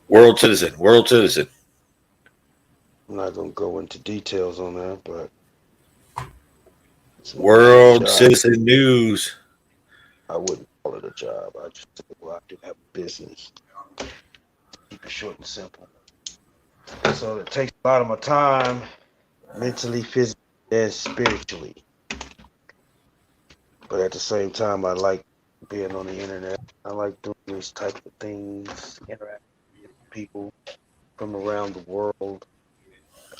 World Citizen. World Citizen. I'm not gonna go into details on that, but it's World Citizen News. I wouldn't call it a job. I just said, well, I do have a business. Keep it short and simple. So it takes a lot of my time, mentally, physically, and spiritually. But at the same time, I like being on the internet. I like doing these type of things, interacting with people from around the world.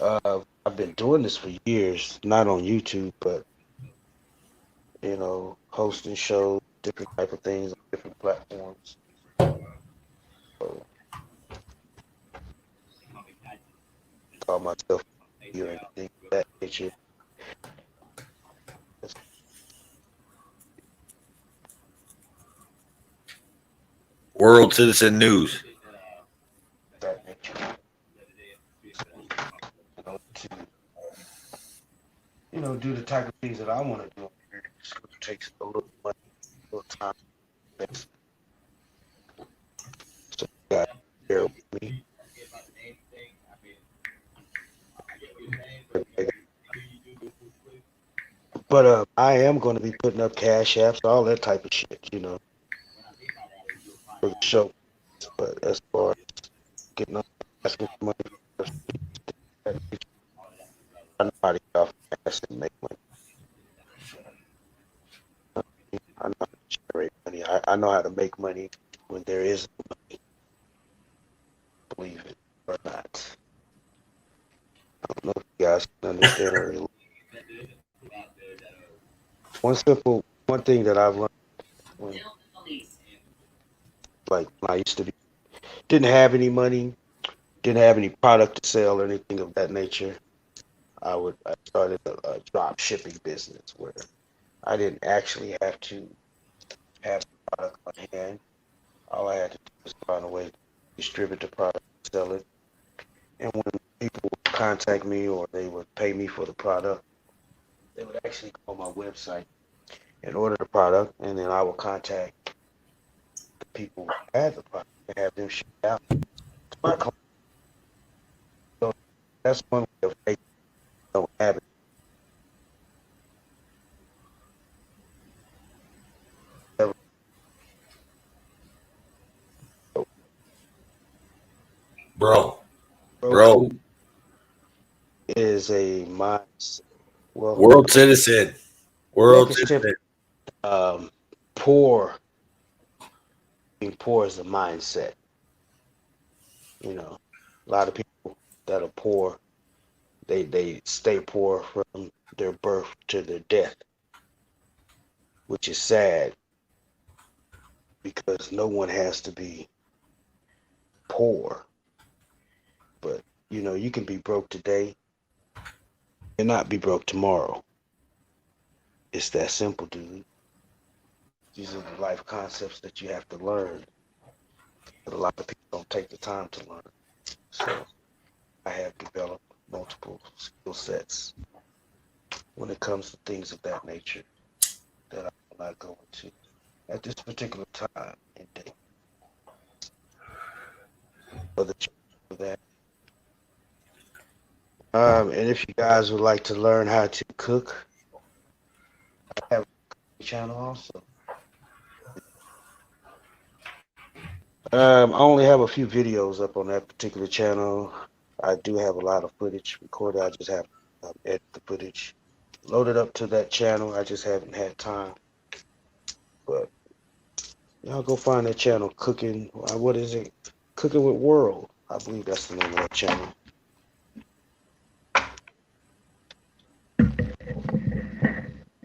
I've been doing this for years, not on YouTube, but hosting shows, different type of things on different platforms. So, call myself or anything of that nature. World Citizen News. That nature. To do the type of things that I want to do. It's going to take a little money, a little time. So you got to bear with me. But I am going to be putting up cash apps, all that type of shit, for the show. But as far as getting up, asking for money, I know how to get off ass and make money. I know how to generate money. I know how to make money when there is no money, believe it or not. I don't know if you guys can understand or relate. One thing that I've learned when, like, when I used to be, didn't have any money, didn't have any product to sell or anything of that nature. I started a drop shipping business where I didn't actually have to have the product on hand. All I had to do was find a way to distribute the product, sell it, and when people would contact me or they would pay me for the product, they would actually go on my website and order the product, and then I would contact the people who had the product and have them shipped out to my clients. So that's one way of making don't have it. Bro. Is a mindset. Well, World citizen. World citizen. Poor. Being poor is a mindset. A lot of people that are poor, they stay poor from their birth to their death, which is sad because no one has to be poor. But you can be broke today and not be broke tomorrow. It's that simple, dude. These are the life concepts that you have to learn. But a lot of people don't take the time to learn. So I have developed multiple skill sets when it comes to things of that nature that I will not go into at this particular time and day. For that. And if you guys would like to learn how to cook, I have a channel also. I only have a few videos up on that particular channel. I do have a lot of footage recorded. I just have to edit the footage, load it up to that channel. I just haven't had time. But y'all go find that channel, Cooking. What is it? Cooking with World. I believe that's the name of that channel.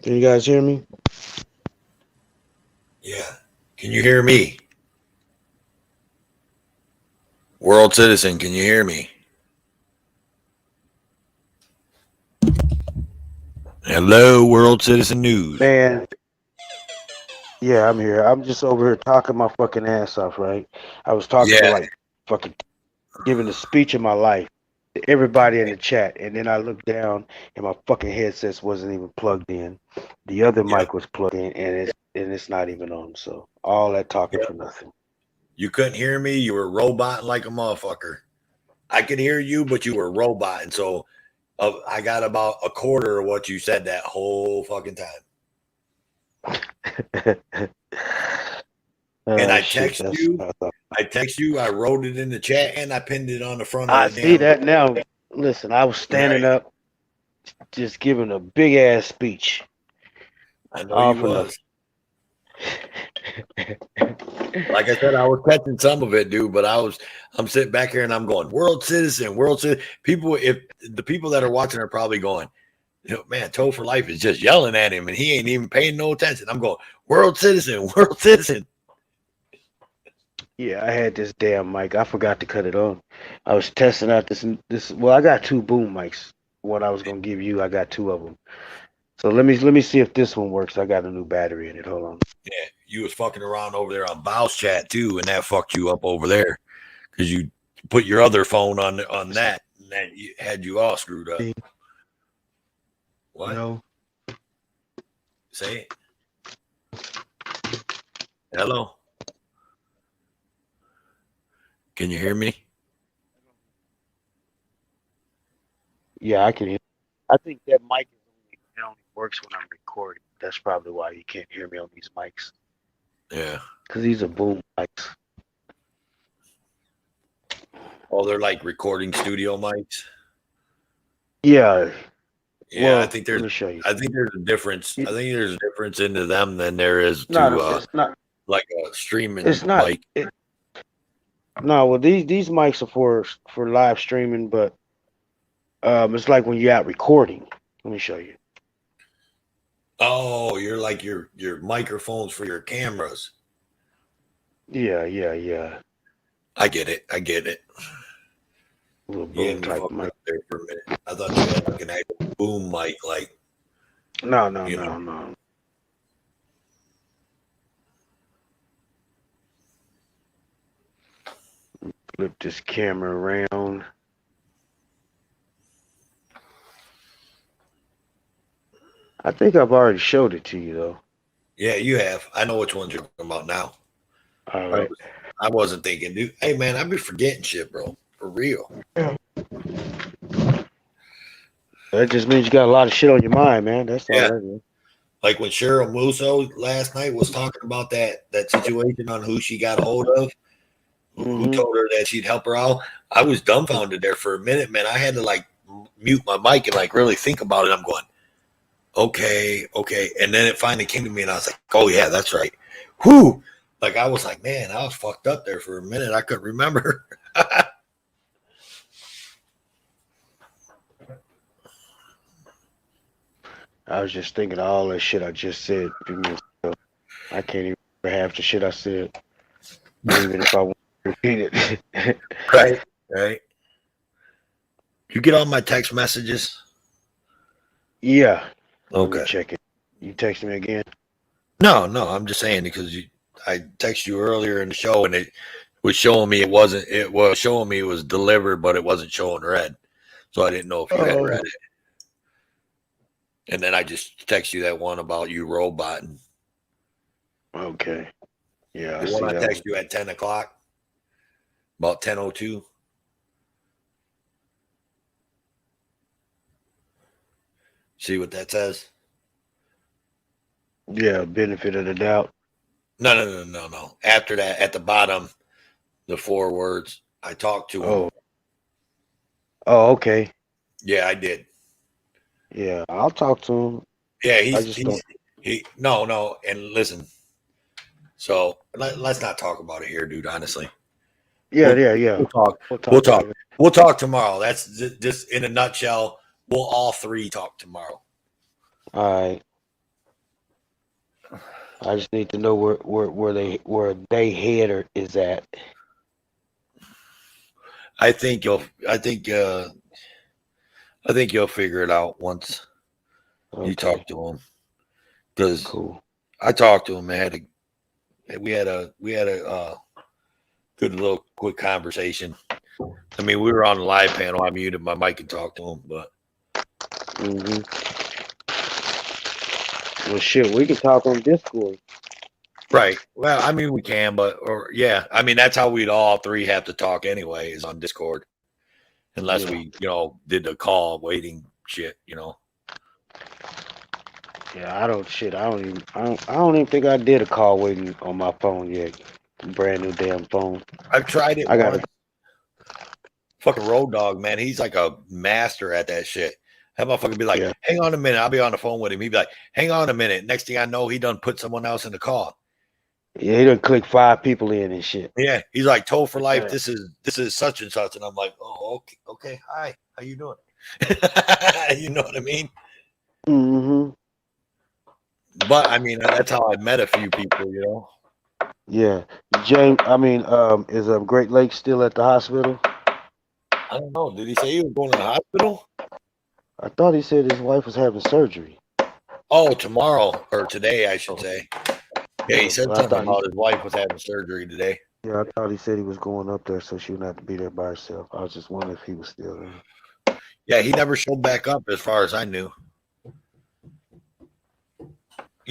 Can you guys hear me? Yeah. Can you hear me? World citizen, can you hear me? Hello, World Citizen News. Man, yeah, I'm here. I'm just over here talking my fucking ass off, right? I was talking for like fucking giving a speech of my life to everybody in the chat, and then I looked down and my fucking headsets wasn't even plugged in. The other mic was plugged in, and it's not even on. So all that talking for nothing. You couldn't hear me. You were roboting like a motherfucker. I could hear you, but you were roboting. So I got about a quarter of what you said that whole fucking time. And I text you. I wrote it in the chat, and I pinned it on the front of the I see that now. Listen, I was standing up, just giving a big ass speech. I know you was. Like I said, I was catching some of it, dude. But I'm sitting back here and I'm going, world citizen. People, if the people that are watching are probably going, man, Toe for Life is just yelling at him and he ain't even paying no attention. I'm going, world citizen. Yeah, I had this damn mic. I forgot to cut it on. I was testing out this. Well, I got two boom mics. What I was gonna give you, I got two of them. So let me see if this one works. I got a new battery in it. Hold on. Yeah, you was fucking around over there on Bow's chat too, and that fucked you up over there because you put your other phone on that, and that had you all screwed up. What? No. Say it. Hello. Can you hear me? Yeah, I can hear. I think that mic is It only works when I'm recording. That's probably why you can't hear me on these mics. Yeah. Because these are boom mics. Oh, they're like recording studio mics. Yeah. Yeah, Well, I think there's. let me show you. I think there's a difference. I think there's a difference into them than there is No, to it's not. like a streaming It's not. mic. No, well, these mics are for live streaming, but it's like when you're out recording. Let me show you. Oh, you're like your microphones for your cameras. Yeah. I get it. I get it. Little You boom had me type fucked mic. up there for a minute. I thought you had like an actual boom mic, like. No. Flip this camera around. I think I've already showed it to you though. Yeah, you have. I know which ones you're talking about now. All right. I wasn't thinking, dude. Hey, man, I be forgetting shit, bro. For real. That just means you got a lot of shit on your mind, man. That's all that is. Like when Cheryl Musso last night was talking about that situation on who she got a hold of, who told her that she'd help her out. I was dumbfounded there for a minute, man. I had to like mute my mic and like really think about it. I'm going, okay. And then it finally came to me and I was like, oh yeah, that's right. Whew. Like I was like, man, I was fucked up there for a minute. I couldn't remember. I was just thinking of all that shit I just said a few minutes ago. I can't even remember half the shit I said, even if I want to repeat it. Right. You get all my text messages? Yeah. Let Okay. me check it. You texted me again? No. I'm just saying because I texted you earlier in the show and it was showing me it was showing me it was delivered, but it wasn't showing red. So I didn't know if you had read it. And then I just text you that one about you roboting. Okay. Yeah, The one I text you at 10 o'clock, about 10:02. See what that says? Yeah, benefit of the doubt. No. After that, at the bottom, the 4 words, I talked to him. Oh, okay. Yeah, I did. Yeah, I'll talk to him. Yeah, no. And listen, so let's not talk about it here, dude. Honestly. Yeah. We'll talk tomorrow. That's just in a nutshell. We'll all 3 talk tomorrow. All right. I just need to know where they head is at. I think you'll figure it out once you talk to him. Because I talked to him. We had a good little quick conversation. I mean, we were on the live panel. I muted my mic and talked to him, but. Well, shit, we can talk on Discord. Right. Well, I mean, we can, I mean, that's how we'd all 3 have to talk anyway, is on Discord, unless we, did the call waiting shit, Yeah, I don't even think I did a call waiting on my phone yet. Brand new damn phone. I've tried it. I got fucking Road Dog, man. He's like a master at that shit. That motherfucker be like, hang on a minute. I'll be on the phone with him. He'd be like, hang on a minute. Next thing I know, he done put someone else in the call. Yeah, he done click 5 people in and shit. Yeah, he's like, toll for life. Yeah. This is such and such, and I'm like, oh, okay. Hi, how you doing? You know what I mean? But I mean, that's how I met a few people, Yeah, James. I mean, is Great Lakes still at the hospital? I don't know. Did he say he was going to the hospital? I thought he said his wife was having surgery. Oh, tomorrow or today, I should say. Yeah, he said something about his wife was having surgery today. Yeah, I thought he said he was going up there so she wouldn't have to be there by herself. I was just wondering if he was still there. Yeah, he never showed back up as far as I knew.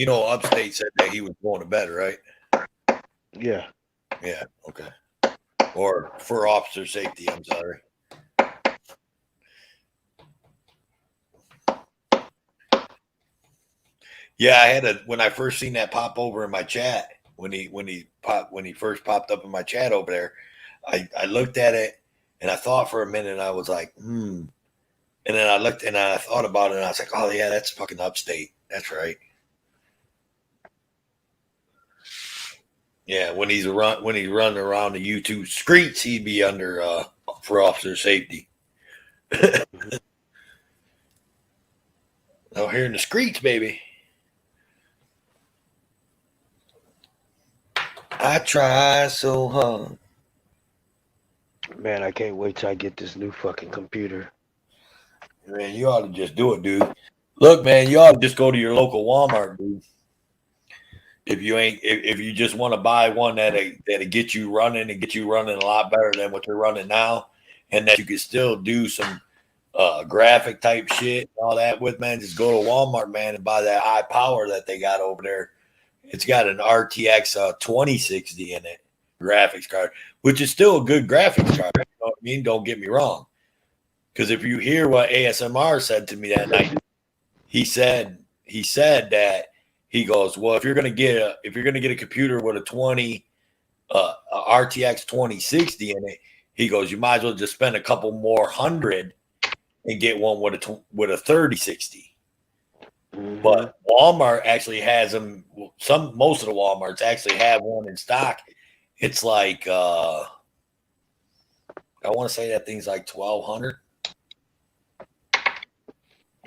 Upstate said that he was going to bed, right? Yeah. Yeah, okay. Or for officer safety, I'm sorry. Yeah, I had when I first seen that pop over in my chat when he first popped up in my chat over there. I looked at it and I thought for a minute and I was like, And then I looked and I thought about it and I was like, oh yeah, that's fucking upstate. That's right. Yeah, when he's running around the YouTube streets, he'd be under for officer safety. Out here in the streets, baby. I try so hard. Man, I can't wait till I get this new fucking computer. Man, you ought to just do it, dude. Look, man, you ought to just go to your local Walmart, dude. If you just want to buy one that'll get you running and get you running a lot better than what you're running now, and that you can still do some graphic type shit and all that with, man, just go to Walmart, man, and buy that high power that they got over there. It's got an RTX 2060 in it, graphics card, which is still a good graphics card. You know what I mean? Don't get me wrong. Because if you hear what ASMR said to me that night, he said that he goes, well, if you're gonna get a computer with a RTX 2060 in it, he goes, you might as well just spend a couple more hundred and get one with a 3060. Mm-hmm. But Walmart actually has them. Most of the Walmarts actually have one in stock. It's like I want to say that thing's like 1,200.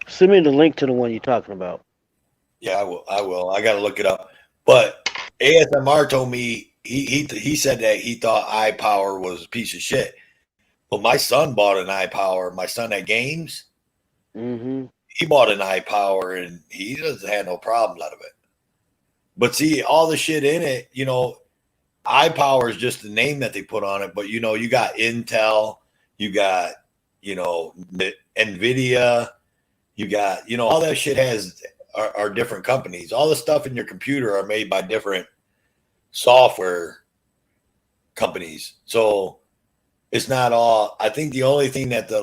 Send me the link to the one you're talking about. Yeah, I will. I got to look it up. But ASMR told me he said that he thought iPower was a piece of shit. But my son bought an iPower. My son at games. Mm-hmm. He bought an iPower and he doesn't have no problems out of it. But see, all the shit in it, iPower is just the name that they put on it. But you got Intel, you got NVIDIA, you got all that shit are different companies. All the stuff in your computer are made by different software companies. So it's not all. I think the only thing that the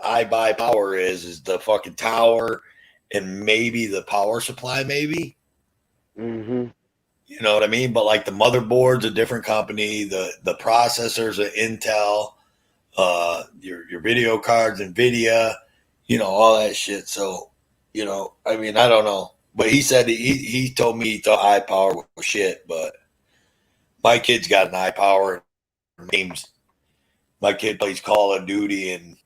iPower is the fucking tower and maybe the power supply, maybe. Mm-hmm. You know what I mean? But like the motherboard's a different company. The processors are Intel. Your video cards, NVIDIA. All that shit. So, I mean, I don't know. But he said he told me he thought iPower was shit. But my kid's got an iPower games. My kid plays Call of Duty and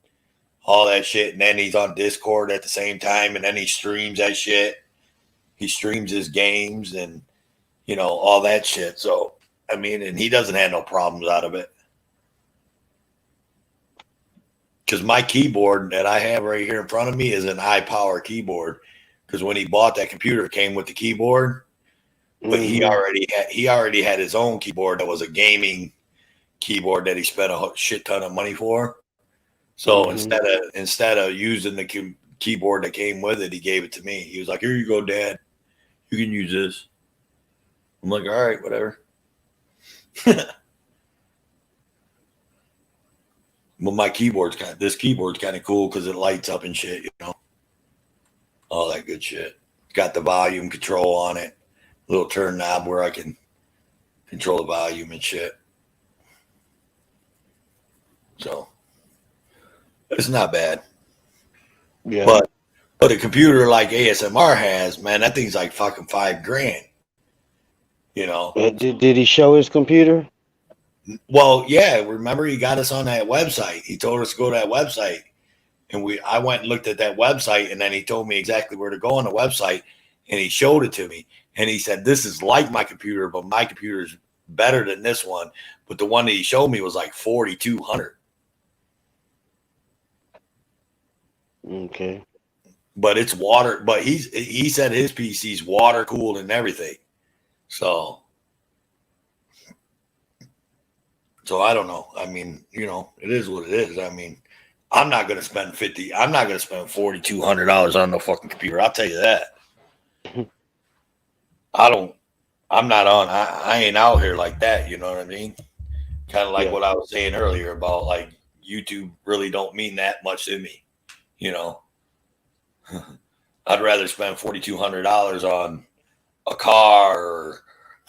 all that shit. And then he's on Discord at the same time. And then he streams that shit. He streams his games and, all that shit. So, I mean, and he doesn't have no problems out of it. Because my keyboard that I have right here in front of me is an iPower keyboard. Because when he bought that computer, it came with the keyboard. But he already had his own keyboard that was a gaming keyboard that he spent a shit ton of money for. So instead of using the keyboard that came with it, he gave it to me. He was like, "Here you go, Dad. You can use this." I'm like, "All right, whatever." Well, this keyboard's kind of cool because it lights up and shit, all that good shit. Got the volume control on it, little turn knob where I can control the volume and shit. So it's not bad. Yeah. But a computer like ASMR has, man, that thing's like fucking $5,000. Did he show his computer? Well, yeah. Remember, he got us on that website. He told us to go to that website, and I went and looked at that website, and then he told me exactly where to go on the website, and he showed it to me, and he said, "This is like my computer, but my computer is better than this one." But the one that he showed me was like 4,200. Okay. But it's water. But he said his PC's water cooled and everything. So I don't know. I mean, it is what it is. I mean, I'm not gonna spend $4,200 on no fucking computer. I'll tell you that. I'm not on. I ain't out here like that. You know what I mean? Kind of like what I was saying earlier about like YouTube really don't mean that much to me. I'd rather spend $4,200 on a car or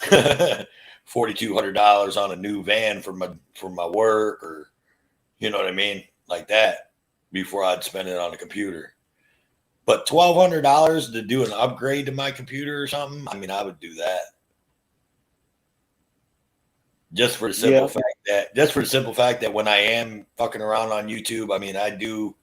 $4,200 on a new van for my work, or you know what I mean, like that, before I'd spend it on a computer. But $1,200 to do an upgrade to my computer or something, I mean, I would do that. Just for the simple fact that when I am fucking around on YouTube, I mean, I do,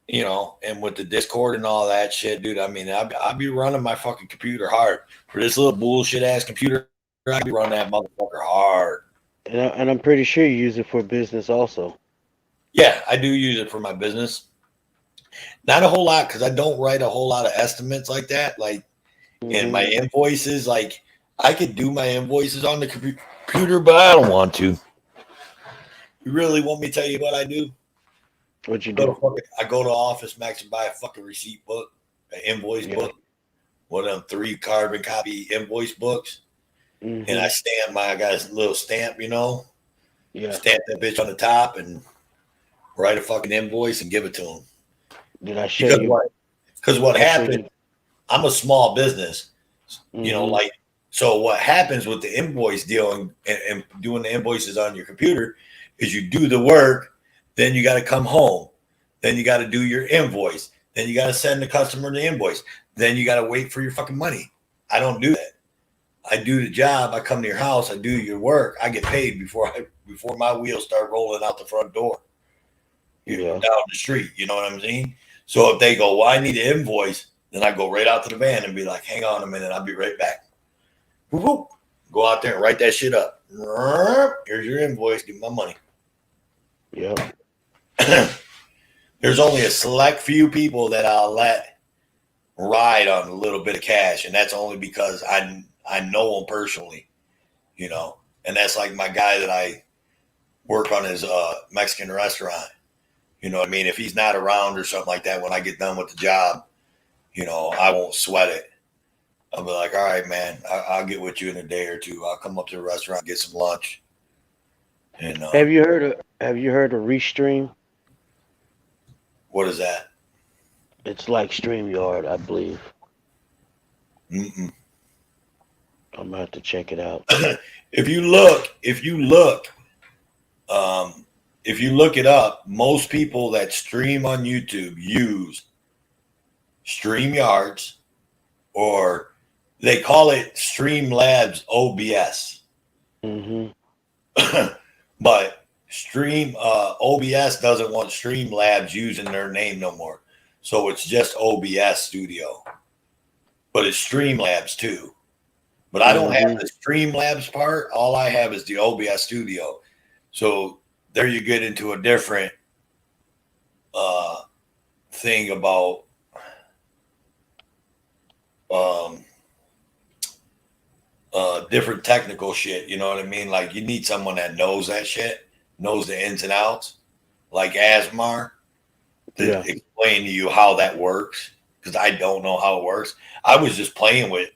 you know, and with the Discord and all that shit, dude, I mean, I'd be running my fucking computer hard. For this little bullshit ass computer, I'd be running that motherfucker hard. And I'm pretty sure you use it for business also. Yeah, I do use it for my business. Not a whole lot, because I don't write a whole lot of estimates like that. Like, and my invoices, like, I could do my invoices on the computer, but I don't want to. You really want me to tell you what I do? What you do? I go to Office Max and buy a fucking receipt book, an invoice book, one of them 3 carbon copy invoice books. And I got a little stamp, you know? Yeah. Stamp that bitch on the top and write a fucking invoice and give it to them. Did I show you? Because what happened, I'm a small business, you know, like, so what happens with the invoice deal and doing the invoices on your computer is you do the work, then you got to come home, then you got to do your invoice, then you got to send the customer the invoice, then you got to wait for your fucking money. I don't do that. I do the job. I come to your house. I do your work. I get paid before my wheels start rolling out the front door, you know, down the street. You know what I'm saying? So if they go, well, I need an invoice, then I go right out to the van and be like, hang on a minute, I'll be right back. Whoop, whoop. Go out there and write that shit up. Here's your invoice. Give me my money. Yep. There's only a select few people that I'll let ride on a little bit of cash, and that's only because I know them personally, you know. And that's like my guy that I work on his Mexican restaurant. You know what I mean? If he's not around or something like that when I get done with the job, you know, I won't sweat it. I'll be like, all right, man, I'll get with you in a day or two. I'll come up to the restaurant, get some lunch. And Have you heard of Restream? What is that? It's like StreamYard, I believe. Mm-mm. I'm gonna have to check it out. If you look it up, most people that stream on YouTube use StreamYards, or they call it Streamlabs OBS. But OBS doesn't want Streamlabs using their name no more. So it's just OBS Studio. But it's Streamlabs too. But I don't have the Streamlabs part. All I have is the OBS Studio. So there you get into a different thing about different technical shit. You know what I mean? Like, you need someone that knows that shit, knows the ins and outs, like Asmar, to explain to you how that works, because I don't know how it works. I was just playing with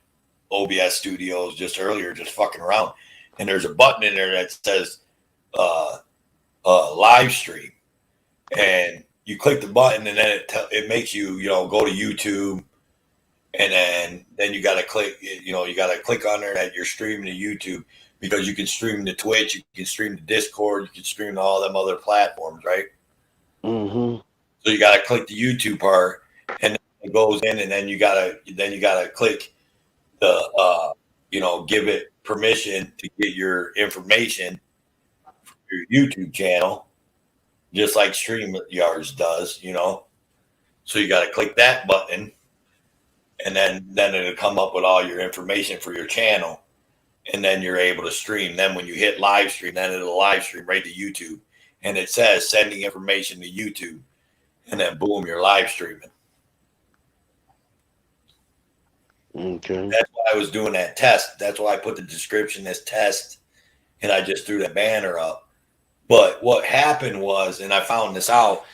OBS Studios just earlier, just fucking around, and there's a button in there that says live stream, and you click the button, and then it makes you, you know, go to YouTube, and then you got to click, you know, you got to click on there that you're streaming to YouTube, because you can stream to Twitch, you can stream to Discord, you can stream to all them other platforms, right? So you got to click the YouTube part, and then it goes in, and then you gotta click the you know, give it permission to get your information for your YouTube channel, just like StreamYards does, you know. So you got to click that button, and then it'll come up with all your information for your channel, and then you're able to stream. Then when you hit live stream, then it'll live stream right to YouTube, and it says sending information to YouTube, and then boom, you're live streaming. Okay. That's why I was doing that test. That's why I put the description as test, and I just threw that banner up. But what happened was, and I found this out,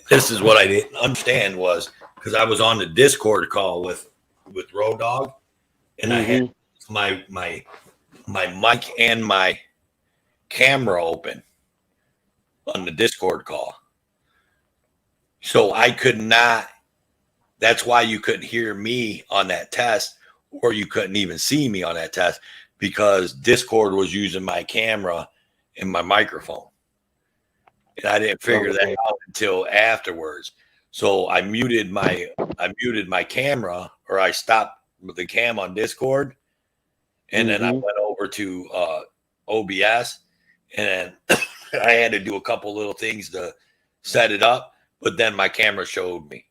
this is what I didn't understand, was because I was on the Discord call with Road Dogg, and I had my mic and my camera open on the Discord call. So I could not that's why you couldn't hear me on that test, or you couldn't even see me on that test, because Discord was using my camera and my microphone. And I didn't figure that out until afterwards. So I muted my camera, or I stopped the cam on Discord, and then I went over to OBS, and then I had to do a couple little things to set it up, but then my camera showed me.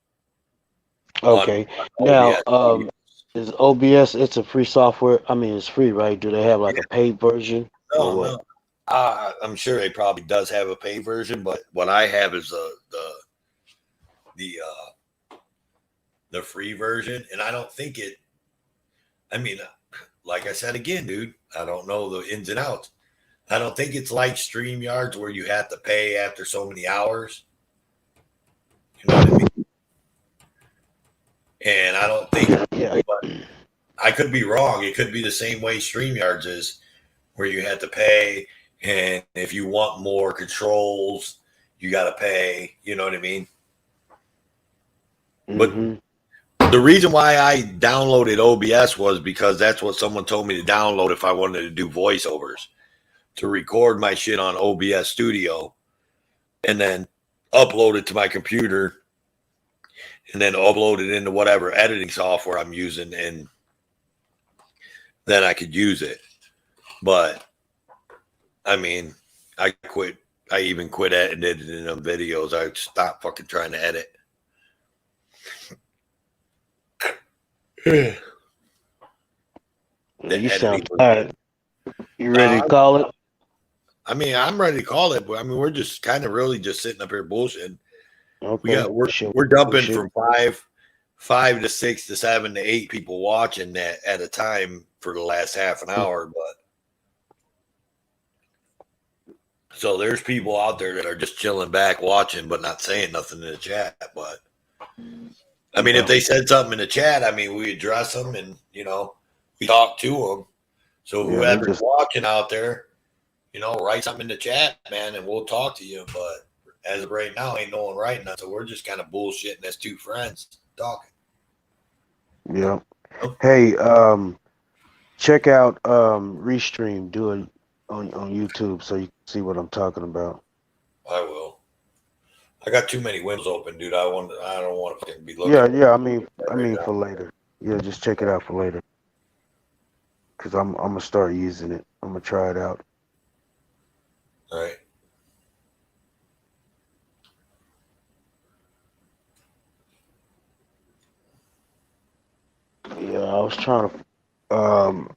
Okay. Now, is OBS? It's a free software. I mean, it's free, right? Do they have like a paid version? No. I'm sure they probably does have a paid version, but what I have is the free version, and I don't think it. I mean, like I said again, dude, I don't know the ins and outs. I don't think it's like StreamYards where you have to pay after so many hours. You know what I mean? And I don't think, but I could be wrong. It could be the same way StreamYards is, where you have to pay, and if you want more controls, you got to pay. You know what I mean? But the reason why I downloaded OBS was because that's what someone told me to download if I wanted to do voiceovers, to record my shit on OBS Studio and then upload it to my computer and then upload it into whatever editing software I'm using, and then I could use it. But I mean, I even quit editing them videos. I stopped fucking trying to edit. You sound tired. You ready to call it? I mean, I'm ready to call it, but I mean, we're just kind of really just sitting up here bullshitting. Okay. We're dumping from 5 to 6 to 7 to 8 people watching that at a time for the last half an hour, but so there's people out there that are just chilling back watching but not saying nothing in the chat. But I mean, if they said something in the chat, I mean, we address them and, you know, we talk to them. So whoever's watching out there, you know, write something in the chat, man, and we'll talk to you. But as of right now, ain't no one writing us, so we're just kind of bullshitting as two friends talking. Yeah. Hey, check out Restream. Do it on YouTube so you can see what I'm talking about. I will. I got too many windows open, dude. I don't want to be looking. Yeah. I mean for later. Yeah, just check it out for later. Cause I'm gonna start using it. I'm gonna try it out. All right. Yeah, I was trying to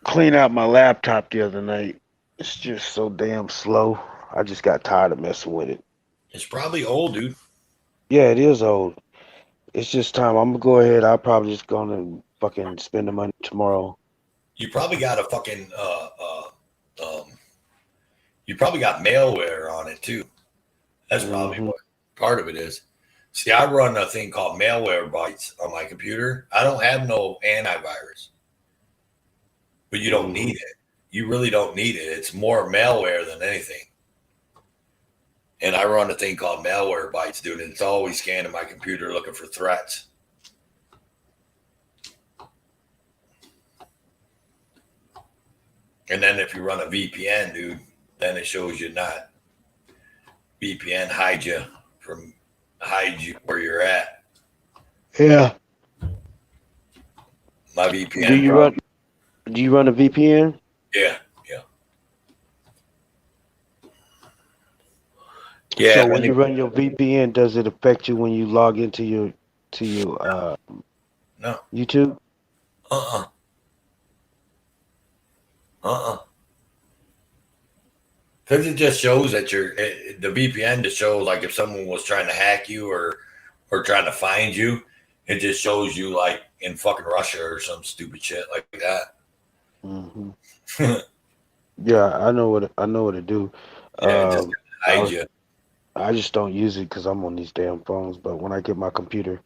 clean out my laptop the other night. It's just so damn slow. I just got tired of messing with it. It's probably old, dude. Yeah, it is old. It's just time. I'm gonna go ahead. I'll probably just gonna fucking spend the money tomorrow. You probably got a fucking you probably got malware on it too. That's probably what part of it is. See, I run a thing called Malwarebytes on my computer. I don't have no antivirus, but you don't need it. You really don't need it. It's more malware than anything. And I run a thing called Malwarebytes, dude, and it's always scanning my computer looking for threats. And then if you run a VPN, dude, then it shows you not. VPN hide you where you're at. Yeah. My VPN. Do you run a VPN? Yeah. So when you run your VPN, does it affect you when you log into your no YouTube? Because it just shows that the VPN just shows like if someone was trying to hack you or trying to find you, it just shows you like in fucking Russia or some stupid shit like that. Yeah, I know what to do. Yeah, it just hide you. I just don't use it because I'm on these damn phones. But when I get my computer,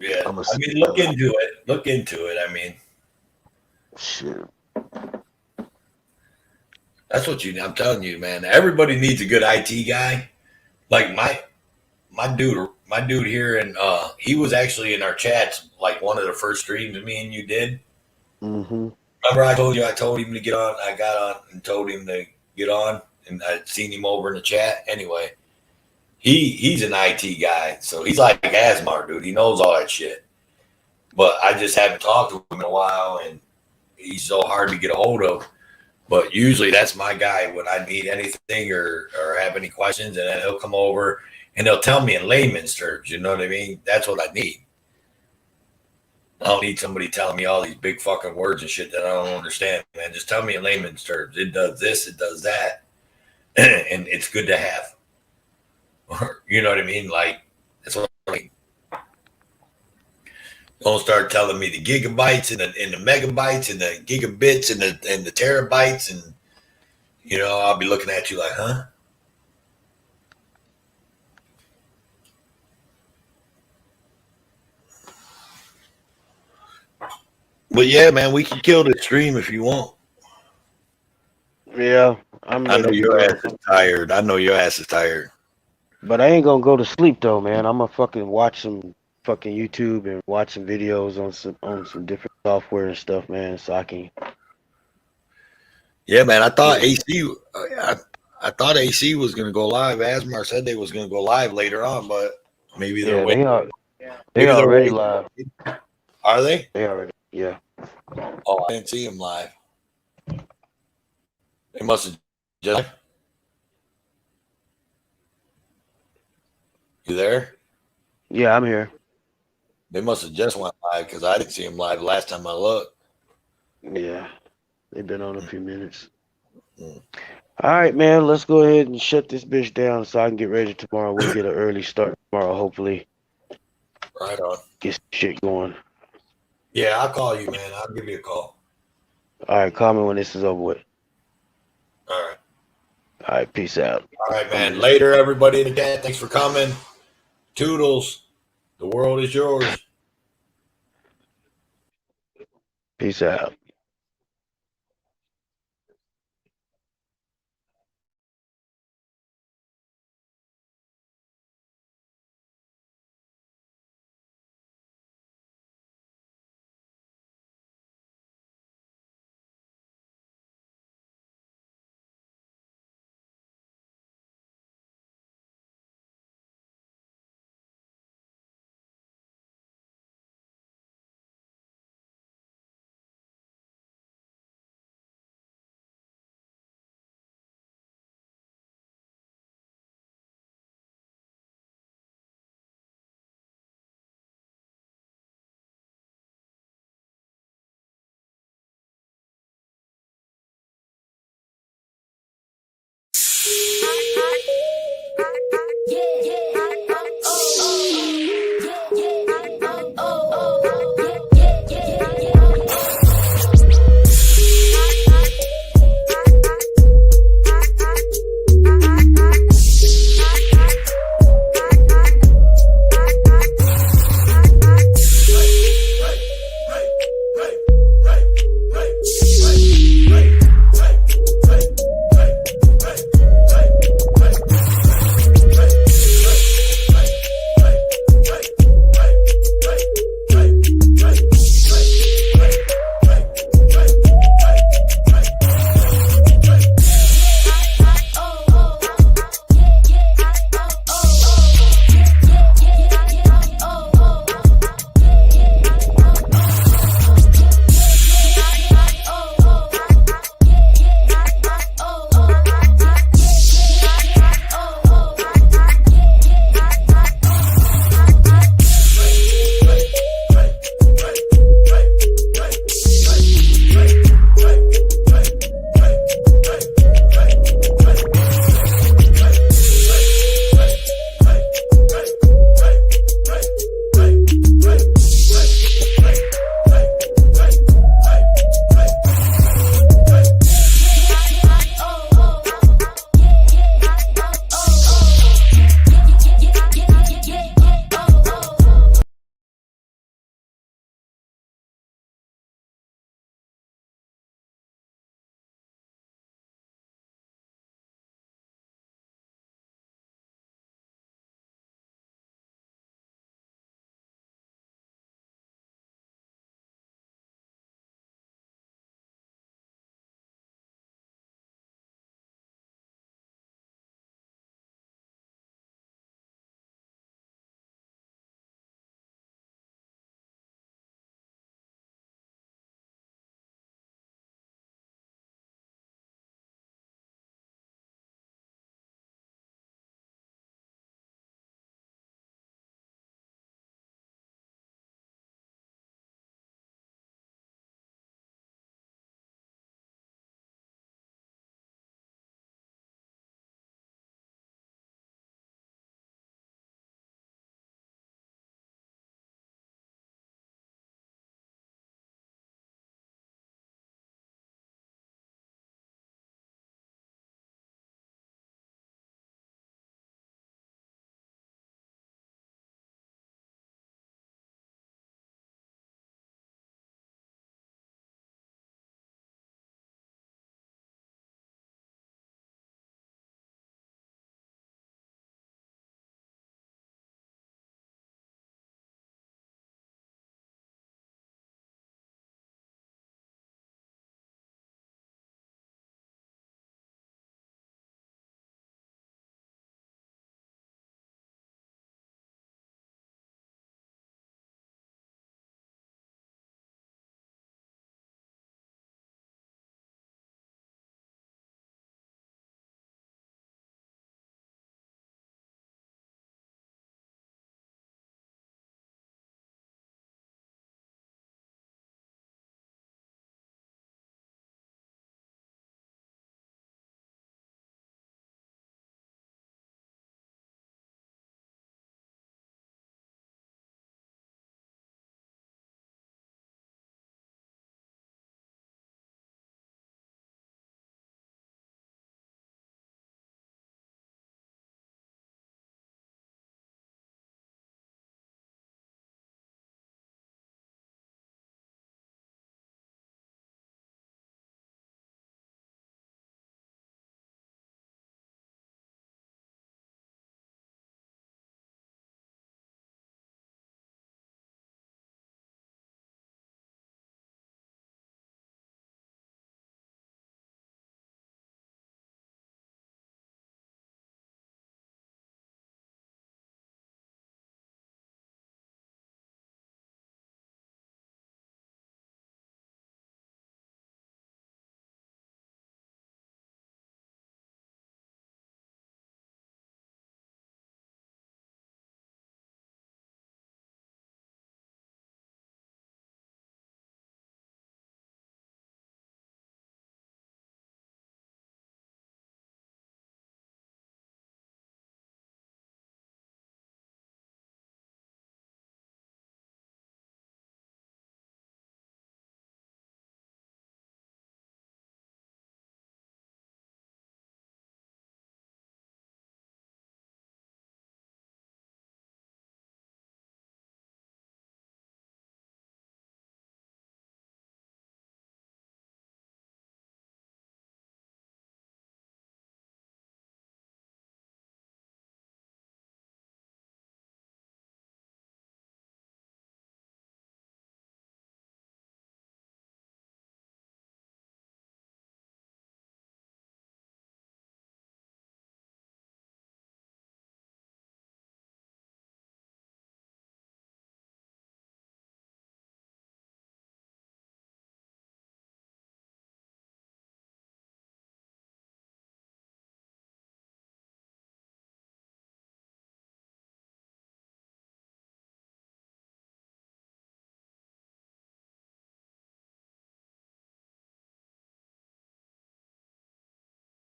yeah, I mean, look into it. Look into it. I mean, shit. That's what I'm telling you, man. Everybody needs a good IT guy. Like my dude here, and he was actually in our chats like one of the first streams me and you did. Mm-hmm. Remember, I told you I told him to get on. I got on and told him to get on, and I'd seen him over in the chat. Anyway, he's an IT guy, so he's like Asmar, dude. He knows all that shit. But I just haven't talked to him in a while, and he's so hard to get a hold of. But usually that's my guy when I need anything or have any questions, and then he'll come over and he'll tell me in layman's terms. You know what I mean? That's what I need. I don't need somebody telling me all these big fucking words and shit that I don't understand, man. Just tell me in layman's terms. It does this, it does that, and it's good to have. You know what I mean? Like, that's what I mean. Don't start telling me the gigabytes and the megabytes and the gigabits and the terabytes, and you know, I'll be looking at you like, huh? But yeah, man, we can kill the stream if you want. Yeah, I know your ass is tired. I know your ass is tired. But I ain't gonna go to sleep though, man. I'm gonna fucking watch some fucking YouTube and watch some videos on some different software and stuff, man, so I can. Yeah, man. I thought AC. I thought AC was gonna go live. Asmar said they was gonna go live later on, but maybe they're waiting. They already live. Are they? They already. Yeah. Oh, I didn't see him live. They must have just. You there? Yeah, I'm here. They must have just went live because I didn't see him live last time I looked. Yeah, they've been on a few minutes. All right, man. Let's go ahead and shut this bitch down so I can get ready tomorrow. We'll get an early start tomorrow, hopefully. Right on. Get some shit going. Yeah, I'll call you, man. I'll give you a call. All right, call me when this is over with. All right. All right, peace out. All right, man. Later, everybody in the chat. Thanks for coming. Toodles. The world is yours. Peace out.